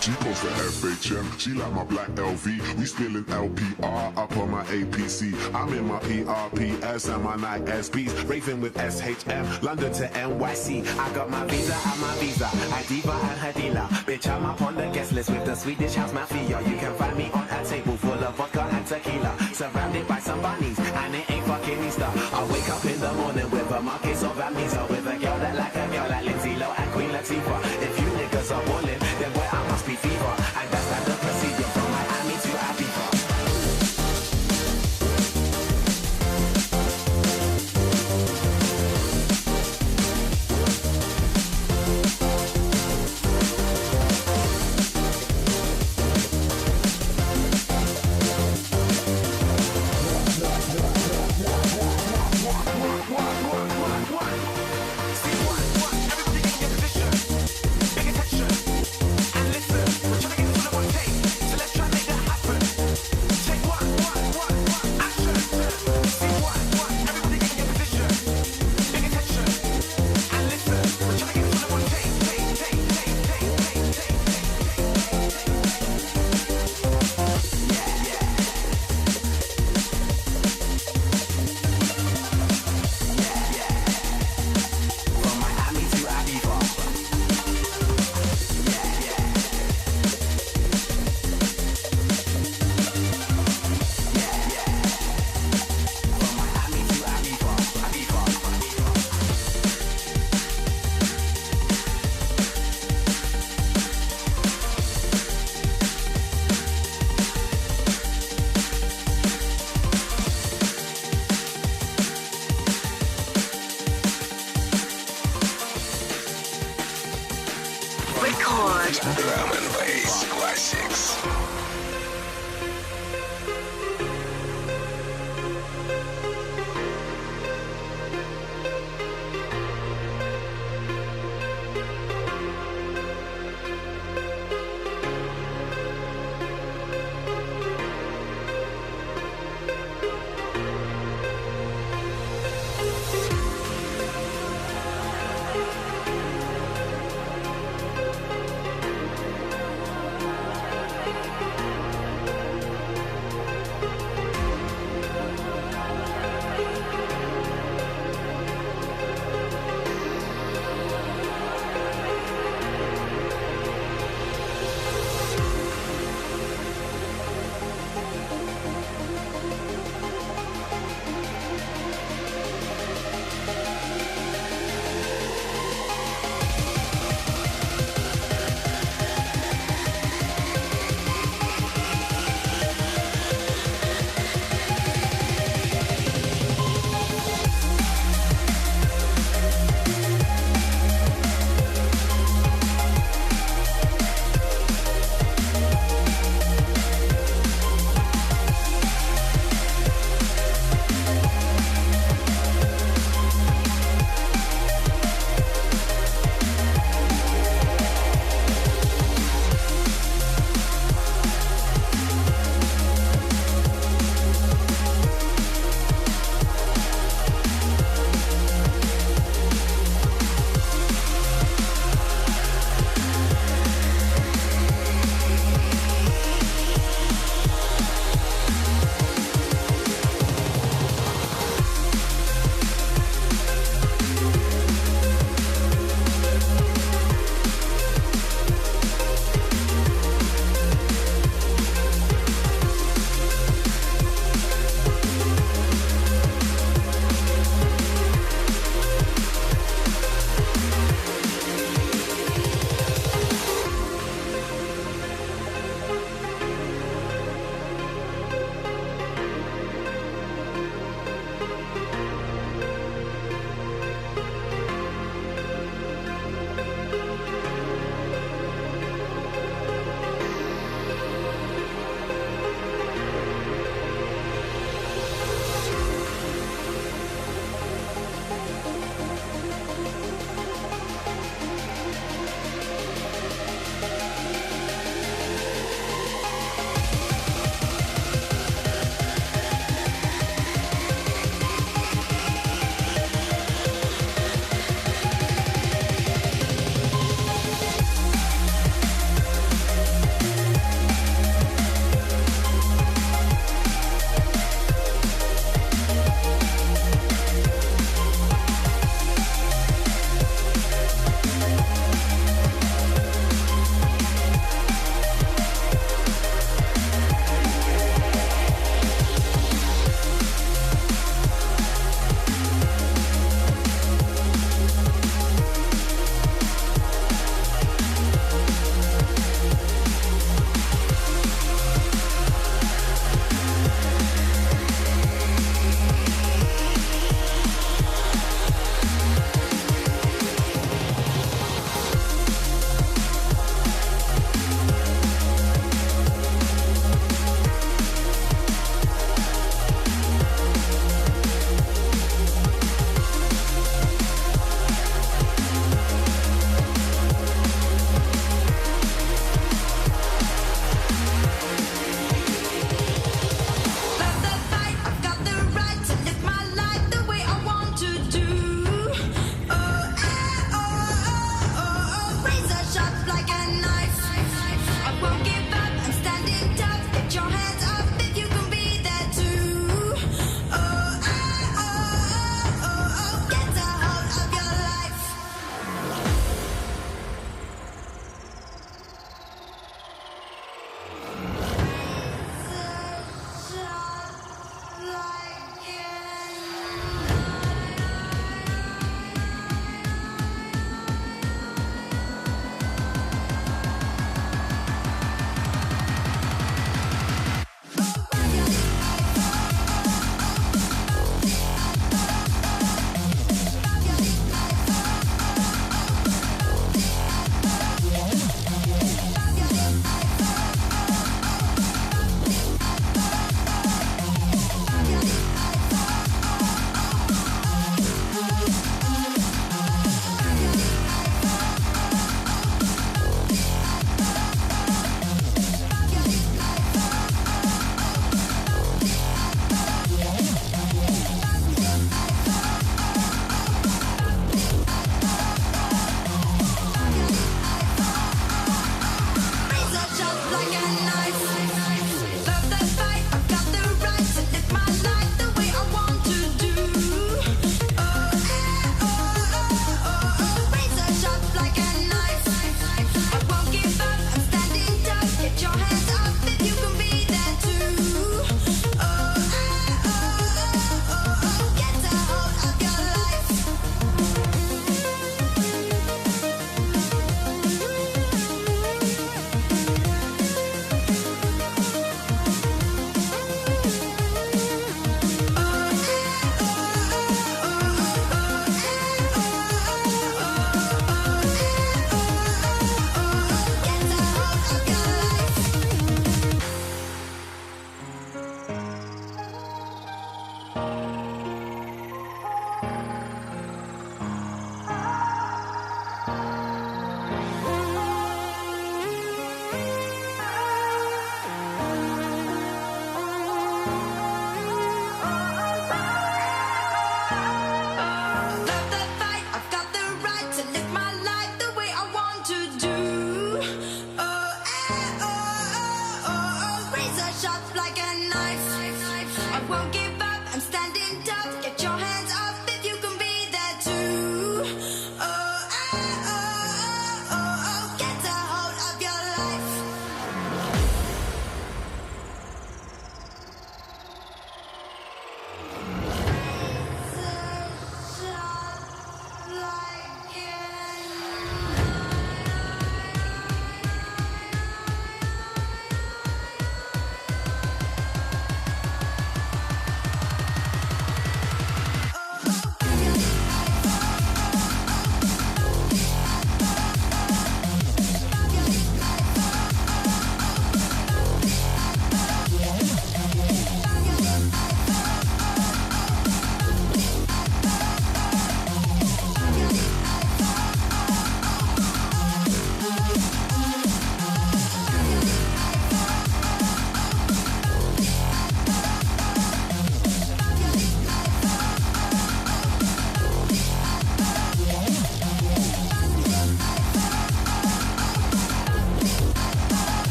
Speaker 14: She posts for FHM, she like my black LV. We spilling LPR up on my APC. I'm in my PRPS and my Nike SBs. Raving with SHM, London to NYC. I got my visa and my visa. I diva and her dealer. Bitch, I'm up on the guest list with the Swedish house mafia. You can find me on a table full of vodka and tequila, surrounded by some bunnies, and it ain't fucking Easter. I wake up in the morning with a market of amnesia, with a girl that like a girl like Lindsay Lohan and Queen Latifah. If you niggas are ballin', then boy, I must be fever. And that's not the procedure from Miami to Ibiza.
Speaker 15: Drum and Bass Classics.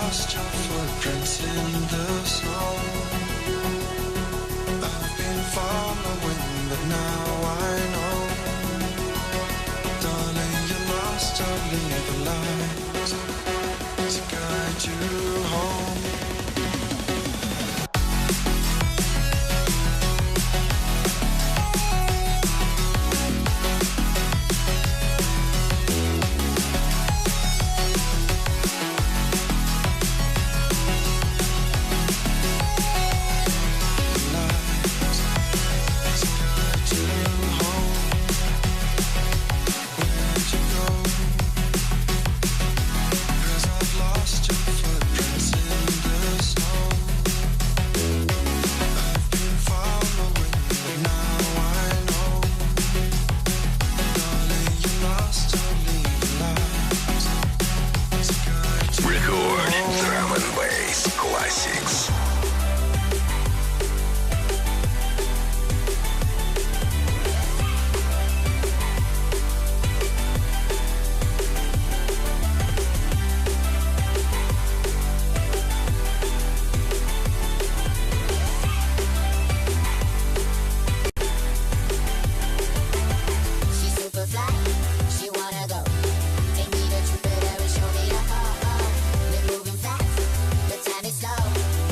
Speaker 9: lost your footprints in the snow. I've been following, but now I know. Darling, you lost only the light to guide you home.
Speaker 15: Record Drum and Bass Classics.
Speaker 17: She's super fly, she wanna go. Take me to Jupiter and show me the ho-ho. We're moving fast, the time is slow.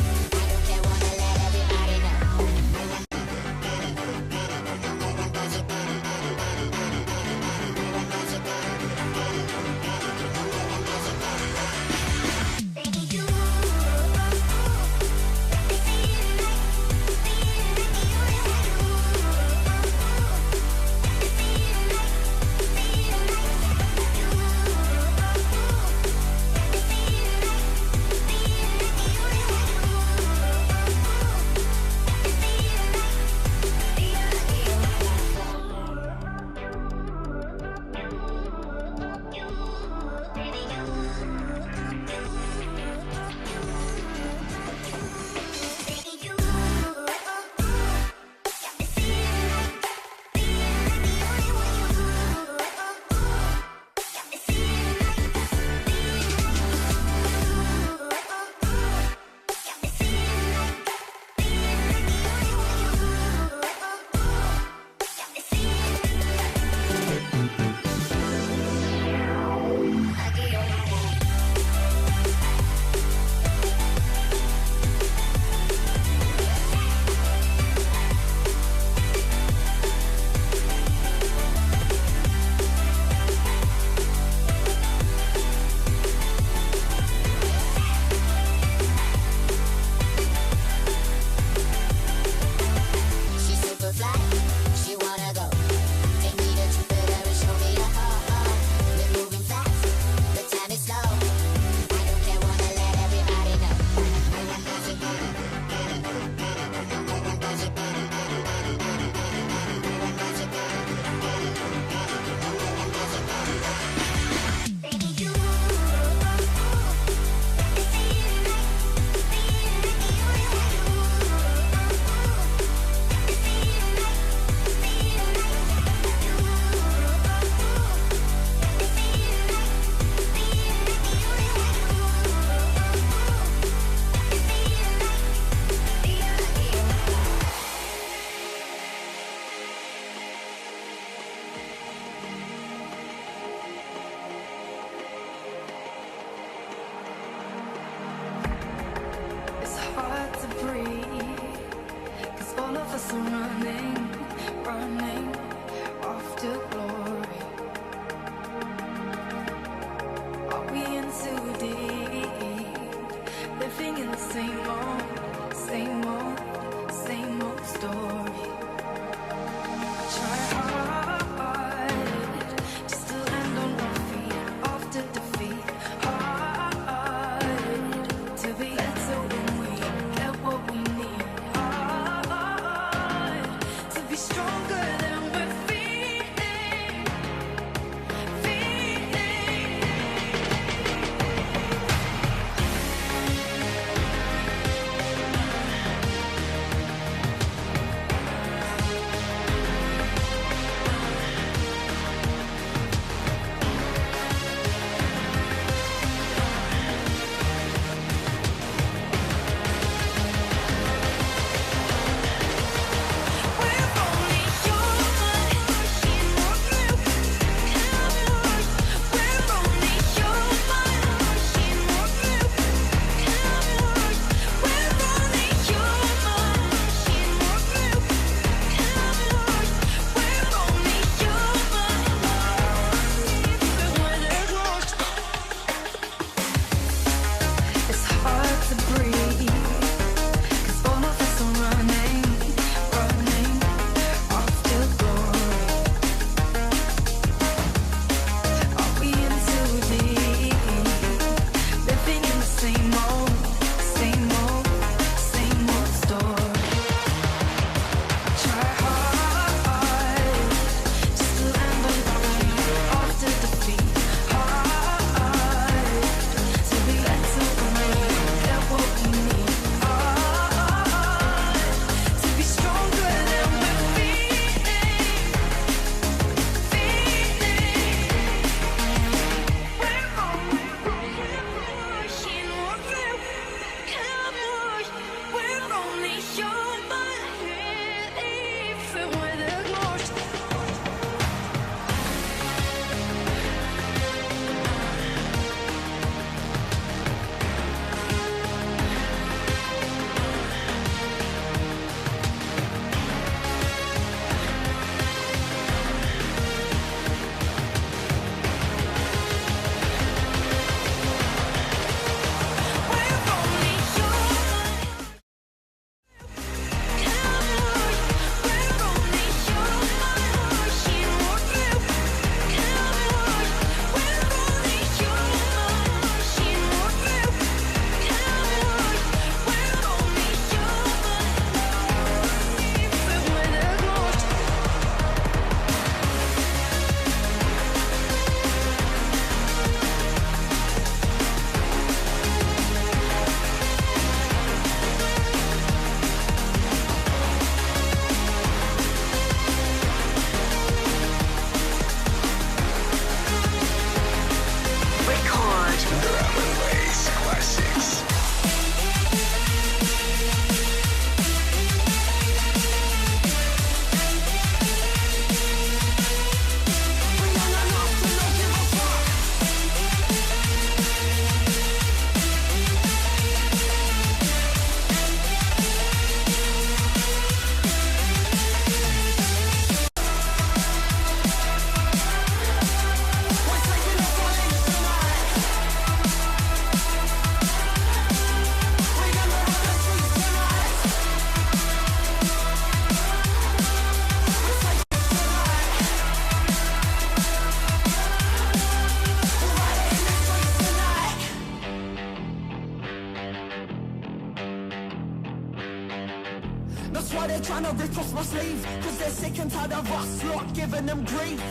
Speaker 18: why they're trying to rip off my sleeve, cause they're sick and tired of us lot giving them grief.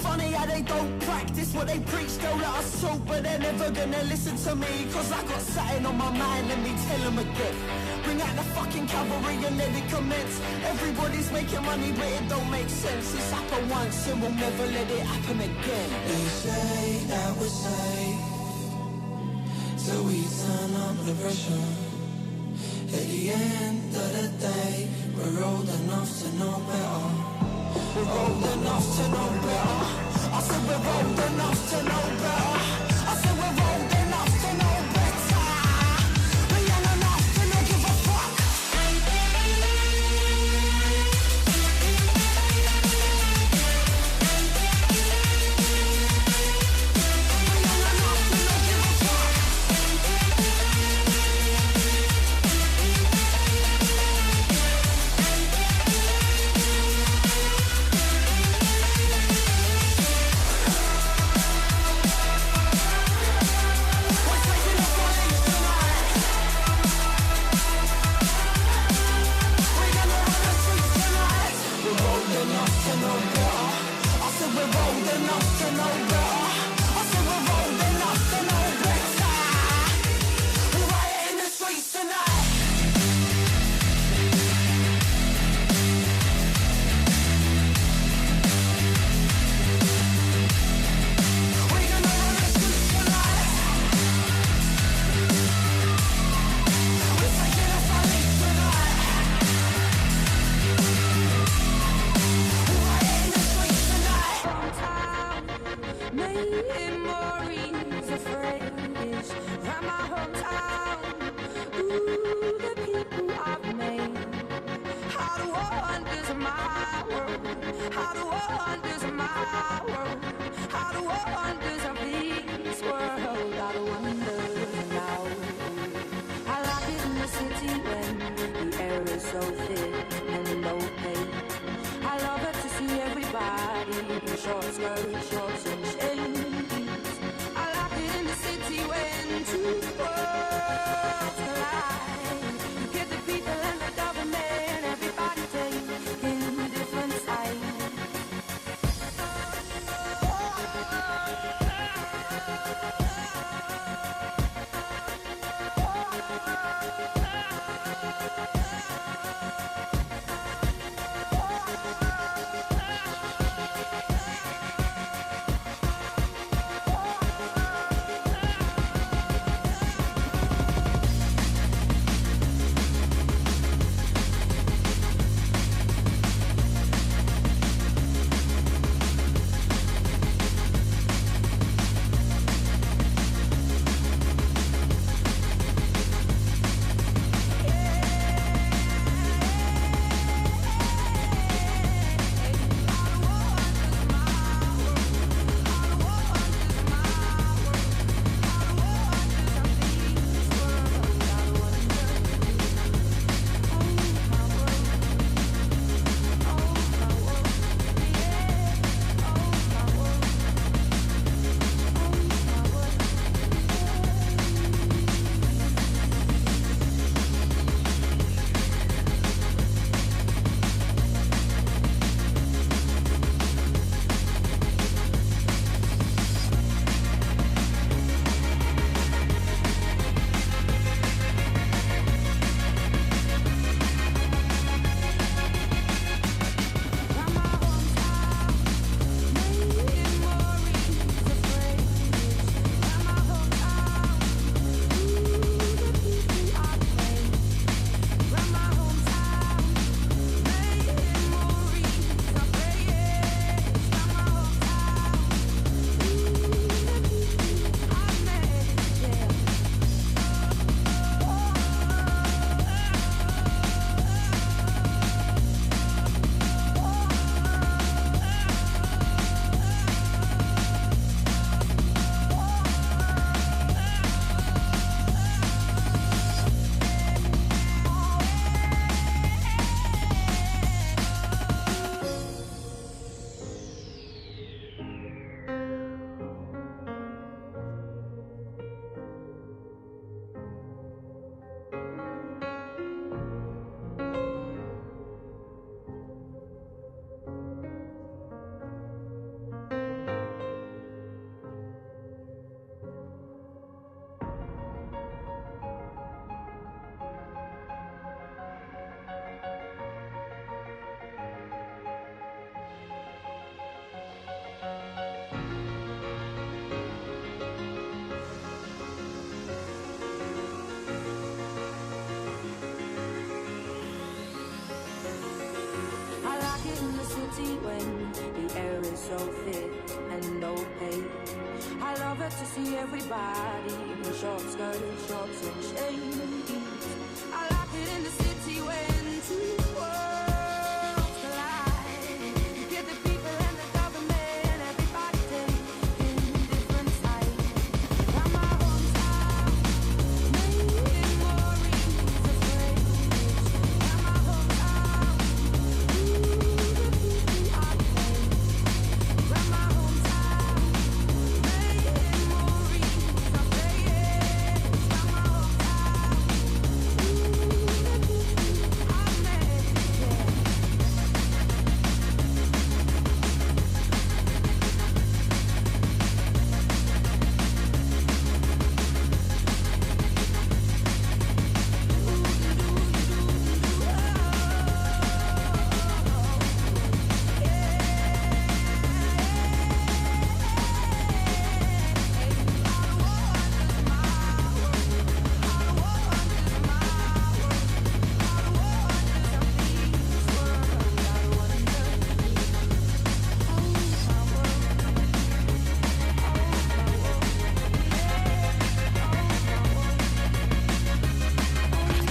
Speaker 18: Funny how they don't practice what they preach. They'll let us talk, but they're never gonna listen to me, cause I got something on my mind, let me tell them again. Bring out the fucking cavalry and let it commence. Everybody's making money, but it don't make sense. It's happened once and we'll never let it happen again.
Speaker 19: They say that we're safe till we turn up the pressure. At the end of the day, we're old enough to know better. We're old enough to know better. I said we're old enough to know better. I said we're old enough to know better. We're young enough to not give a fuck.
Speaker 7: city when the air is so thick and opaque. I love it to see everybody in short skirts, shorts and shades. I like it in the city when two worlds collide. Get the people and the government, everybody taking different sides. Got my hometown, making memories of grace. Got my hometown, I play. Got my hometown, making memories of grace. Got my hometown,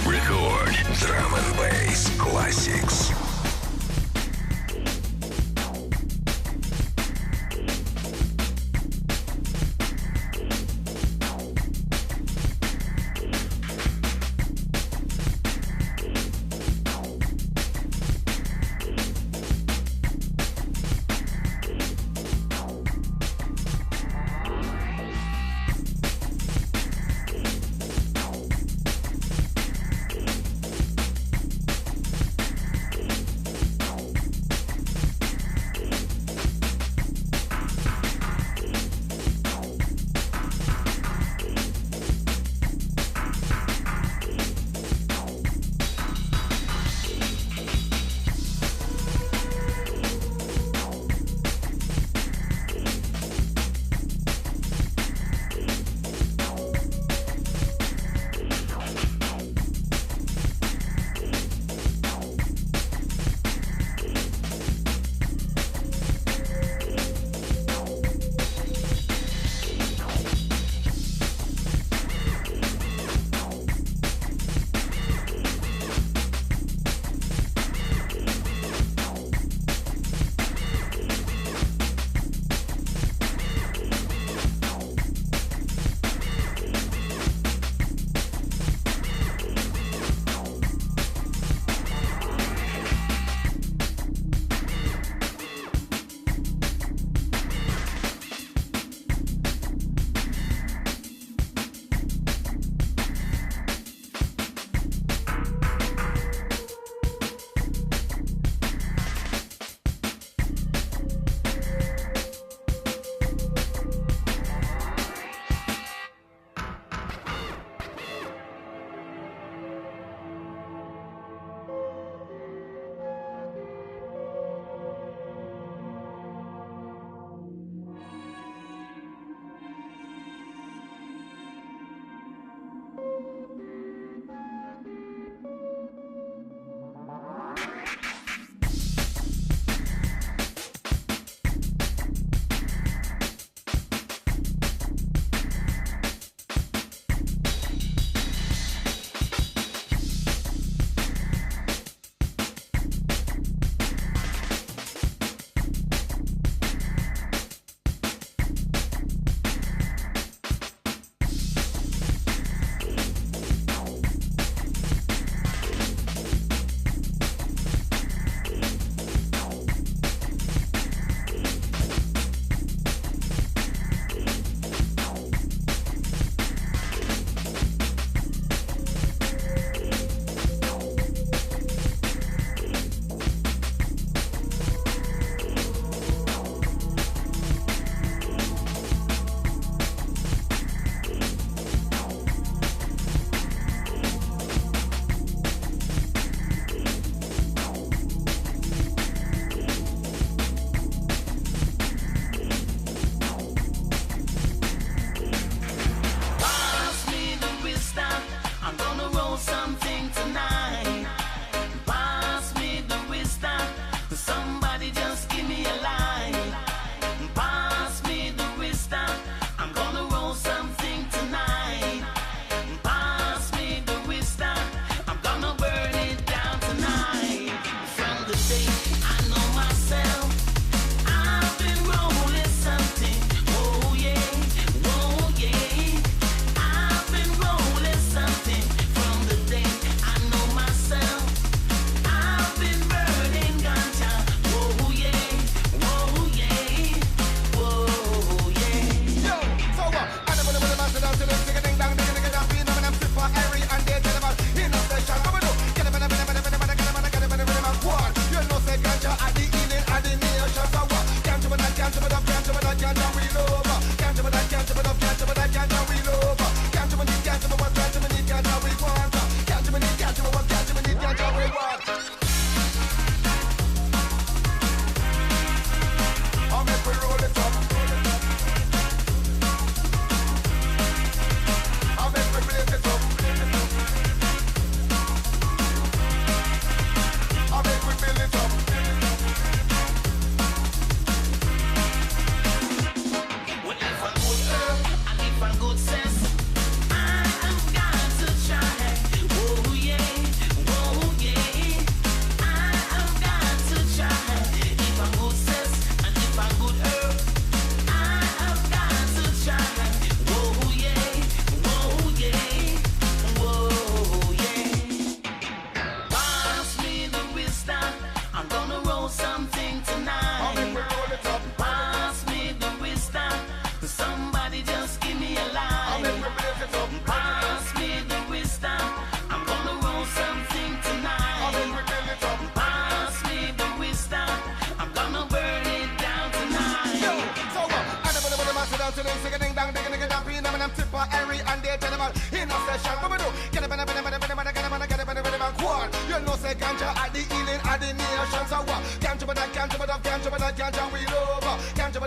Speaker 15: Record Drum and Bass Classics.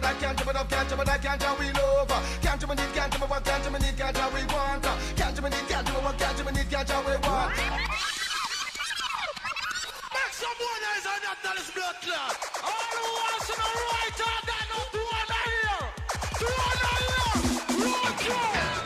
Speaker 13: I can't jump enough, can't jump and I can't jump we love. Can't jump and need, can't jump and can't jump and need, can't jump we want. Can't jump and need, can't jump and can't jump and need, can't jump we want.
Speaker 18: Make some more noise on that, that is blood clot. All who wants to know right on that, no, do one here. Do one here. Right here.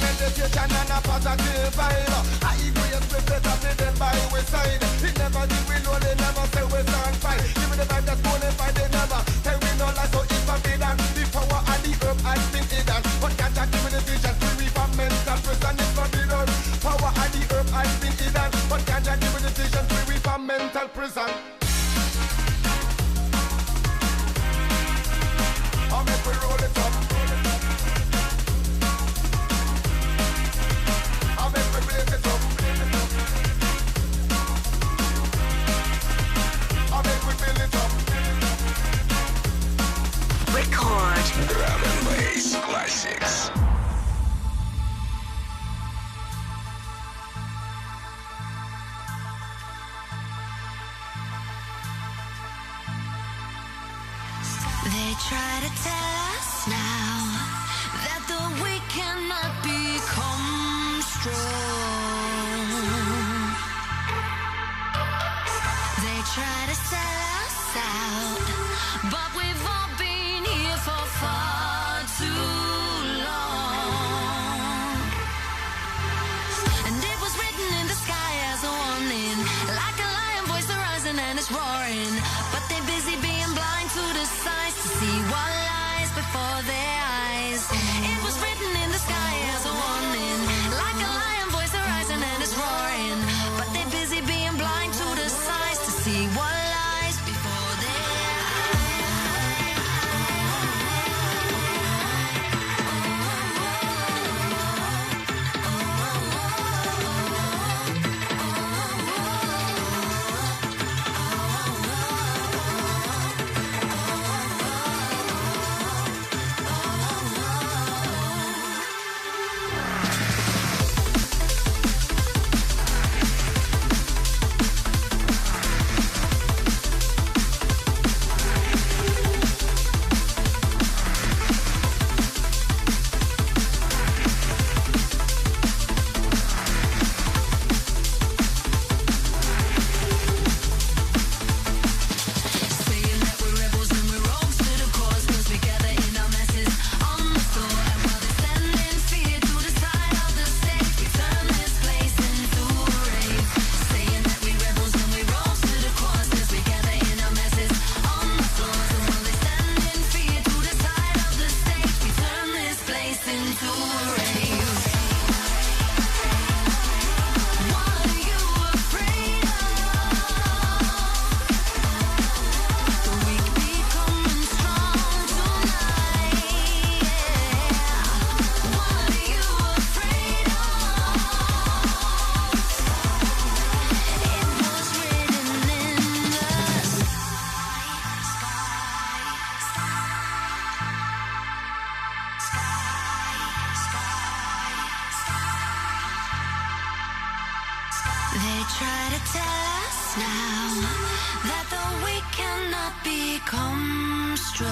Speaker 13: Meditation and a positive vibe. I agree and split better for them by our side. It never did we know, they never say we stand fight. Give me the vibe that's bonafide, they never tell me no lies, so it's forbidden. The power of the herb has been hidden, but can't give me the vision to reap mental prison, it's forbidden. Power of the herb has been hidden, but can't give me the vision to reap mental prison. I'll make we roll it up.
Speaker 15: Record. Drum and Bass Classics.
Speaker 7: They try to tell us now that the weak cannot become strong. They try to sell us out, but we've all been here for far too long. And it was written in the sky as a warning, like a lion voice arising and it's roaring, but they're busy being blind to the signs to see what lies before their eyes. It was written in the sky as a warning, like a lion voice arising and it's roaring, but they're busy being blind to the signs to see what lies before their They try to tell us now that the weak cannot become strong.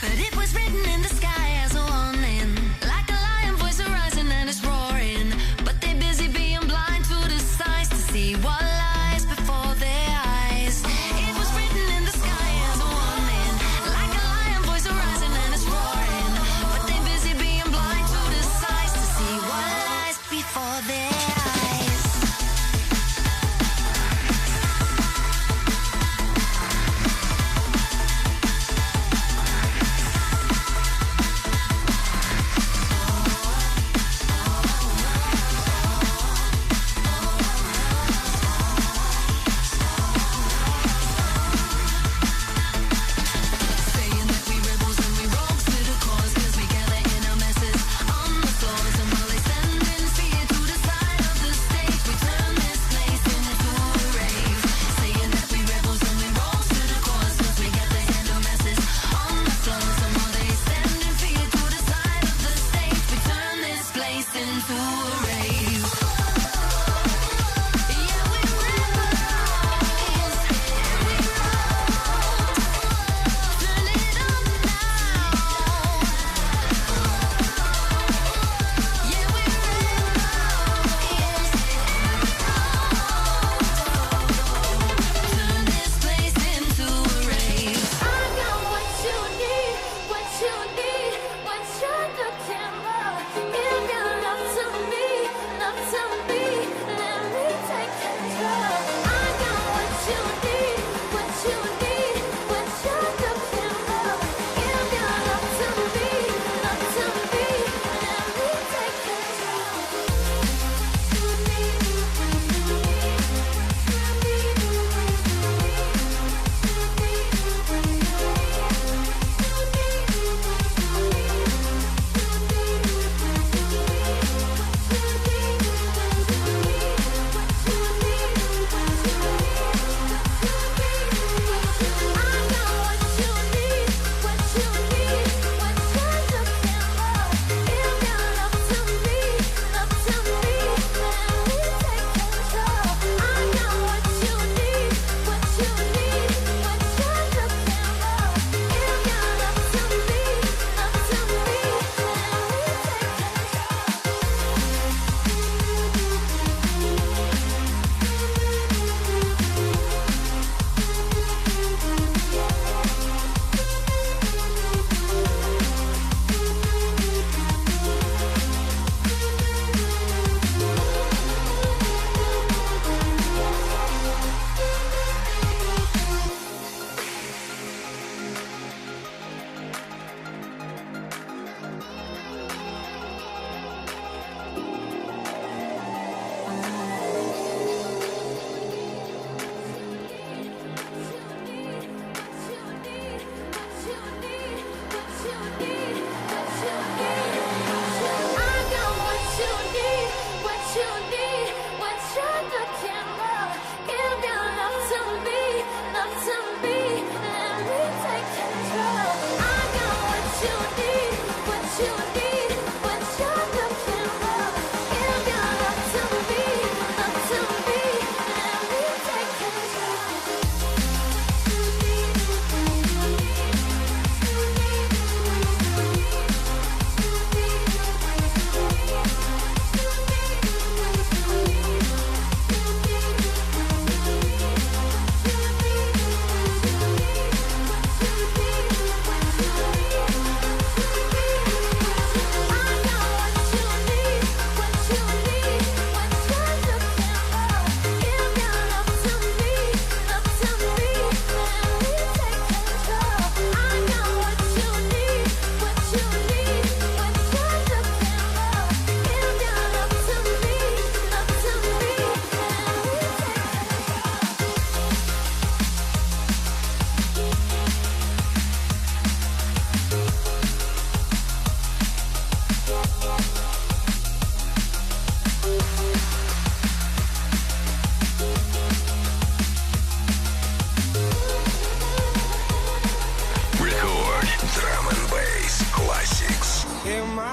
Speaker 7: But it was written in the sky as a warning, like a lion voice arising and it's roaring, but they're busy being blind to the signs to see what lies before their eyes. It was written in the sky as a warning, like a lion voice arising and it's roaring, but they're busy being blind to the signs to see what lies before their eyes.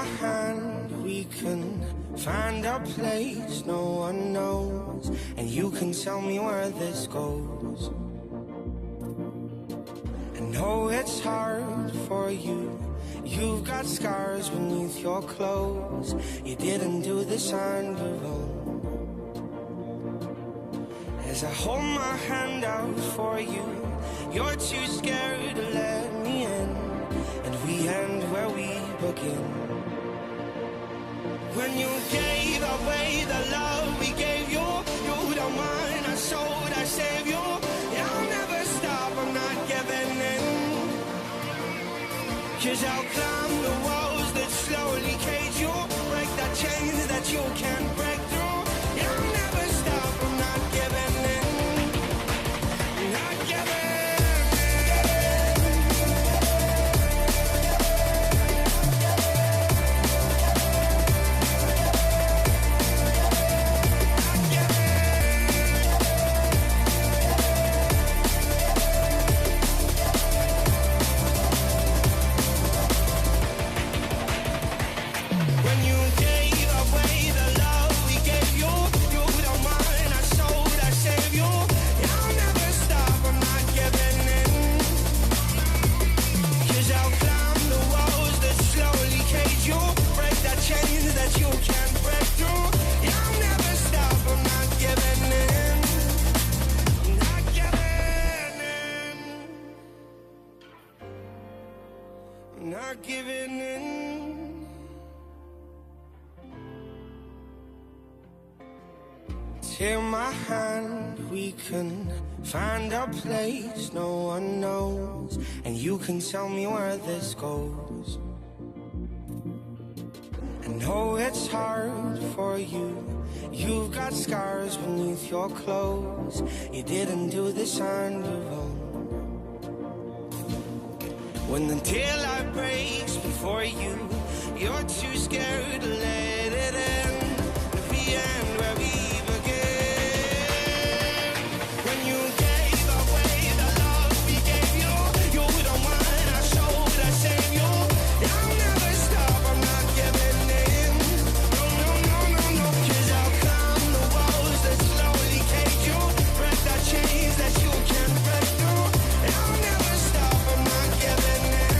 Speaker 19: my hand, we can find a place no one knows, and you can tell me where this goes. I know it's hard for you. You've got scars beneath your clothes. You didn't do this on your own. As I hold my hand out for you, you're too scared to let me in, and we end where we begin. When you gave away the love we gave you, you don't mind, I sold, I saved you. Yeah, I'll never stop, I'm not giving in. 'Cause I'll climb the walls that slowly cage you, break the chains that you can't break through. Yeah, I'll never stop, I'm not giving in. Not giving in. Not giving in. Take my hand, we can find a place no one knows, and you can tell me where this goes. I know it's hard for you. You've got scars beneath your clothes. You didn't do this on your own. When the daylight breaks before you, you're too scared to let it in. We end where we begin. When you gave away the love we gave you, you don't mind, I showed, I saved you. I'll never stop, I'm not giving in. No, no, no, no, no. 'Cause I'll climb the walls that slowly cage you, break the chains that you can't break through. I'll never stop, I'm not giving in.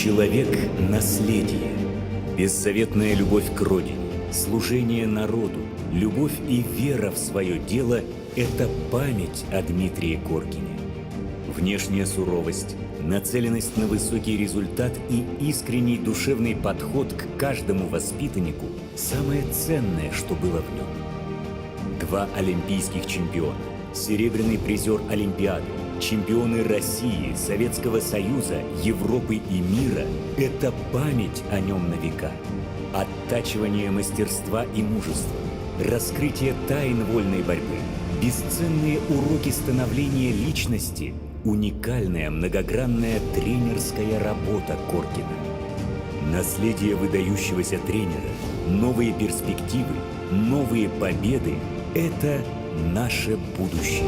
Speaker 20: Человек – наследие, беззаветная любовь к родине, служение народу, любовь и вера в свое дело – это память о Дмитрии Коркине. Внешняя суровость, нацеленность на высокий результат и искренний душевный подход к каждому воспитаннику – самое ценное, что было в нем. 2 олимпийских чемпиона, серебряный призер Олимпиады, чемпионы России, Советского Союза, Европы и мира – это память о нем на века. Оттачивание мастерства и мужества, раскрытие тайн вольной борьбы, бесценные уроки становления личности, уникальная многогранная тренерская работа Коркина. Наследие выдающегося тренера, новые перспективы, новые победы – это наше будущее.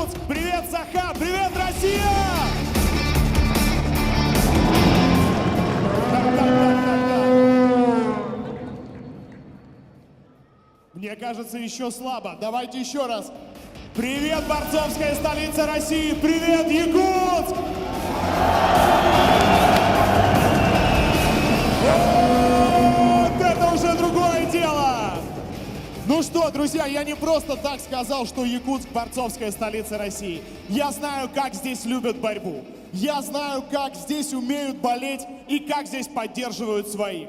Speaker 21: Якутск! Привет, Саха! Привет, Россия! Мне кажется, еще слабо. Давайте еще раз. Привет, борцовская столица России! Привет, Якутск! Вот это уже другое дело! Ну что, друзья, я не просто так сказал, что Якутск – борцовская столица России. Я знаю, как здесь любят борьбу. Я знаю, как здесь умеют болеть и как здесь поддерживают своих.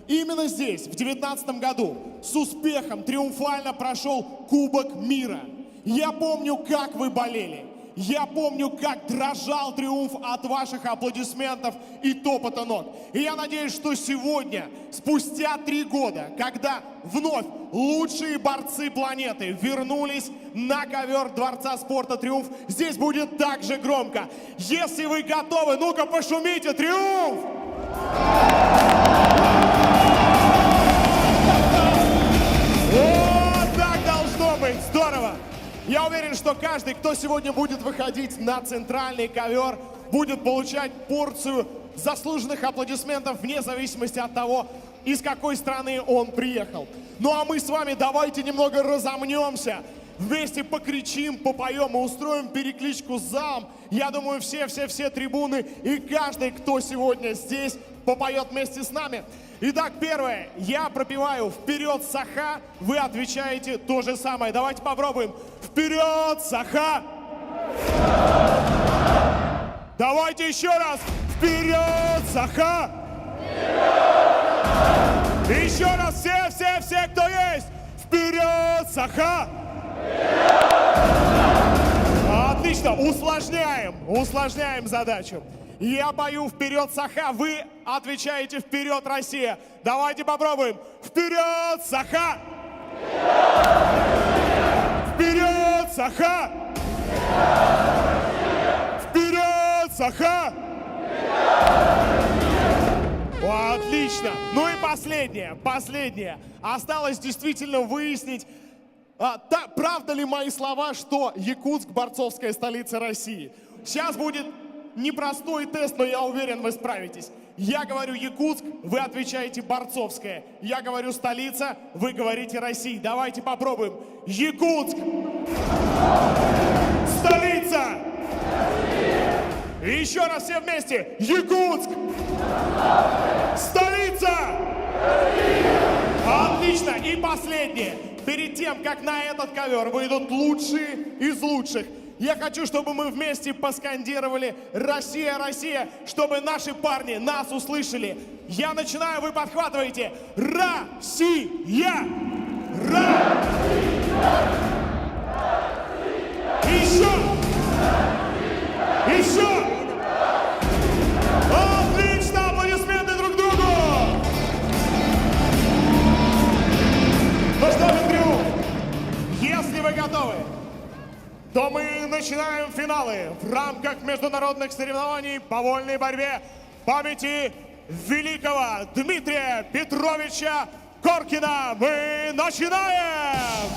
Speaker 21: Именно здесь, в 2019 году, с успехом триумфально прошел Кубок мира. Я помню, как вы болели. Я помню, как дрожал триумф от ваших аплодисментов и топота ног. И я надеюсь, что сегодня, спустя 3 года, когда вновь лучшие борцы планеты вернулись на ковер Дворца спорта «Триумф», здесь будет так же громко. Если вы готовы, ну-ка пошумите, «Триумф»! Вот так должно быть, здорово! Я уверен, что каждый, кто сегодня будет выходить на центральный ковер, будет получать порцию заслуженных аплодисментов вне зависимости от того, из какой страны он приехал. Ну а мы с вами давайте немного разомнемся, вместе покричим, попоем и устроим перекличку с залом. Я думаю, все трибуны и каждый, кто сегодня здесь, попоет вместе с нами. Итак, первое. Я пропеваю «Вперед, Саха!» Вы отвечаете то же самое. Давайте попробуем. Вперед, Саха! Давайте еще раз. Вперед, Саха! Еще раз. Все, кто есть. Вперед, Саха! Отлично. Усложняем задачу. Я пою «Вперед, Саха!» Вы отвечаете «Вперед, Россия!» Давайте попробуем. Вперед, Саха! Вперед, Саха! Вперед, Саха! Отлично. Ну и последнее. Осталось действительно выяснить, правда ли мои слова, что Якутск – борцовская столица России. Сейчас будет непростой тест, но я уверен, вы справитесь. Я говорю Якутск, вы отвечаете борцовская. Я говорю столица, вы говорите Россия. Давайте попробуем. Якутск. Столица. И еще раз все вместе. Якутск. Столица. Отлично. И последнее. Перед тем, как на этот ковер выйдут лучшие из лучших, я хочу, чтобы мы вместе поскандировали «Россия, Россия», чтобы наши парни нас услышали. Я начинаю, вы подхватываете. Россия! Еще! Отлично! Аплодисменты друг другу! Ну что же, Триумф, если вы готовы, то мы начинаем финалы в рамках международных соревнований по вольной борьбе памяти великого Дмитрия Петровича Коркина. Мы начинаем!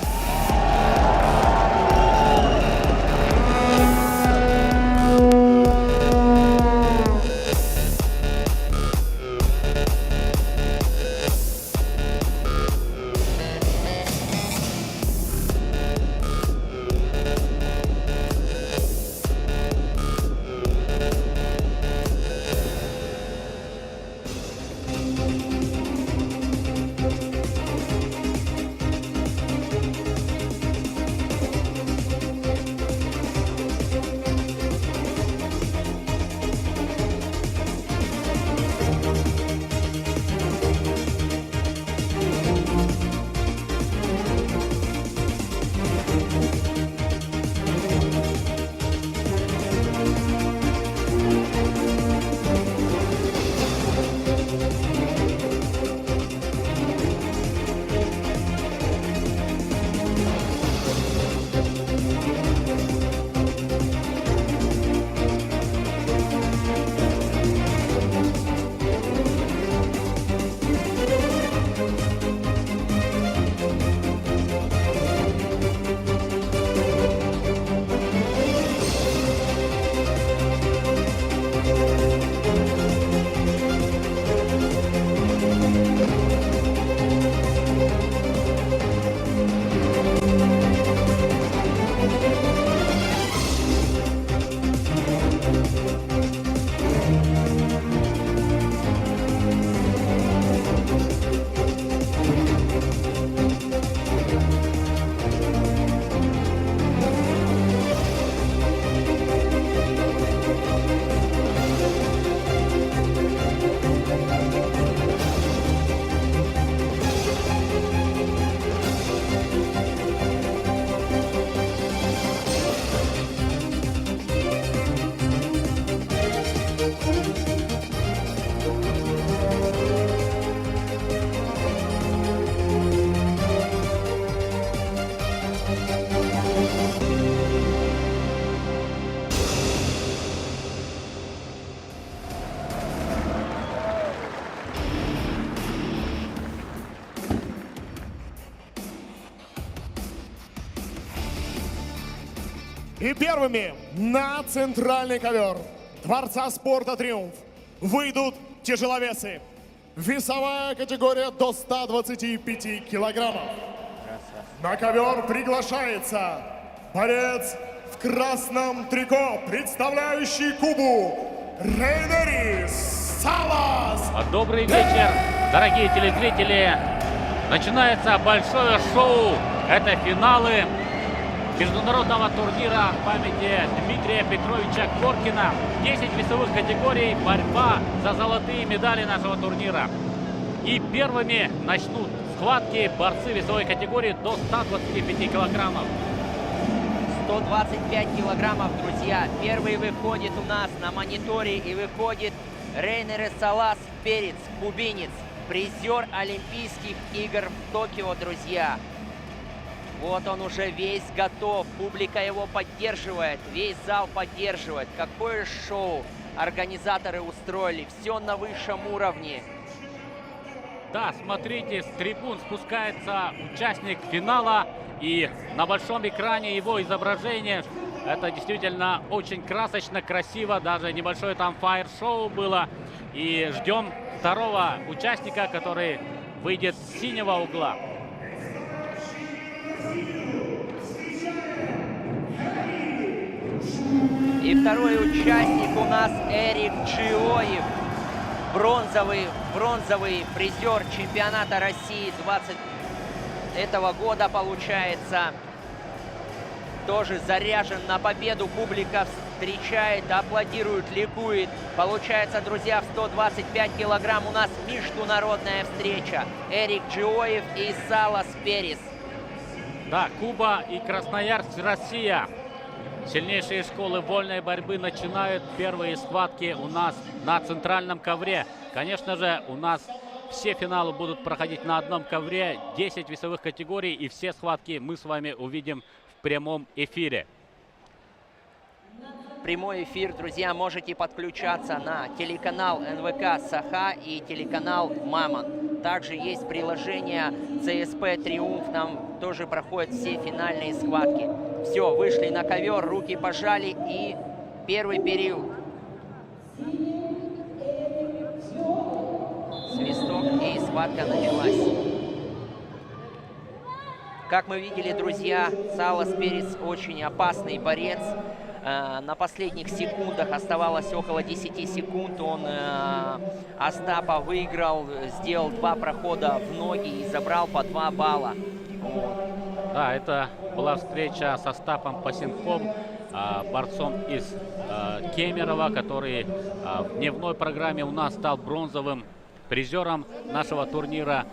Speaker 21: И первыми на центральный ковер Дворца спорта «Триумф» выйдут тяжеловесы. Весовая категория до 125 килограммов. На ковер приглашается борец в красном трико, представляющий Кубу, Рейнерис Салас.
Speaker 10: Добрый вечер, дорогие телезрители. Начинается большое шоу. Это финалы международного турнира памяти Дмитрия Петровича Коркина. 10 весовых категорий, борьба за золотые медали нашего турнира. И первыми начнут схватки борцы весовой категории до 125 килограммов.
Speaker 11: 125 килограммов, друзья. Первый выходит у нас на мониторе, и выходит Рейнерис Салас Перец, кубинец, призер Олимпийских игр в Токио, друзья. Вот он уже весь готов, публика его поддерживает, весь зал поддерживает. Какое шоу организаторы устроили, все на высшем уровне.
Speaker 10: Да, смотрите, с трибун спускается участник финала, и на большом экране его изображение. Это действительно очень красочно, красиво, даже небольшое там фаер-шоу было. И ждем второго участника, который выйдет с синего угла.
Speaker 11: И второй участник у нас Эрик Джиоев, бронзовый призер чемпионата России 20 этого года, получается. Тоже заряжен на победу, публика встречает, аплодирует, ликует. Получается, друзья, в 125 килограмм у нас международная встреча. Эрик Джиоев и Салас Перес.
Speaker 10: Да, Куба и Красноярск, Россия. Сильнейшие школы вольной борьбы начинают первые схватки у нас на центральном ковре. Конечно же, у нас все финалы будут проходить на одном ковре. 10 весовых категорий, и все схватки мы с вами увидим в прямом эфире.
Speaker 11: Прямой эфир, друзья, можете подключаться на телеканал НВК Саха и телеканал Мамонт. Также есть приложение ЦСП Триумф, там тоже проходят все финальные схватки. Все, вышли на ковер, руки пожали, и первый период. Свисток, и схватка началась. Как мы видели, друзья, Салас Перес очень опасный борец. На последних секундах, оставалось около 10 секунд, он Остапа выиграл, сделал 2 прохода в ноги и забрал по 2 балла.
Speaker 10: Да, это была встреча с Остапом Пасенком, борцом из Кемерово, который в дневной программе у нас стал бронзовым призером нашего турнира.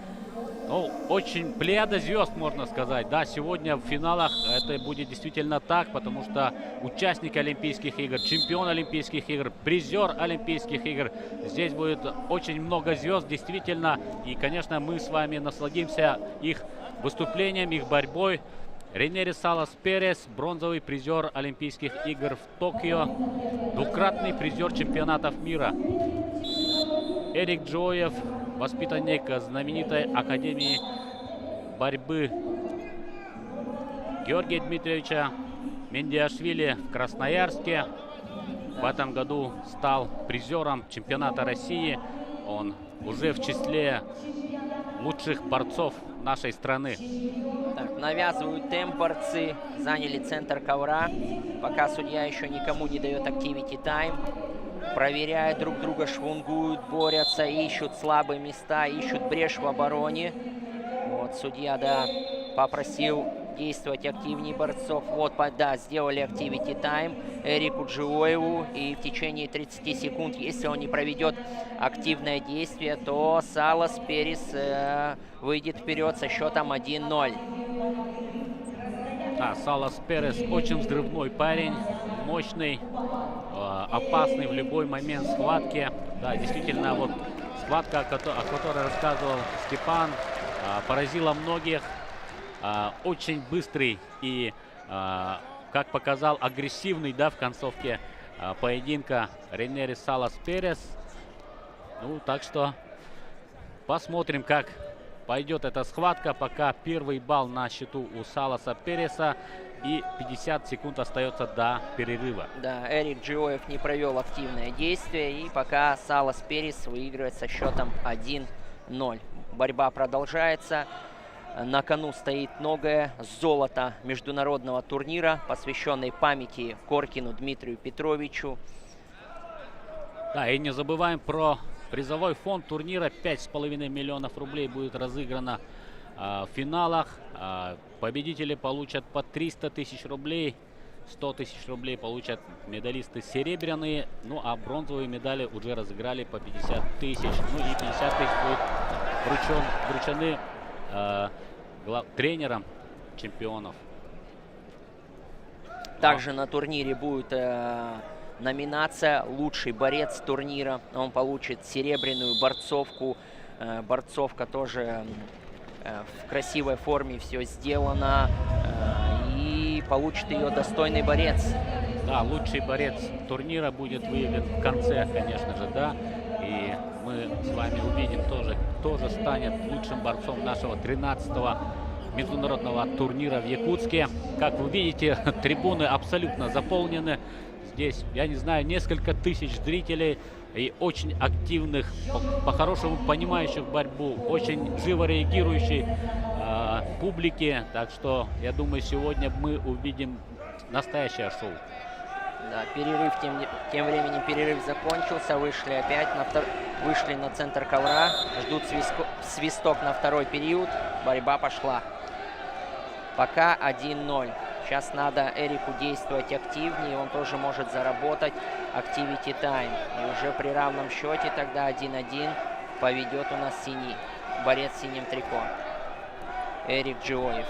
Speaker 10: Ну, очень плеяда звезд, можно сказать. Да, сегодня в финалах это будет действительно так, потому что участник Олимпийских игр, чемпион Олимпийских игр, призер Олимпийских игр. Здесь будет очень много звезд, действительно. И, конечно, мы с вами насладимся их выступлением, их борьбой. Рейнерис Салас Перес, бронзовый призер Олимпийских игр в Токио, двукратный призер чемпионатов мира. Эрик Джиоев, воспитанник знаменитой Академии борьбы Георгия Дмитриевича Мендиашвили в Красноярске. В этом году стал призером чемпионата России. Он уже в числе лучших борцов нашей страны.
Speaker 11: Так, навязывают темп борцы, заняли центр ковра. Пока судья еще никому не дает activity time. Проверяют друг друга, швунгуют, борются, ищут слабые места, ищут брешь в обороне. Вот, судья, да, попросил действовать активнее борцов. Вот, да, сделали activity time Эрику Джиоеву. И в течение 30 секунд, если он не проведет активное действие, то Салас Перес выйдет вперед со счетом 1-0.
Speaker 10: Да, Салас Перес очень взрывной парень, мощный, опасный в любой момент схватки. Да, действительно, вот схватка, о которой рассказывал Степан, поразила многих. Очень быстрый и, как показал, агрессивный, да, в концовке поединка Рейнерис Салас Перес. Ну, так что посмотрим, как пойдет эта схватка, пока первый балл на счету у Саласа Переса. И 50 секунд остается до перерыва.
Speaker 11: Да, Эрик Джиоев не провел активное действие. И пока Салас Перес выигрывает со счетом 1-0. Борьба продолжается. На кону стоит многое. Золото международного турнира, посвященный памяти Коркину Дмитрию Петровичу.
Speaker 10: Да, и не забываем про призовой фонд турнира. 5,5 миллионов рублей будет разыграно в финалах. Победители получат по 300 тысяч рублей. 100 тысяч рублей получат медалисты серебряные. Ну а бронзовые медали уже разыграли по 50 тысяч. Ну и 50 тысяч будет вручены тренерам чемпионов.
Speaker 11: Также на турнире будет номинация «Лучший борец турнира». Он получит серебряную борцовку. Борцовка тоже в красивой форме, все сделано. И получит ее достойный борец.
Speaker 10: Да, лучший борец турнира будет выявлен в конце, конечно же, да. И мы с вами увидим тоже, кто же станет лучшим борцом нашего 13-го международного турнира в Якутске. Как вы видите, трибуны абсолютно заполнены. Здесь, я не знаю, несколько тысяч зрителей и очень активных, по-хорошему понимающих борьбу, очень живо реагирующей публики. Так что, я думаю, сегодня мы увидим настоящее шоу.
Speaker 11: Да, перерыв, тем временем перерыв закончился. Вышли опять, вышли на центр ковра. Ждут свисток на второй период. Борьба пошла. Пока 1-0. Сейчас надо Эрику действовать активнее. Он тоже может заработать activity time. И уже при равном счете тогда 1-1 поведет у нас борец в синем трико. Эрик Джиоев.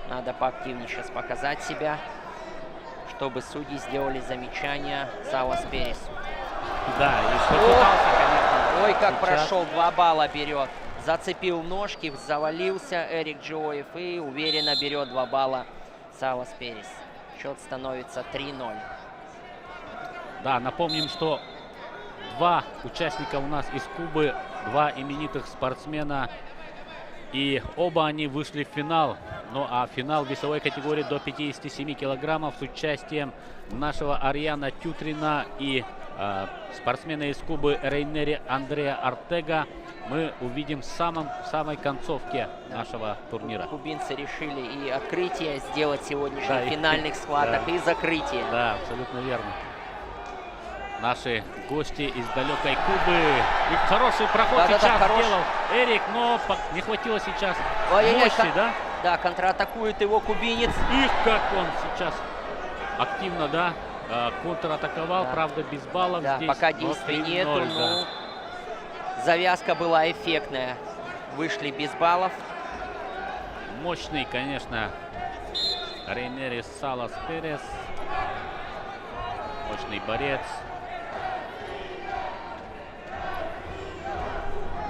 Speaker 11: Надо поактивнее сейчас показать себя, чтобы судьи сделали замечание Салас Пересу.
Speaker 10: Да, и попытался, конечно.
Speaker 11: Ой, как прошел, 2 балла берет. Зацепил ножки, завалился Эрик Джиоев и уверенно берет 2 балла Салас Перес. Счет становится 3-0.
Speaker 10: Да, напомним, что 2 участника у нас из Кубы, 2 именитых спортсмена. И оба они вышли в финал. Ну а финал весовой категории до 57 килограммов с участием нашего Ариана Тютрина и спортсмена из Кубы Рейнери Андреа Артега мы увидим в самой концовке нашего турнира.
Speaker 11: Кубинцы решили и открытие сделать сегодняшних финальных схваток, и закрытие.
Speaker 10: Да, абсолютно верно. Наши гости из далекой Кубы. И хороший проход сейчас сделал Эрик, но не хватило сейчас мощи, да?
Speaker 11: Да, контратакует его кубинец.
Speaker 10: Их как он сейчас активно, да, контратаковал, правда, без баллов.
Speaker 11: Да,
Speaker 10: здесь,
Speaker 11: пока действий нету, но завязка была эффектная. Вышли без баллов.
Speaker 10: Мощный, конечно, Рейнери Салас Перес. Мощный борец.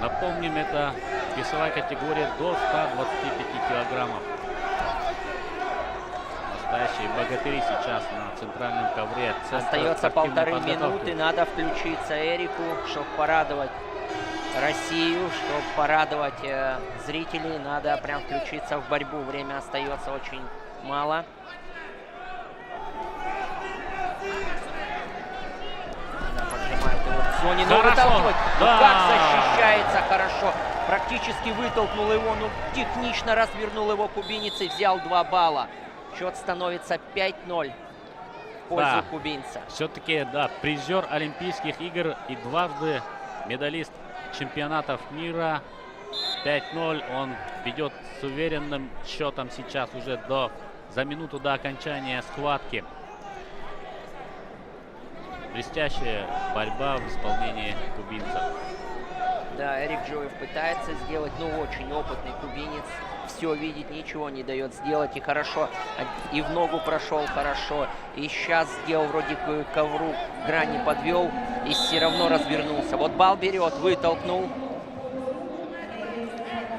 Speaker 10: Напомним, это весовая категория до 125 килограммов. Настоящие богатыри сейчас на центральном ковре.
Speaker 11: Остается 1,5 минуты. Надо включиться Эрику, чтобы порадовать Россию, чтобы порадовать зрителей. Надо прям включиться в борьбу. Время остается очень мало. Поджимает его в зоне, но выталкивать. Да. Как защищается хорошо. Практически вытолкнул его, но технично развернул его кубинец и взял 2 балла. Счет становится 5-0 в пользу кубинца.
Speaker 10: Все-таки, да, призер Олимпийских игр и дважды медалист чемпионатов мира. 5-0. Он ведет с уверенным счетом сейчас уже за минуту до окончания схватки. Блестящая борьба в исполнении кубинцев.
Speaker 11: Да, Эрик Джиоев пытается сделать, но очень опытный кубинец. Все видит, ничего не дает сделать. И хорошо, и в ногу прошел хорошо. И сейчас сделал вроде к ковру, грани подвел и все равно развернулся. Вот балл берет, вытолкнул.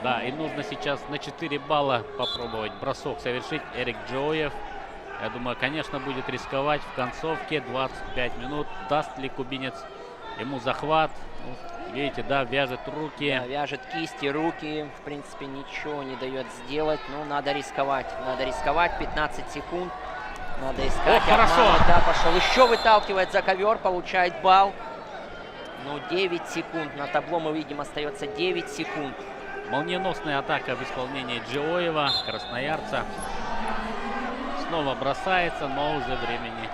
Speaker 10: Да, и нужно сейчас на 4 балла попробовать бросок совершить Эрик Джиоев. Я думаю, конечно, будет рисковать в концовке. 25 минут. Даст ли кубинец Ему захват. Видите, да, вяжет руки.
Speaker 11: Да, вяжет кисти, руки. В принципе, ничего не дает сделать. Ну, надо рисковать. Надо рисковать. 15 секунд. Надо искать.
Speaker 10: О, хорошо.
Speaker 11: Да, пошел. Еще выталкивает за ковер. Получает балл. Ну, 9 секунд. На табло мы видим, остается 9 секунд.
Speaker 10: Молниеносная атака в исполнении Джиоева, красноярца. Снова бросается, но уже времени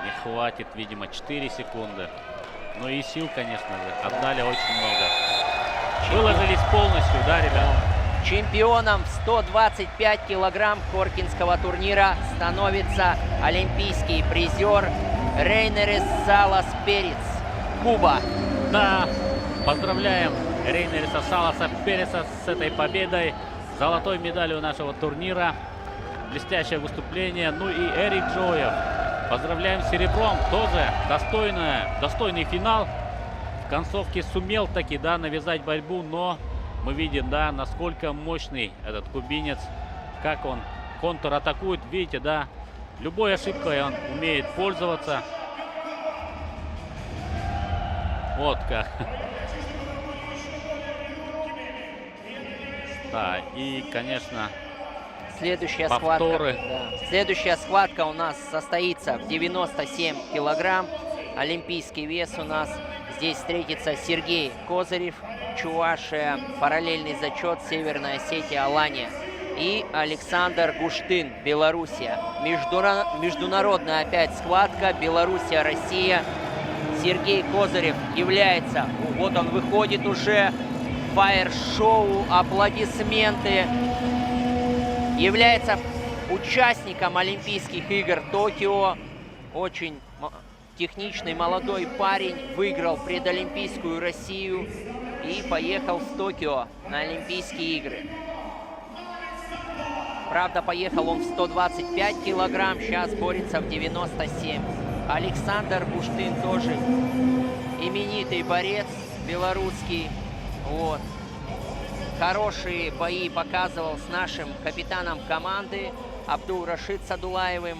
Speaker 10: не хватит. Видимо, 4 секунды. Ну и сил, конечно же, отдали очень много. Выложились полностью, да, ребята?
Speaker 11: Чемпионом в 125 килограмм коркинского турнира становится олимпийский призер Рейнерис Салас Перец, Куба.
Speaker 10: Да, поздравляем Рейнериса Саласа Переса с этой победой. Золотой медалью нашего турнира. Блестящее выступление. Ну и Эрик Джоев. Поздравляем с серебром. Тоже достойный финал. В концовке сумел таки, да, навязать борьбу, но мы видим, да, насколько мощный этот кубинец. Как он контратакует. Видите, да, любой ошибкой он умеет пользоваться. Вот как. Да, и, конечно,
Speaker 11: Следующая
Speaker 10: повторы.
Speaker 11: схватка, да. Следующая схватка у нас состоится в 97 килограмм. Олимпийский вес у нас. Здесь встретится Сергей Козырев, Чувашия, параллельный зачет, Северная Осетия, Алания. И Александр Гуштын, Белоруссия. Международная опять схватка. Белоруссия, Россия. Сергей Козырев является, вот он выходит уже, фаер-шоу, аплодисменты. Является участником Олимпийских игр Токио. Очень техничный молодой парень. Выиграл предолимпийскую Россию и поехал в Токио на Олимпийские игры. Правда, поехал он в 125 килограмм, сейчас борется в 97. Александр Гуштын тоже именитый борец белорусский. Вот. Хорошие бои показывал с нашим капитаном команды Абдул-Рашид Садулаевым.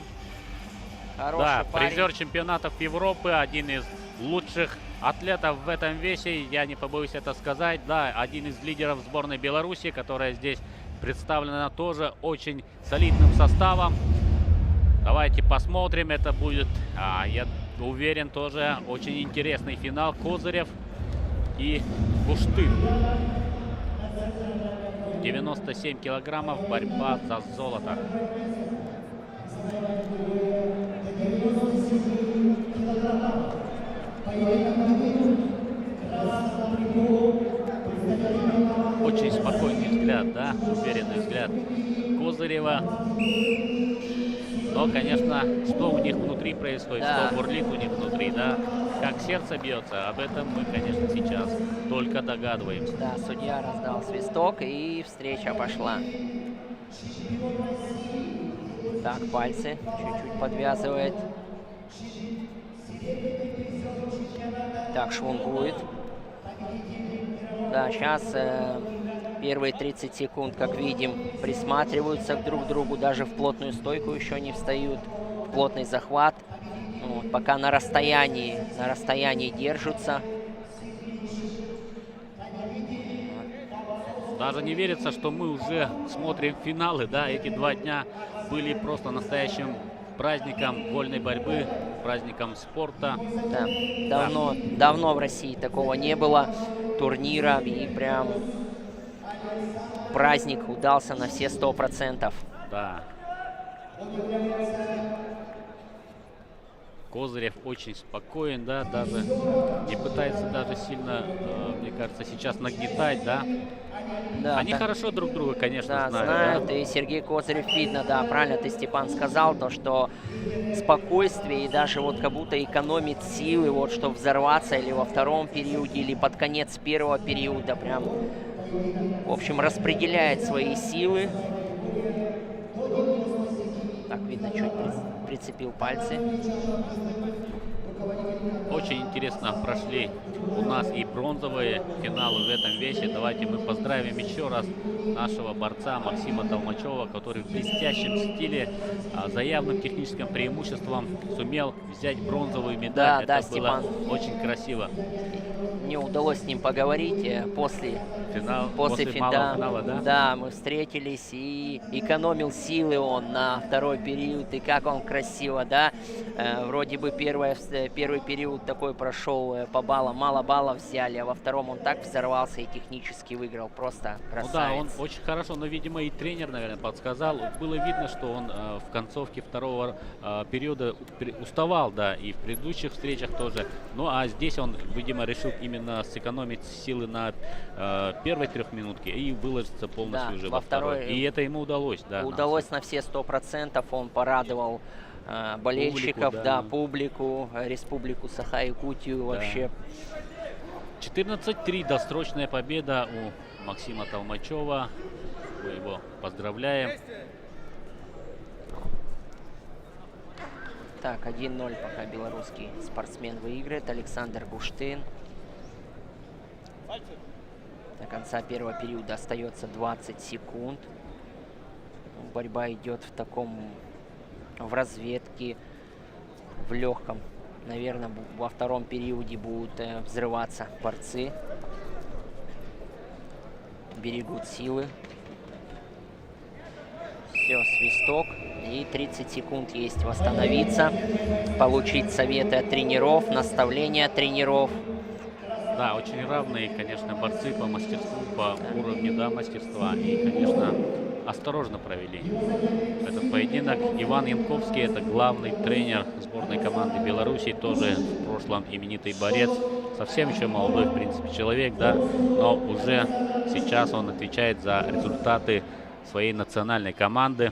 Speaker 11: Хороший
Speaker 10: Да,
Speaker 11: парень.
Speaker 10: призер чемпионатов Европы, один из лучших атлетов в этом весе, я не побоюсь это сказать. Да, один из лидеров сборной Беларуси, которая здесь представлена тоже очень солидным составом. Давайте посмотрим, это будет, я уверен, тоже очень интересный финал. Козырев и Гуштын. 97 килограммов, борьба за золото. Очень спокойный взгляд, да, уверенный взгляд Козырева. Но, конечно, что у них внутри происходит,
Speaker 11: Да.
Speaker 10: что бурлит у них внутри, да, как сердце бьется, об этом мы, конечно, сейчас только догадываемся.
Speaker 11: Да, судья раздал свисток, и встреча пошла. Так, пальцы чуть-чуть подвязывает. Так, швунгует. Да, сейчас первые 30 секунд, как видим, присматриваются друг к другу, даже в плотную стойку еще не встают, в плотный захват. Вот, пока на расстоянии держатся.
Speaker 10: Даже не верится, что мы уже смотрим финалы, да, эти 2 дня были просто настоящим праздником вольной борьбы, праздником спорта.
Speaker 11: Да, давно в России такого не было турнира, и прям праздник удался на все 100%.
Speaker 10: Да. Козырев очень спокоен, да, даже не пытается даже сильно, мне кажется, сейчас нагнетать, да.
Speaker 11: Да,
Speaker 10: они
Speaker 11: да.
Speaker 10: хорошо друг друга, конечно,
Speaker 11: Да,
Speaker 10: знают.
Speaker 11: и Сергей Козырев видно, да, правильно ты, Степан, сказал, то, что спокойствие и даже вот как будто экономит силы, вот, чтобы взорваться или во втором периоде, или под конец первого периода, прям, в общем, распределяет свои силы. Так, видно, чуть прицепил пальцы.
Speaker 10: Очень интересно прошли у нас и бронзовые финалы в этом весе. Давайте мы поздравим еще раз нашего борца Максима Толмачева, который в блестящем стиле, за явным техническим преимуществом сумел взять бронзовую медаль.
Speaker 11: Да,
Speaker 10: Это
Speaker 11: Степан.
Speaker 10: было очень красиво.
Speaker 11: Мне удалось с ним поговорить после
Speaker 10: После малого финала, да?
Speaker 11: Да, мы встретились, и экономил силы он на второй период, и как он красиво, да, вроде бы первый период такой прошел по баллам, мало баллов взяли, а во втором он так взорвался и технически выиграл, просто красавец.
Speaker 10: Ну да, он очень хорошо, но, видимо, и тренер, наверное, подсказал. Было видно, что он в концовке второго периода уставал, да, и в предыдущих встречах тоже. Ну а здесь он, видимо, решил именно сэкономить силы на первой трехминутке и выложиться полностью уже во второй. И это ему удалось, да.
Speaker 11: Удалось на все 100%, он порадовал болельщиков, публику, республику Саха-Якутию, вообще.
Speaker 10: 14-3, досрочная победа у Максима Толмачева. Мы его поздравляем.
Speaker 11: Так, 1-0 пока белорусский спортсмен выиграет. Александр Гуштын. До конца первого периода остается 20 секунд. Борьба идет в разведке, в легком. Наверное, во втором периоде будут взрываться борцы. Берегут силы. Все, свисток. И 30 секунд есть восстановиться, получить советы от тренеров, наставления от тренеров.
Speaker 10: Да, очень равные, конечно, борцы по мастерству, по уровню, да, мастерства. И, конечно, осторожно провели этот поединок. Иван Янковский — это главный тренер сборной команды Беларуси, тоже в прошлом именитый борец. Совсем еще молодой, в принципе, человек, да, но уже сейчас он отвечает за результаты своей национальной команды.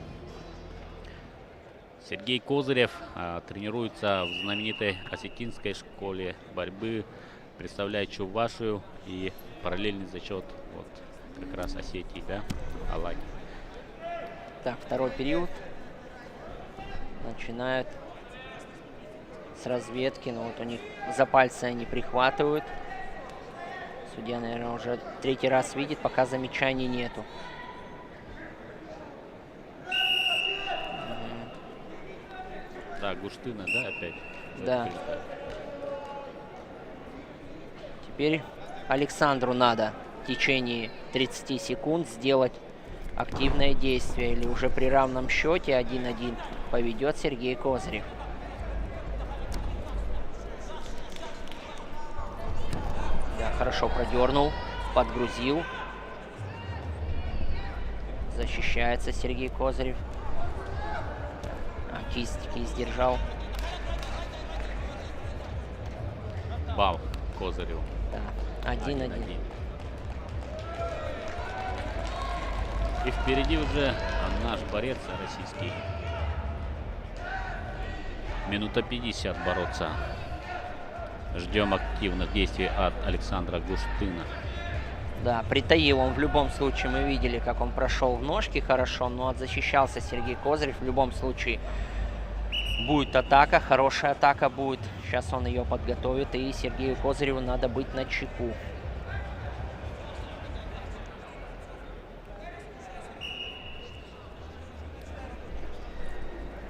Speaker 10: Сергей Козырев тренируется в знаменитой осетинской школе борьбы, представляет Чувашию, и параллельный зачет вот как раз Осетии, да, Алаги.
Speaker 11: Так, второй период. Начинают с разведки, но вот у них за пальцы они прихватывают. Судья, наверное, уже третий раз видит, пока замечаний нету.
Speaker 10: Да, Гуштына, да, опять?
Speaker 11: Да. Теперь Александру надо в течение 30 секунд сделать активное действие. Или уже при равном счете 1-1 поведет Сергей Козырев. Да, хорошо продернул, подгрузил. Защищается Сергей Козырев. Кисть держал.
Speaker 10: Балл Козыреву.
Speaker 11: Да, 1-1.
Speaker 10: И впереди уже наш борец российский. Минута 50 бороться. Ждем активных действий от Александра Гуштына.
Speaker 11: Да, притаил он в любом случае. Мы видели, как он прошел в ножки хорошо, но защищался Сергей Козырев. В любом случае будет атака, хорошая атака будет. Сейчас он ее подготовит, и Сергею Козыреву надо быть начеку.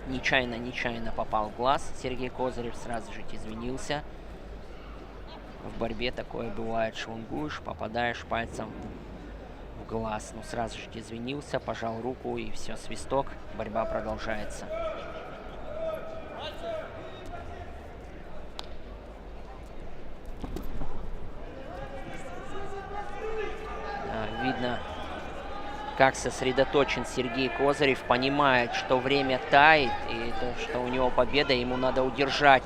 Speaker 11: Нечаянно попал в глаз. Сергей Козырев сразу же извинился. В борьбе такое бывает, швунгуешь, попадаешь пальцем в глаз. Ну, сразу же извинился, пожал руку, и все, свисток. Борьба продолжается. Видно, как сосредоточен Сергей Козырев, понимает, что время тает, и то, что у него победа, ему надо удержать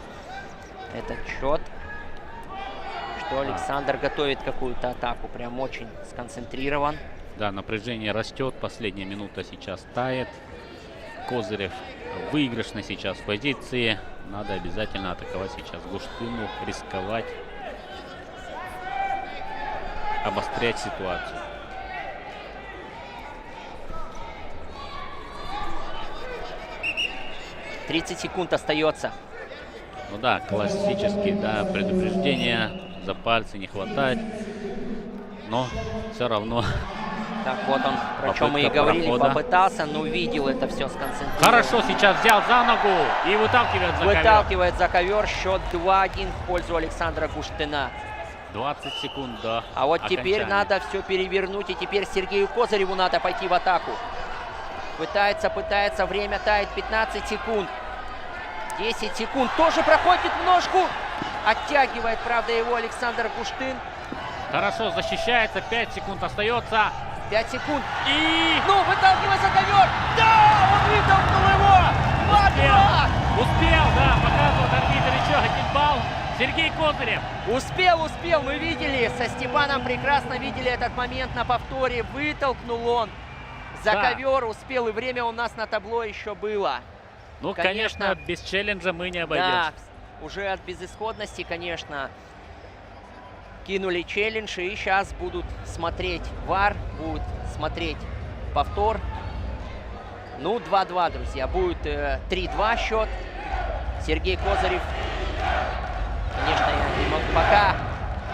Speaker 11: этот счет. Что Александр готовит какую-то атаку, прям очень сконцентрирован.
Speaker 10: Да, напряжение растет, последняя минута сейчас тает. Козырев выигрышно сейчас в позиции. Надо обязательно атаковать сейчас Гуштыну, рисковать, обострять ситуацию. —
Speaker 11: 30 секунд остается.
Speaker 10: Ну да, классический, да, предупреждение, за пальцы не хватать, но все равно.
Speaker 11: Так, вот он, про чем мы и говорили,
Speaker 10: прохода.
Speaker 11: попытался, но увидел это все сконцентрировано.
Speaker 10: Хорошо, сейчас взял за ногу и выталкивает за ковер.
Speaker 11: Выталкивает за ковер, счет 2-1 в пользу Александра Гуштына.
Speaker 10: 20 секунд до
Speaker 11: А вот теперь
Speaker 10: окончания.
Speaker 11: надо все перевернуть, и теперь Сергею Козыреву надо пойти в атаку. Пытается, время тает, 15 секунд. 10 секунд, тоже проходит ножку. Оттягивает, правда, его Александр Гуштын.
Speaker 10: Хорошо, защищается, 5 секунд остается.
Speaker 11: 5 секунд.
Speaker 10: И...
Speaker 11: Ну, выталкивай за ковер. Да, он вытолкнул его. 2-2.
Speaker 10: Успел, да, показывает арбитр еще один балл. Сергей Козырев.
Speaker 11: Успел, мы видели, со Степаном прекрасно видели этот момент на повторе. Вытолкнул он за ковер, успел, и время у нас на табло еще было.
Speaker 10: Ну, конечно, без челленджа мы не обойдемся.
Speaker 11: Да, уже от безысходности, конечно, кинули челлендж, и сейчас будут смотреть ВАР, будут смотреть повтор. Ну, 2-2, друзья, будет 3-2 счет. Сергей Козырев, конечно, я не могу, пока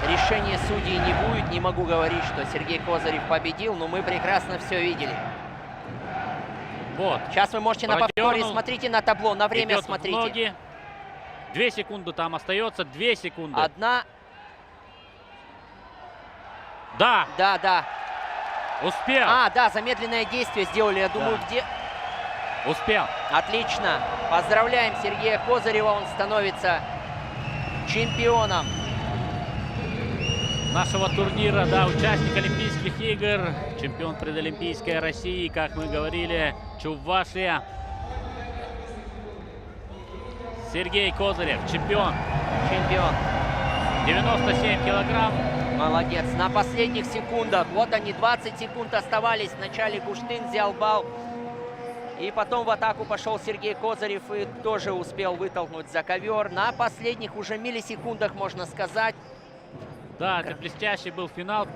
Speaker 11: решения судей не будет, не могу говорить, что Сергей Козырев победил, но мы прекрасно все видели.
Speaker 10: Вот.
Speaker 11: Сейчас вы можете на повторе, смотрите на табло, на время
Speaker 10: идет
Speaker 11: смотрите.
Speaker 10: в ноги. 2 секунды там остается, 2 секунды.
Speaker 11: Одна.
Speaker 10: Да.
Speaker 11: Да.
Speaker 10: Успел.
Speaker 11: Да, замедленное действие сделали, я думаю, где...
Speaker 10: Успел.
Speaker 11: Отлично. Поздравляем Сергея Козырева, он становится чемпионом
Speaker 10: нашего турнира, да, участник Олимпийских игр, чемпион предолимпийской России, как мы говорили, Чувашия. Сергей Козырев, чемпион. 97 килограмм.
Speaker 11: Молодец. На последних секундах. Вот они, 20 секунд оставались. Вначале Гуштын взял балл. И потом в атаку пошел Сергей Козырев и тоже успел вытолкнуть за ковер. На последних уже миллисекундах, можно сказать.
Speaker 10: Да, это блестящий был финал.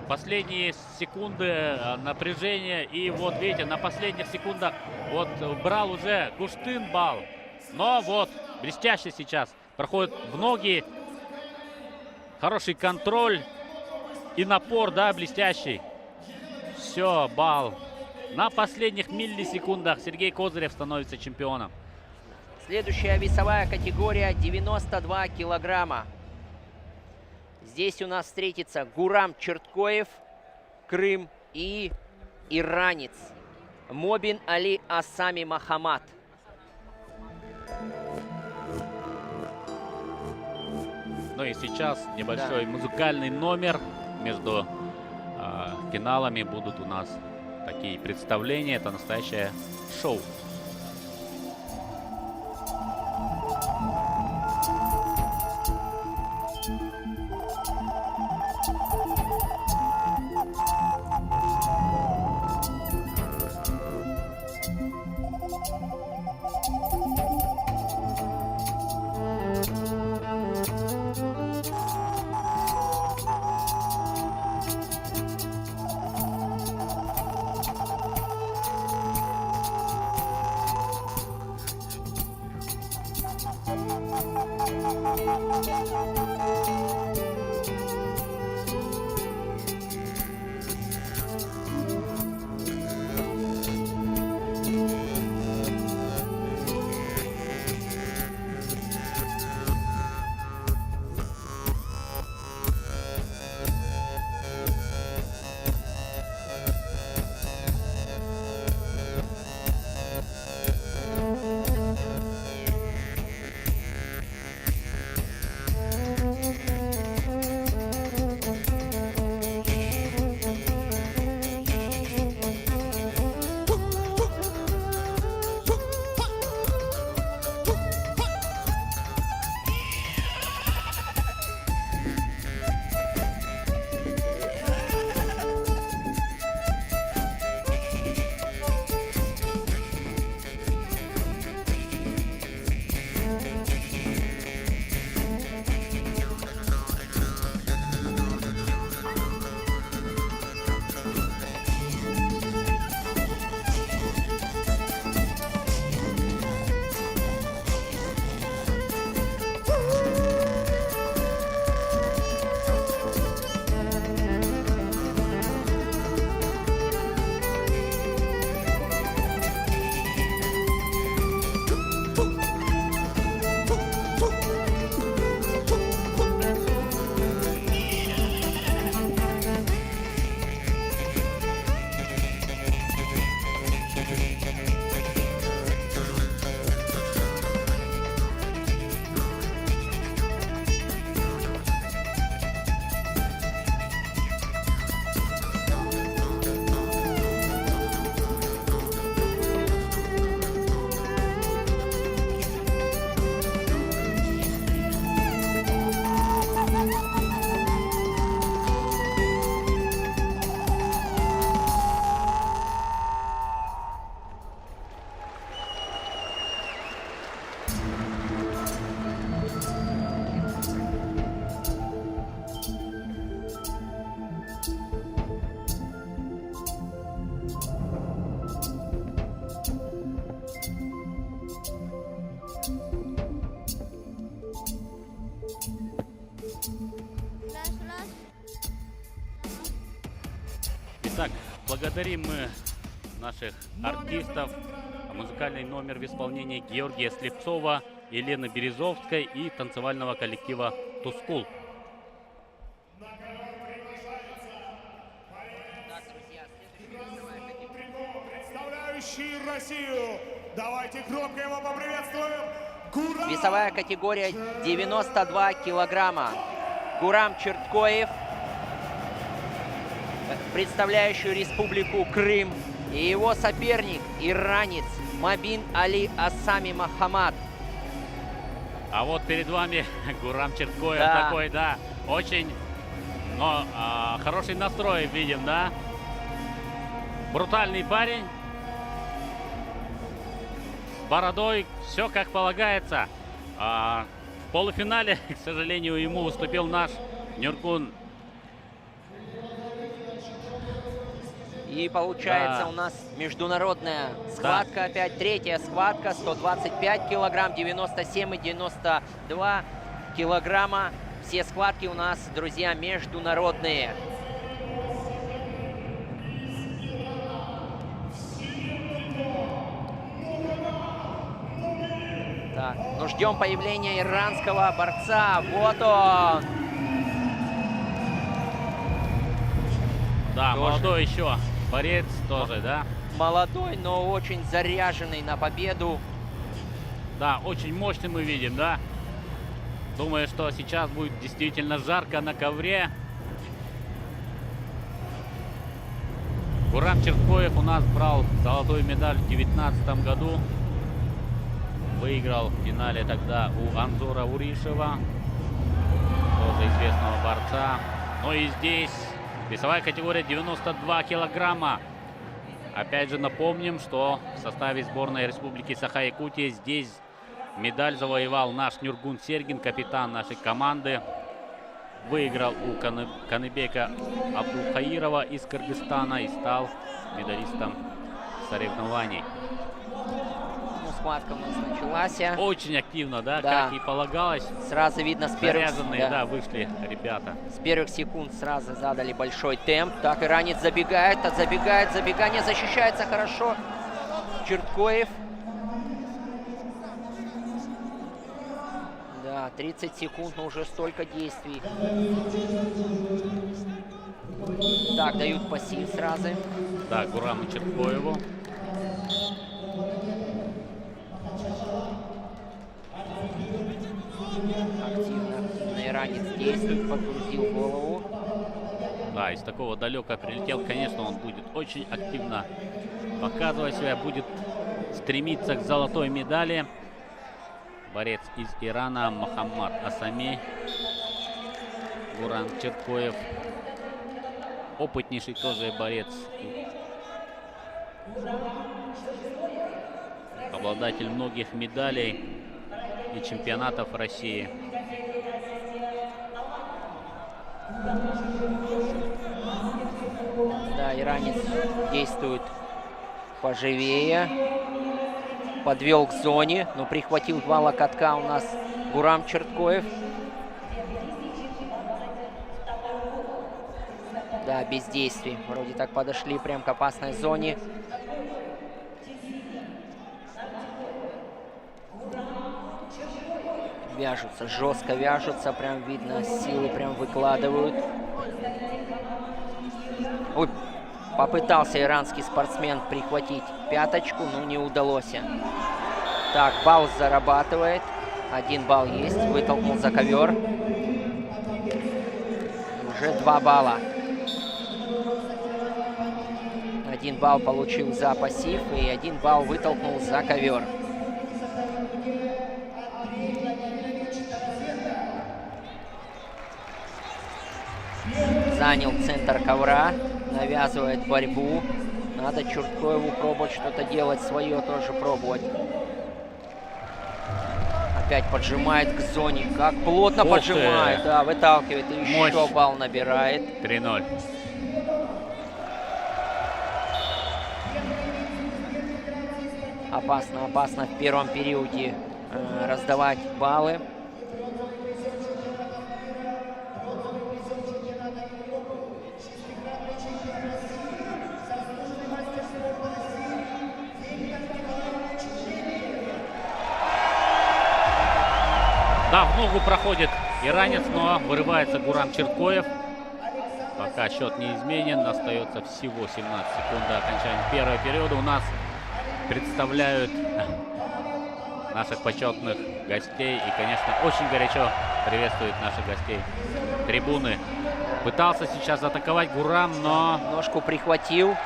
Speaker 10: Последние секунды напряжения. И вот, видите, на последних секундах вот брал уже Гуштын балл. Но вот, блестяще сейчас. Проходит в ноги. Хороший контроль. И напор, да, блестящий. Все, балл. На последних миллисекундах Сергей Козырев становится чемпионом.
Speaker 11: Следующая весовая категория 92 килограмма. Здесь у нас встретится Гурам Черткоев, Крым, и иранец Мобин Али Асами Махамад.
Speaker 10: Ну и сейчас небольшой музыкальный номер. Между финалами будут у нас такие представления. Это настоящее шоу. Итак, благодарим мы наших артистов. Музыкальный номер в исполнении Георгия Слепцова, Елены Березовской и танцевального коллектива «Тускул».
Speaker 21: Представляющий Россию. Давайте громко его поприветствуем. Гурам!
Speaker 11: Весовая категория 92 килограмма. Гурам Черткоев, представляющий Республику Крым, и его соперник, иранец Мабин Али Асами Махамад.
Speaker 10: А вот перед вами Гурам Черткоев,
Speaker 11: Да.
Speaker 10: такой, да, очень, но хороший настрой видим, да. Брутальный парень. С бородой, все как полагается. В полуфинале, к сожалению, ему уступил наш Нюргун.
Speaker 11: И получается
Speaker 10: Да.
Speaker 11: у нас международная схватка, опять третья схватка, 125 килограмм, 97 и 92 килограмма. Все схватки у нас, друзья, международные. Так, ну ждем появления иранского борца. Вот он!
Speaker 10: Да,
Speaker 11: Тоже.
Speaker 10: молодой еще борец тоже, да.
Speaker 11: Молодой, но очень заряженный на победу.
Speaker 10: Да, очень мощный мы видим, да. Думаю, что сейчас будет действительно жарко на ковре. Гурам Черткоев у нас брал золотую медаль в 2019 году. Выиграл в финале тогда у Анзора Уришева, тоже известного борца. Но и здесь весовая категория 92 килограмма. Опять же напомним, что в составе сборной Республики Саха-Якутия здесь медаль завоевал наш Нюргун Сергин, капитан нашей команды. Выиграл у Каныбека Абдулхаирова из Кыргызстана и стал медалистом соревнований.
Speaker 11: Ну, схватка у нас началась.
Speaker 10: Очень активно, да,
Speaker 11: Да.
Speaker 10: как и полагалось.
Speaker 11: Сразу видно с первых,
Speaker 10: Заряженные, да, вышли ребята.
Speaker 11: с первых секунд сразу задали большой темп. Так, иранец забегает, забегание, защищается хорошо. Черткоев. Да, 30 секунд, но уже столько действий. Так, дают пассив сразу.
Speaker 10: Да, Гураму Черткоеву.
Speaker 11: Активно иранец действует, подгрузил голову.
Speaker 10: Да, из такого далека прилетел, конечно, он будет очень активно показывать себя, будет стремиться к золотой медали. Борец из Ирана Мохаммад Асами. Гурам Черткоев. Опытнейший тоже борец. Обладатель многих медалей и чемпионатов России.
Speaker 11: Да, иранец действует поживее. Подвел к зоне, но прихватил два локотка у нас Гурам Черткоев. Да, без действий. Вроде так подошли прям к опасной зоне. Вяжутся, жестко вяжутся, прям видно, силы прям выкладывают. Ой, попытался иранский спортсмен прихватить пяточку, но не удалось. Так, балл зарабатывает. 1 балл есть, вытолкнул за ковер. Уже 2 балла. 1 балл получил за пассив и 1 балл вытолкнул за ковер. Занял центр ковра, навязывает борьбу. Надо Черткоеву пробовать что-то делать свое, тоже пробовать. Опять поджимает к зоне. Как плотно поджимает. Да, выталкивает и еще
Speaker 10: Мощь.
Speaker 11: балл набирает.
Speaker 10: 3-0.
Speaker 11: Опасно, опасно в первом периоде раздавать баллы.
Speaker 10: Да, в ногу проходит иранец, но вырывается Гурам Черткоев. Пока счет не изменен, остается всего 17 секунд до окончания первого периода. У нас представляют наших почетных гостей и, конечно, очень горячо приветствуют наших гостей трибуны. Пытался сейчас атаковать Гурам, но
Speaker 11: ножку прихватил.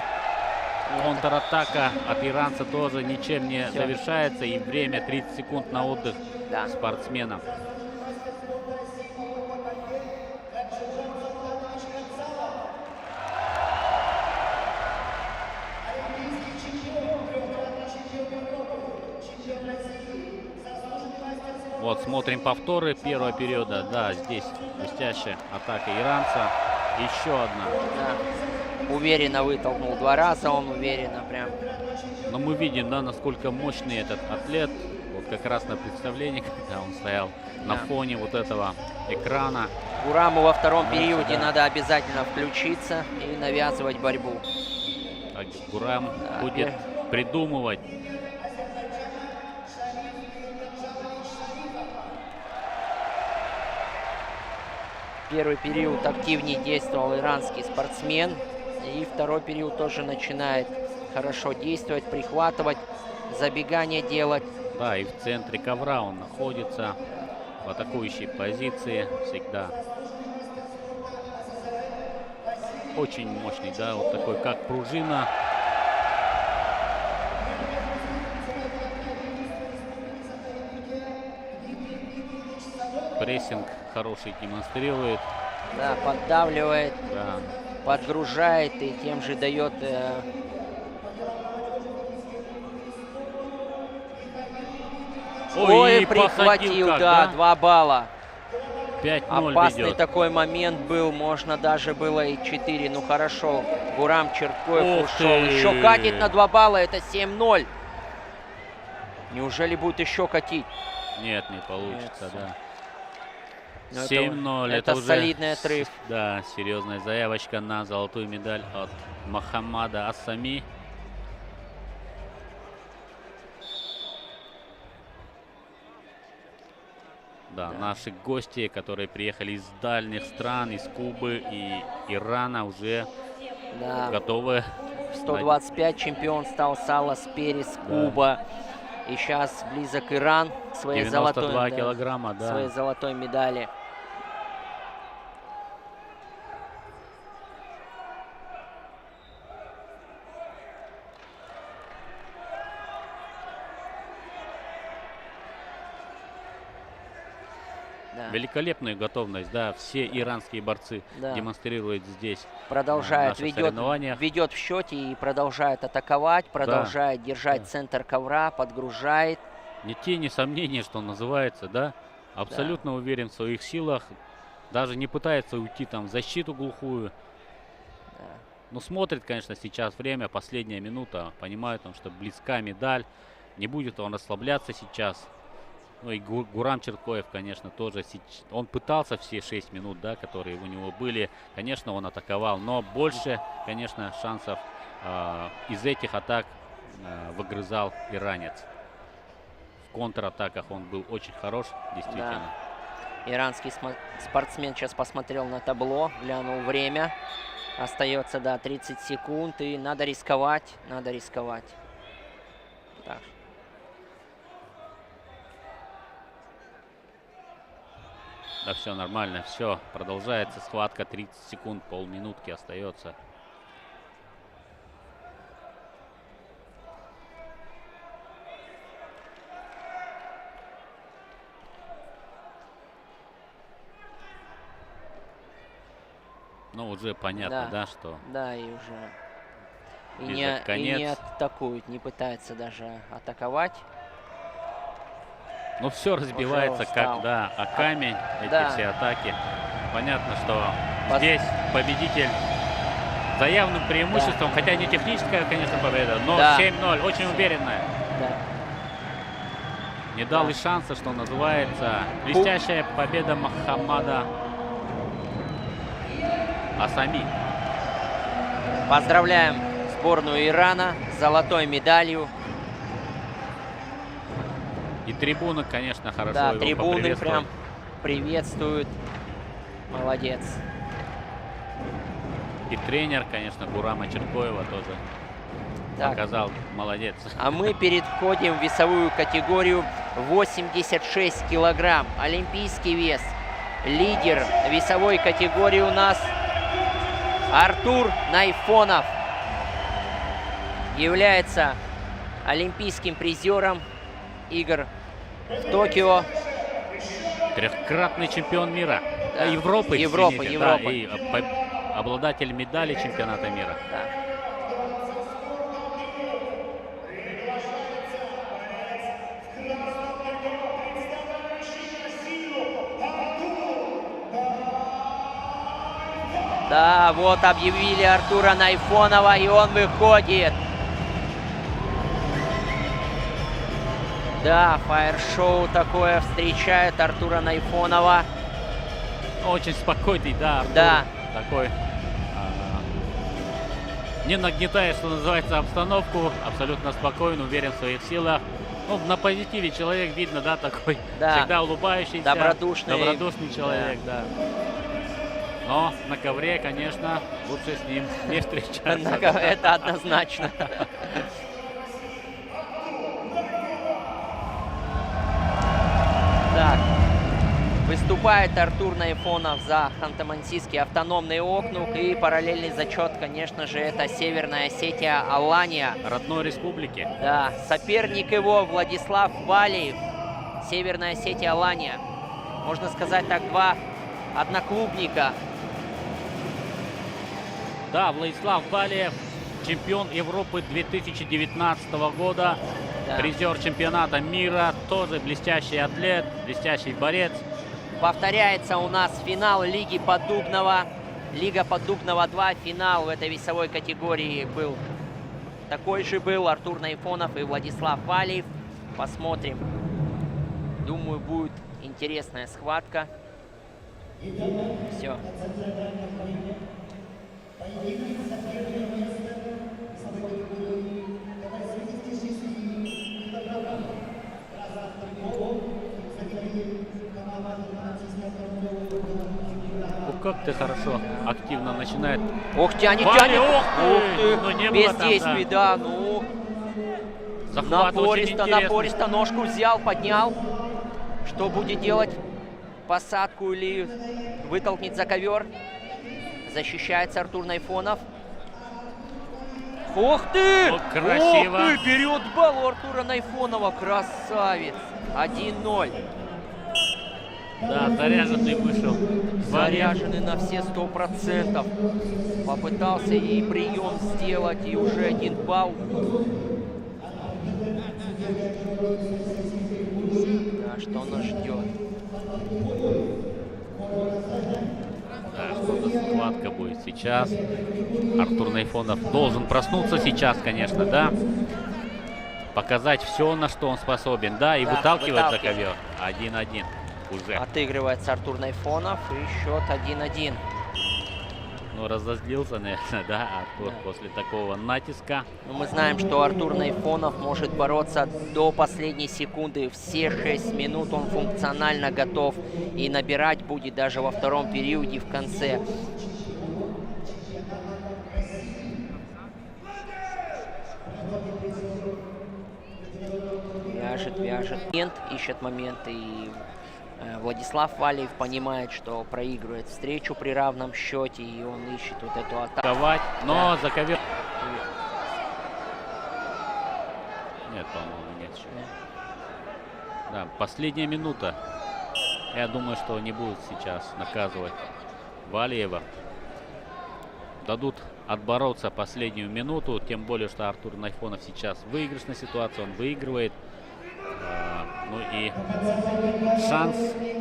Speaker 10: Контратака от иранца тоже ничем не завершается. И время 30 секунд на отдых спортсменам. Вот смотрим повторы первого периода. Да, здесь блестящая атака иранца. Еще одна.
Speaker 11: Да. Уверенно вытолкнул 2 раза, он уверенно прям.
Speaker 10: Но мы видим, да, насколько мощный этот атлет. Вот как раз на представлении, когда он стоял на фоне вот этого экрана.
Speaker 11: Гураму во втором периоде надо обязательно включиться и навязывать борьбу.
Speaker 10: Так, Гурам будет придумывать.
Speaker 11: Первый период активнее действовал иранский спортсмен. И второй период тоже начинает хорошо действовать, прихватывать, забегание делать.
Speaker 10: Да, и в центре ковра он находится в атакующей позиции всегда. Очень мощный, да, вот такой как пружина. Прессинг хороший демонстрирует.
Speaker 11: Да, поддавливает,
Speaker 10: да,
Speaker 11: подгружает и тем же дает... Ой, прихватил,
Speaker 10: как,
Speaker 11: да, 2 балла.
Speaker 10: 5-0
Speaker 11: Опасный
Speaker 10: ведет.
Speaker 11: такой момент был, можно даже было и 4. Ну хорошо, Гурам Черткоев ушел. Еще катит на 2 балла, это 7-0. Неужели будет еще катить?
Speaker 10: Нет, не получится, да.
Speaker 11: 7-0,
Speaker 10: это уже
Speaker 11: солидный отрыв.
Speaker 10: Да, серьезная заявочка на золотую медаль от Мохаммада Асами. Да, наши гости, которые приехали из дальних стран, из Кубы и Ирана, уже готовы.
Speaker 11: 125 чемпион стал Салас Перес, Куба. И сейчас близок Иран к своей
Speaker 10: 92 килограмма, да.
Speaker 11: Своей золотой медали.
Speaker 10: Да. Великолепную готовность, да, все иранские борцы демонстрируют здесь.
Speaker 11: Продолжает, ведет в счете и продолжает атаковать, продолжает держать центр ковра, подгружает.
Speaker 10: Ни тени сомнений, что называется, да, абсолютно уверен в своих силах, даже не пытается уйти там в защиту глухую. Ну, смотрит, конечно, сейчас время, последняя минута, понимает он, что близка медаль, не будет он расслабляться сейчас. Ну и Гурам Черткоев, конечно, тоже. Он пытался все 6 минут, да, которые у него были. Конечно, он атаковал, но больше, конечно, шансов из этих атак выгрызал иранец. В контратаках он был очень хорош, действительно.
Speaker 11: Да. Иранский спортсмен сейчас посмотрел на табло, глянул время. Остается, да, 30 секунд, и надо рисковать, надо рисковать. Так.
Speaker 10: Да, все нормально, все, продолжается схватка, 30 секунд, полминутки остается. Ну, уже понятно, да, что...
Speaker 11: Да, и уже... И не атакует, не пытается даже атаковать.
Speaker 10: Ну, все разбивается, как, да, о камень, эти все атаки. Понятно, что здесь победитель за явным преимуществом, хотя не техническая, конечно, победа, но 7-0, очень уверенная. Не дал и шанса, что называется. Блестящая победа Мохаммада Асами.
Speaker 11: Поздравляем сборную Ирана с золотой медалью.
Speaker 10: И трибуны, конечно, хорошо
Speaker 11: Да,
Speaker 10: его
Speaker 11: трибуны
Speaker 10: поприветствовали.
Speaker 11: прям приветствуют. Молодец.
Speaker 10: И тренер, конечно, Гурама Черкоева тоже
Speaker 11: Так.
Speaker 10: показал. Молодец.
Speaker 11: А мы переходим в весовую категорию 86 килограмм. Олимпийский вес. Лидер весовой категории у нас Артур Найфонов. Является олимпийским призером игр в Токио.
Speaker 10: Трехкратный чемпион мира.
Speaker 11: Да.
Speaker 10: Европы,
Speaker 11: Европы,
Speaker 10: извините,
Speaker 11: Европы.
Speaker 10: Да, и обладатель медали чемпионата мира.
Speaker 11: Да. Да, вот объявили Артура Найфонова, и он выходит. Да, фаер-шоу такое встречает Артура Найфонова.
Speaker 10: Очень спокойный, да, Артур.
Speaker 11: Да.
Speaker 10: Такой, не нагнетая, что называется, обстановку. Абсолютно спокоен, уверен в своих силах. Ну, на позитиве человек видно, да, такой,
Speaker 11: Да.
Speaker 10: всегда улыбающийся.
Speaker 11: Добродушный.
Speaker 10: Добродушный человек, да. Но на ковре, конечно, лучше с ним не встречаться.
Speaker 11: Это однозначно. Так, выступает Артур Найфонов за Ханты-Мансийский автономный округ, и параллельный зачет, конечно же, это Северная Осетия, Алания.
Speaker 10: Родной республики.
Speaker 11: Да, соперник его Владислав Валиев, Северная Осетия, Алания. Можно сказать так, два одноклубника.
Speaker 10: Да, Владислав Валиев, чемпион Европы 2019 года,
Speaker 11: Да.
Speaker 10: призер чемпионата мира, тоже блестящий атлет, блестящий борец.
Speaker 11: Повторяется у нас финал Лиги Поддубного. Лига Поддубного 2, финал в этой весовой категории был. Такой же был Артур Найфонов и Владислав Валиев. Посмотрим. Думаю, будет интересная схватка. Все.
Speaker 10: Ну как ты хорошо, активно начинает.
Speaker 11: Ох, тянет,
Speaker 10: Валиев,
Speaker 11: тянет.
Speaker 10: ох
Speaker 11: Ух ты.
Speaker 10: ну не
Speaker 11: Без
Speaker 10: было там,
Speaker 11: действий, да. Ну,
Speaker 10: Захват очень
Speaker 11: напористо,
Speaker 10: интересный.
Speaker 11: напористо ножку взял, поднял. Что будет делать? Посадку или вытолкнет за ковер? Защищается Артур Найфонов. Ух ты!
Speaker 10: Ну, красиво.
Speaker 11: Ух ты! Берет балл у Артура Найфонова. Красавец. 1-0.
Speaker 10: Да, заряженный вышел.
Speaker 11: Заряженный на все 100%. Попытался и прием сделать, и уже 1 балл. Да, что нас ждет?
Speaker 10: Да, что за схватка будет сейчас. Артур Найфонов должен проснуться сейчас, конечно, да. Показать все, на что он способен, да, и
Speaker 11: Да,
Speaker 10: выталкивать за
Speaker 11: выталкивает.
Speaker 10: ковер. 1-1 уже.
Speaker 11: Отыгрывается Артур Найфонов, и счет 1-1.
Speaker 10: Ну, разозлился, наверное, да, Артур после такого натиска.
Speaker 11: Но мы знаем, что Артур Найфонов может бороться до последней секунды. Все 6 минут он функционально готов. И набирать будет даже во втором периоде в конце. Вяжет. Ищет момент. И Владислав Валиев понимает, что проигрывает встречу при равном счете. И он ищет вот эту атаку.
Speaker 10: Но за ковер... Нет, по-моему, нет еще. Да, последняя минута. Я думаю, что не будут сейчас наказывать Валиева. Дадут отбороться последнюю минуту. Тем более, что Артур Найфонов сейчас в выигрышной ситуации. Он выигрывает. Ну и шанс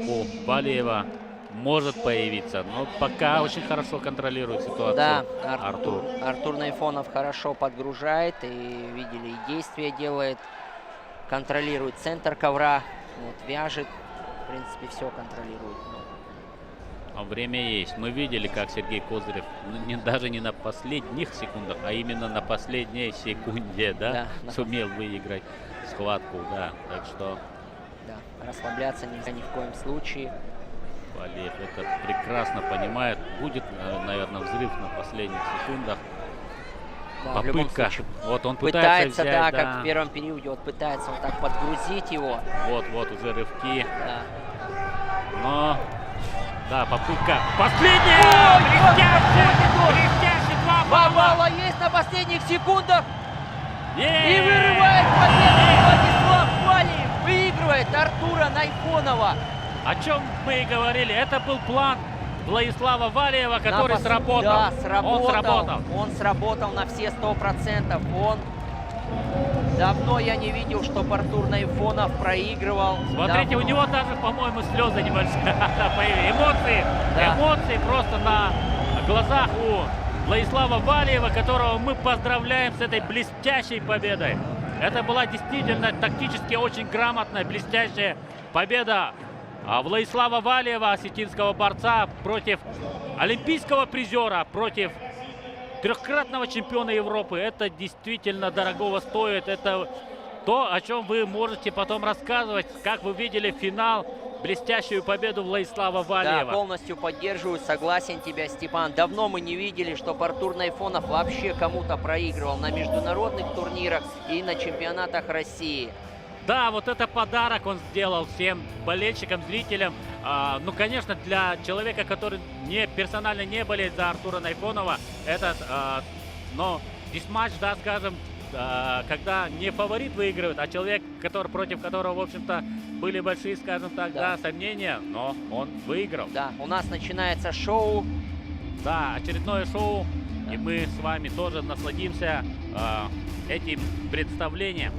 Speaker 10: у Валиева может появиться. Но пока очень хорошо контролирует ситуацию.
Speaker 11: Да,
Speaker 10: Артур.
Speaker 11: Артур Найфонов хорошо подгружает. И видели, и действия делает. Контролирует центр ковра. Вот, вяжет. В принципе, все контролирует.
Speaker 10: А время есть. Мы видели, как Сергей Козырев даже не на последних секундах, а именно на последней секунде, да, сумел выиграть схватку, да. Так что
Speaker 11: Да, расслабляться нельзя ни в коем случае.
Speaker 10: Валеев это прекрасно понимает. Будет, наверное, взрыв на последних секундах.
Speaker 11: Да, в любом
Speaker 10: Попытка.
Speaker 11: случае,
Speaker 10: Вот он пытается взять,
Speaker 11: да,
Speaker 10: да.
Speaker 11: как в первом периоде, вот пытается вот так подгрузить его.
Speaker 10: Вот уже рывки.
Speaker 11: Да.
Speaker 10: Но, да, попытка. Последняя! Блестяще! 2
Speaker 11: Два
Speaker 10: балла!
Speaker 11: балла есть на последних секундах.
Speaker 10: Е-е-е!
Speaker 11: И вырывает победу Владислав Валиев. Выигрывает Артура Найфонова.
Speaker 10: О чем мы и говорили. Это был план Владислава Валиева, который сработал.
Speaker 11: Да, сработал.
Speaker 10: Он сработал.
Speaker 11: Он сработал на все 100%. Давно я не видел, чтобы Артур Найфонов проигрывал.
Speaker 10: Смотрите,
Speaker 11: Давно.
Speaker 10: у него даже, по-моему, слезы небольшие появились.
Speaker 11: Да.
Speaker 10: Эмоции просто на глазах у Владислава Валиева, которого мы поздравляем с этой блестящей победой. Это была действительно тактически очень грамотная, блестящая победа Владислава Валиева, осетинского борца, против олимпийского призера, против трехкратного чемпиона Европы. Это действительно дорогого стоит. Это то, о чем вы можете потом рассказывать, как вы видели финал, блестящую победу Владислава Валиева.
Speaker 11: Да, полностью поддерживаю, согласен тебя, Степан. Давно мы не видели, чтобы Артур Найфонов вообще кому-то проигрывал на международных турнирах и на чемпионатах России.
Speaker 10: Да, вот это подарок он сделал всем болельщикам, зрителям. Ну, конечно, для человека, который персонально не болеет за Артура Найфонова, но здесь матч, да, скажем, когда не фаворит выигрывает, а человек, против которого, в общем-то, были большие, скажем так, да, сомнения, но он выиграл.
Speaker 11: Да, у нас начинается шоу.
Speaker 10: Да, очередное шоу, и мы с вами тоже насладимся этим представлением.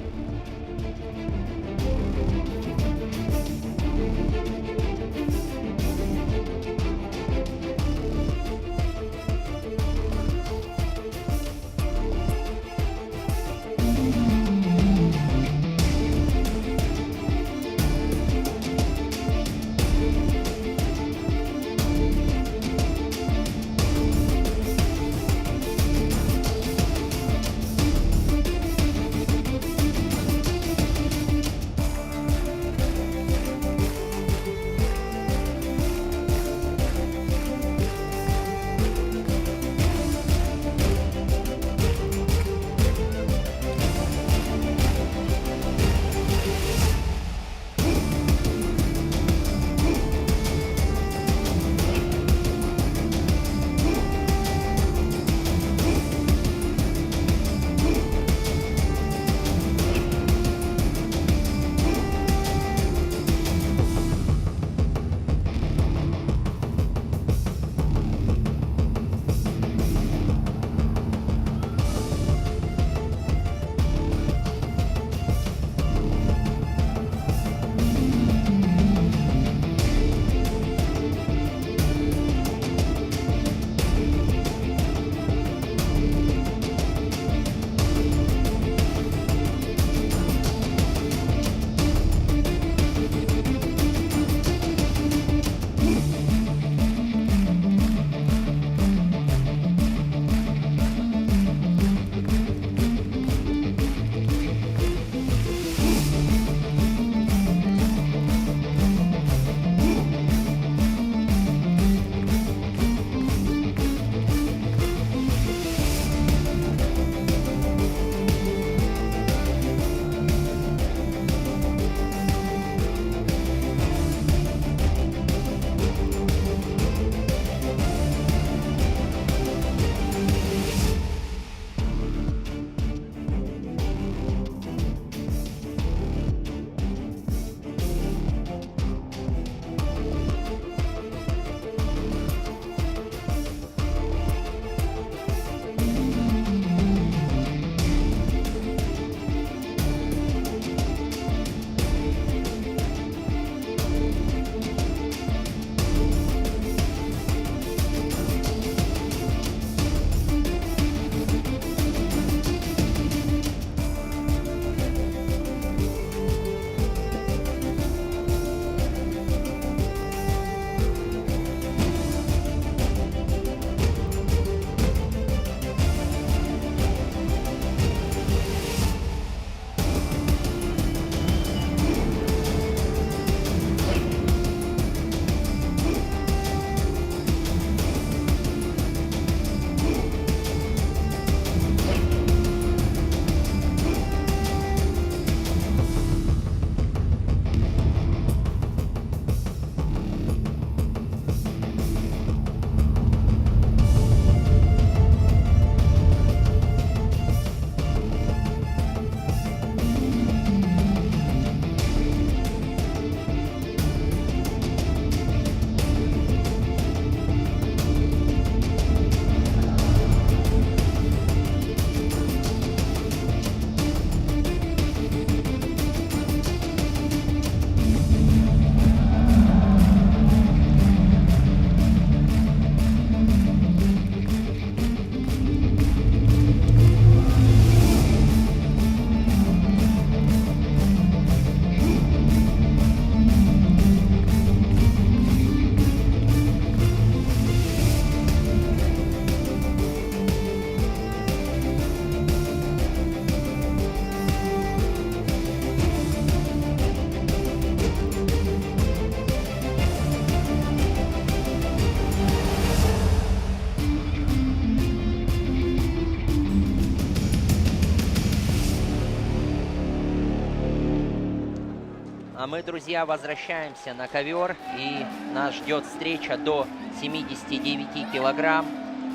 Speaker 11: А мы, друзья, возвращаемся на ковер. И нас ждет встреча до 79 килограмм.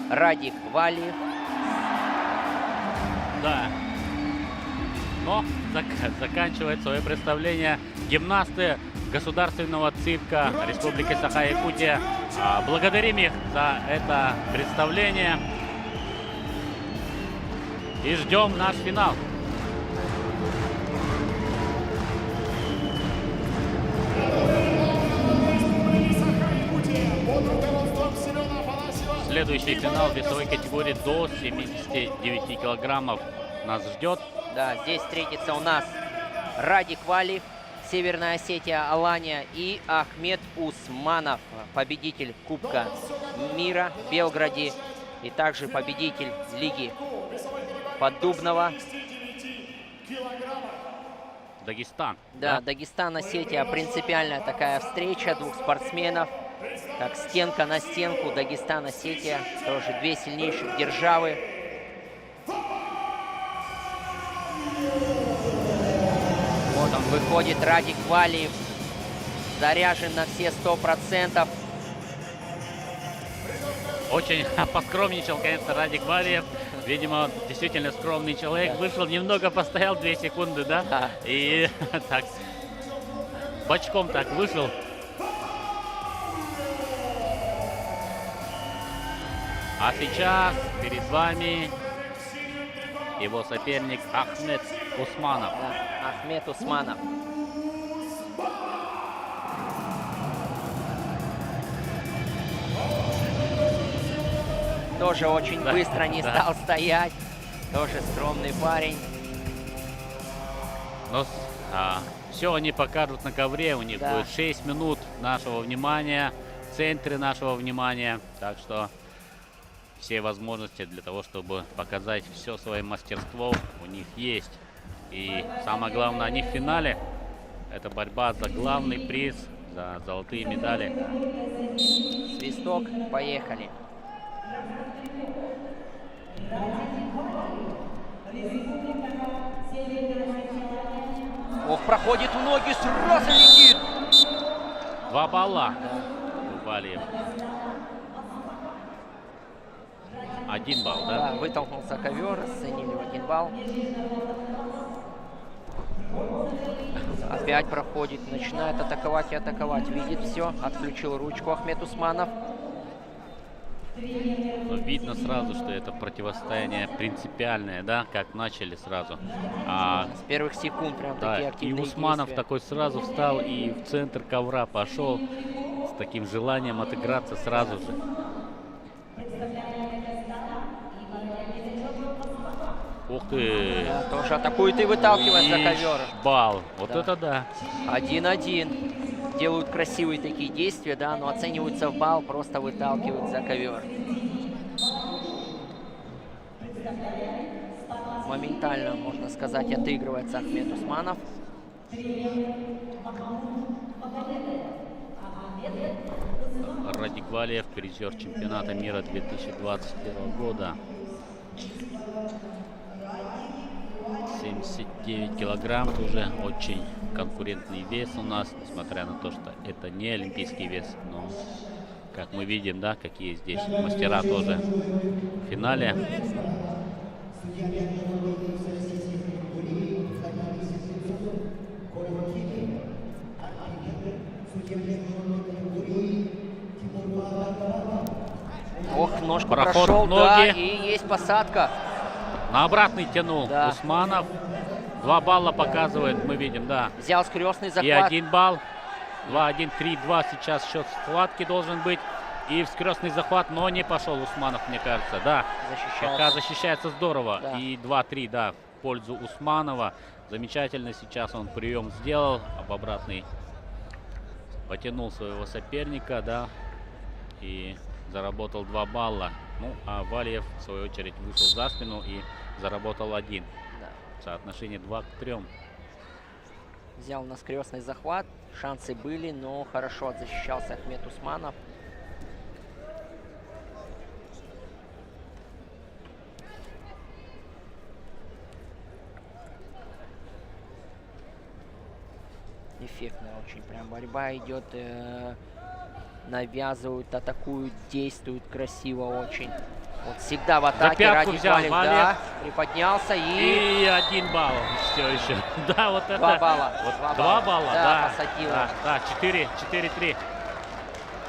Speaker 11: Радик Валиев.
Speaker 10: Да. Но заканчивает свое представление гимнасты Государственного цирка Республики Саха-Якутия. Благодарим их за это представление. И ждем наш финал. Следующий финал весовой категории до 79 килограммов нас ждет.
Speaker 11: Да, здесь встретится у нас Радик Валиев, Северная Осетия, Алания, и Ахмед Усманов, победитель Кубка мира в Белграде и также победитель Лиги Поддубного.
Speaker 10: Дагестан.
Speaker 11: Да, Дагестан, Осетия, принципиальная такая встреча двух спортсменов. Как стенка на стенку, Дагестан, Осетия, тоже две сильнейших державы. Вот он выходит, Радик Валиев, заряжен на все 100%.
Speaker 10: Очень поскромничал, конечно, Радик Валиев. Видимо, действительно скромный человек. Вышел, немного постоял, 2 секунды, да? И так, бочком так вышел. А сейчас перед вами его соперник Ахмед Усманов.
Speaker 11: Да, Ахмед Усманов. Тоже очень быстро не стал стоять. Тоже скромный парень.
Speaker 10: Но все они покажут на ковре. У них будет 6 минут нашего внимания, в центре нашего внимания. Так что все возможности для того, чтобы показать все свое мастерство, у них есть. И самое главное, они в финале. Это борьба за главный приз, за золотые медали.
Speaker 11: Свисток, поехали. Ох, проходит в ноги, сразу летит.
Speaker 10: 2 балла у Валиева. 1 балл, да?
Speaker 11: Да, вытолкнулся ковер, оценили в 1 балл. Опять проходит, начинает атаковать и атаковать. Видит все, отключил ручку Ахмед Усманов.
Speaker 10: Но видно сразу, что это противостояние принципиальное, да, как начали сразу.
Speaker 11: С первых секунд прям
Speaker 10: да,
Speaker 11: такие активные
Speaker 10: и Усманов
Speaker 11: действия.
Speaker 10: такой сразу встал и в центр ковра пошел с таким желанием отыграться сразу же. Ух ты!
Speaker 11: Да, тоже атакует и выталкивает за ковер.
Speaker 10: Балл. Вот это да.
Speaker 11: 1-1. Делают красивые такие действия, да, но оцениваются в балл, просто выталкивают за ковер. Моментально, можно сказать, отыгрывается Ахмед Усманов.
Speaker 10: Радик Валиев, призер чемпионата мира 2021 года. 79 килограмм, тоже очень конкурентный вес у нас, несмотря на то, что это не олимпийский вес, но, как мы видим, да, какие здесь мастера тоже в финале.
Speaker 11: Ох, ножку
Speaker 10: Проход
Speaker 11: прошел,
Speaker 10: ноги.
Speaker 11: да, и есть посадка.
Speaker 10: На обратный тянул
Speaker 11: Да.
Speaker 10: Усманов. 2 балла показывает, мы видим, да.
Speaker 11: Взял скрестный захват.
Speaker 10: И 1 балл. 2-1, 3-2 сейчас счет схватки должен быть. И скрестный захват, но не пошел Усманов, мне кажется, да. Пока защищается здорово.
Speaker 11: Да.
Speaker 10: И 2-3, да, в пользу Усманова. Замечательно сейчас он прием сделал. Об обратный потянул своего соперника, да. И заработал 2 балла. Ну, а Валиев, в свою очередь, вышел за спину и заработал 1.
Speaker 11: Да.
Speaker 10: Соотношение 2 к 3.
Speaker 11: Взял на скрестный захват. Шансы были, но хорошо защищался Ахмед Усманов. Эффектно очень прям борьба идет. Навязывают, атакуют, действуют красиво очень. Вот всегда в атаке. Радик Валиев, да, приподнялся
Speaker 10: и 1 балл все еще. Да, вот это.
Speaker 11: 2 балла.
Speaker 10: Вот 2 балла, да.
Speaker 11: Посадил.
Speaker 10: Да, 4-3.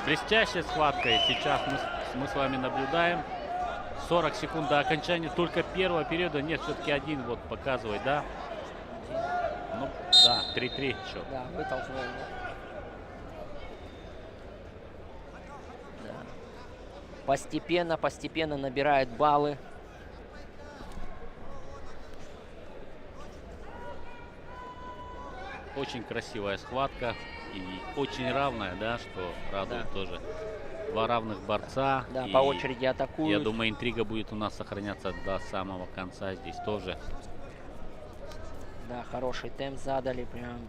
Speaker 10: Блестящая схватка. И сейчас мы с вами наблюдаем. 40 секунд до окончания только первого периода. Нет, все-таки 1 вот показывает, да. Ну, да, 3-3 счет.
Speaker 11: Да, вытолкнул. Постепенно набирает баллы.
Speaker 10: Очень красивая схватка и очень равная, да, что радует тоже. 2 равных борца.
Speaker 11: Да, по очереди атакуют.
Speaker 10: Я думаю, интрига будет у нас сохраняться до самого конца здесь тоже.
Speaker 11: Да, хороший темп задали. Прям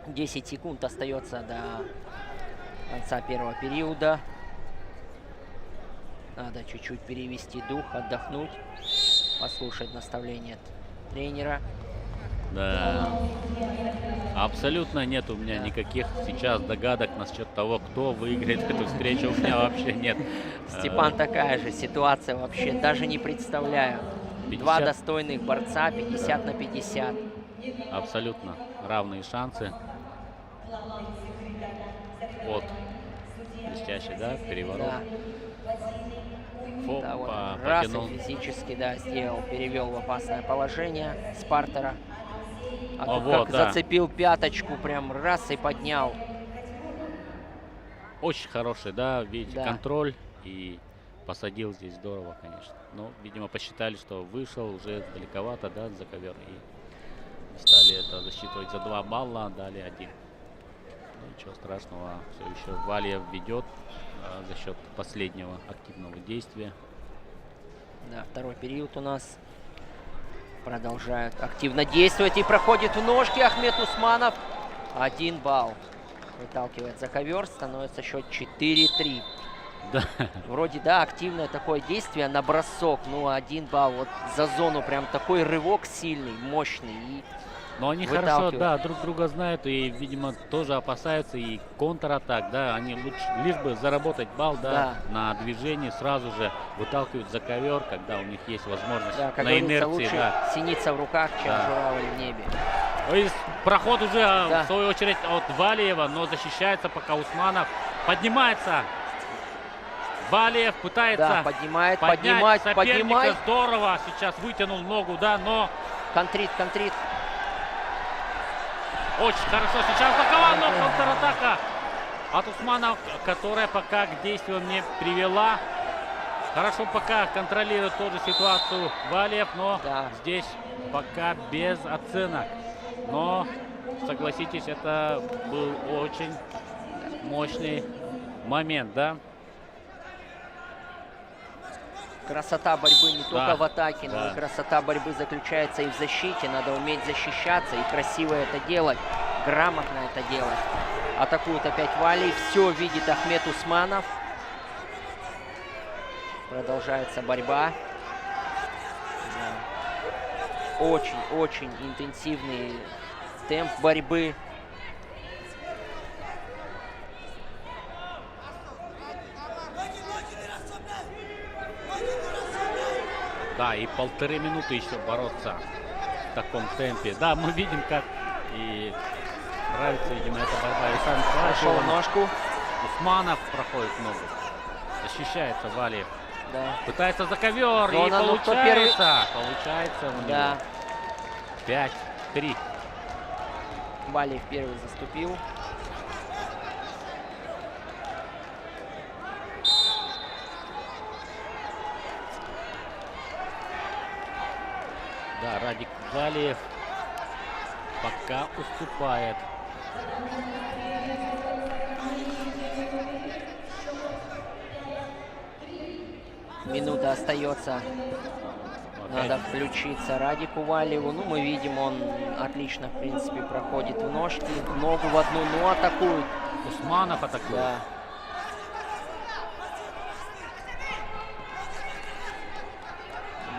Speaker 11: 10 секунд остается до конца первого периода. Надо чуть-чуть перевести дух, отдохнуть, послушать наставления тренера.
Speaker 10: Да, абсолютно нет у меня никаких сейчас догадок насчет того, кто выиграет эту встречу. У меня вообще нет.
Speaker 11: Степан, такая же ситуация вообще, даже не представляю. 2 достойных борца, 50 на 50.
Speaker 10: Абсолютно равные шансы. Вот. Блестящий, да, переворот.
Speaker 11: Да. Да, вот раз и физически, да, сделал, перевел в опасное положение Спартера. А тут
Speaker 10: вот,
Speaker 11: как зацепил пяточку, прям раз и поднял.
Speaker 10: Очень хороший, да, видите, контроль. И посадил здесь здорово, конечно. Но, видимо, посчитали, что вышел уже далековато, да, за ковер. И стали это засчитывать за 2 балла, дали 1. Ничего страшного, все еще Валиев ведет за счет последнего активного действия.
Speaker 11: Да, второй период у нас продолжает активно действовать и проходит в ножки Ахмед Усманов. 1 балл. Выталкивает за ковер, становится счет 4-3.
Speaker 10: Да.
Speaker 11: Вроде, да, активное такое действие на бросок, ну 1 балл. Вот за зону прям такой рывок сильный, мощный. И
Speaker 10: но они хорошо, да, друг друга знают и, видимо, тоже опасаются и контратак, да, они лучше, лишь бы заработать балл, да, на движении, сразу же выталкивают за ковер, когда у них есть возможность,
Speaker 11: да, как
Speaker 10: на инерции,
Speaker 11: лучше
Speaker 10: да.
Speaker 11: синица в руках, чем журавль в небе.
Speaker 10: И проход уже, в свою очередь, от Валиева, но защищается пока Усманов. Поднимается. Валиев пытается
Speaker 11: поднимать
Speaker 10: соперника. Здорово сейчас вытянул ногу, да, но...
Speaker 11: Контрит.
Speaker 10: Очень хорошо сейчас боковая, но контратака от Усманова, которая пока к действию не привела. Хорошо пока контролирует тоже ситуацию Валиев, но здесь пока без оценок. Но, согласитесь, это был очень мощный момент, да?
Speaker 11: Красота борьбы не только в атаке, но и красота борьбы заключается и в защите. Надо уметь защищаться и красиво это делать, грамотно это делать. Атакует опять Валиев, все видит Ахмед Усманов. Продолжается борьба. Очень интенсивный темп борьбы.
Speaker 10: Да, и 1,5 минуты еще бороться в таком темпе. Да, мы видим, как и нравится, видимо, эта борьба. И сам
Speaker 11: прошел ножку.
Speaker 10: Усманов проходит ногу. Защищается Валиев.
Speaker 11: Да.
Speaker 10: Пытается за ковер. И получается. Получается у него. 5-3.
Speaker 11: Валиев первый заступил.
Speaker 10: Да, Радик Валиев пока уступает.
Speaker 11: Минута остается. Надо включиться Радику Валиеву. Ну, мы видим, он отлично, в принципе, проходит в ножки. Ногу в одну, но атакует.
Speaker 10: Усманов атакует.
Speaker 11: Да.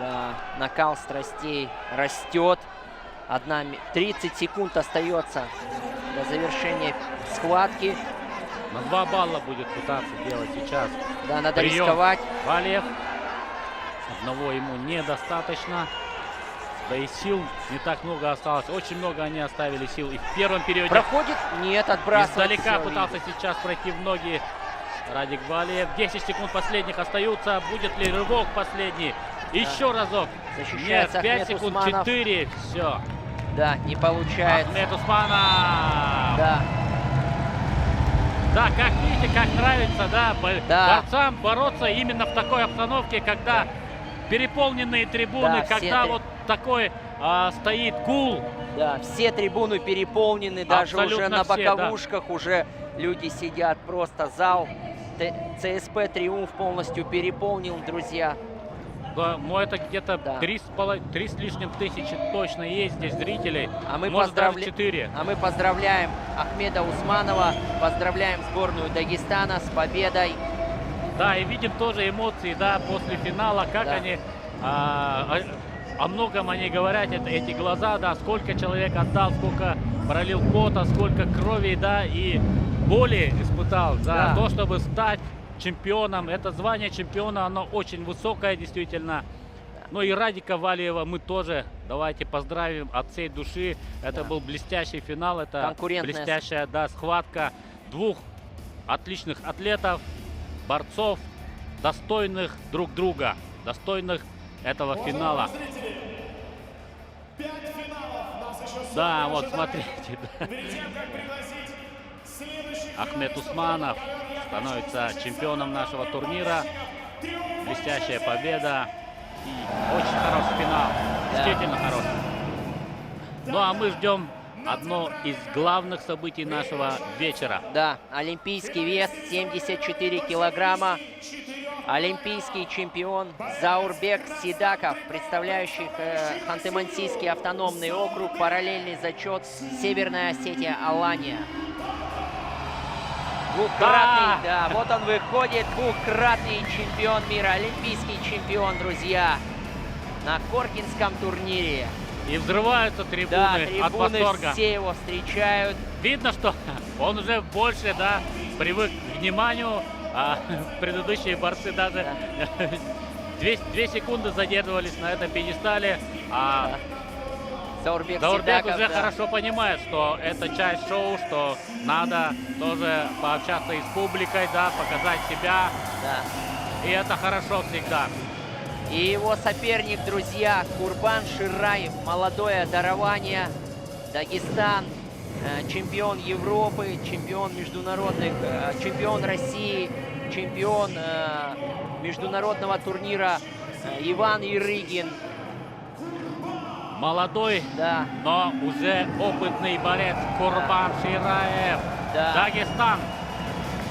Speaker 11: Да, накал страстей растет. 30 секунд остается до завершения схватки.
Speaker 10: На 2 балла будет пытаться делать сейчас.
Speaker 11: Да, надо
Speaker 10: прием
Speaker 11: рисковать.
Speaker 10: Валиев. Одного ему недостаточно. Да и сил не так много осталось. Очень много они оставили сил. И в первом периоде...
Speaker 11: Проходит? Нет, отбрасывает.
Speaker 10: Издалека пытался сейчас пройти в ноги Радик Валиев. 10 секунд последних остаются. Будет ли рывок последний? Еще разок.
Speaker 11: Защищается
Speaker 10: Нет, 5
Speaker 11: Ахмед
Speaker 10: секунд,
Speaker 11: Усманов.
Speaker 10: 4. Все.
Speaker 11: Да, не получается.
Speaker 10: Ахмед Усманов.
Speaker 11: Да.
Speaker 10: Да, как видите, как нравится, да, борцам бороться именно в такой обстановке, когда переполненные трибуны,
Speaker 11: Да,
Speaker 10: когда вот такой стоит гул.
Speaker 11: Да, все трибуны переполнены, даже
Speaker 10: Абсолютно
Speaker 11: уже на
Speaker 10: все,
Speaker 11: боковушках уже люди сидят, просто зал. ЦСП «Триумф» полностью переполнил, друзья.
Speaker 10: Да, ну это где-то 3 с лишним тысячи точно есть здесь зрителей.
Speaker 11: А мы,
Speaker 10: может, даже 4.
Speaker 11: а мы поздравляем Ахмеда Усманова, поздравляем сборную Дагестана с победой.
Speaker 10: Да, и видим тоже эмоции, да, после финала, как они, о многом они говорят, эти глаза, да, сколько человек отдал, сколько пролил пота, сколько крови, да, и боли испытал за то, чтобы стать чемпионом. Это звание чемпиона, оно очень высокое, действительно. Ну и Радика Валиева мы тоже давайте поздравим от всей души. Это был блестящий финал, это блестящая, да, схватка двух отличных атлетов, борцов, достойных друг друга, достойных этого финала. Да, вот смотрите. Да. Ахмед Усманов становится чемпионом нашего турнира. Блестящая победа. И очень хороший финал. Действительно хороший. Ну а мы ждем одно из главных событий нашего вечера.
Speaker 11: Да, олимпийский вес 74 килограмма. Олимпийский чемпион Заурбек Сидаков, представляющий Ханты-Мансийский автономный округ, параллельный зачет Северная Осетия, Алания. Двукратный, да, вот он выходит, двукратный чемпион мира, олимпийский чемпион, друзья, на Коркинском турнире.
Speaker 10: И взрываются трибуны,
Speaker 11: да,
Speaker 10: от восторга.
Speaker 11: Все его встречают.
Speaker 10: Видно, что он уже больше, да, привык к вниманию, а предыдущие борцы даже 2 секунды задерживались на этом пьедестале, а
Speaker 11: Заурбек
Speaker 10: Сидаков уже
Speaker 11: да.
Speaker 10: хорошо понимает, что это часть шоу, что надо тоже пообщаться и с публикой, да, показать себя.
Speaker 11: Да.
Speaker 10: И это хорошо всегда.
Speaker 11: И его соперник, друзья, Курбан Шираев, молодое дарование, Дагестан, чемпион Европы, чемпион международных, чемпион России, чемпион международного турнира Иван Ярыгин.
Speaker 10: Молодой,
Speaker 11: да,
Speaker 10: но уже опытный борец Курбан Шираев.
Speaker 11: Да.
Speaker 10: Дагестан.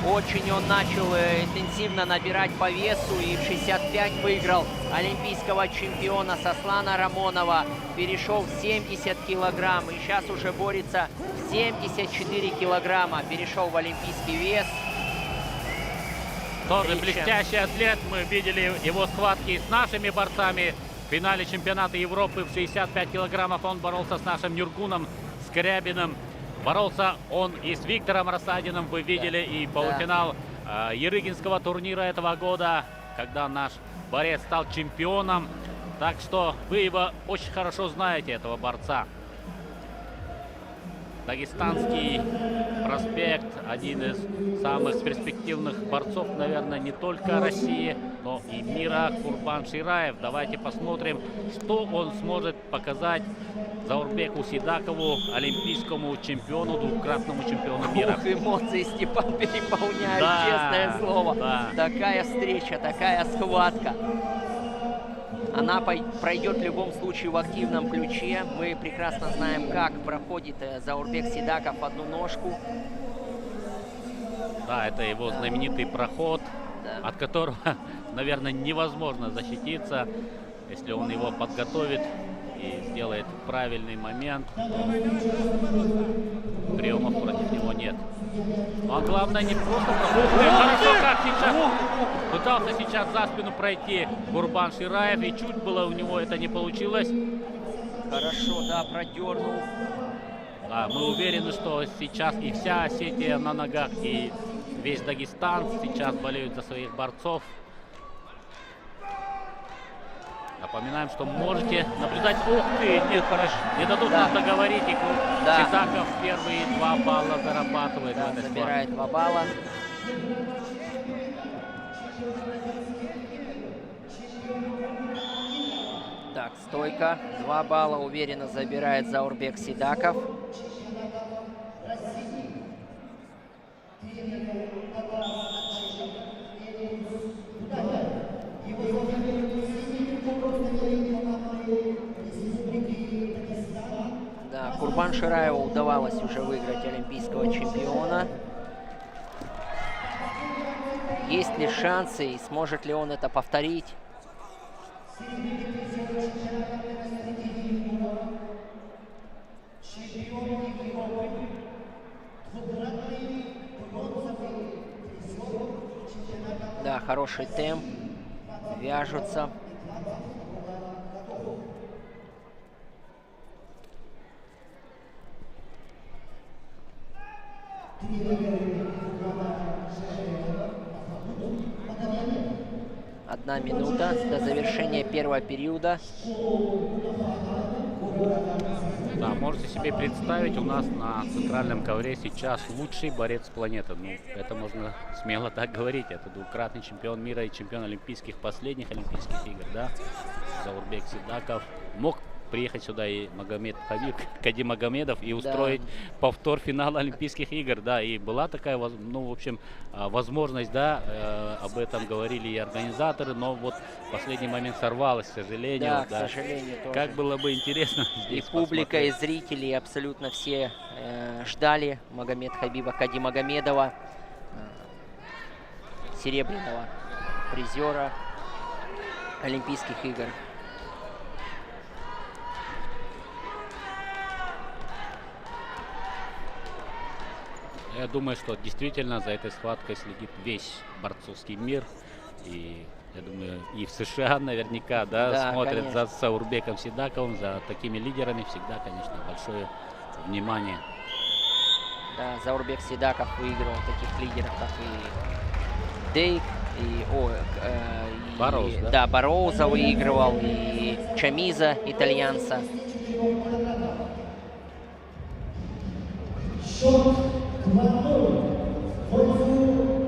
Speaker 11: Очень он начал интенсивно набирать по весу и в 65 выиграл олимпийского чемпиона Сослана Рамонова. Перешел в 70 килограмм и сейчас уже борется в 74 килограмма. Перешел в олимпийский вес.
Speaker 10: Тоже блестящий атлет. Мы видели его схватки с нашими борцами. В финале чемпионата Европы в 65 килограммов он боролся с нашим Нюргуном Скрябиным. Боролся он и с Виктором Рассадиным, вы видели, и полуфинал Ярыгинского турнира этого года, когда наш борец стал чемпионом. Так что вы его очень хорошо знаете, этого борца. Дагестанский проспект, один из самых перспективных борцов, наверное, не только России, но и мира, Курбан Шираев. Давайте посмотрим, что он сможет показать Заурбеку Сидакову, олимпийскому чемпиону, двукратному чемпиону мира.
Speaker 11: Ух, эмоции, Степан, переполняют,
Speaker 10: да,
Speaker 11: честное слово.
Speaker 10: Да.
Speaker 11: Такая встреча, такая схватка. Она пройдет в любом случае в активном ключе. Мы прекрасно знаем, как проходит Заурбек Сидаков в одну ножку.
Speaker 10: Да, это его знаменитый проход, да, от которого, наверное, невозможно защититься, если он его подготовит и сделает правильный момент. Приемов против него нет. А главное, не просто проходит. Хорошо, как сейчас. Пытался сейчас за спину пройти Курбан Шираев, и чуть было у него это не получилось.
Speaker 11: Хорошо, да, продернул.
Speaker 10: Мы уверены, что сейчас и вся Осетия на ногах, и весь Дагестан сейчас болеют за своих борцов. Напоминаем, что можете наблюдать. Ух ты, не дадут нам договорить. И Сидаков первые 2 балла зарабатывает.
Speaker 11: Да, забирает 2 балла. Так, стойка. 2 балла уверенно забирает Заурбек Сидаков. Да, Курбан Шираеву удавалось уже выиграть олимпийского чемпиона. Есть ли шансы и сможет ли он это повторить? Да, хороший темп. Вяжутся. Одна минута до завершения первого периода.
Speaker 10: Да, можете себе представить, у нас на центральном ковре сейчас лучший борец планеты. Ну, это можно смело так говорить. Это двукратный чемпион мира и чемпион последних Олимпийских игр, да. Заурбек Сидаков мог приехать сюда и Магомед Хабиб, Кадимагомедов, и устроить повтор финала Олимпийских игр, да, и была такая, ну, в общем, возможность, да, об этом говорили и организаторы, но вот в последний момент сорвалось, к сожалению.
Speaker 11: Да, к сожалению, тоже.
Speaker 10: Как было бы интересно здесь
Speaker 11: и публика, и зрители, абсолютно все ждали Магомед Хабиба Кадимагомедова, серебряного призера Олимпийских игр.
Speaker 10: Я думаю, что действительно за этой схваткой следит весь борцовский мир. И я думаю, и в США наверняка, да, смотрят, конечно, за Заурбеком Сидаковым, за такими лидерами всегда, конечно, большое внимание.
Speaker 11: Да, Заурбек Сидаков выигрывал таких лидеров, как и Дейк, и
Speaker 10: Бароуз, да?
Speaker 11: Да, Бароуза выигрывал, и Чамиза, итальянца.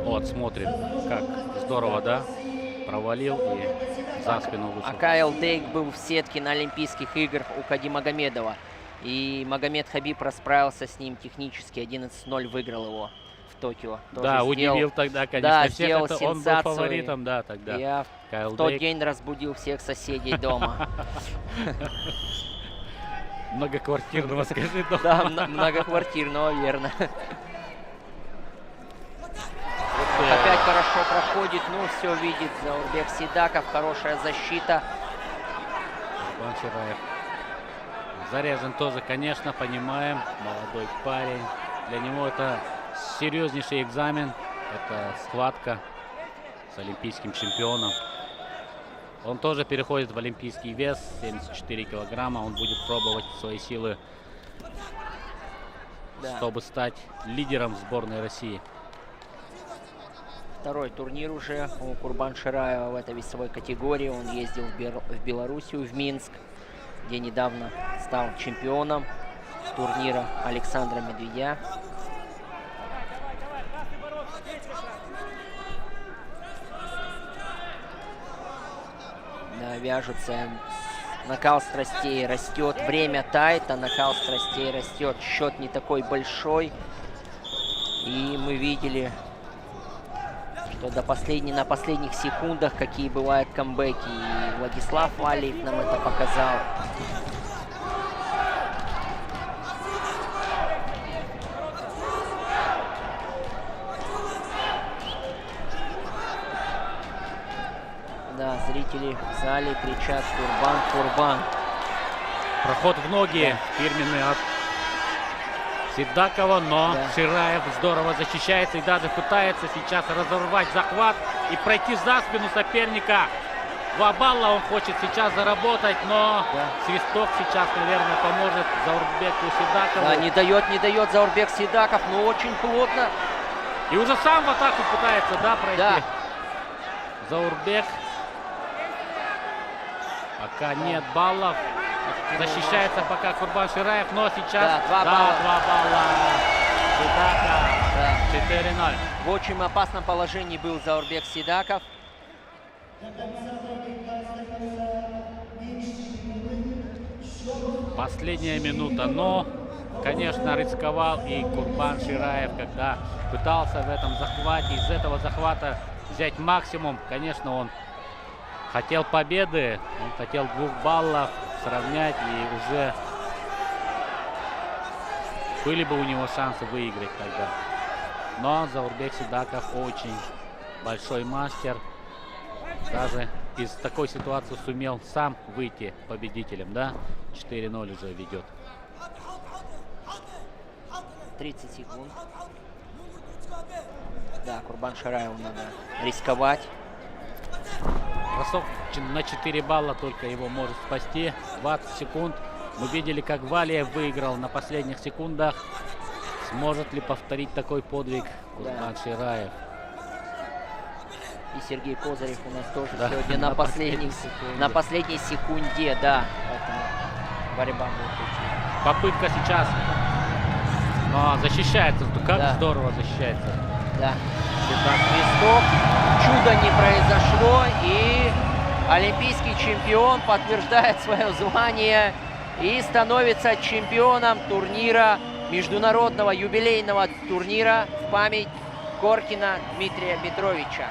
Speaker 10: Вот, смотрим, как здорово, да, провалил и за спину вышел.
Speaker 11: А Кайл Дейк был в сетке на Олимпийских играх у Кадимагомедова. И Магомед Хабиб расправился с ним технически, 11-0 выиграл его в Токио.
Speaker 10: Да, удивил тогда, конечно,
Speaker 11: да,
Speaker 10: всех,
Speaker 11: сделал
Speaker 10: это
Speaker 11: сенсацию.
Speaker 10: Он был фаворитом, да, тогда.
Speaker 11: Я
Speaker 10: Кайл
Speaker 11: в тот
Speaker 10: Дейк.
Speaker 11: день разбудил всех соседей дома.
Speaker 10: Многоквартирного, скажи, дома.
Speaker 11: Да, многоквартирного, верно. Опять хорошо проходит, ну все видит Заурбек Сидаков, хорошая защита.
Speaker 10: Курбан Шираев зарезан тоже, конечно, понимаем, молодой парень. Для него это серьезнейший экзамен, это схватка с олимпийским чемпионом. Он тоже переходит в олимпийский вес, 74 килограмма, он будет пробовать свои силы, чтобы стать лидером сборной России.
Speaker 11: Второй турнир уже у Курбан Шираева в этой весовой категории. Он ездил в Белоруссию, в Минск, где недавно стал чемпионом турнира Александра Медведя. Да, вяжутся. Накал страстей растет. Время тает, а накал страстей растет. Счет не такой большой. И мы видели, что на последних секундах, какие бывают камбэки. И Владислав Валиев нам это показал. Да, зрители в зале кричат «Курбан, Курбан».
Speaker 10: Проход в ноги фирменный от Сидакова, но Шираев здорово защищается и даже пытается сейчас разорвать захват и пройти за спину соперника. 2 балла он хочет сейчас заработать, но свисток сейчас, наверное, поможет Заурбеку Сидакову.
Speaker 11: Да, не дает Заурбек Сидаков, но очень плотно.
Speaker 10: И уже сам в атаку пытается, да, пройти.
Speaker 11: Да.
Speaker 10: Заурбек. Пока нет баллов. Защищается пока Курбан Шираев, но сейчас...
Speaker 11: Да, 2 балла.
Speaker 10: 2 балла. Сидака. 4-0.
Speaker 11: В очень опасном положении был Заурбек Сидаков.
Speaker 10: Последняя минута, но, конечно, рисковал и Курбан Шираев, когда пытался в этом захвате, из этого захвата взять максимум. Конечно, он хотел победы, он хотел 2 баллов сравнять, и уже были бы у него шансы выиграть тогда. Но Заурбек Сидаков очень большой мастер. Даже из такой ситуации сумел сам выйти победителем, да? 4-0 уже ведет.
Speaker 11: 30 секунд. Да, Курбан Шираеву надо рисковать.
Speaker 10: Бросок на 4 балла только его может спасти. 20 секунд. Мы видели, как Валиев выиграл на последних секундах. Сможет ли повторить такой подвиг Курбан Шираев?
Speaker 11: И Сергей Козырев у нас тоже
Speaker 10: Да,
Speaker 11: сегодня на последней секунде, да. Поэтому борьба будет идти.
Speaker 10: Попытка сейчас. Но защищается. Как здорово защищается.
Speaker 11: Да. Свисток. Чудо не произошло. И олимпийский чемпион подтверждает свое звание и становится чемпионом турнира, международного юбилейного турнира в память Коркина Дмитрия Петровича.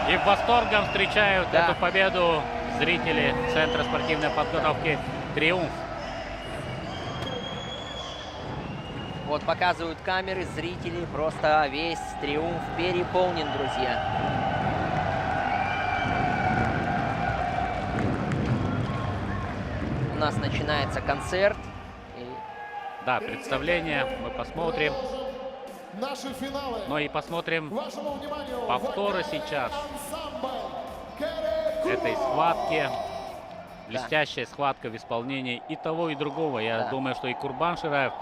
Speaker 10: И восторгом встречают эту победу зрители Центра спортивной подготовки «Триумф».
Speaker 11: Вот показывают камеры, зрители, просто весь «Триумф» переполнен, друзья. У нас начинается концерт.
Speaker 10: Да, представление мы посмотрим.
Speaker 21: Наши финалы.
Speaker 10: Ну и посмотрим повторы сейчас этой схватки. Блестящая схватка в исполнении и того, и другого. Я думаю, что и Курбан Шираев,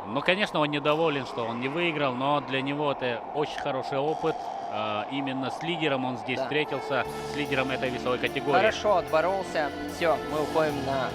Speaker 10: ну, конечно, он недоволен, что он не выиграл, но для него это очень хороший опыт. Именно с лидером он здесь встретился, с лидером этой весовой категории.
Speaker 11: Хорошо отборолся. Все, мы уходим на...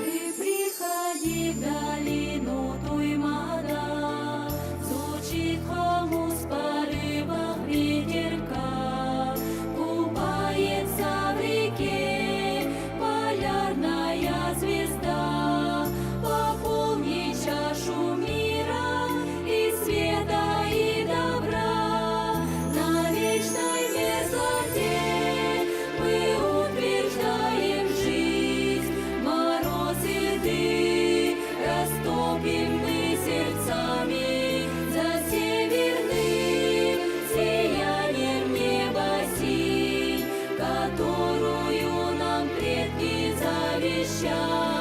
Speaker 7: Ты приходи в долину Туймада, звучит хомус в порывах ветерка, купается в реке полярная звезда, пополни чашу мира и света и добра, на вечной мерзлоте мы утверждаем жизнь, мороз и дым растопим мы сердцами за северным сиянием неба синь, которую нам предки завещали.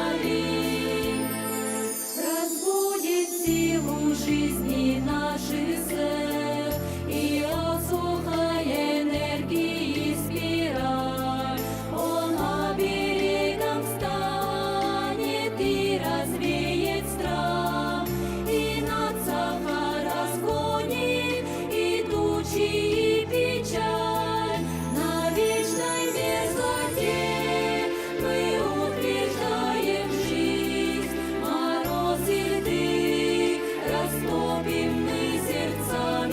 Speaker 7: Разбудит силу жизни наших сэр и от сухой энергии спираль. Он оберегом станет и развеет страх, и над Сахара склонит и тучи, и печаль. На вечной мерзлоте мы утверждаем жизнь, мороз и дым растопим мы сердцами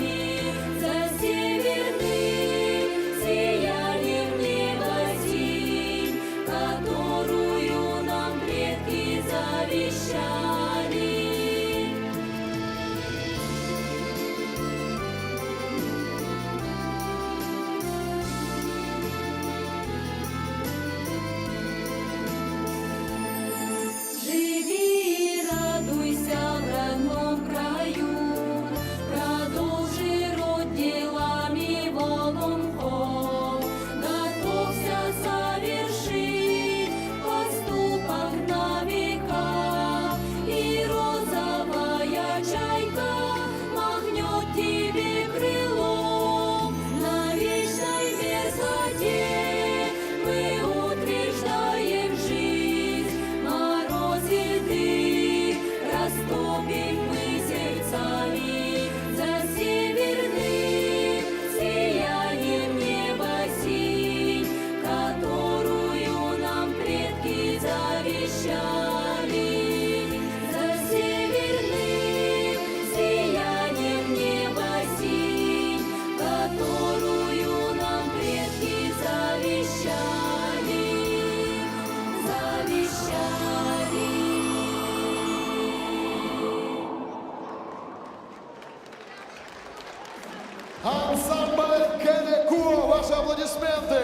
Speaker 21: Ансамбль Кенекуо, ваши аплодисменты.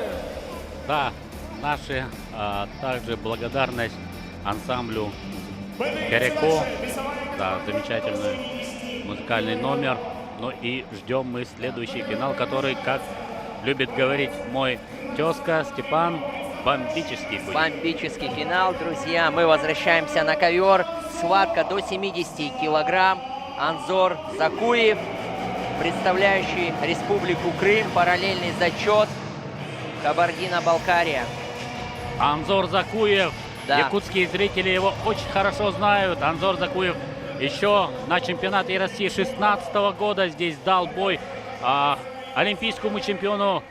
Speaker 10: Да, наши также благодарность ансамблю Кереко за замечательный музыкальный номер. Ну и ждем мы следующий финал, который, как любит говорить мой тезка Степан, бомбический будет.
Speaker 11: Бомбический финал, друзья. Мы возвращаемся на ковер. Схватка до 70 килограмм. Анзор Закуев, представляющий Республику Крым, параллельный зачет. Кабардино-Балкария.
Speaker 10: Анзор Закуев.
Speaker 11: Да.
Speaker 10: Якутские зрители его очень хорошо знают. Анзор Закуев еще на чемпионате России 2016 года здесь дал бой олимпийскому чемпиону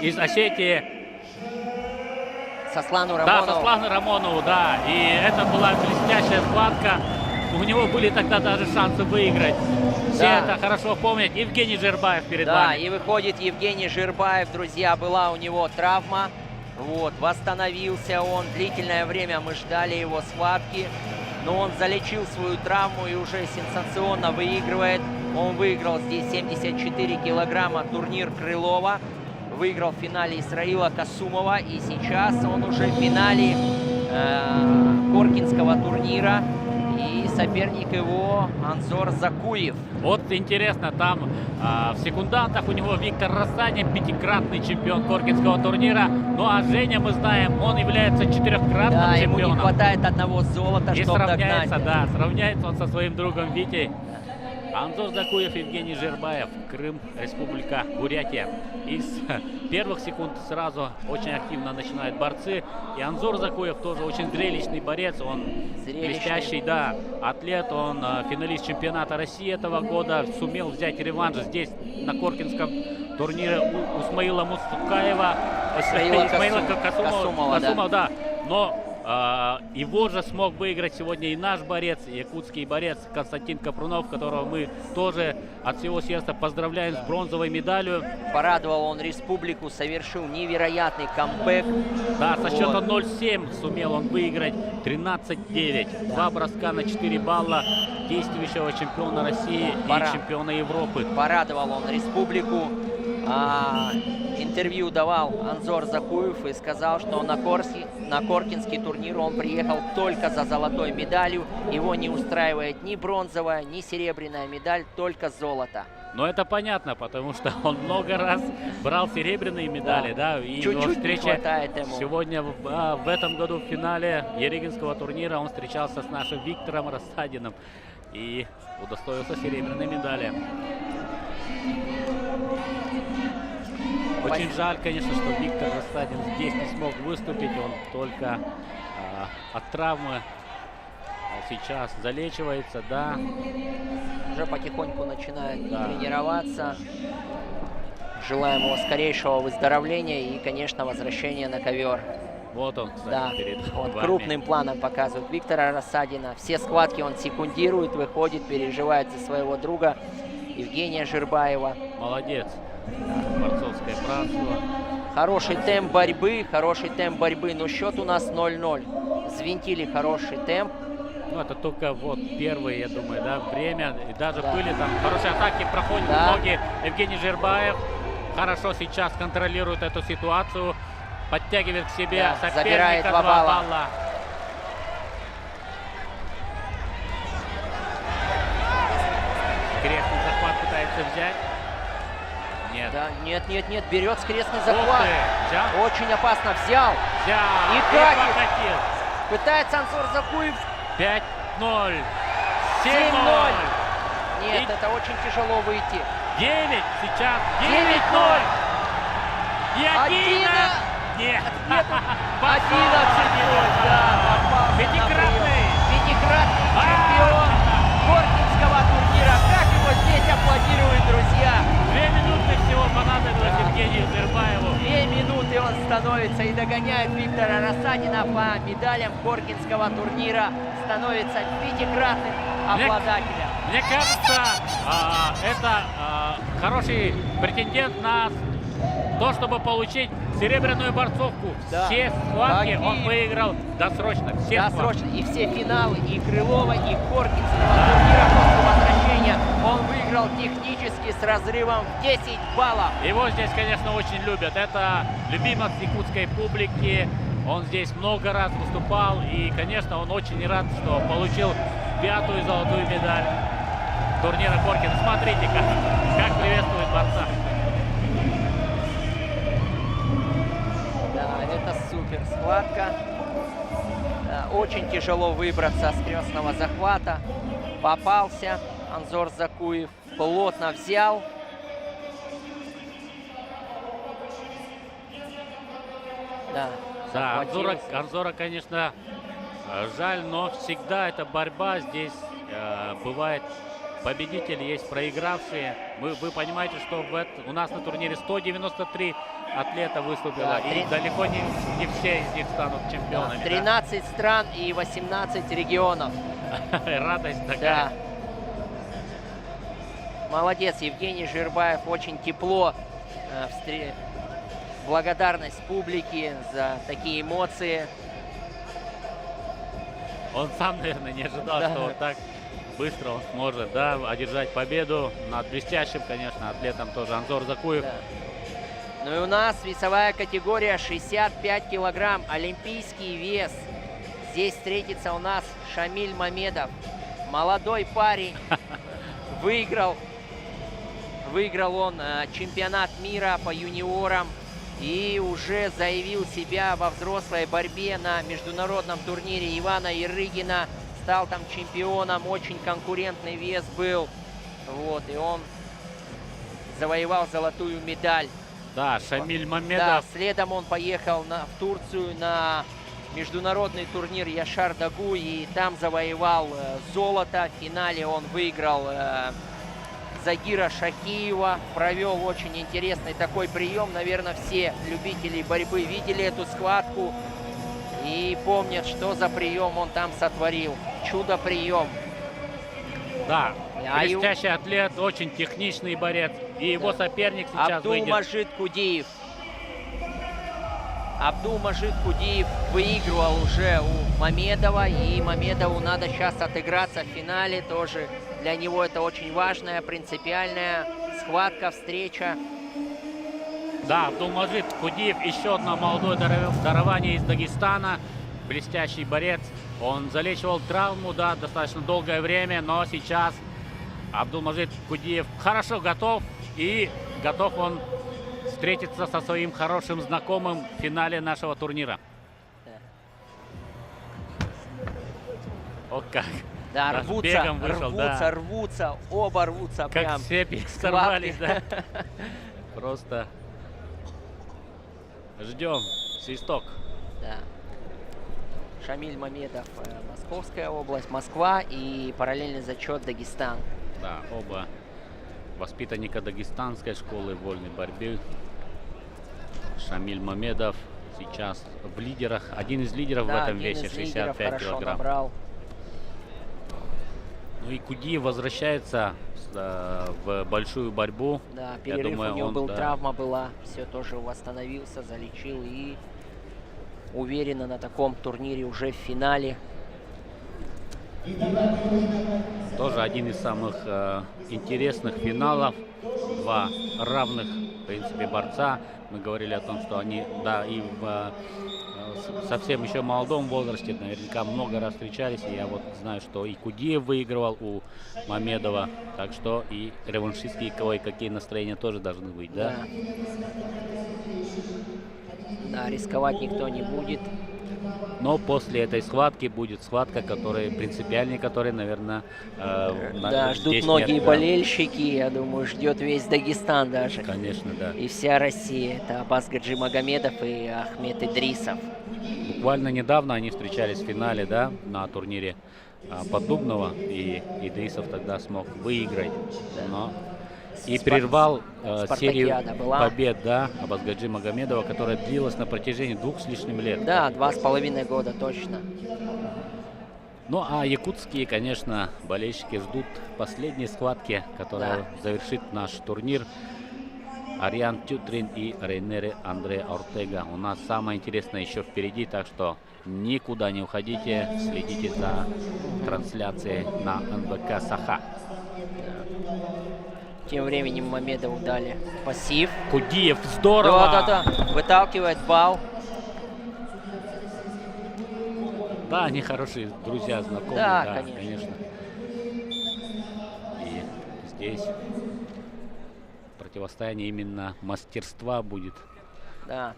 Speaker 10: из Осетии.
Speaker 11: Сослану Рамонову.
Speaker 10: Да, Сослану Рамонову, да. И это была блестящая схватка. У него были тогда даже шансы выиграть. Все это хорошо помнят. Евгений Жирбаев перед вами.
Speaker 11: Да, и выходит Евгений Жирбаев, друзья, была у него травма. Вот, восстановился он. Длительное время мы ждали его схватки. Но он залечил свою травму и уже сенсационно выигрывает. Он выиграл здесь 74 килограмма турнир Крылова. Выиграл в финале Исраила Касумова. И сейчас он уже в финале Коркинского турнира. И соперник его Анзор Закуев.
Speaker 10: Вот интересно, там в секундантах у него Виктор Рассадин, пятикратный чемпион Коркинского турнира. Ну а Женя, мы знаем, он является четырехкратным
Speaker 11: да,
Speaker 10: чемпионом.
Speaker 11: Ему не хватает одного золота,
Speaker 10: и
Speaker 11: чтобы
Speaker 10: сравняется,
Speaker 11: догнать.
Speaker 10: да, сравняется он со своим другом Витей. Анзор Закуев, Евгений Жирбаев, Крым, Республика Бурятия. Из первых секунд сразу очень активно начинают борцы. И Анзор Закуев тоже очень зрелищный борец. Он блестящий, да, атлет. Он финалист чемпионата России этого года. Сумел взять реванш здесь на Коркинском турнире у Исмаила Мусукаева.
Speaker 11: Исмаила
Speaker 10: Касумова, да. Но его же смог выиграть сегодня и наш борец, якутский борец Константин Капрунов, которого мы тоже от всего сердца поздравляем с бронзовой медалью.
Speaker 11: Порадовал он республику, совершил невероятный камбэк.
Speaker 10: Да, со счета 0-7 сумел он выиграть 13-9. Два броска на 4 балла действующего чемпиона России и чемпиона Европы.
Speaker 11: Порадовал он республику. Интервью давал Анзор Закуев и сказал, что на Коркинский турнир он приехал только за золотой медалью. Его не устраивает ни бронзовая, ни серебряная медаль, только золото.
Speaker 10: Но это понятно, потому что он много раз брал серебряные медали, да, и
Speaker 11: чуть-чуть не хватает ему.
Speaker 10: Сегодня в этом году в финале Ерегинского турнира он встречался с нашим Виктором Рассадиным и удостоился серебряной медали. Очень жаль, конечно, что Виктор Рассадин здесь не смог выступить. Он только от травмы сейчас залечивается, да.
Speaker 11: Уже потихоньку начинает тренироваться. Желаем его скорейшего выздоровления и, конечно, возвращения на ковер.
Speaker 10: Вот он, кстати,
Speaker 11: да,
Speaker 10: перед
Speaker 11: вот
Speaker 10: вами.
Speaker 11: Крупным планом показывает Виктора Рассадина. Все схватки он секундирует, выходит, переживает за своего друга Евгения Жирбаева.
Speaker 10: Молодец. Борцовское братство.
Speaker 11: Хороший темп борьбы, но счет у нас 0-0. Взвинтили хороший темп.
Speaker 10: Ну, это только вот первые, я думаю, да, время. И даже были там хорошие атаки, проходят ноги. Евгений Жирбаев хорошо сейчас контролирует эту ситуацию. Подтягивает к себе соперника.
Speaker 11: Забирает 2 балла.
Speaker 10: Крестный захват пытается взять. Нет.
Speaker 11: Да, нет, берет скрестный захват. Очень опасно. Взял.
Speaker 10: И
Speaker 11: катит. Пытается Анзор Закуев.
Speaker 10: 5-0. 7-0.
Speaker 11: Нет, это очень тяжело выйти.
Speaker 10: 9 сейчас. 9-0. И 11. Нет.
Speaker 11: 11-0. Да,
Speaker 10: Пятикратный
Speaker 11: чемпион Коркинского турнира. Как его здесь аплодируют, друзья.
Speaker 10: 2 минуты всего понадобилось Евгению Жирбаеву.
Speaker 11: 2 минуты он становится и догоняет Виктора Рассадина по медалям Коркинского турнира. Становится 5-кратным обладателем.
Speaker 10: Мне кажется, это хороший претендент на то, чтобы получить серебряную борцовку.
Speaker 11: Да.
Speaker 10: Все схватки он выиграл досрочно.
Speaker 11: И все финалы и Крылова, и Коркинского турнира после возвращения Нет, он выиграл технически с разрывом в 10 баллов.
Speaker 10: Его здесь, конечно, очень любят. Это любимец якутской публики. Он здесь много раз выступал. И, конечно, он очень рад, что получил 5-ю золотую медаль турнира Коркина. Смотрите, как приветствует борца.
Speaker 11: Да, это супер схватка. Да, очень тяжело выбраться с крестного захвата. Попался Анзор Закуев, плотно взял. Да,
Speaker 10: Да, Анзора, конечно, жаль, но всегда эта борьба здесь бывает. Победители есть проигравшие. Вы понимаете, что у нас на турнире 193 атлета выступило,
Speaker 11: Да,
Speaker 10: и далеко не все из них станут чемпионами.
Speaker 11: 13 стран и 18 регионов.
Speaker 10: Радость такая.
Speaker 11: Да. Молодец, Евгений Жирбаев, очень тепло. Благодарность публике за такие эмоции.
Speaker 10: Он сам, наверное, не ожидал,
Speaker 11: Да.
Speaker 10: что вот так быстро он сможет, да, одержать победу над блестящим, конечно, атлетом тоже Анзор Закуев.
Speaker 11: Да. Ну и у нас весовая категория 65 килограмм, олимпийский вес. Здесь встретится у нас Шамиль Мамедов, молодой парень. Выиграл он чемпионат мира по юниорам и уже заявил себя во взрослой борьбе на международном турнире Ивана Ярыгина. Стал там чемпионом, очень конкурентный вес был. Вот, и он завоевал золотую медаль.
Speaker 10: Да, Шамиль Мамедов.
Speaker 11: Да, следом он поехал в Турцию на международный турнир Яшар Дагу и там завоевал золото. В финале он выиграл Загира Шакиева. Провел очень интересный такой прием. Наверное, все любители борьбы видели эту схватку и помнят, что за прием он там сотворил. Чудо-прием.
Speaker 10: Да, блестящий атлет, очень техничный борец. И его соперник сейчас выйдет.
Speaker 11: Абдулмажид Кудиев. Абдулмажид Кудиев выигрывал уже у Мамедова. И Мамедову надо сейчас отыграться в финале тоже. Для него это очень важная, принципиальная схватка, встреча.
Speaker 10: Да, Абдулмажид Кудиев, еще одно молодое дарование из Дагестана. Блестящий борец. Он залечивал травму, да, достаточно долгое время, но сейчас Абдулмажид Кудиев хорошо готов. И готов он встретиться со своим хорошим знакомым в финале нашего турнира. О, как.
Speaker 11: Да,
Speaker 10: Даже бегом вышел,
Speaker 11: рвутся, оба рвутся.
Speaker 10: Как
Speaker 11: прям
Speaker 10: цепи сорвались, да. Просто ждем свисток.
Speaker 11: Да. Шамиль Мамедов, Московская область, Москва и параллельный зачет Дагестан.
Speaker 10: Да, оба воспитанника дагестанской школы вольной борьбы. Шамиль Мамедов сейчас в лидерах, один из лидеров в этом весе, 65 килограмм.
Speaker 11: Набрал.
Speaker 10: Ну и Кудиев возвращается в большую борьбу.
Speaker 11: Да,
Speaker 10: Я
Speaker 11: перерыв
Speaker 10: думаю,
Speaker 11: у него был,
Speaker 10: да,
Speaker 11: травма была, все тоже восстановился, залечил и уверенно на таком турнире уже в финале.
Speaker 10: Тоже один из самых интересных финалов. Два равных, в принципе, борца. Мы говорили о том, что они, да, и в совсем еще молодом возрасте наверняка много раз встречались. И я вот знаю, что и Кудиев выигрывал у Мамедова. Так что и реваншистские кое-какие настроения тоже должны быть, да?
Speaker 11: Да, рисковать никто не будет.
Speaker 10: Но после этой схватки будет схватка, которая принципиальнее, которая, наверное,
Speaker 11: да, ждут многие болельщики, я думаю, ждет весь Дагестан даже.
Speaker 10: Конечно, да.
Speaker 11: И вся Россия. Это Аббас Гаджимагомедов и Ахмед Идрисов.
Speaker 10: Буквально недавно они встречались в финале, да, на турнире Поддубного, и Идрисов тогда смог выиграть, но и прервал серию побед, да, Аббас Гаджимагомедова, которая длилась на протяжении 2 с лишним лет.
Speaker 11: Да, 2,5 года точно.
Speaker 10: Ну а якутские, конечно, болельщики ждут последней схватки, которая завершит наш турнир. Ариан Тютрин и Рейнере Андре Ортега. У нас самое интересное еще впереди, так что Никуда не уходите, следите за трансляцией на НБК Саха.
Speaker 11: Тем временем Мамедову дали пассив.
Speaker 10: Кудиев, здорово!
Speaker 11: Да. Выталкивает балл.
Speaker 10: Да, они хорошие друзья, знакомые.
Speaker 11: Да,
Speaker 10: конечно. И здесь противостояние именно мастерства будет.
Speaker 11: Да.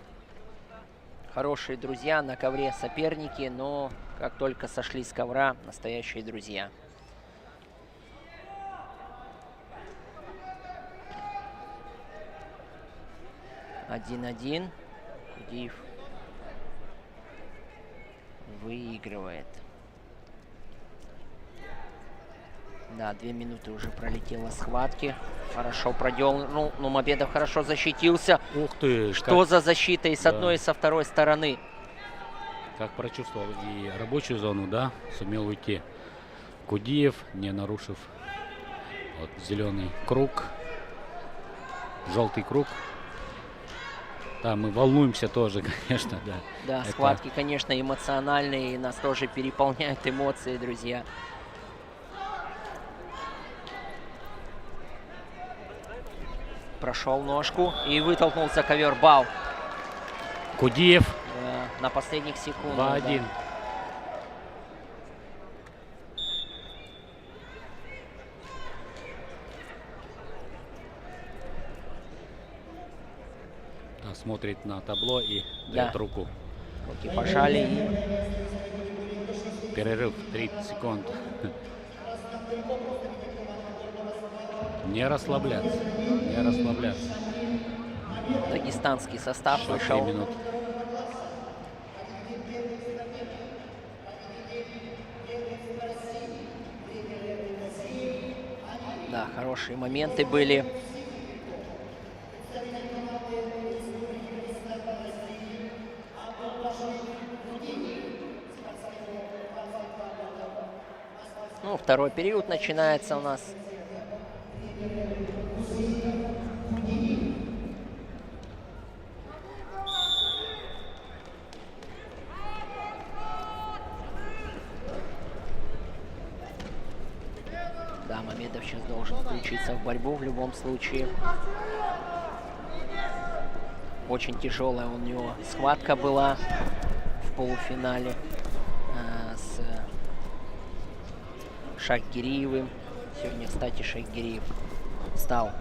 Speaker 11: Хорошие друзья, на ковре соперники, но как только сошли с ковра, настоящие друзья. Один-один. Кудиев выигрывает. Да, 2 минуты уже пролетело схватки. Хорошо проделал. Ну, Мамедов хорошо защитился.
Speaker 10: Ух ты!
Speaker 11: Что за защита и с одной, и со второй стороны.
Speaker 10: Как прочувствовал и рабочую зону, да, сумел уйти. Кудиев, не нарушив вот зеленый круг, желтый круг. Да, мы волнуемся тоже, конечно, да.
Speaker 11: Да,
Speaker 10: это...
Speaker 11: схватки, конечно, эмоциональные, и нас тоже переполняют эмоции, друзья. Прошел ножку и вытолкнул за ковер бал.
Speaker 10: Кудиев.
Speaker 11: Да, на последних секундах.
Speaker 10: 2-1.
Speaker 11: Да.
Speaker 10: Да, смотрит на табло и дает руку.
Speaker 11: Руки пожали.
Speaker 10: Перерыв 30 секунд. Не расслабляться. Не расслабляться.
Speaker 11: Дагестанский состав вышел.
Speaker 10: 3 минуты.
Speaker 11: Да, хорошие моменты были. Ну, второй период начинается у нас. Да, Мамедов сейчас должен включиться в борьбу в любом случае. Очень тяжелая у него схватка была в полуфинале с Шахгириевым. Сегодня, кстати, Шахгириев стал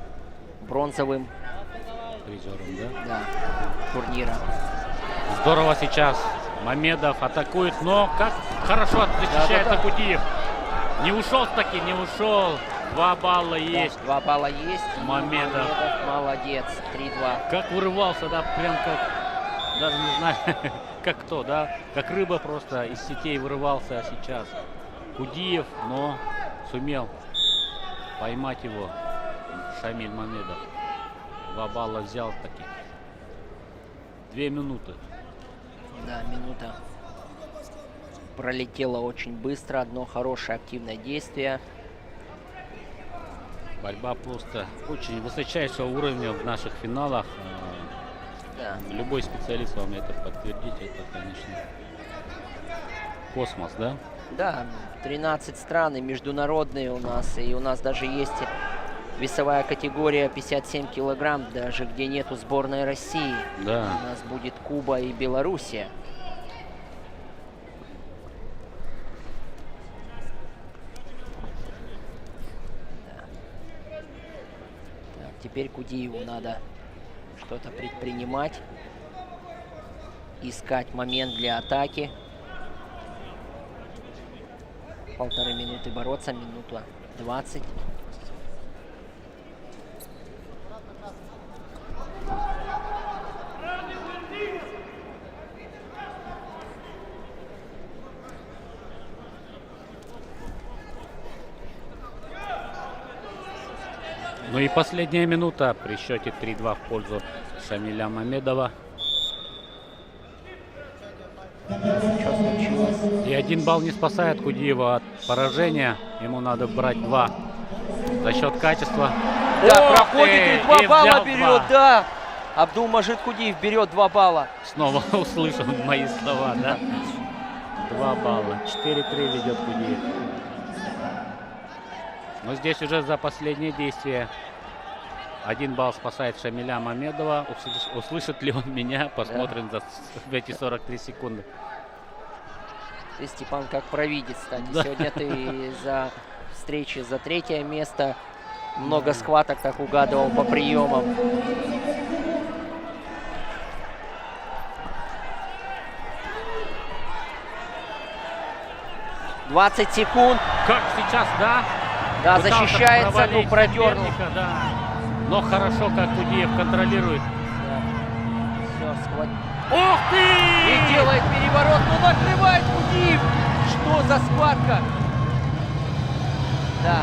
Speaker 11: бронзовым
Speaker 10: призером, да?
Speaker 11: Да, турнира.
Speaker 10: Здорово сейчас Мамедов атакует, но как хорошо защищает Кудиев. Не ушел таки, не ушел. 2 балла есть.
Speaker 11: 2 балла есть.
Speaker 10: Мамедов.
Speaker 11: Молодец. 3-2.
Speaker 10: Как вырывался, да, прям как, даже не знаю, как кто, да, как рыба просто из сетей вырывался сейчас. Кудиев, но сумел поймать его Шамиль Мамедов. 2 балла взял таки. 2 минуты.
Speaker 11: Да, минута пролетела очень быстро. Одно хорошее активное действие.
Speaker 10: Борьба просто очень высочайшего уровня в наших финалах.
Speaker 11: Да.
Speaker 10: Любой специалист вам это подтвердит. Это, конечно, космос, да?
Speaker 11: Да, 13 стран и международные у нас. И у нас даже есть весовая категория 57 килограмм, даже где нету сборной России.
Speaker 10: Да.
Speaker 11: У нас будет Куба и Белоруссия. Теперь Кудиеву надо что-то предпринимать, искать момент для атаки. 1,5 минуты бороться, минута 20.
Speaker 10: Ну и последняя минута при счете 3-2 в пользу Шамиля Мамедова. И 1 балл не спасает Кудиева от поражения. Ему надо брать 2 за счет качества.
Speaker 11: Да, проходит и 2 балла берет, да. Абдулмаджид Кудиев берет 2 балла.
Speaker 10: Снова услышал мои слова, да? 2 балла. 4-3 ведет Кудиев. Но здесь уже за последнее действие 1 балл спасает Шамиля Мамедова. Услышит ли он меня? Посмотрим за эти 43 секунды.
Speaker 11: Ты, Степан, как провидец, кстати.
Speaker 10: Да.
Speaker 11: Сегодня ты за встречи за 3-е место. Много схваток так угадывал по приемам. «20 секунд».
Speaker 10: Как сейчас, да?
Speaker 11: Да,
Speaker 10: Пытался
Speaker 11: защищается, ну,
Speaker 10: провалить
Speaker 11: продернул.
Speaker 10: соперника, да. Но хорошо, как Кудиев контролирует.
Speaker 11: Все, схват...
Speaker 10: Ух ты!
Speaker 11: И делает переворот, но накрывает Кудиев. Что за схватка? Да.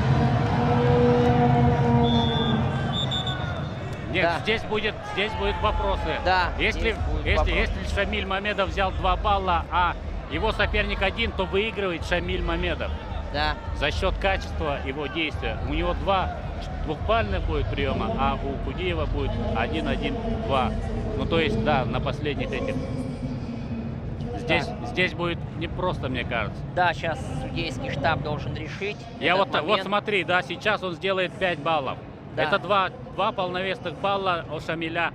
Speaker 10: Нет,
Speaker 11: Да.
Speaker 10: здесь будут вопросы.
Speaker 11: Да,
Speaker 10: Если
Speaker 11: здесь будет вопрос.
Speaker 10: Шамиль Мамедов взял 2 балла, а его соперник 1, то выигрывает Шамиль Мамедов.
Speaker 11: Да.
Speaker 10: За счет качества его действия. У него 2 двухбальных будет приема, а у Кудиева будет 1-1-2. Ну, то есть, да, на последних этих. Здесь будет непросто, мне кажется.
Speaker 11: Да, сейчас судейский штаб должен решить.
Speaker 10: Я
Speaker 11: этот
Speaker 10: вот
Speaker 11: момент.
Speaker 10: смотри, да, сейчас он сделает 5 баллов.
Speaker 11: Да.
Speaker 10: Это 2 полновесных балла у Шамиля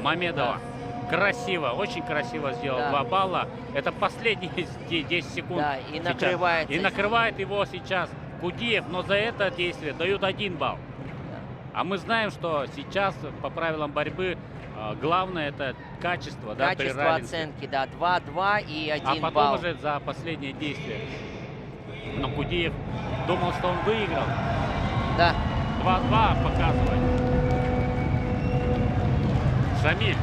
Speaker 10: Мамедова. Красиво, очень красиво сделал.
Speaker 11: Да.
Speaker 10: 2 балла. Это последние 10 секунд.
Speaker 11: Да, и
Speaker 10: сейчас.
Speaker 11: накрывается.
Speaker 10: И накрывает его сейчас Кудиев, но за это действие дают 1 балл. А мы знаем, что сейчас по правилам борьбы главное это качество, да, при
Speaker 11: Качество
Speaker 10: равенстве.
Speaker 11: оценки, да, 2-2 и 1
Speaker 10: А потом
Speaker 11: балл.
Speaker 10: уже за последнее действие. Но Кудиев думал, что он выиграл.
Speaker 11: Да.
Speaker 10: 2-2 показывает. Шамиль.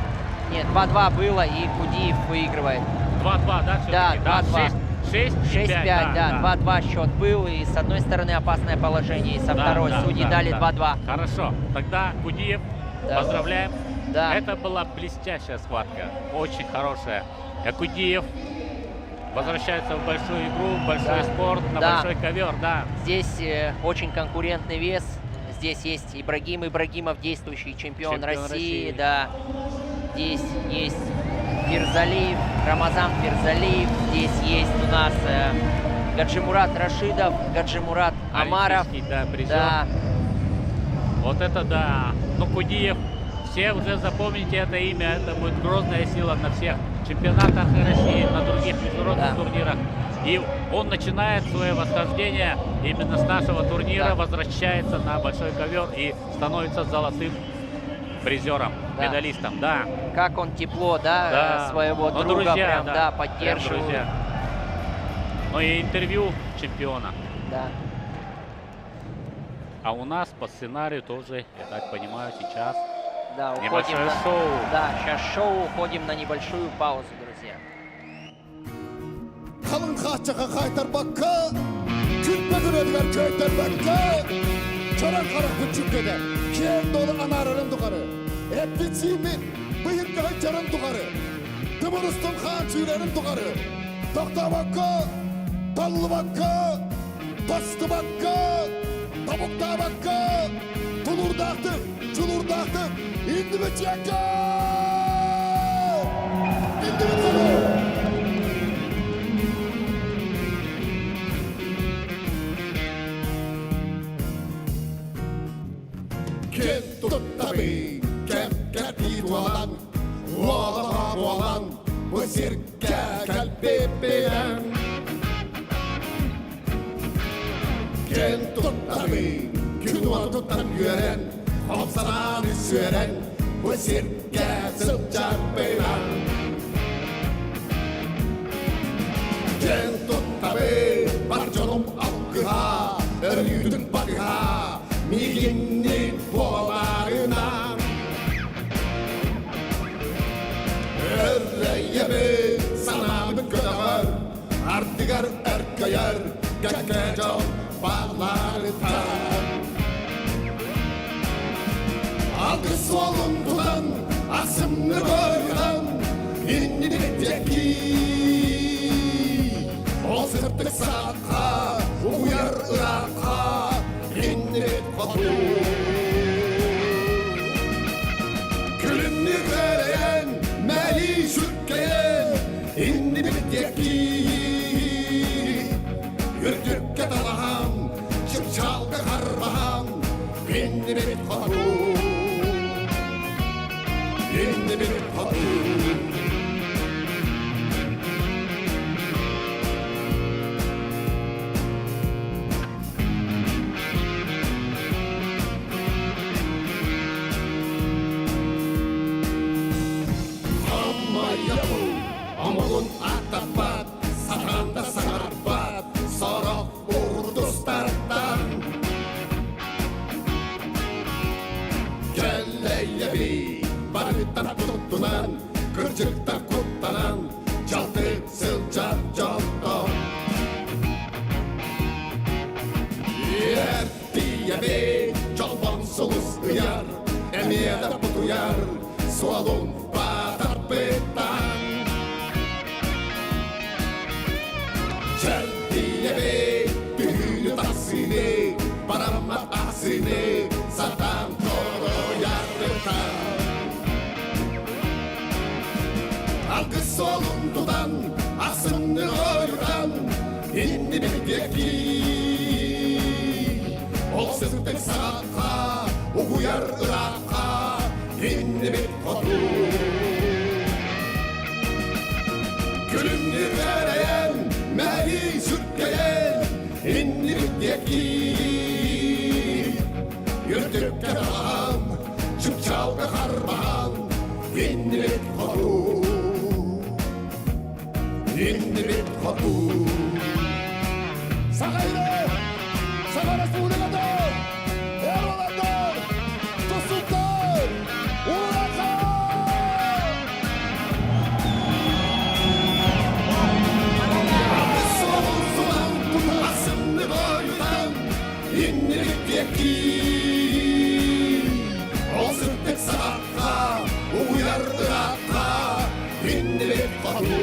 Speaker 11: Нет, 2-2 было, и Кудиев выигрывает.
Speaker 10: 2-2, да,
Speaker 11: Да,
Speaker 10: все-таки?
Speaker 11: 2-2.
Speaker 10: 6-5,
Speaker 11: да, 2-2 счет был, и с одной стороны опасное положение, и со второй судьи дали 2-2.
Speaker 10: Хорошо, тогда Кудиев,
Speaker 11: Да.
Speaker 10: поздравляем.
Speaker 11: Да.
Speaker 10: Это была блестящая схватка, очень хорошая. Кудиев возвращается в большую игру, в большой спорт, на
Speaker 11: Да.
Speaker 10: большой ковер, да.
Speaker 11: Здесь очень конкурентный вес. Здесь есть Ибрагим Ибрагимов, действующий чемпион России, да. Здесь есть Фирзалиев, Рамазан Фирзалиев. Здесь есть у нас Гаджимурат Рашидов, Гаджимурат Амаров.
Speaker 10: Олимпийский, да, призер.
Speaker 11: Да.
Speaker 10: Вот это да. Ну, Кудиев, все уже запомните это имя, это будет грозная сила на всех чемпионатах России, на других международных турнирах. И он начинает свое восхождение именно с нашего турнира, возвращается на большой ковер и становится золотым призером, медалистом, да.
Speaker 11: Как он тепло, да, своего
Speaker 10: Ну,
Speaker 11: друга
Speaker 10: друзья,
Speaker 11: прям,
Speaker 10: да,
Speaker 11: поддерживает.
Speaker 10: прям друзья. Ну и интервью чемпиона.
Speaker 11: Да.
Speaker 10: А у нас по сценарию тоже, я так понимаю, сейчас
Speaker 11: Да, уходим
Speaker 10: небольшое
Speaker 11: на...
Speaker 10: шоу.
Speaker 11: Да, сейчас шоу, уходим на небольшую паузу, друзья.
Speaker 21: Kalın kaçaka kaytar bakka, kütmekün ödüler köyter bakka, çoran karak küçük gede, kiem dolu anarırın dukarı, hep biçimin, bıyık kağıt çarın dukarı, tımırıstım kan çiğlerin dukarı, dokta bakka, tallı bakka, bastı bakka, tabukta bakka, tulurdaktı, çulurdaktı, indi biçekka, indi biçekka. Kim tuttabi, kim käti tuolan, huolta puolan, voi sirkkää kalpipidän. Kim tuttabi, kyllä tuttan yöden, hopsanani syöden, voi sirkkää syltsäpidän. Kim tuttabi, parjonum alkıha, örjytyn pakiha, mihinnin puolarina. Örrejemi sanamı kadar, artigar erkayar, kakacam bağlarıta. Algı solundudan, asımlı boydan, inni teki. O sırtık saqa, uyar Irak'a, inni kotu. Külünü göreyen, meli şükreyen, inni teki.
Speaker 1: Суалун Патапытан Чальдиевей Тыгылю Тасыны Парама Асыны Сатан Торо Ярдытан Алгы солун тудан Асынны ойран Инни бекеки Ол сыздық сағатқа Уғуяр ұраққа Инни бек қоту Күлімні ғараян Мәлі сүркаян Инни бекеки Үртікке бағам Шүпчалға қарбаған Инни бек қоту Инни бек қоту Сағайды Саға Республикадыр, Ероландар, Тусуттар, Улақа! Аты соғыл суан, асымны бойдан, иннелік беки. Ол сүрттік сағатқа, ұйар ұраққа, иннелік қоту.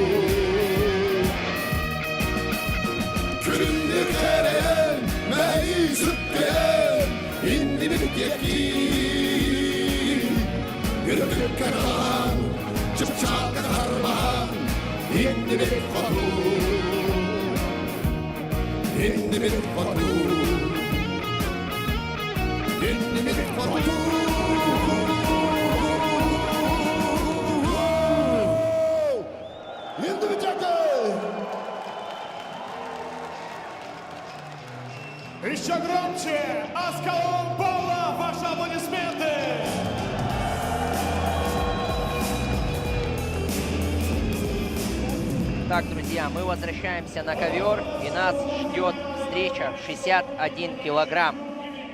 Speaker 1: Күлінді кәрен, мәйі зүрткен, инді білгеки. Үргіп кәрған, жүпчалғы қарман, инді біл қоту. Инді біл қоту. Инді біл қоту. Инді біл қоту.
Speaker 21: Еще громче! Аскалон Павла, ваши аплодисменты!
Speaker 11: Так, друзья, мы возвращаемся на ковер, и нас ждет встреча 61 килограмм.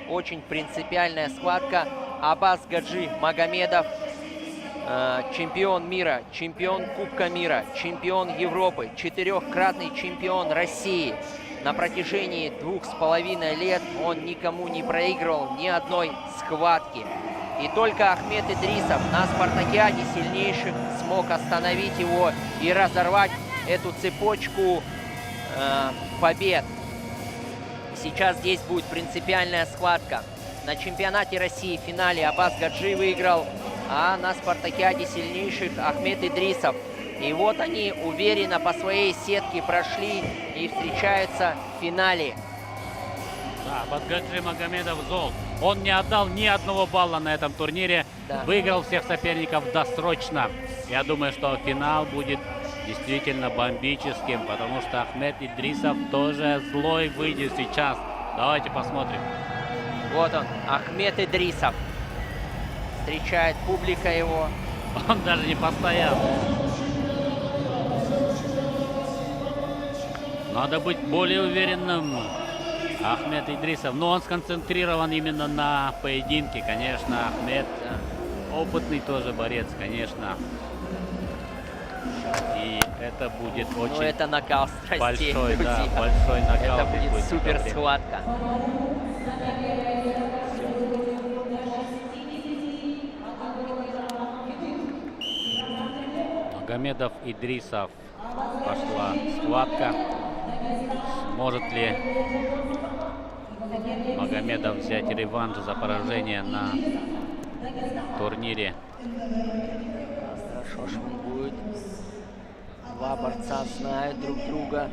Speaker 11: Очень принципиальная схватка. Аббас Гаджи Магомедов, чемпион мира, чемпион Кубка мира, чемпион Европы, 4-кратный чемпион России. На протяжении 2,5 лет он никому не проигрывал ни одной схватки. И только Ахмед Идрисов на спартакиаде сильнейших смог остановить его и разорвать эту цепочку побед. Сейчас здесь будет принципиальная схватка. На чемпионате России в финале Аббас Гаджи выиграл, а на спартакиаде сильнейших Ахмед Идрисов. И вот они уверенно по своей сетке прошли и встречаются в финале.
Speaker 10: Да, Аббас Гаджи Магомедов зол. Он не отдал ни одного балла на этом турнире. Да. Выиграл всех соперников досрочно. Я думаю, что финал будет действительно бомбическим, потому что Ахмед Идрисов тоже злой выйдет сейчас. Давайте посмотрим.
Speaker 11: Вот он, Ахмед Идрисов. Встречает публика его.
Speaker 10: Он даже не постоял. Надо быть более уверенным, Ахмед Идрисов. Но он сконцентрирован именно на поединке, конечно. Ахмед опытный тоже борец, конечно. И это будет очень...
Speaker 11: Ну, это нокаут страстей,
Speaker 10: большой,
Speaker 11: друзья.
Speaker 10: да, большой нокаут.
Speaker 11: Это будет супер схватка.
Speaker 10: Магомедов, Идрисов. Пошла схватка. Сможет ли Магомедов взять реванш за поражение на турнире?
Speaker 11: Хорошо, что он будет. Два борца знают друг друга.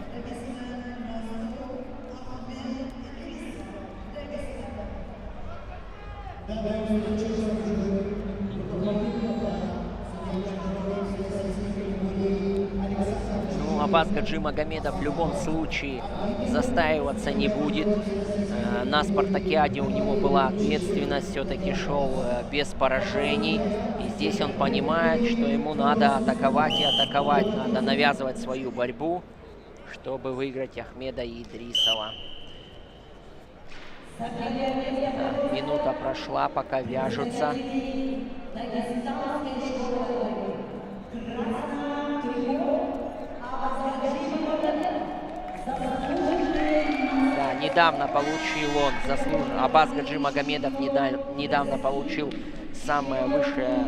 Speaker 11: Ну, Аббас Гаджи Магомедов в любом случае застаиваться не будет. На спартакиаде у него была ответственность, все-таки шел без поражений. И здесь он понимает, что ему надо атаковать и атаковать. Надо навязывать свою борьбу, чтобы выиграть Ахмеда и Идрисова. Да, минута прошла, пока вяжутся. Да, недавно получил он заслуженный. Аббас Гаджи Магомедов недавно получил самое высшее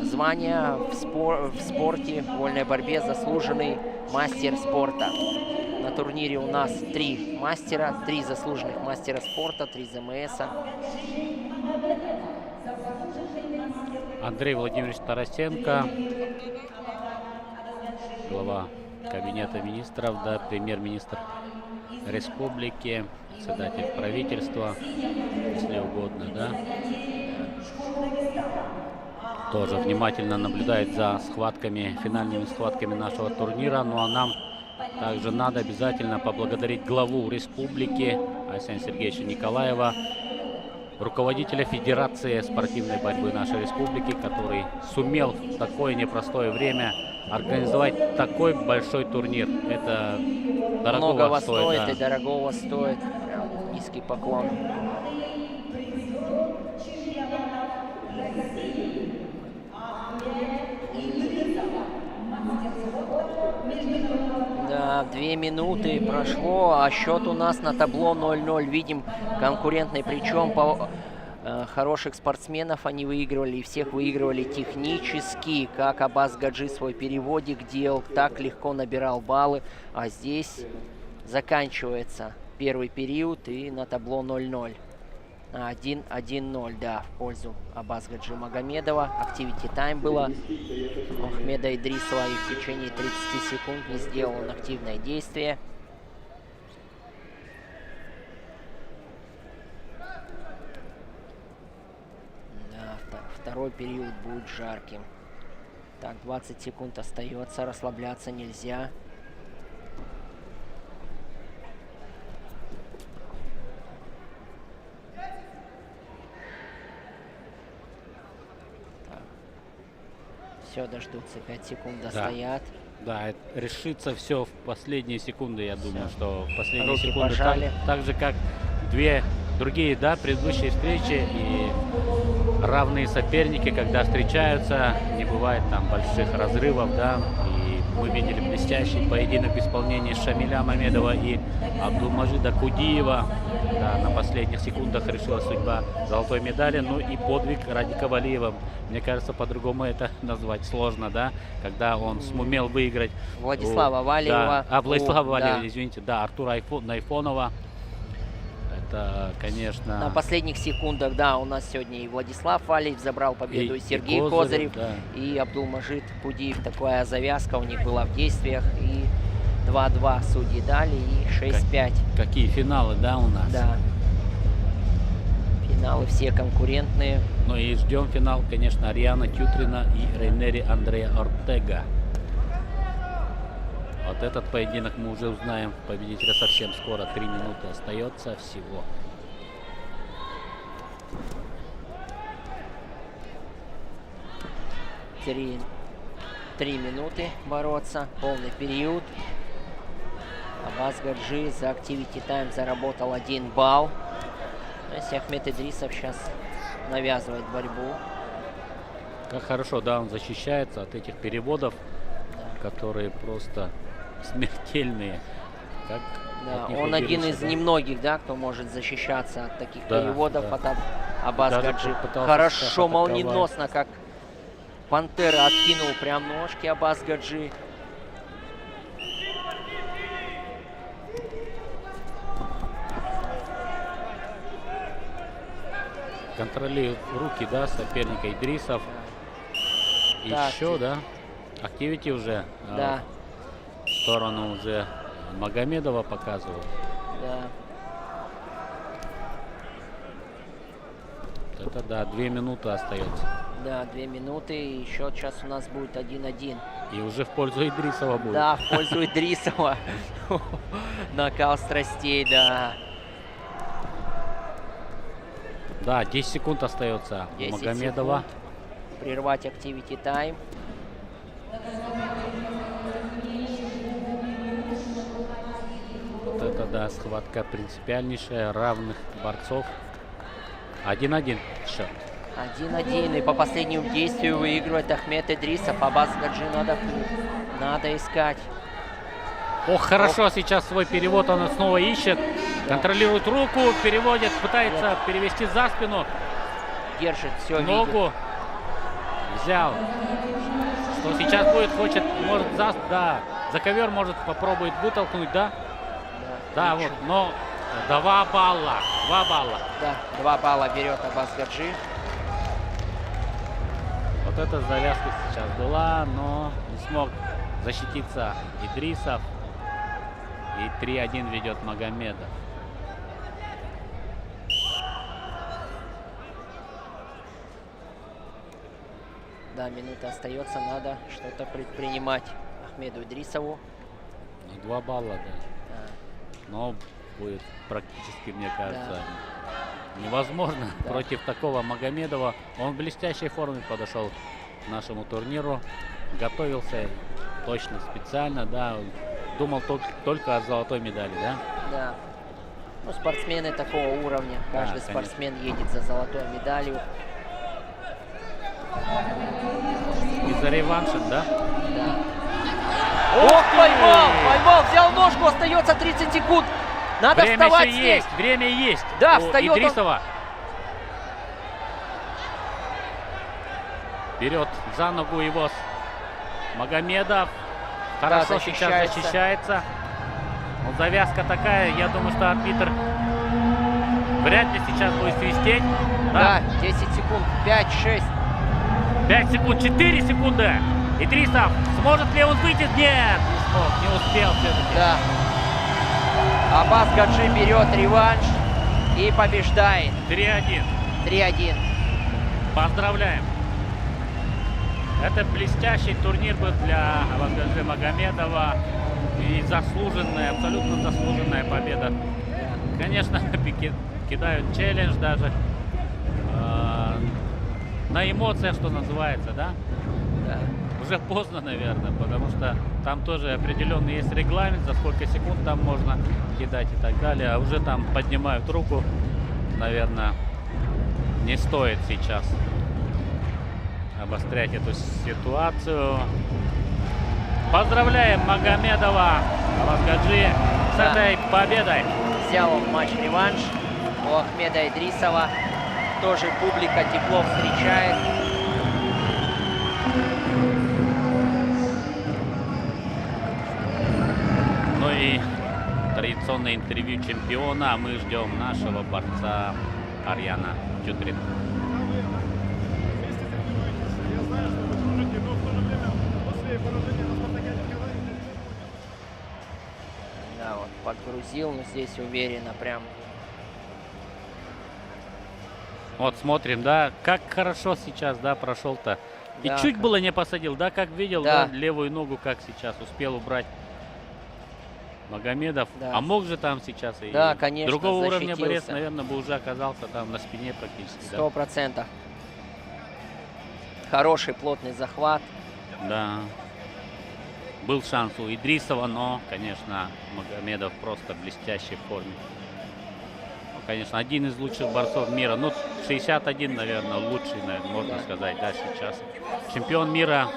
Speaker 11: звание в спорте, в вольной борьбе, заслуженный мастер спорта. На турнире у нас 3 мастера, 3 заслуженных мастера спорта, 3 ЗМСа.
Speaker 10: Андрей Владимирович Тарасенко, глава Кабинета министров, да, премьер-министр республики, председатель правительства, если угодно, да. Тоже внимательно наблюдает за схватками, финальными схватками нашего турнира. Ну а нам также надо обязательно поблагодарить главу республики Арсения Сергеевича Николаева, руководителя Федерации спортивной борьбы нашей республики, который сумел в такое непростое время организовать такой большой турнир. Это
Speaker 11: Многого
Speaker 10: стоит,
Speaker 11: стоит
Speaker 10: да.
Speaker 11: и дорогого стоит. Прям низкий поклон. Да, 2 минуты прошло, а счет у нас на табло 0-0. Видим конкурентный, причем по хороших спортсменов они выигрывали, и всех выигрывали технически, как Аббас Гаджи свой переводик делал, так легко набирал баллы, а здесь заканчивается первый период и на табло 0-0. 1-1-0, да, в пользу Аббас Гаджи Магомедова. Activity time было у Ахмеда Идрисова, и в течение 30 секунд не сделал он активное действие. Да, второй период будет жарким. Так, 20 секунд остается, расслабляться нельзя. Все, дождутся, 5 секунд достоят.
Speaker 10: Да, решится все в последние секунды, я думаю, что в последние
Speaker 11: Руки
Speaker 10: секунды.
Speaker 11: пожали.
Speaker 10: Так же, как 2 другие, да, предыдущие встречи и равные соперники, когда встречаются, не бывает там больших разрывов, да, и мы видели блестящий поединок в исполнении Шамиля Мамедова и Абдулмаджида Кудиева. Да, на последних секундах решила судьба золотой медали. Ну и подвиг Радика Валиева. Мне кажется, по-другому это назвать сложно, да, когда он сумел выиграть
Speaker 11: Владислава Валиева.
Speaker 10: Да, Владислава Валиева,
Speaker 11: да.
Speaker 10: извините, да, Артура Найфонова. Это, конечно...
Speaker 11: На последних секундах, да, у нас сегодня и Владислав Валиев забрал победу, и Сергей
Speaker 10: и
Speaker 11: Козырев,
Speaker 10: да.
Speaker 11: и Абдулмаджид Кудиев. Такая завязка у них была в действиях. И 2-2 судьи дали, и 6-5.
Speaker 10: Какие финалы, да, у нас?
Speaker 11: Да. Финалы все конкурентные.
Speaker 10: Ну и ждем финал, конечно, Ариана Тютрина и Рейнери Андрея Ортега. Вот этот поединок мы уже узнаем победителя совсем скоро. 3 минуты остается всего.
Speaker 11: Три минуты бороться, полный период. Аббас Гаджи за Activity Time заработал 1 балл. Если Ахмед Идрисов сейчас навязывает борьбу.
Speaker 10: Как хорошо, да, он защищается от этих переводов, да, которые просто смертельные. Как
Speaker 11: да, он один из немногих, да, кто может защищаться от таких переводов,
Speaker 10: да.
Speaker 11: От Аббас Гаджи. Хорошо, молниеносно, как пантера, откинул прям ножки Аббас Гаджи.
Speaker 10: Контролирует руки, да, соперника Идрисов.
Speaker 11: Да,
Speaker 10: еще, да, Activity уже
Speaker 11: да.
Speaker 10: В сторону уже Магомедова показывают.
Speaker 11: Да.
Speaker 10: Это да, 2 минуты остается.
Speaker 11: Да, 2 минуты, и счет сейчас у нас будет 1-1.
Speaker 10: И уже в пользу Идрисова будет.
Speaker 11: Да, в пользу Идрисова. Накал страстей, да.
Speaker 10: Да, 10 секунд остается у Магомедова.
Speaker 11: Секунд. Прервать Activity Time.
Speaker 10: Вот это, да, схватка принципиальнейшая, равных борцов. 1-1 счет.
Speaker 11: 1-1. И по последнему действию выигрывает Ахмед Идрисов. Аббас Гаджи надо искать.
Speaker 10: Ох, хорошо, сейчас свой перевод он снова ищет. Контролирует руку, переводит, пытается перевести за спину.
Speaker 11: держит, все видит.
Speaker 10: Ногу взял. Что сейчас будет, хочет, может, за ковер может попробует вытолкнуть, да? Да, вот, но 2 балла, 2 балла.
Speaker 11: Да, 2 балла берет Аббас Гаджи.
Speaker 10: Вот эта завязка сейчас была, но не смог защититься Идрисов. И 3-1 ведет Магомедов.
Speaker 11: Да, минута остается, надо что-то предпринимать Ахмеду Идрисову.
Speaker 10: 2 балла, да. Но будет практически, мне кажется, невозможно против такого Магомедова. Он в блестящей форме подошел к нашему турниру, готовился точно, специально, да, думал только о золотой медали, да?
Speaker 11: Да. Ну, спортсмены такого уровня, каждый спортсмен едет за золотой медалью.
Speaker 10: И за реваншем, да?
Speaker 11: Да. Ох, поймал, взял ножку, остается 30 секунд. Надо
Speaker 10: время
Speaker 11: вставать
Speaker 10: еще
Speaker 11: здесь.
Speaker 10: есть, время есть.
Speaker 11: Да,
Speaker 10: у
Speaker 11: встает
Speaker 10: Идрисова. Берет за ногу его Магомедов. Хорошо сейчас защищается. Ну, завязка такая, я думаю, что арбитр вряд ли сейчас будет свистеть.
Speaker 11: Да, 10 секунд, 5, 6.
Speaker 10: 5 секунд, 4 секунды. Идрисов, сможет ли он выйти? Нет, не смог, не успел все-таки.
Speaker 11: Да. Аббас Гаджи берет реванш и побеждает.
Speaker 10: 3-1.
Speaker 11: 3-1.
Speaker 10: Поздравляем. Это блестящий турнир был для Аббас Гаджи Магомедова. И заслуженная, абсолютно заслуженная победа. Конечно, кидают челлендж даже. На эмоциях, что называется, да?
Speaker 11: Да.
Speaker 10: Уже поздно, наверное, потому что там тоже определенный есть регламент, за сколько секунд там можно кидать и так далее. А уже там поднимают руку. Наверное, не стоит сейчас обострять эту ситуацию. Поздравляем Магомедова, Аббас Гаджи с этой победой.
Speaker 11: Взял он матч-реванш у Ахмеда Идрисова. Тоже публика тепло встречает.
Speaker 10: Ну и традиционное интервью чемпиона. Мы ждем нашего борца Арьяна Тютрина.
Speaker 11: Да, вот подгрузил, но здесь уверенно прям.
Speaker 10: Вот смотрим, да, как хорошо сейчас, да, прошел-то. И
Speaker 11: Да,
Speaker 10: чуть было не посадил, да, как видел,
Speaker 11: Да.
Speaker 10: да, левую ногу, как сейчас успел убрать Магомедов.
Speaker 11: Да.
Speaker 10: А мог же там сейчас и
Speaker 11: Да, конечно,
Speaker 10: другого уровня борец,
Speaker 11: защитился.
Speaker 10: наверное, бы уже оказался там на спине практически.
Speaker 11: 100%. Хороший плотный захват.
Speaker 10: Да. Был шанс у Идрисова, но, конечно, Магомедов просто в блестящей форме. Ну, конечно, один из лучших борцов мира. Ну, 61, наверное, лучший, наверное, можно сказать, да, сейчас. Чемпион мира,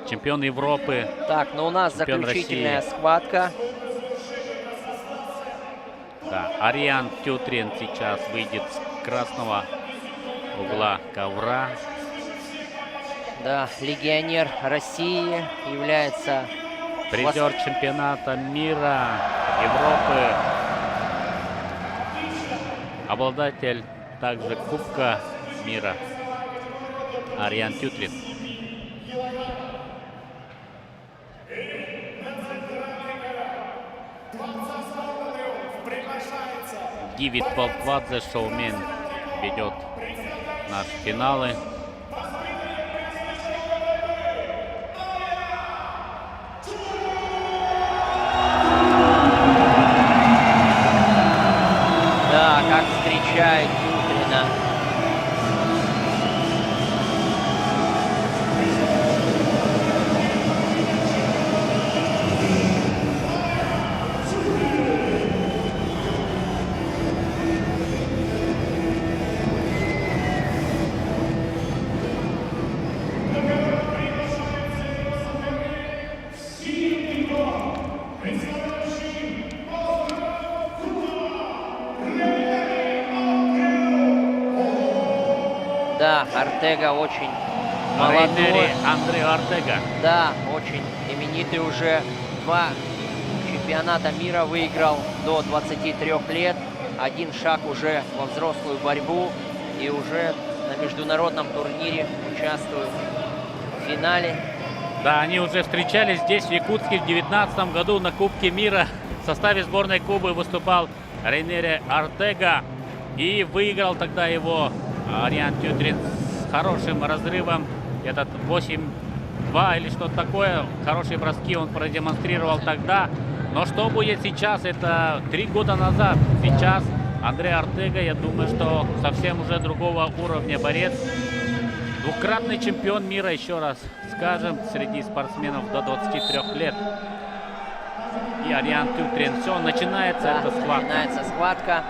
Speaker 10: чемпион Европы.
Speaker 11: Так, но у нас
Speaker 10: чемпион
Speaker 11: заключительная
Speaker 10: России.
Speaker 11: схватка.
Speaker 10: Да, Арьян Тютрин сейчас выйдет с красного угла ковра.
Speaker 11: Да, легионер России является
Speaker 10: Призер чемпионата мира, Европы. Обладатель также Кубка мира Арьян Тютрин. Гивит Полквадзе, шоумен, ведет наши финалы.
Speaker 11: Да, как встречает Тютрина. Да, Артега очень молодой.
Speaker 10: Рейнери Андре Артега.
Speaker 11: Да, очень именитый, уже 2 чемпионата мира выиграл до 23 лет. 1 шаг уже во взрослую борьбу и уже на международном турнире участвует в финале.
Speaker 10: Да, они уже встречались здесь, в Якутске, в 2019 году на Кубке мира. В составе сборной Кубы выступал Рейнери Артега. И выиграл тогда его Ариан Тютрин с хорошим разрывом. Этот 8-2 или что-то такое. Хорошие броски он продемонстрировал тогда. Но что будет сейчас, это 3 года назад. Сейчас Андре Артега, я думаю, что совсем уже другого уровня борец. Двукратный чемпион мира, еще раз скажем, среди спортсменов до 23 лет. И Ариан Тютрин. Все, начинается
Speaker 11: Да,
Speaker 10: эта схватка.
Speaker 11: начинается схватка.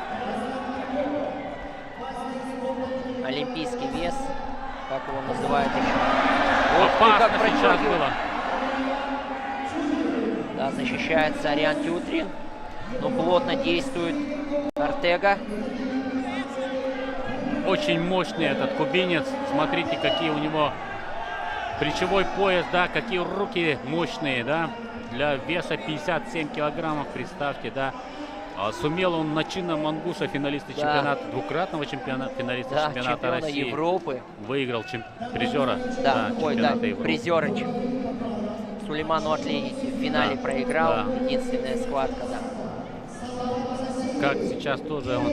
Speaker 11: Олимпийский вес, как его называют еще. Ух ты, как
Speaker 10: Опасно сейчас
Speaker 11: продергивает.
Speaker 10: было.
Speaker 11: Да, защищается Ариан Тютрин. Но плотно действует Артега.
Speaker 10: Очень мощный этот кубинец. Смотрите, какие у него плечевой пояс, да, какие руки мощные, да. Для веса 57 килограммов, представьте, да. Сумел он на чинном мангуша, финалиста
Speaker 11: Да.
Speaker 10: чемпионата, двукратного финалиста
Speaker 11: Да,
Speaker 10: чемпионата
Speaker 11: чемпиона
Speaker 10: России.
Speaker 11: Европы.
Speaker 10: Выиграл призера.
Speaker 11: Да, ой, да,
Speaker 10: чемпионата Европы.
Speaker 11: призера. Сулейману Атлетти в финале
Speaker 10: Да,
Speaker 11: проиграл.
Speaker 10: да.
Speaker 11: Единственная схватка, да.
Speaker 10: Как сейчас тоже он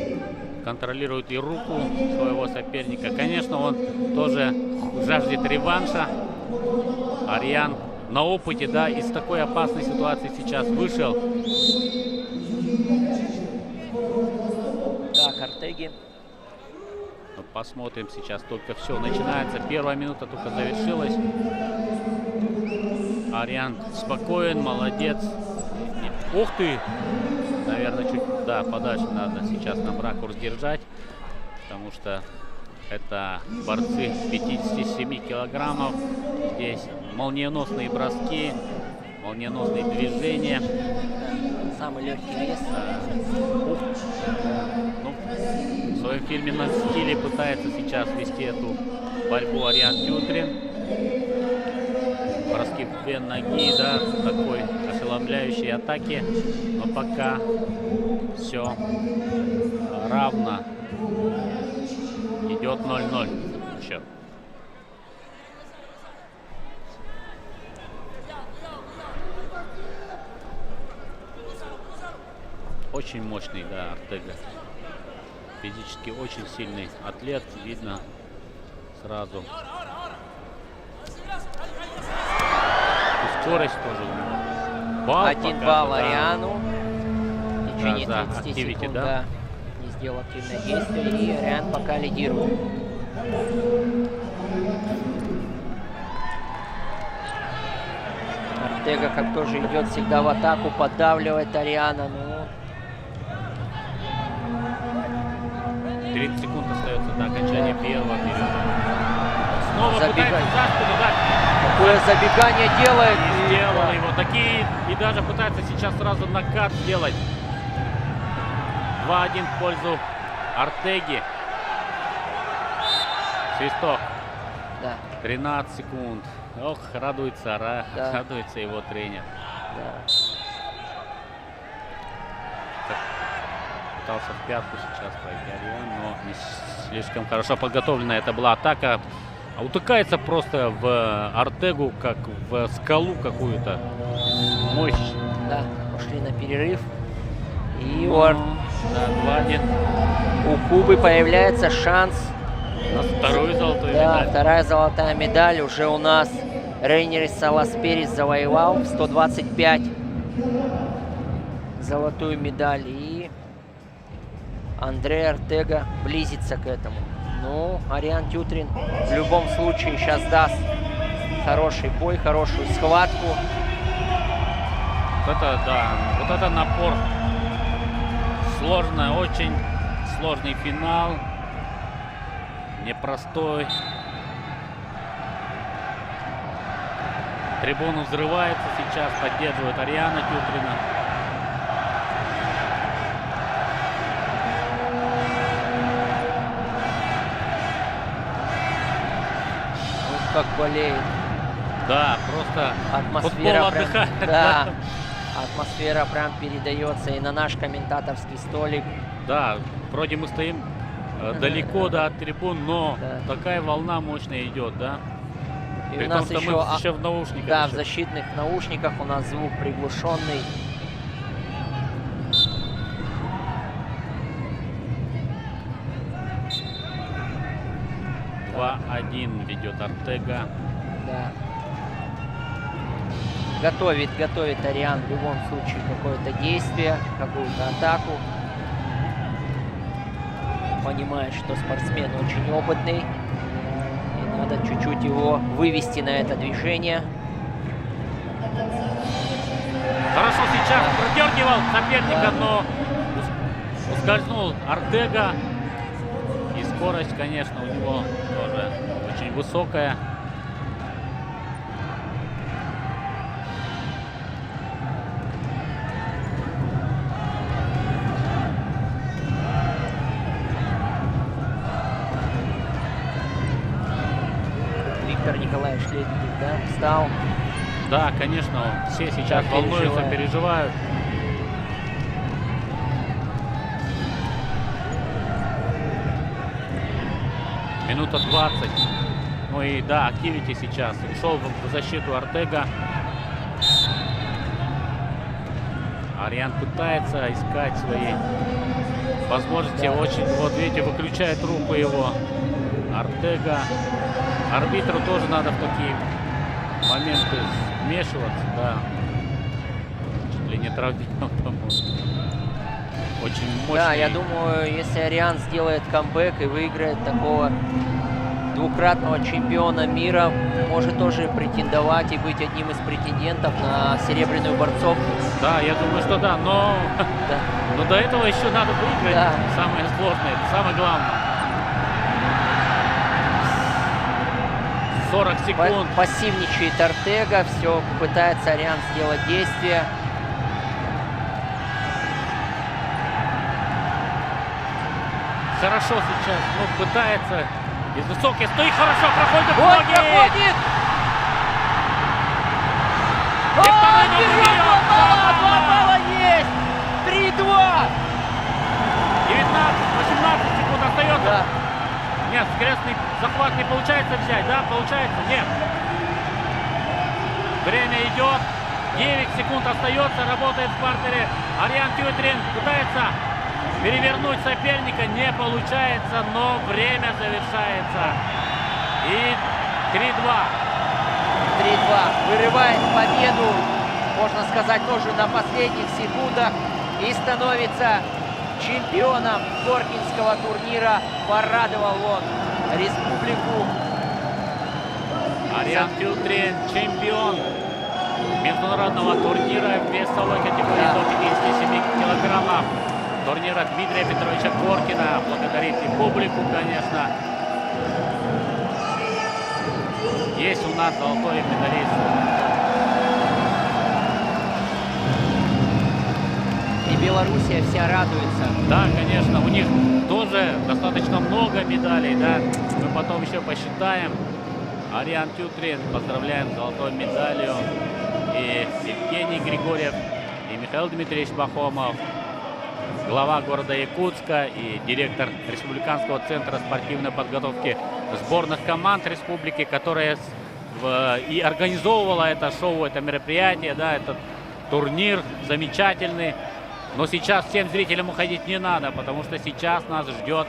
Speaker 10: контролирует и руку своего соперника. Конечно, он тоже жаждет реванша. Ариан на опыте, да, из такой опасной ситуации сейчас вышел.
Speaker 11: Так, Артеги.
Speaker 10: Посмотрим сейчас, только все начинается. Первая минута только завершилась. Ариан спокоен, молодец. Ух ты! Наверное, чуть, да, подальше надо сейчас нам ракурс держать, потому что это борцы 57 килограммов. Здесь молниеносные броски, молниеносные движения.
Speaker 11: Самый легкий вес.
Speaker 10: Ух. Ну, в своем фирменном стиле пытается сейчас вести эту борьбу Ариан Тютрин. Броски в 2 ноги, да, такой ошеломляющей атаки. Но пока все равно. Идет 0-0 счет. Очень мощный, да, Артега. Физически очень сильный атлет, видно сразу. И скорость тоже у него. Балл
Speaker 11: 1
Speaker 10: пока,
Speaker 11: балл
Speaker 10: да.
Speaker 11: Ариану. В течение
Speaker 10: Да,
Speaker 11: 30
Speaker 10: activity,
Speaker 11: секунд,
Speaker 10: да.
Speaker 11: да, не сделал активное действие. И Ариан пока лидирует. Артега как тоже идет всегда в атаку, поддавливает Ариана. Ну,
Speaker 10: 30 секунд остается до окончания первого периода. Снова
Speaker 11: Забегай.
Speaker 10: пытается за спину, да.
Speaker 11: какое забегание делает.
Speaker 10: И сделал его. Такие, и даже пытается сейчас сразу накат сделать. 2-1 в пользу Артеги. Свисток.
Speaker 11: Да.
Speaker 10: 13 секунд. Ох, радуется,
Speaker 11: Да.
Speaker 10: радуется его тренер.
Speaker 11: Да.
Speaker 10: Пытался в пятку сейчас пройти Ариан, но не слишком хорошо подготовлена. Это была атака. Утыкается просто в Артегу, как в скалу какую-то. Мощь.
Speaker 11: Да, пошли на перерыв. И
Speaker 10: Да, 2-1.
Speaker 11: у Кубы появляется шанс
Speaker 10: На вторую золотую
Speaker 11: Да,
Speaker 10: медаль.
Speaker 11: вторая золотая медаль уже у нас Рейнери Салас Перес завоевал в 125 золотую медаль. И Андре Артега близится к этому. Ну, Ариан Тютрин в любом случае сейчас даст хороший бой, хорошую схватку.
Speaker 10: Вот это, да, вот это напор. Сложно, очень сложный финал. Непростой. Трибуна взрывается сейчас, поддерживает Ариана Тютрина.
Speaker 11: как болеет.
Speaker 10: Да, просто
Speaker 11: Атмосфера
Speaker 10: футбол
Speaker 11: прям,
Speaker 10: отдыхает.
Speaker 11: да, атмосфера прям передается и на наш комментаторский столик.
Speaker 10: Да, вроде мы стоим далеко, да, от трибун, но
Speaker 11: Да.
Speaker 10: такая волна мощная идет, да.
Speaker 11: И
Speaker 10: При
Speaker 11: у
Speaker 10: том,
Speaker 11: нас
Speaker 10: что
Speaker 11: еще,
Speaker 10: мы еще в наушниках.
Speaker 11: да, в
Speaker 10: еще.
Speaker 11: защитных наушниках у нас звук приглушенный.
Speaker 10: Да. 2-1 ведет Артега.
Speaker 11: Да. Готовит Ариан в любом случае какое-то действие, какую-то атаку. Понимает, что спортсмен очень опытный. И надо чуть-чуть его вывести на это движение.
Speaker 10: Хорошо сейчас продергивал соперника, но ускользнул Артега. И скорость, конечно, у него тоже очень высокая.
Speaker 11: Виктор Николаевич Лебедев, да, встал.
Speaker 10: Да, конечно, все сейчас
Speaker 11: Так,
Speaker 10: волнуются, переживают. Минута 20. Ну и да, Активити сейчас ушел в защиту Артега. Ариан пытается искать свои возможности. Очень, вот видите, выключает руку его Артега. Арбитру тоже надо в такие моменты вмешиваться, да. Чуть ли не травмировал, по-моему. Очень мощный.
Speaker 11: Да, я думаю, если Ариан сделает камбэк и выиграет такого двукратного чемпиона мира, может тоже претендовать и быть одним из претендентов на серебряную борцовку.
Speaker 10: Да, я думаю, что да, но, но до этого еще надо выиграть.
Speaker 11: Да.
Speaker 10: Самое сложное, это самое главное. 40 секунд.
Speaker 11: Пассивничает Артега, все пытается Ариан сделать действие.
Speaker 10: Хорошо сейчас, ну, пытается из высоких, и хорошо проходит
Speaker 11: Вот
Speaker 10: ноги.
Speaker 11: проходит!
Speaker 10: И второй ногу
Speaker 11: Вперед,
Speaker 10: вперед!
Speaker 11: два балла есть! 3-2!
Speaker 10: 19-18 секунд остается.
Speaker 11: Да.
Speaker 10: Нет, скрестный захват не получается взять, да? Получается? Нет. Время идет. 9 секунд остается, работает в партере. Ариан Тютрин пытается перевернуть соперника, не получается, но время завершается. И 3-2.
Speaker 11: 3-2. Вырывает победу, можно сказать, тоже на последних секундах. И становится чемпионом Коркинского турнира. Порадовал он республику.
Speaker 10: Ариан Тютрин, чемпион международного турнира в весовой категории до 57 килограммов. Турнира Дмитрия Петровича Коркина. Благодарит и публику, конечно. Есть у нас золотой медалист.
Speaker 11: И Белоруссия вся радуется.
Speaker 10: Да, конечно, у них тоже достаточно много медалей, да. Мы потом еще посчитаем. Ариан Тютрин, поздравляем с золотой медалью. И Евгений Григорьев, и Михаил Дмитриевич Пахомов, глава города Якутска и директор Республиканского центра спортивной подготовки сборных команд республики, которая и организовывала это шоу, это мероприятие, да, этот турнир замечательный. Но сейчас всем зрителям уходить не надо, потому что сейчас нас ждет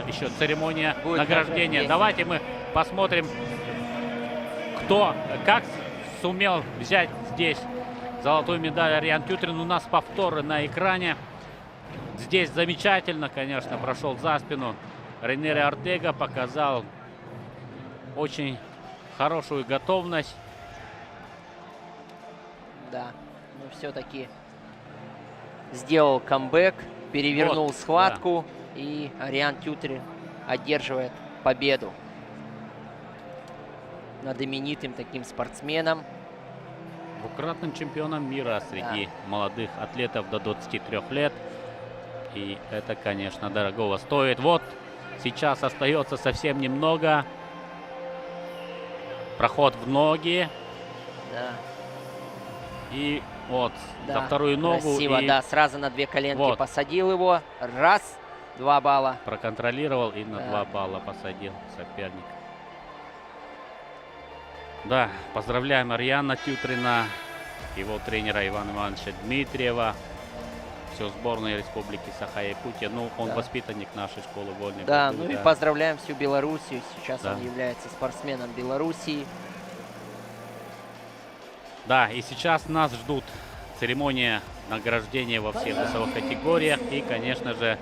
Speaker 10: еще церемония награждения. Давайте мы посмотрим, как сумел взять здесь золотую медаль Ариан Тютрин. У нас повторы на экране. Здесь замечательно, конечно, прошел за спину Рейнере Артега, показал очень хорошую готовность.
Speaker 11: Да, но все-таки сделал камбэк, перевернул схватку, да. И Ариан Тютрин одерживает победу над именитым таким спортсменом.
Speaker 10: Двукратным чемпионом мира среди молодых атлетов до 23 лет. И это, конечно, дорогого стоит. Вот сейчас остается совсем немного. Проход в ноги.
Speaker 11: Да.
Speaker 10: И вот,
Speaker 11: Да,
Speaker 10: за вторую ногу.
Speaker 11: красиво,
Speaker 10: и
Speaker 11: да, сразу на 2 коленки
Speaker 10: вот.
Speaker 11: посадил его. Раз, 2 балла.
Speaker 10: Проконтролировал и на
Speaker 11: Да.
Speaker 10: 2 балла посадил соперник. Да, поздравляем Ариана Тютрина, его тренера Ивана Ивановича Дмитриева, всю сборную Республики Саха-Якутия. Ну, он
Speaker 11: Да.
Speaker 10: воспитанник нашей школы вольной
Speaker 11: Да,
Speaker 10: борьбы,
Speaker 11: ну и
Speaker 10: да.
Speaker 11: поздравляем всю Белоруссию. Сейчас
Speaker 10: Да.
Speaker 11: он является спортсменом Белоруссии.
Speaker 10: Да, и сейчас нас ждут церемония награждения во всех весовых категориях и, конечно же,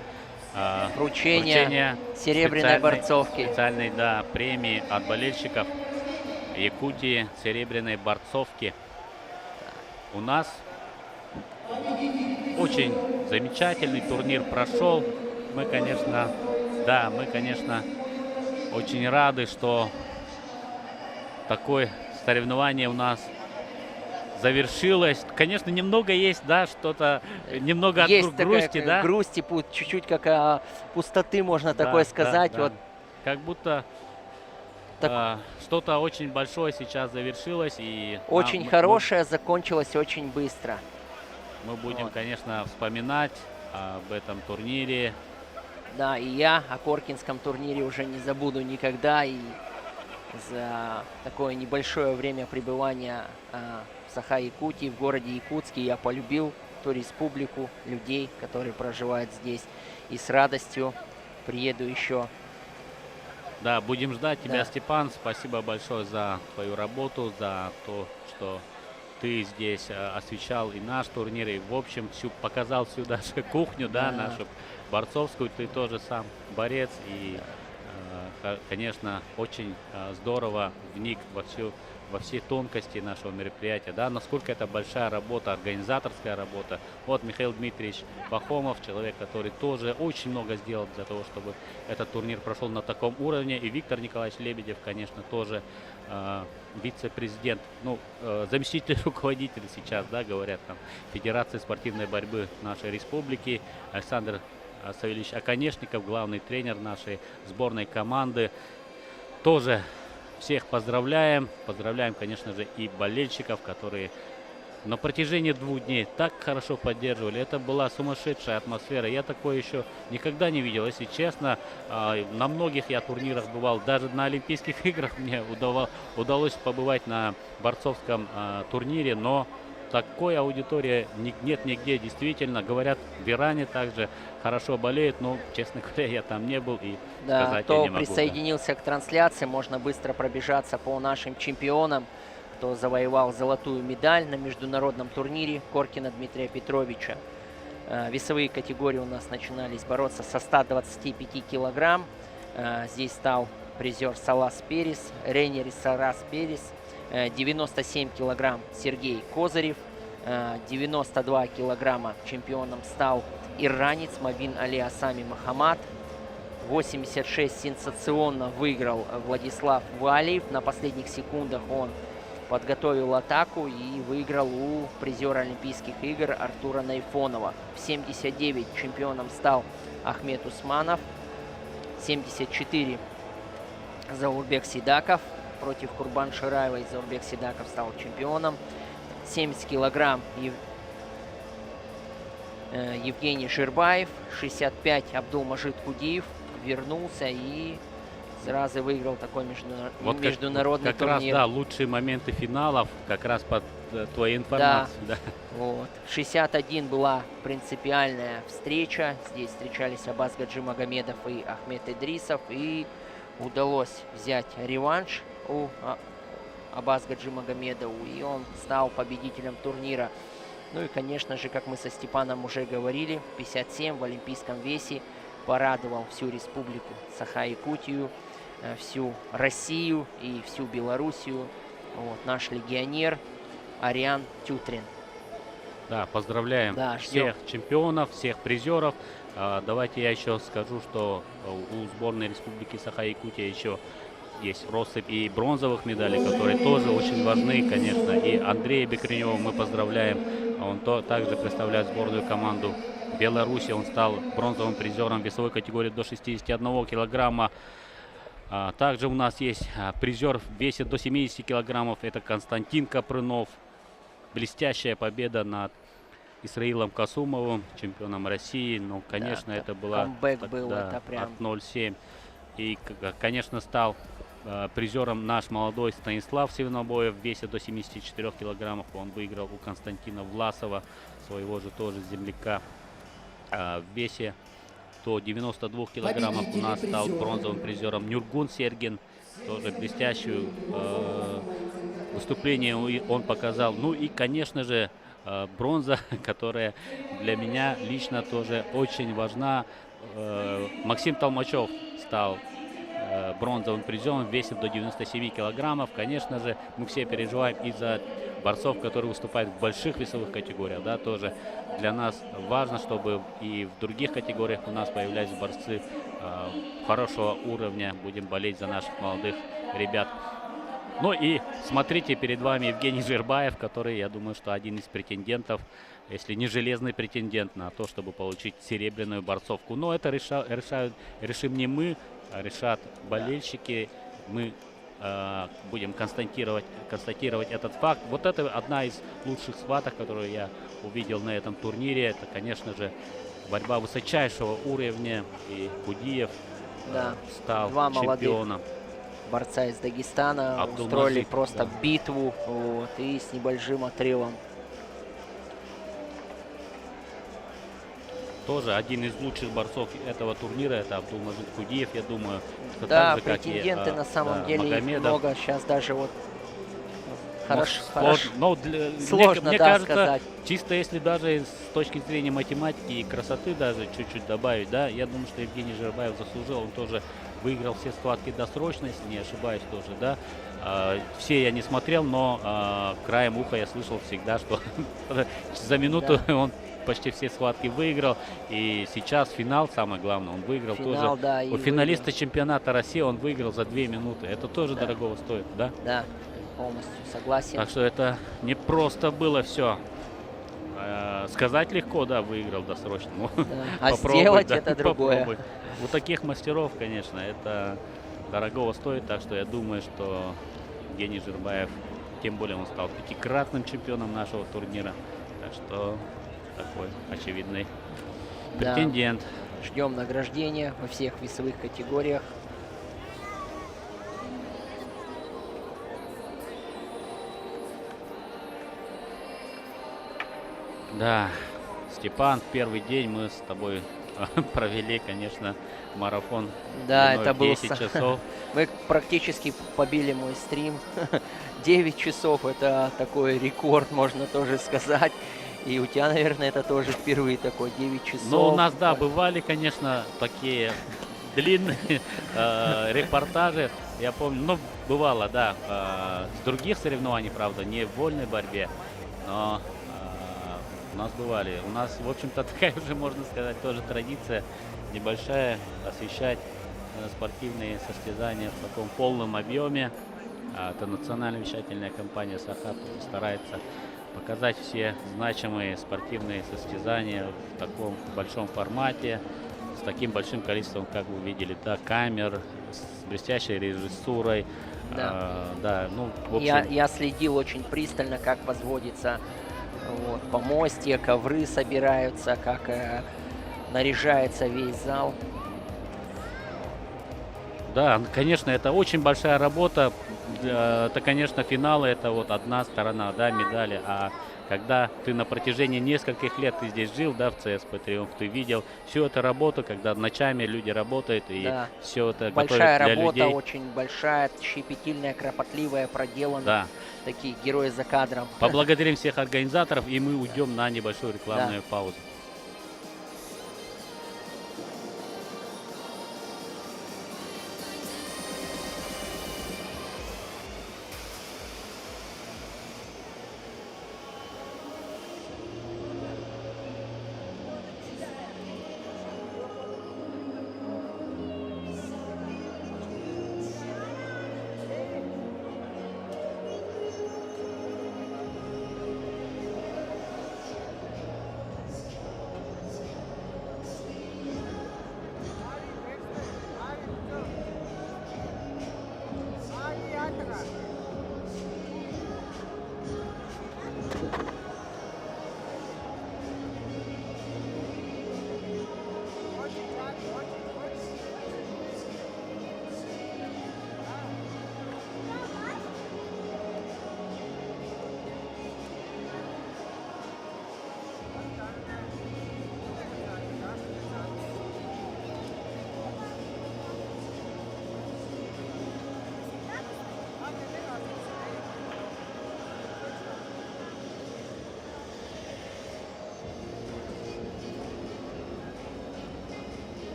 Speaker 11: Вручение серебряной борцовки.
Speaker 10: Специальной, да, премии от болельщиков Якутии, серебряной борцовки. У нас очень замечательный турнир прошел. Мы, конечно, очень рады, что такое соревнование у нас завершилось. Конечно, немного есть, да, что-то, немного от
Speaker 11: Есть
Speaker 10: грусти,
Speaker 11: такая
Speaker 10: да?
Speaker 11: грусть, чуть-чуть как пустоты, можно
Speaker 10: Да,
Speaker 11: такое
Speaker 10: да,
Speaker 11: сказать.
Speaker 10: да.
Speaker 11: Вот
Speaker 10: Как будто что-то очень большое сейчас завершилось. И
Speaker 11: очень хорошее закончилось очень быстро.
Speaker 10: Мы будем, конечно, вспоминать об этом турнире.
Speaker 11: Да, и я о Коркинском турнире уже не забуду никогда. И за такое небольшое время пребывания в Саха-Якутии, в городе Якутске, я полюбил ту республику, людей, которые проживают здесь. И с радостью приеду еще.
Speaker 10: Да, будем ждать тебя,
Speaker 11: Да.
Speaker 10: Степан. Спасибо большое за твою работу, за то, что ты здесь освещал и наш турнир, и в общем показал всю даже кухню, да,
Speaker 11: Да.
Speaker 10: нашу борцовскую. Ты тоже сам борец и, конечно, очень здорово вник во все тонкости нашего мероприятия, да, насколько это большая работа, организаторская работа. Вот Михаил Дмитриевич Пахомов, человек, который тоже очень много сделал для того, чтобы этот турнир прошел на таком уровне. И Виктор Николаевич Лебедев, конечно, тоже вице-президент, ну, заместитель руководителя сейчас, да, говорят, там, Федерации спортивной борьбы нашей республики. Александр Савельевич Оконешников, главный тренер нашей сборной команды. Тоже всех поздравляем. Поздравляем, конечно же, и болельщиков, которые на протяжении 2 дней так хорошо поддерживали. Это была сумасшедшая атмосфера. Я такое еще никогда не видел, если честно. На многих я турнирах бывал. Даже на Олимпийских играх мне удалось побывать на борцовском турнире, но такой аудитории нет нигде. Действительно, говорят, в Иране также хорошо болеют, но, честно говоря, я там не был и
Speaker 11: Да,
Speaker 10: сказать я
Speaker 11: кто
Speaker 10: не могу.
Speaker 11: присоединился к трансляции, можно быстро пробежаться по нашим чемпионам, кто завоевал золотую медаль на международном турнире Коркина Дмитрия Петровича. Весовые категории у нас начинались бороться со 125 килограмм. Здесь стал призер Салас Перес, Рейнер Сарас Перес. 97 килограмм Сергей Козырев. 92 килограмма чемпионом стал иранец Мабин Али Асами Махамад. 86 сенсационно выиграл Владислав Валиев. На последних секундах он подготовил атаку и выиграл у призера Олимпийских игр Артура Найфонова. В 79 чемпионом стал Ахмед Усманов. 74 Заурбек Сидаков против Курбан Шираевой. Заурбек Сидаков стал чемпионом. 70 килограмм Евгений Жирбаев. 65 Абдулмажид Кудиев вернулся и сразу выиграл такой международный
Speaker 10: как
Speaker 11: турнир.
Speaker 10: раз, да, лучшие моменты финалов как раз под твоей информацией. Да.
Speaker 11: Вот. 61 была принципиальная встреча. Здесь встречались Аббас Гаджи Магомедов и Ахмед Идрисов. И удалось взять реванш у Аббас Гаджи Магомедову. И он стал победителем турнира. Ну и, конечно же, как мы со Степаном уже говорили, 57 в олимпийском весе порадовал всю республику Саха-Якутию, всю Россию и всю Белоруссию. Вот, наш легионер Ариан Тютрин.
Speaker 10: Да, поздравляем всех чемпионов, всех призеров. Давайте я еще скажу, что у сборной Республики Саха-Якутия еще есть россыпь и бронзовых медалей, которые тоже очень важны, конечно. И Андрея Бекренева мы поздравляем. Он также представляет сборную команду Беларуси. Он стал бронзовым призером весовой категории до 61 килограмма. Также у нас есть призер в весе до 70 килограммов. Это Константин Капрынов. Блестящая победа над Исраилом Касумовым, чемпионом России. Ну, конечно,
Speaker 11: Да,
Speaker 10: это была
Speaker 11: камбэк был, это прям.
Speaker 10: от 0,7. И, конечно, стал призером наш молодой Станислав Севнобоев в весе до 74 килограммов. Он выиграл у Константина Власова, своего же тоже земляка. В весе до 92 килограммов у нас стал бронзовым призером Нюргун Сергин. Тоже блестящее выступление он показал. Ну и, конечно же, бронза, которая для меня лично тоже очень важна. Максим Толмачев стал бронзовым призером в весе до 97 килограммов. Конечно же, мы все переживаем из-за борцов, которые выступают в больших весовых категориях. Да, тоже для нас важно, чтобы и в других категориях у нас появлялись борцы хорошего уровня. Будем болеть за наших молодых ребят. Ну и смотрите, перед вами Евгений Жирбаев, который, я думаю, что один из претендентов, если не железный претендент, на то, чтобы получить серебряную борцовку. Но это решим не мы, а решат болельщики. Мы будем констатировать этот факт. Вот это одна из лучших схваток, которую я увидел на этом турнире. Это, конечно же, борьба высочайшего уровня. И Кудиев стал чемпионом.
Speaker 11: Борца из Дагестана
Speaker 10: Абдулмазид,
Speaker 11: устроили просто битву, вот, и с небольшим отрывом.
Speaker 10: Тоже один из лучших борцов этого турнира, это Абдулмазид Кудиев, я думаю. Что
Speaker 11: Да,
Speaker 10: так же,
Speaker 11: претенденты
Speaker 10: как и,
Speaker 11: на самом деле их
Speaker 10: Магомедов.
Speaker 11: много. Сейчас даже вот хорошо.
Speaker 10: Но
Speaker 11: Сложно,
Speaker 10: мне
Speaker 11: да,
Speaker 10: кажется,
Speaker 11: сказать.
Speaker 10: чисто если даже с точки зрения математики и красоты даже чуть-чуть добавить, да, я думаю, что Евгений Жирбаев заслужил, он тоже выиграл все схватки досрочно, если не ошибаюсь тоже, да. Все я не смотрел, но краем уха я слышал всегда, что за минуту он почти все схватки выиграл. И сейчас финал, самое главное, он выиграл
Speaker 11: Финал,
Speaker 10: тоже.
Speaker 11: да,
Speaker 10: У финалиста чемпионата России он выиграл за 2 минуты. Это тоже дорогого стоит, да?
Speaker 11: Да, полностью согласен.
Speaker 10: Так что это не просто было все. Сказать легко, да, выиграл досрочно.
Speaker 11: А сделать это другое.
Speaker 10: Попробуй. У таких мастеров, конечно, это дорогого стоит. Так что я думаю, что Евгений Жирбаев, тем более он стал 5-кратным чемпионом нашего турнира. Так что такой очевидный претендент.
Speaker 11: Ждем награждения во всех весовых категориях.
Speaker 10: Да, Степан, первый день мы с тобой провели, конечно, марафон.
Speaker 11: Да, это было
Speaker 10: 10 часов.
Speaker 11: Мы практически побили мой стрим. 9 часов, это такой рекорд, можно тоже сказать. И у тебя, наверное, это тоже впервые такой 9 часов.
Speaker 10: Ну, у нас, да, бывали, конечно, такие длинные репортажи. Я помню, ну, бывало, да, с других соревнований, правда, не в вольной борьбе, но у нас бывали. У нас, в общем-то, такая уже, можно сказать, тоже традиция небольшая, освещать спортивные состязания в таком полном объеме. Это национальная вещательная компания «Сахат» старается показать все значимые спортивные состязания в таком большом формате, с таким большим количеством, как вы видели, да, камер, с блестящей режиссурой. Да, ну, в общем...
Speaker 11: Я следил очень пристально, как возводится вот, помостье, ковры собираются, как наряжается весь зал.
Speaker 10: Да, конечно, это очень большая работа. Это, конечно, финалы, это вот одна сторона, да, медали. А когда ты на протяжении нескольких лет ты здесь жил, да, в ЦСКА Триумф, ты видел всю эту работу, когда ночами люди работают и
Speaker 11: да.
Speaker 10: все это
Speaker 11: большая
Speaker 10: готовят для
Speaker 11: работа,
Speaker 10: людей.
Speaker 11: Очень большая, щепетильная, кропотливая, проделана.
Speaker 10: Да.
Speaker 11: Такие герои за кадром.
Speaker 10: Поблагодарим всех организаторов, и мы уйдем на небольшую рекламную паузу.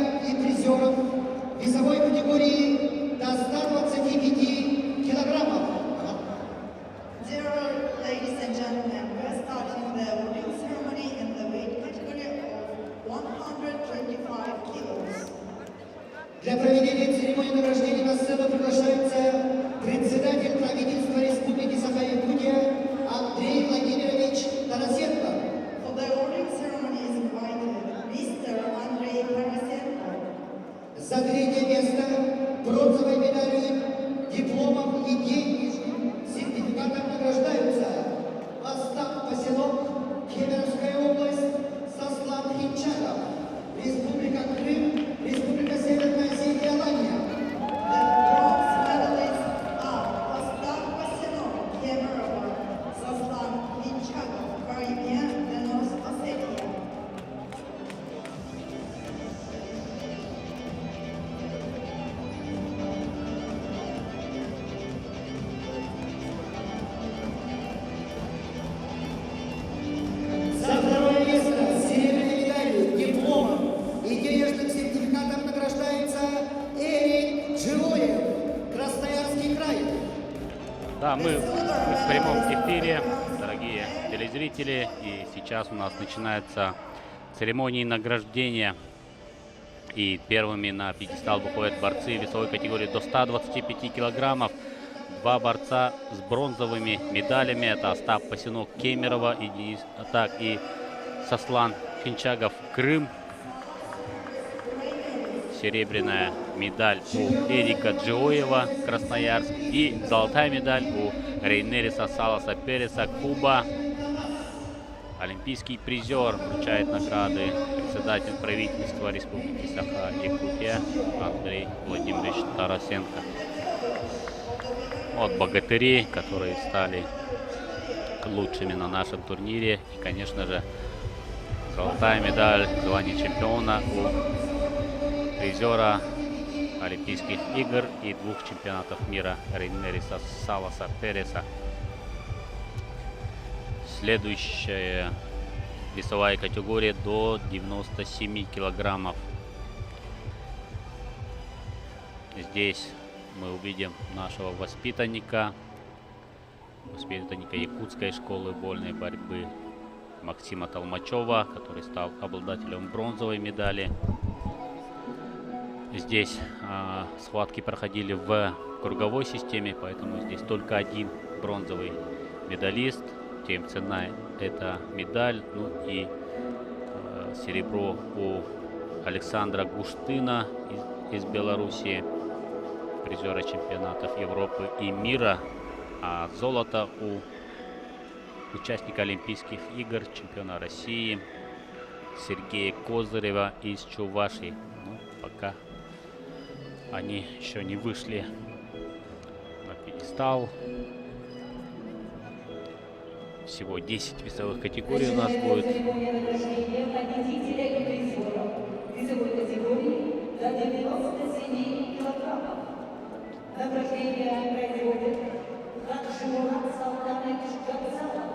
Speaker 2: и призеров весовой категории до 125 килограммов.
Speaker 4: Dear ladies and gentlemen, we are starting the awarding ceremony in the weight category of 125 kilos.
Speaker 2: Для проведения церемонии награждения на сцену приглашается председатель правительства Республики Саха-Якутия Андрей Владимирович Тарасенко.
Speaker 4: For the awarding ceremony is invited Mr. Andrei Tarasenko.
Speaker 2: За третье место бронзовой медалью, дипломом и денежным сертификатом награждаются Остап Пасенок, Кемеровская область, Сослан Хинчагов, Республика Крым, Республика Северная Осетия, Алания.
Speaker 4: The bronze medalists are Ostap Pasenok, Kemerovo, Saslan Hinchagov, Crimea, and North Ossetia.
Speaker 2: За второе место с серебряной медалью, дипломом и денежным сертификатом награждается Эрик Джилоев, Красноярский край.
Speaker 10: Да, мы в прямом эфире, дорогие телезрители, и сейчас у нас начинается церемония награждения. И первыми на пьедестал выходят борцы весовой категории до 125 килограммов. Два борца с бронзовыми медалями. Это Остап Пасенок, Кемерово, и Денис Атак, и Сослан Хинчагов, Крым. Серебряная медаль у Эрика Джиоева, Красноярск. И золотая медаль у Рейнериса Саласа Переса, Куба. Олимпийский призер вручает награды председатель правительства Республики Саха-Якутия Андрей Владимирович Тарасенко. Вот богатыри, которые стали лучшими на нашем турнире. И, конечно же, золотая медаль, звание чемпиона у призера Олимпийских игр и 2 чемпионатов мира Рейнериса Саласа Переса. Следующая весовая категория до 97 килограммов. Здесь мы увидим нашего воспитанника Якутской школы вольной борьбы Максима Толмачева, который стал обладателем бронзовой медали. Здесь схватки проходили в круговой системе, поэтому здесь только один бронзовый медалист. Тем цена эта медаль. Ну и серебро у Александра Гуштына из Белоруссии, призера чемпионатов Европы и мира. А золото у участника Олимпийских игр, чемпиона России Сергея Козырева из Чувашии. Ну, пока они еще не вышли на пьедестал. Всего 10 весовых категорий у нас будет.
Speaker 3: Награждение производит Гаджимурат Салтанович Габзалов,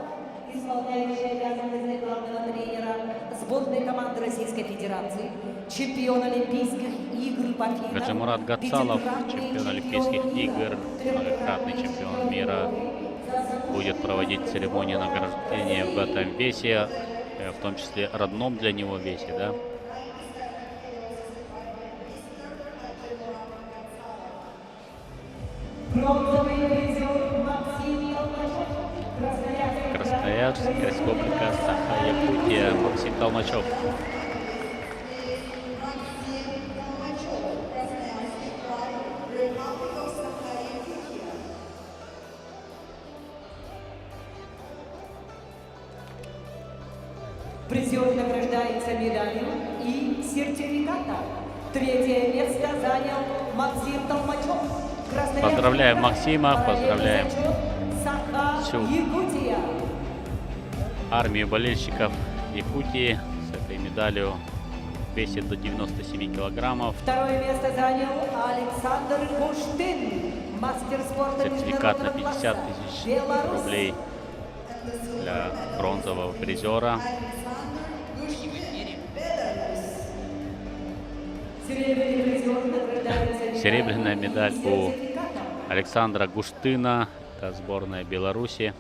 Speaker 3: исполняющий обязанности главного тренера сборной команды Российской Федерации, чемпион Олимпийских игр по фигурам.
Speaker 10: Гаджимурат Габзалов, чемпион Олимпийских игр, многократный чемпион мира, будет проводить церемонию награждения в этом весе, в том числе родном для него весе, да? Красноярск, Республика Саха-Якутия, Максим Толмачев.
Speaker 3: Призер награждается медалью и сертификатом. Третье место занял Максим Толмачев.
Speaker 10: Поздравляем Максима, поздравляем всю армию болельщиков Якутии с этой медалью в весе до 97 килограммов.
Speaker 3: Второе место занял Александр Гуштын, мастер спорта
Speaker 10: сертификат на
Speaker 3: международного
Speaker 10: 50
Speaker 3: класса.
Speaker 10: тысяч рублей для бронзового призера. Серебряная медаль у Александра Гуштына, это сборная Беларуси.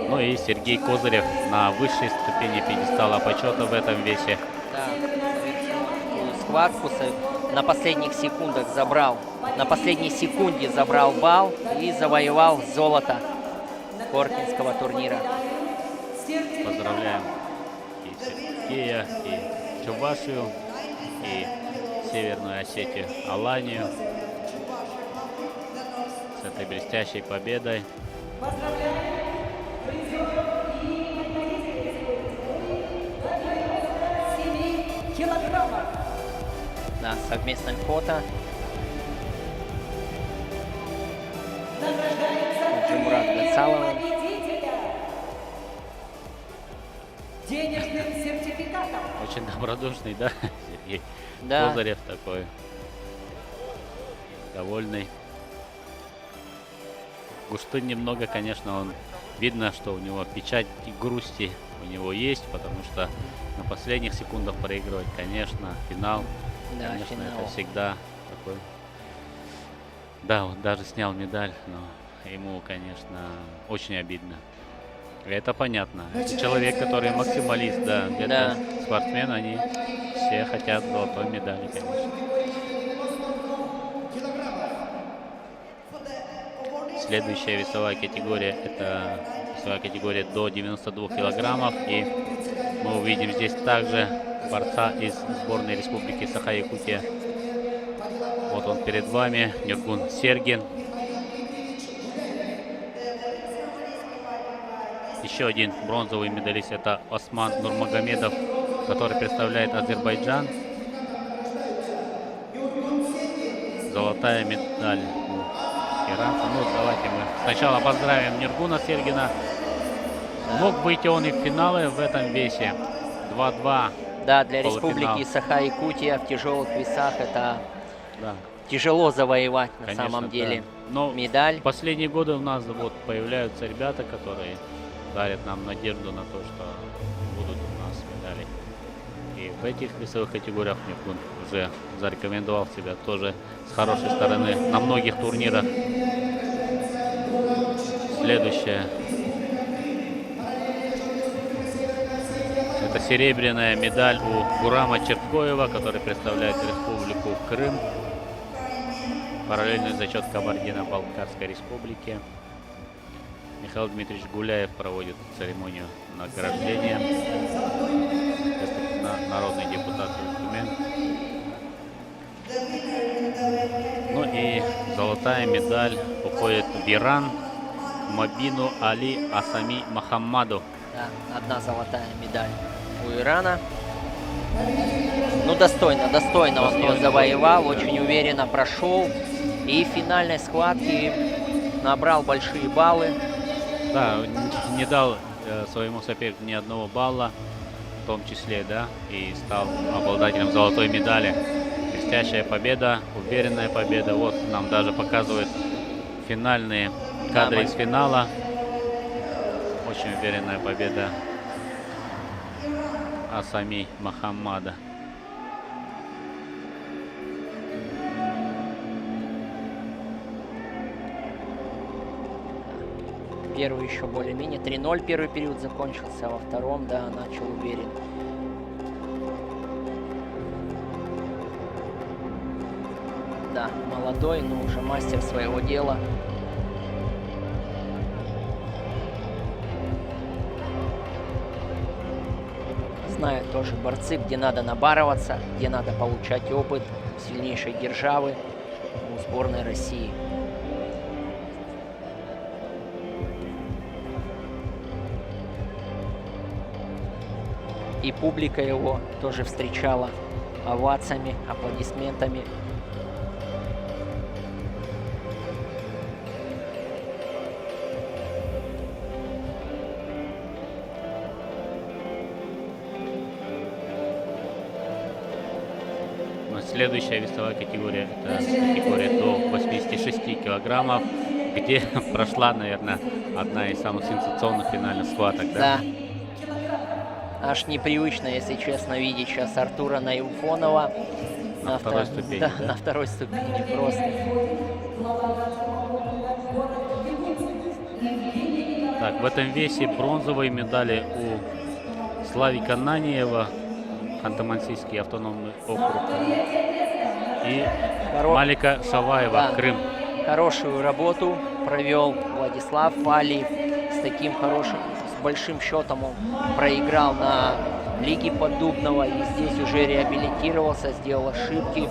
Speaker 10: Ну и Сергей Козырев на высшей ступени пьедестала почета в этом весе.
Speaker 11: Да, схватку на последних секундах забрал, на последней секунде забрал балл и завоевал золото Коркинского турнира.
Speaker 10: Поздравляем и Сергея, и Чувашию, и Северную Осетию, Аланию с этой блестящей победой.
Speaker 11: Да, совместное фото. Джумурат Гацаловым.
Speaker 3: Денежным сертификатом.
Speaker 10: Очень добродушный, да, Сергей
Speaker 11: Да.
Speaker 10: Козырев такой, довольный. Гуштын немного, конечно, он видно, что у него печать грусти у него есть, потому что на последних секундах проигрывать, конечно, финал,
Speaker 11: Да,
Speaker 10: конечно,
Speaker 11: финал.
Speaker 10: это всегда такой. Да, он даже снял медаль, но ему, конечно, очень обидно. И это понятно. Это человек, который максималист, да, где-то спортсмен, они все хотят золотой медали, конечно. Следующая весовая категория — это весовая категория до 92 килограммов. И мы увидим здесь также борца из сборной Республики Саха-Якутия. Вот он перед вами, Нюргун Сергин. Еще один бронзовый медалист — это Осман Нурмагомедов, который представляет Азербайджан. Золотая медаль у иранца. Ну, давайте мы сначала поздравим Нюргуна Сергина. Мог выйти он и в финале в этом весе. 2-2.
Speaker 11: Да, для
Speaker 10: полуфинал.
Speaker 11: Республики Саха-Якутия в тяжелых весах это тяжело завоевать на
Speaker 10: Конечно,
Speaker 11: самом деле.
Speaker 10: да. Но
Speaker 11: медаль.
Speaker 10: в последние годы у нас вот появляются ребята, которые дарят нам надежду на то, что будут у нас медали. И в этих весовых категориях Нюргун уже зарекомендовал себя тоже с хорошей стороны на многих турнирах. Следующее. Это серебряная медаль у Гурама Черткоева, который представляет Республику Крым. Параллельный зачет Кабардино-Балкарской республики. Михаил Дмитриевич Гуляев проводит церемонию награждения. Народный депутат Тюмень. Ну и золотая медаль уходит в Иран Мабину Али Асами Махаммаду.
Speaker 11: Да, одна золотая медаль у Ирана. Ну, достойно он ее завоевал, очень уверенно прошел. И в финальной схватке набрал большие баллы.
Speaker 10: Да, не дал своему сопернику ни одного балла, в том числе, да, и стал обладателем золотой медали. Блестящая победа, уверенная победа. Вот нам даже показывают финальные кадры из финала. Очень уверенная победа Асами Махаммада.
Speaker 11: Первый еще более-менее 3-0 первый период закончился, а во втором, да, начал уверен. Да, молодой, но уже мастер своего дела. Знают тоже борцы, где надо набарываться, где надо получать опыт сильнейшей державы у сборной России. И публика его тоже встречала овациями, аплодисментами.
Speaker 10: Следующая весовая категория — это категория до 86 килограммов, где прошла, наверное, одна из самых сенсационных финальных схваток. Да?
Speaker 11: Аж непривычно, если честно, видеть сейчас Артура Наилфонова
Speaker 10: На второй ступени,
Speaker 11: Да,
Speaker 10: да?
Speaker 11: на второй ступени просто.
Speaker 10: Так, в этом весе бронзовые медали у Славика Наниева, Ханты-Мансийский автономный округ, и Малика Шаваева,
Speaker 11: Да.
Speaker 10: Крым.
Speaker 11: Хорошую работу провел Владислав Валиев. С таким хорошим, с большим счетом он проиграл на Лиге Поддубного. И здесь уже реабилитировался, сделал ошибки,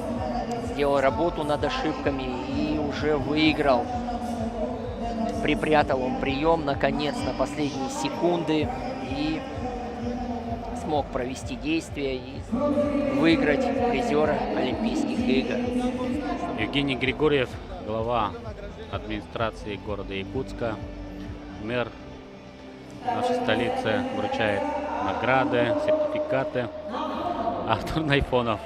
Speaker 11: сделал работу над ошибками и уже выиграл. Припрятал он прием, наконец, на последние секунды. И смог провести действие и выиграть призера Олимпийских игр.
Speaker 10: Евгений Григорьев, глава администрации города Якутска, мэр нашей столицы, вручает награды, сертификаты. Артур Найфонов,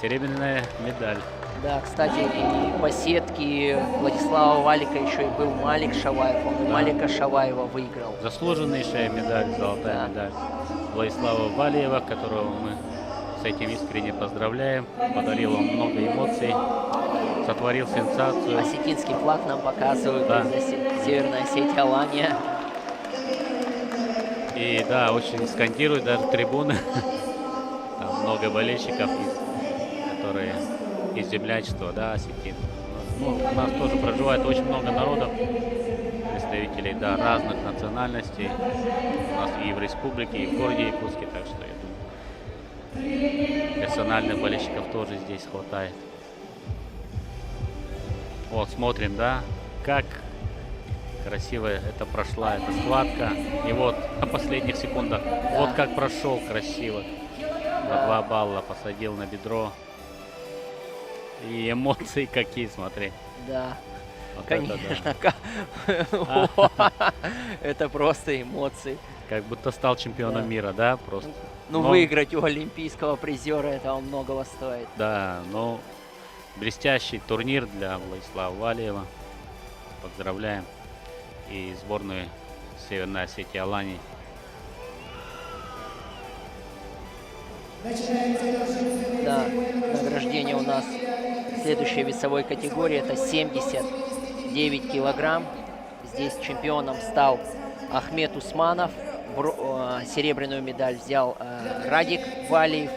Speaker 10: серебряная медаль.
Speaker 11: Да, кстати, и по сетке Владислава Валика еще и был Малик Шаваев. Он и
Speaker 10: Да.
Speaker 11: Малика Шаваева выиграл.
Speaker 10: Заслуженнейшая медаль, золотая медаль Владислава Валиева, которого мы с этим искренне поздравляем. Подарил он много эмоций, сотворил сенсацию.
Speaker 11: Осетинский флаг нам показывают,
Speaker 10: Да.
Speaker 11: из Северной Осетии, Алания.
Speaker 10: И да, очень скандируют даже трибуны. Там много болельщиков, которые из землячества, да, осетин. Ну, у нас тоже проживает очень много народов, представителей, да, разных национальностей. У нас и в республике, и в городе Якутске, так что я думаю, персональных болельщиков тоже здесь хватает. Вот, смотрим, да, как красиво это прошла эта схватка. И вот на последних секундах, вот как прошел красиво. За 2 балла посадил на бедро. И эмоции какие, смотри.
Speaker 11: Да,
Speaker 10: Вот
Speaker 11: конечно. Это просто эмоции.
Speaker 10: Как будто стал чемпионом мира, да, просто.
Speaker 11: Ну,
Speaker 10: Но-
Speaker 11: выиграть у олимпийского призера, этого многого стоит.
Speaker 10: Да, ну, блестящий турнир для Владислава Валиева. Поздравляем и сборную Северной Осетии Алании.
Speaker 11: Да, награждение у нас следующей весовой категории, это 79 килограмм. Здесь чемпионом стал Ахмед Усманов. Серебряную медаль взял Радик Валиев.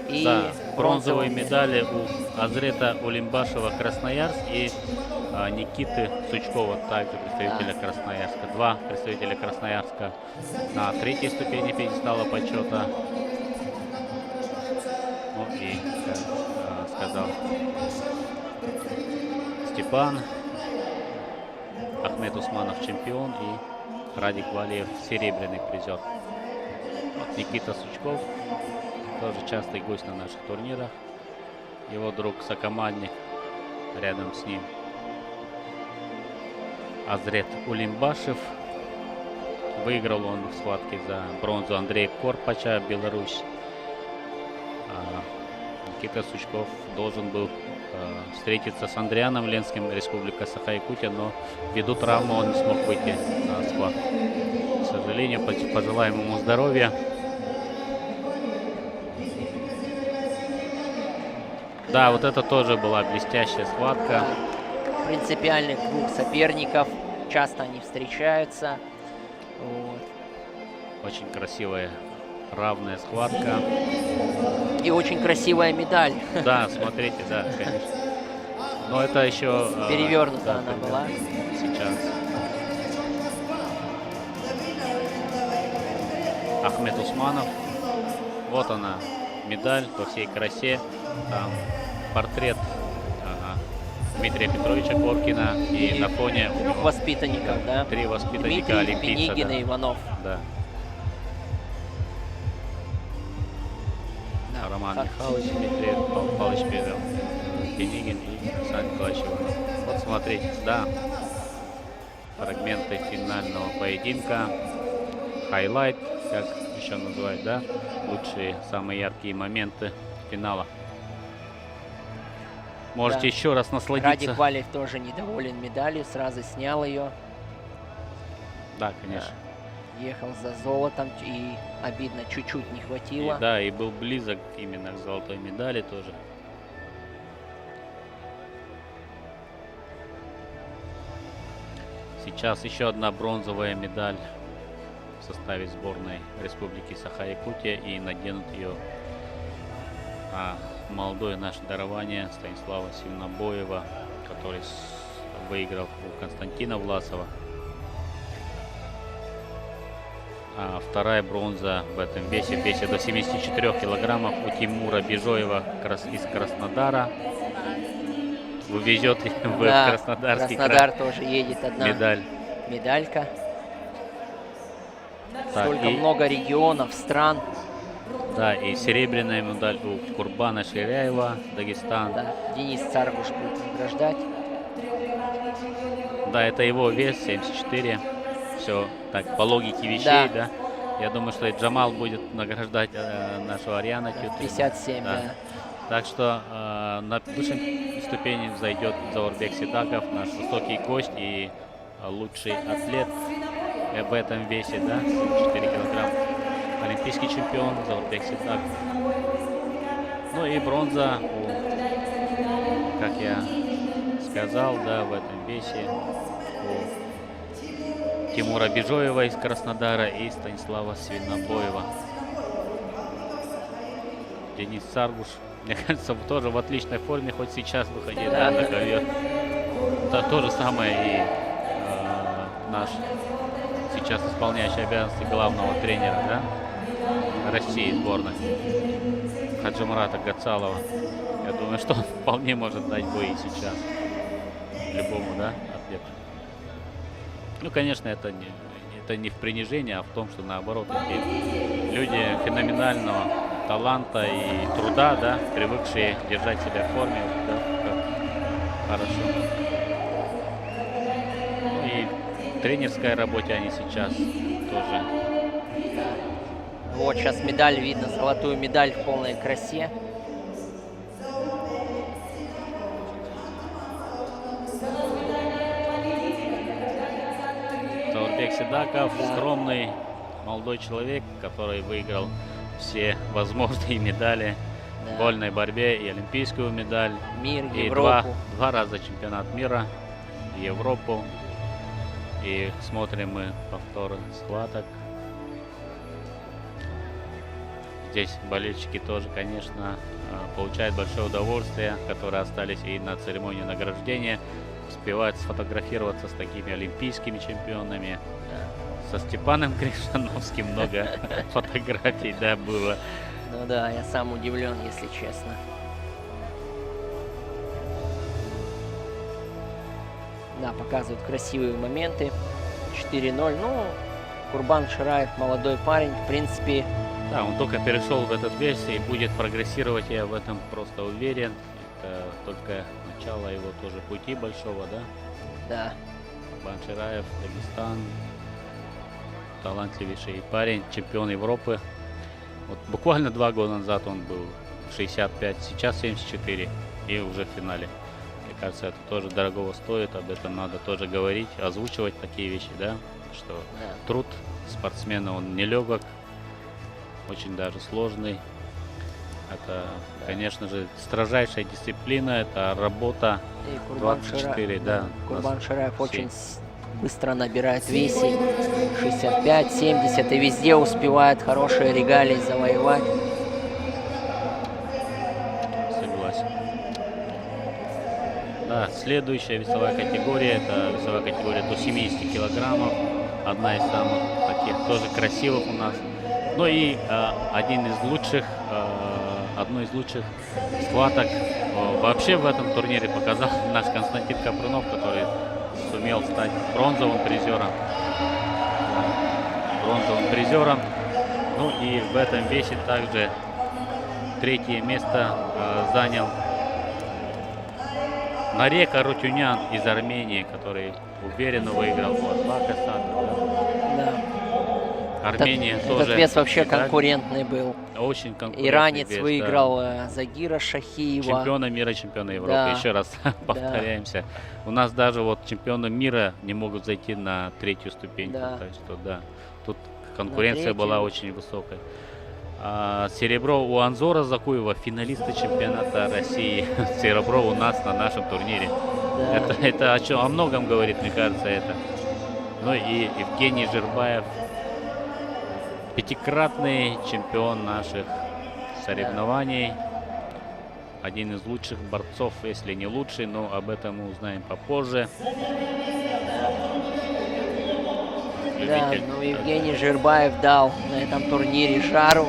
Speaker 11: И
Speaker 10: Да, бронзовые медали у Азрета Улимбашева Красноярск и Никиты Сучкова, также представителя Красноярска. 2 представителя Красноярска на 3-й ступени пьедестала почета. Ну и, как сказал Степан, Ахмед Усманов чемпион и Радик Валиев серебряный призер. Вот Никита Сучков, тоже частый гость на наших турнирах. Его друг сокомандник рядом с ним Азрет Улимбашев. Выиграл он в схватке за бронзу Андрея Корпача, Беларусь. Никита Сучков должен был встретиться с Андрианом Ленским, Республика Саха-Якутия, но ввиду травмы он не смог выйти на схватку. К сожалению, пожелаем ему здоровья. Да, вот это тоже была блестящая схватка.
Speaker 11: Принципиальных двух соперников. Часто они встречаются. Вот.
Speaker 10: Очень красивая, равная схватка.
Speaker 11: И очень красивая медаль.
Speaker 10: Да, смотрите, да, конечно. Но это еще...
Speaker 11: Перевернута
Speaker 10: да,
Speaker 11: она была.
Speaker 10: Сейчас. Ахмед Усманов. Вот она, медаль во всей красе. Там портрет Дмитрия Петровича Коркина. И на фоне...
Speaker 11: 3 воспитанников, да?
Speaker 10: 3 воспитанника
Speaker 11: Дмитрий,
Speaker 10: олимпийца.
Speaker 11: Пенигин и Иванов.
Speaker 10: Да. Роман Михайлович, Дмитрий Павлович Пенигин и Александр Николаевич Иванов. Вот смотрите, да, фрагменты финального поединка, хайлайт, как еще называют, да, лучшие, самые яркие моменты финала. Можете
Speaker 11: Да.
Speaker 10: еще раз насладиться.
Speaker 11: Радик Валиев тоже недоволен медалью, сразу снял ее.
Speaker 10: Да, конечно.
Speaker 11: ехал за золотом, и обидно, чуть-чуть не хватило.
Speaker 10: Да, и был близок именно к золотой медали тоже. Сейчас еще одна бронзовая медаль в составе сборной Республики Саха-Якутия, и наденут ее молодое наше дарование Станислава Сивнобоева, который выиграл у Константина Власова. А вторая бронза в этом весе до 74 килограммов у Тимура Бежоева из Краснодара. Увезет в Краснодарский
Speaker 11: Краснодар
Speaker 10: край.
Speaker 11: тоже едет одна медалька.
Speaker 10: Так,
Speaker 11: Столько много регионов, стран.
Speaker 10: Да, и серебряная медаль у Курбана Ширяева, Дагестан.
Speaker 11: Да, Денис Царгуш будет награждать.
Speaker 10: Да, это его вес 74. Все так по логике вещей, да. Я думаю, что и Джамал будет награждать нашу Ариану Тютину.
Speaker 11: 57, да.
Speaker 10: Так что на высшей ступени зайдет Заурбек Сидаков, наш высокий гость и лучший атлет в этом весе, да, 74 килограмма. Олимпийский чемпион Заурбек Сидаков. Ну и бронза у, как я сказал, да, в этом весе у Тимура Бежоева из Краснодара и Станислава Свинобоева. Денис Царгуш, мне кажется, тоже в отличной форме, хоть сейчас выходит на ковер. Да, то же самое и наш сейчас исполняющий обязанности главного тренера, да, России сборной Хаджимурата Гацалова. Я думаю, что он вполне может дать бой сейчас любому, да, атлету. Ну, конечно, это не в принижении, а в том, что наоборот, эти люди феноменального таланта и труда, да, привыкшие держать себя в форме, да, хорошо. Ну, и в тренерской работе они сейчас тоже.
Speaker 11: Вот сейчас медаль видно, золотую медаль в полной красе.
Speaker 10: Заурбек Сидаков, скромный молодой человек, который выиграл все возможные медали в вольной борьбе, и олимпийскую медаль,
Speaker 11: мир,
Speaker 10: и
Speaker 11: Европу.
Speaker 10: Два раза чемпионат мира, Европу. И смотрим мы повторы схваток. Здесь болельщики тоже, конечно, получают большое удовольствие, которые остались и на церемонии награждения, успевают сфотографироваться с такими олимпийскими чемпионами. Со Степаном Кришановским много фотографий, да, было.
Speaker 11: Ну да, я сам удивлен, если честно. Да, показывают красивые моменты. 4-0. Ну, Курбан Шираев, молодой парень, в принципе.
Speaker 10: Да, он только перешел в этот вес и будет прогрессировать, я в этом просто уверен. Это только начало его тоже пути большого, да?
Speaker 11: Да.
Speaker 10: Курбан Шираев, Дагестан. Талантливейший парень, чемпион Европы. Вот буквально 2 года назад он был 65, сейчас 74 и уже в финале. Мне кажется, это тоже дорогого стоит, об этом надо тоже говорить, озвучивать такие вещи, да, что труд спортсмена, он нелегок, очень даже сложный. Это, конечно же, строжайшая дисциплина, это работа 24, да.
Speaker 11: Курбан Шираев очень быстро набирает в весе, 65, 70, и везде успевает хорошие регалии завоевать.
Speaker 10: Согласен. Да, следующая весовая категория, это весовая категория до 70 килограммов, одна из самых таких тоже красивых у нас. Ну и одну из лучших схваток вообще в этом турнире показал наш Константин Капрунов, который сумел стать бронзовым призером. Ну и в этом весе также 3-е место занял Нарека Рутюнян из Армении, который уверенно выиграл у Атлака.
Speaker 11: Да.
Speaker 10: Армения тоже.
Speaker 11: Этот вес вообще конкурентный был.
Speaker 10: Очень конкурентный.
Speaker 11: Иранец
Speaker 10: вес,
Speaker 11: выиграл Загира Шахиева.
Speaker 10: Чемпиона мира, чемпиона Европы.
Speaker 11: Да.
Speaker 10: Еще раз повторяемся. У нас даже вот чемпионы мира не могут зайти на 3-ю ступеньку.
Speaker 11: Да.
Speaker 10: Так что да, тут конкуренция была очень высокая. Серебро у Анзора Закуева, финалиста чемпионата России. Серебро у нас на нашем турнире.
Speaker 11: Да.
Speaker 10: Это о многом говорит, мне кажется, это. Ну и Евгений Жирбаев, пятикратный чемпион наших соревнований. Один из лучших борцов, если не лучший, но об этом мы узнаем попозже.
Speaker 11: Да, ну Евгений Жирбаев дал на этом турнире жару.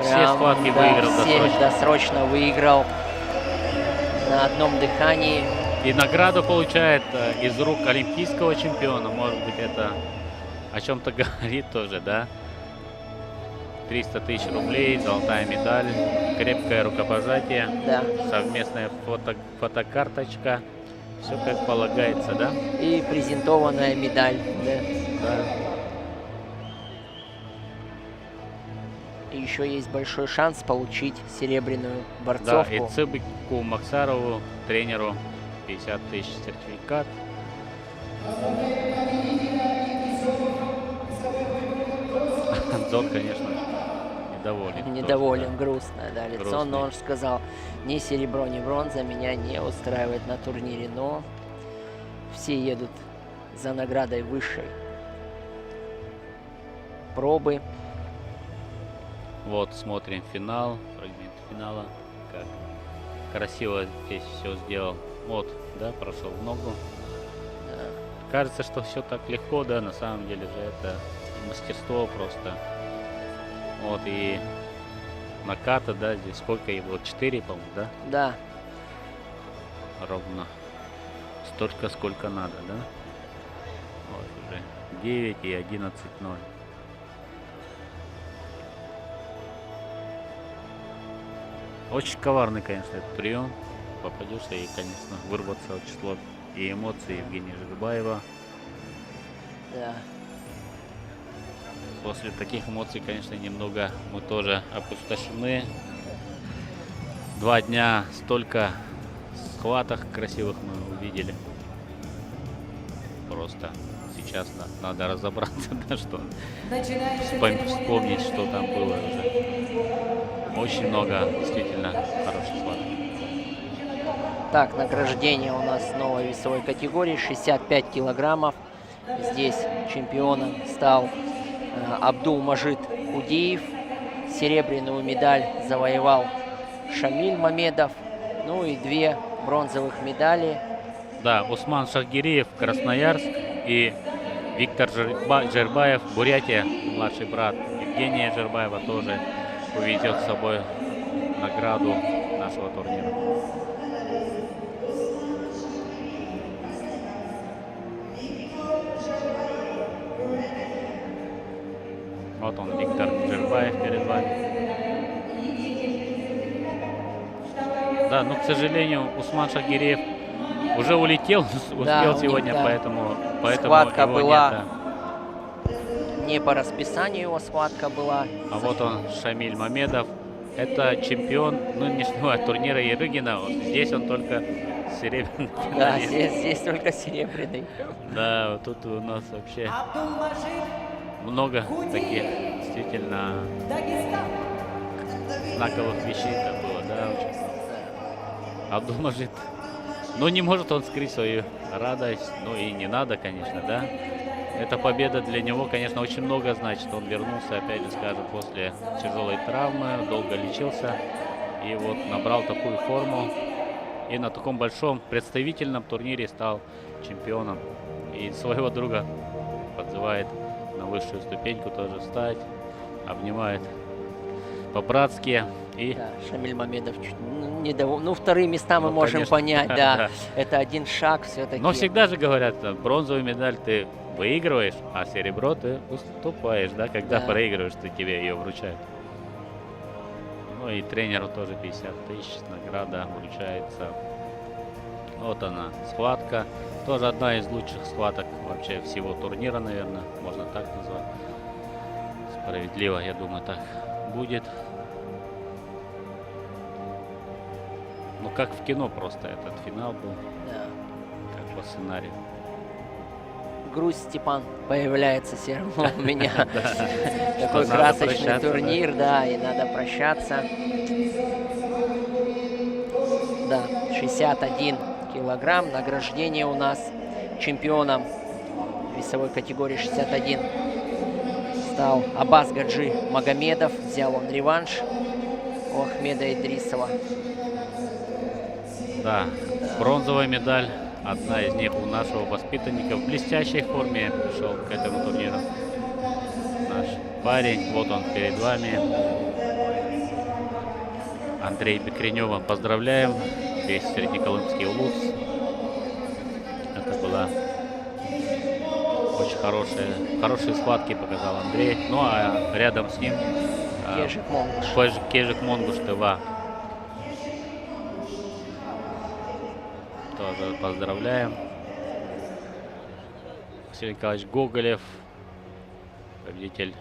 Speaker 10: Все схватки выиграл
Speaker 11: досрочно выиграл на одном дыхании.
Speaker 10: И награду получает из рук олимпийского чемпиона. Может быть, это о чем-то говорит тоже, да? 300 тысяч рублей, золотая медаль, крепкое рукопожатие,
Speaker 11: да.
Speaker 10: Совместная фотокарточка. Все как полагается, да?
Speaker 11: И презентованная медаль. Да.
Speaker 10: Да.
Speaker 11: И еще есть большой шанс получить серебряную борцовку.
Speaker 10: Да, и Цыбику Максарову, тренеру, 50 тысяч сертификат. Анзор, конечно, недоволен.
Speaker 11: Недоволен, грустно, да, лицо.
Speaker 10: Грустный.
Speaker 11: Но он же сказал, ни серебро, ни бронза меня не устраивает на турнире. Но все едут за наградой высшей пробы.
Speaker 10: Вот, смотрим финал, фрагмент финала, как красиво здесь все сделал. Вот, да, прошел в ногу.
Speaker 11: Да.
Speaker 10: Кажется, что все так легко, да, на самом деле же это мастерство просто. Вот, и наката, да, здесь сколько его, 4, по-моему, да?
Speaker 11: Да.
Speaker 10: Ровно столько, сколько надо, да? Вот уже 9 и 11-0. Очень коварный, конечно, этот прием. Попадешь и, конечно, вырваться очень сложно. И эмоции Евгения Жирбаева.
Speaker 11: Да.
Speaker 10: После таких эмоций, конечно, немного мы тоже опустошены. 2 дня столько схваток красивых мы увидели. Просто сейчас надо разобраться, да, что вспомнить, что там было уже. Очень много действительно хороших схваток.
Speaker 11: Так, награждение у нас новой весовой категории, 65 килограммов. Здесь чемпионом стал Абдул-Мажид Удиев. Серебряную медаль завоевал Шамиль Мамедов. Ну и 2 бронзовых медали.
Speaker 10: Да, Усман Шахгириев, Красноярск, и Виктор Жирбаев, Бурятия, младший брат Евгения Жирбаева, тоже увезет с собой награду нашего турнира. Вот он, Виктор Жирбаев перед вами. Да, но, к сожалению, Усман Шахгириев уже улетел, успел сегодня,
Speaker 11: да.
Speaker 10: поэтому
Speaker 11: схватка
Speaker 10: его
Speaker 11: была
Speaker 10: нет, да.
Speaker 11: не по расписанию, его схватка была.
Speaker 10: А вот он, Шамиль Мамедов. Это чемпион нынешнего турнира Ерыгина. Вот здесь он только серебряный.
Speaker 11: Да, здесь только серебряный.
Speaker 10: Да, вот тут у нас вообще много таких действительно знаковых вещей-то было, да, очень. Абдул-Мажид, ну не может он скрыть свою радость, ну и не надо, конечно, да. Эта победа для него, конечно, очень много значит. Он вернулся, опять же скажем, после тяжелой травмы, долго лечился и вот набрал такую форму. И на таком большом представительном турнире стал чемпионом. И своего друга подзывает на высшую ступеньку тоже встать, обнимает по-братски. И
Speaker 11: да, Шамиль Мамедов чуть недоволен. Ну, вторые места мы можем
Speaker 10: конечно,
Speaker 11: понять, да. Это один шаг все-таки.
Speaker 10: Но всегда же говорят, бронзовую медаль ты выигрываешь, а серебро ты уступаешь, да, когда проигрываешь, ты тебе ее вручают. Ну и тренеру тоже 50 тысяч, награда вручается. Вот она, схватка. Тоже одна из лучших схваток вообще всего турнира, наверное, можно так назвать. Справедливо, я думаю, так будет. Ну как в кино просто этот финал был,
Speaker 11: да.
Speaker 10: как по сценарию.
Speaker 11: грусть, Степан, появляется все равно у меня. Такой
Speaker 10: Надо
Speaker 11: красочный
Speaker 10: прощаться,
Speaker 11: турнир, да, и надо прощаться. Да, 61 килограмм. Награждение у нас чемпионом весовой категории 61 стал Аббас Гаджи Магомедов. Взял он реванш у Ахмеда Идрисова.
Speaker 10: Да, бронзовая медаль. Одна из них у нашего воспитанника в блестящей форме пришел к этому турниру. Наш парень, вот он перед вами. Андрей Бекренева. Поздравляем. Весь Среднеколымский улус. Это была очень хорошие схватки показал Андрей. Ну а рядом с ним Кежик Монгуш ТВ. Тоже поздравляем. Василий Николаевич Гоголев, победитель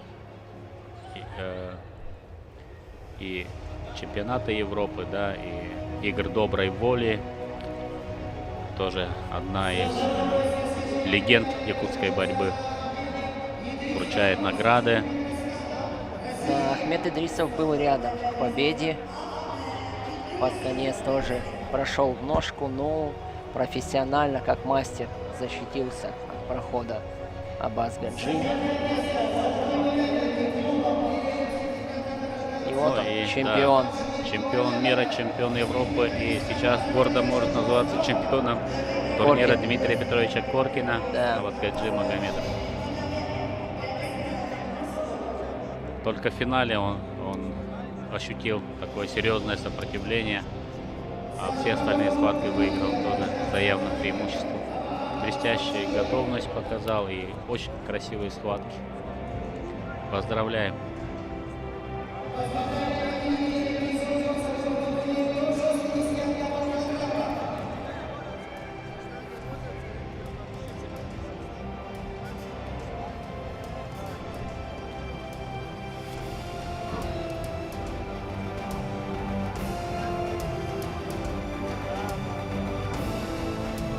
Speaker 10: и чемпионата Европы, да, и игр доброй воли. Тоже одна из легенд якутской борьбы. Вручает награды.
Speaker 11: Да, Ахмед Идрисов был рядом к победе. Под конец тоже прошел в ножку, но профессионально, как мастер, защитился от прохода Аббас Гаджи. И вот он, чемпион.
Speaker 10: Да, чемпион мира, чемпион Европы. И сейчас гордо может называться чемпионом турнира Дмитрия Петровича Коркина.
Speaker 11: Да.
Speaker 10: Аббас Гаджи Магомедов. Только в финале он ощутил такое серьезное сопротивление, а все остальные схватки выиграл тоже за явным преимуществом. Блестящую готовность показал и очень красивые схватки. Поздравляем.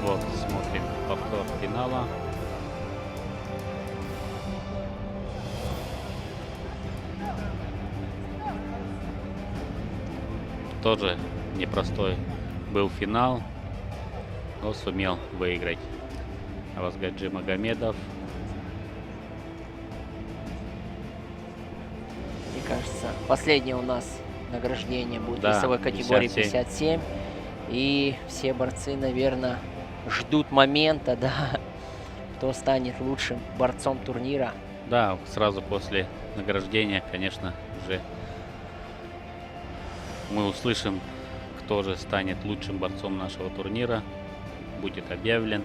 Speaker 10: Вот, смотрим повтор финала. Тоже непростой был финал, но сумел выиграть Аббас Гаджи Магомедов.
Speaker 11: Мне кажется, последнее у нас награждение будет
Speaker 10: Да,
Speaker 11: весовой категории
Speaker 10: 57.
Speaker 11: 57. И все борцы, наверное, ждут момента, да, кто станет лучшим борцом турнира.
Speaker 10: Да, сразу после награждения, конечно, уже мы услышим, кто же станет лучшим борцом нашего турнира. Будет объявлен.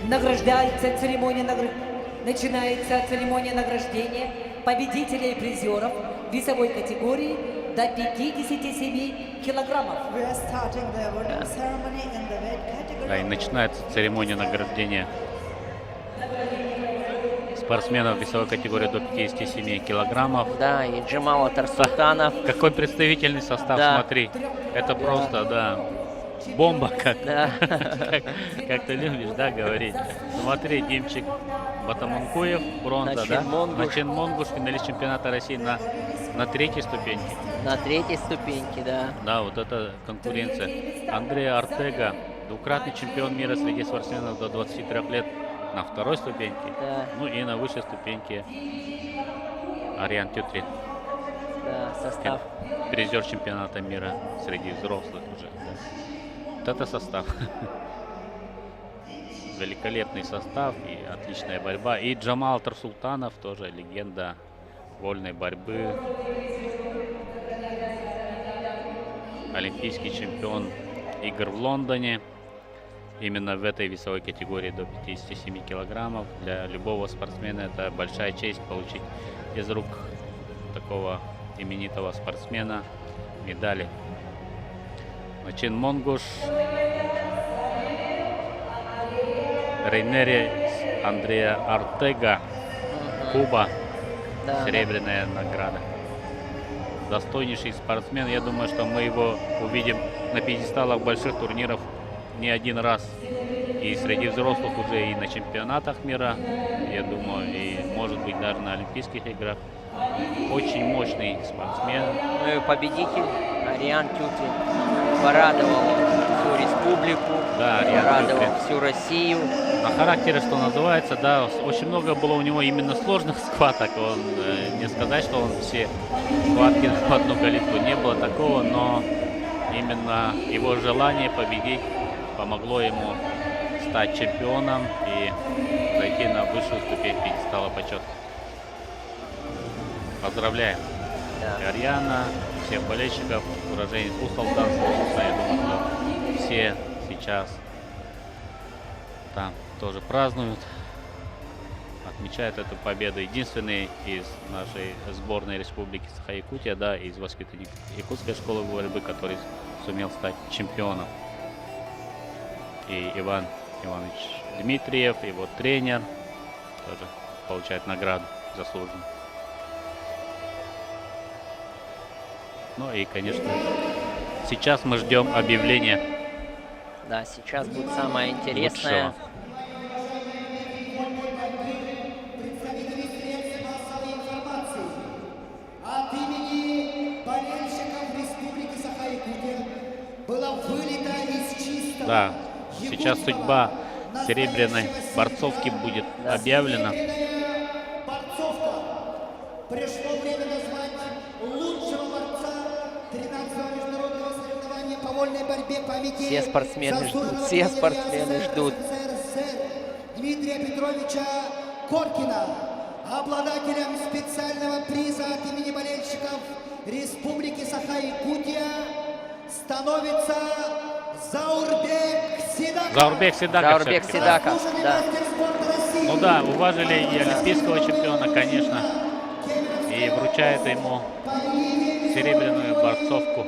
Speaker 3: Награждается церемония Начинается церемония награждения победителей и призеров весовой категории до 57 килограммов.
Speaker 10: Да, и начинается церемония награждения спортсменов весовой категории до 57 килограммов.
Speaker 11: Да, и Джамал Тарсултанов.
Speaker 10: Какой представительный состав,
Speaker 11: да.
Speaker 10: Смотри. Это просто, да, бомба, как ты любишь, да, говорить. Смотри, Димчик Батамункуев, бронза, да? Начин Монгуш, финалист чемпионата России на третьей ступеньке.
Speaker 11: На третьей ступеньке, да.
Speaker 10: Да, вот это конкуренция. Андрей Артега, двукратный чемпион мира среди спортсменов до 23 лет на второй ступеньке. Да. Ну и на высшей ступеньке Ариан Тютрин.
Speaker 11: Да, состав.
Speaker 10: Призер чемпионата мира среди взрослых уже. Да. Вот это состав. Великолепный состав и отличная борьба. И Джамал Тарсултанов, тоже легенда вольной борьбы. Олимпийский чемпион игр в Лондоне. Именно в этой весовой категории до 57 килограммов. Для любого спортсмена это большая честь получить из рук такого именитого спортсмена медали. Начин Монгуш, Рейнери Андрея Артега, Куба, да, серебряная награда достойнейший спортсмен. Я думаю, что мы его увидим на пьедесталах больших турниров не один раз. И среди взрослых уже и на чемпионатах мира, я думаю, и может быть даже на Олимпийских играх. Очень мощный спортсмен.
Speaker 11: Ну и победитель Ариан Тюти порадовал всю республику,
Speaker 10: Да, Ариан
Speaker 11: порадовал
Speaker 10: Тюти.
Speaker 11: всю Россию.
Speaker 10: На характере, что называется, да, очень много было у него именно сложных схваток. Он, не сказать, что он все схватки в одну калитку, не было такого, но именно его желание победить помогло ему стать чемпионом и зайти на высшую ступень пьедестала почета. Поздравляем Ариана, всех болельщиков, уроженец Усть-Алданского. Я думаю, что все сейчас там тоже празднуют, отмечают эту победу. Единственный из нашей сборной Республики Саха-Якутия, да, из воспитанников Якутской школы борьбы, который сумел стать чемпионом. И Иван Иванович Дмитриев, его тренер, тоже получает награду заслуженную. Ну и, конечно, сейчас мы ждем объявления.
Speaker 11: Да, сейчас будет самое интересное.
Speaker 10: Лучшего.
Speaker 6: От имени болельщиков Республики Саха-Якутия было вылито из чистого.
Speaker 10: Да, сейчас судьба серебряной борцовки будет объявлена.
Speaker 6: Борцовка. Пришло время назвать лучшего борца 13-го международного соревнования по вольной борьбе памяти.
Speaker 11: Все спортсмены ждут, все спортсмены ждут.
Speaker 6: Дмитрия Петровича Коркина, обладателем специального приза от имени болельщиков Республики Саха-Якутия, становится Заурбек Сидаков.
Speaker 10: Заурбек Сидаков.
Speaker 11: Заурбек Сидаков, да.
Speaker 10: Ну да, уважили и олимпийского чемпиона, конечно, и вручает ему серебряную борцовку.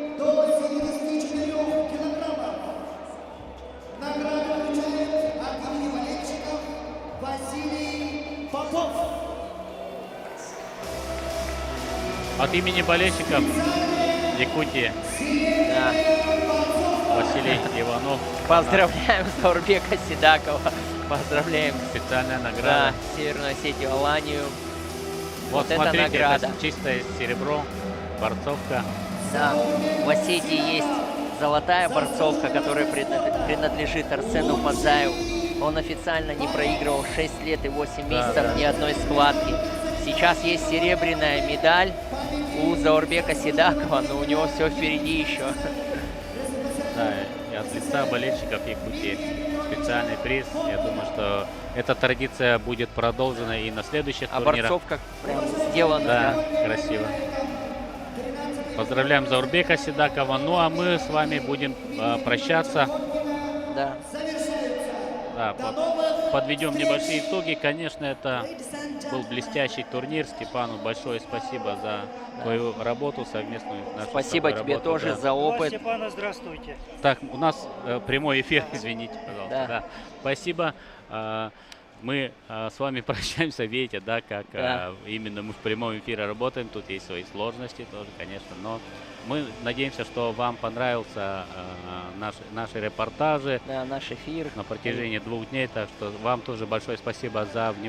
Speaker 10: От имени болельщиков Якутии,
Speaker 11: Да.
Speaker 10: Василий Иванов.
Speaker 11: Поздравляем Заурбека Сидакова. Поздравляем.
Speaker 10: Специальная
Speaker 11: Да,
Speaker 10: награда.
Speaker 11: Северную Осетию, Аланию.
Speaker 10: Вот
Speaker 11: это
Speaker 10: смотрите,
Speaker 11: награда.
Speaker 10: это чистое серебро, борцовка.
Speaker 11: Да, в Осетии есть золотая борцовка, которая принадлежит Арсену Фадзаеву. Он официально не проигрывал 6 лет и 8 месяцев ни одной схватки. Сейчас есть серебряная медаль у Заурбека Сидакова, но у него все впереди еще.
Speaker 10: Да, и от лица болельщиков Якутии специальный приз. Я думаю, что эта традиция будет продолжена и на следующих турнирах.
Speaker 11: Борцовка прям сделана.
Speaker 10: Да, красиво. Поздравляем Заурбека Сидакова. Ну а мы с вами будем прощаться.
Speaker 11: Да.
Speaker 10: Да, подведем небольшие итоги. Конечно, это был блестящий турнир. Степану большое спасибо за твою работу совместную.
Speaker 11: Спасибо тебе тоже за опыт.
Speaker 22: Степана, здравствуйте.
Speaker 10: Так, у нас прямой эфир, извините, пожалуйста. Да. Спасибо. Мы с вами прощаемся, видите, да, как именно мы в прямом эфире работаем. Тут есть свои сложности тоже, конечно, но мы надеемся, что вам понравился наши репортажи.
Speaker 11: Да, наш эфир.
Speaker 10: На протяжении 2 дней, так что вам тоже большое спасибо за внимание.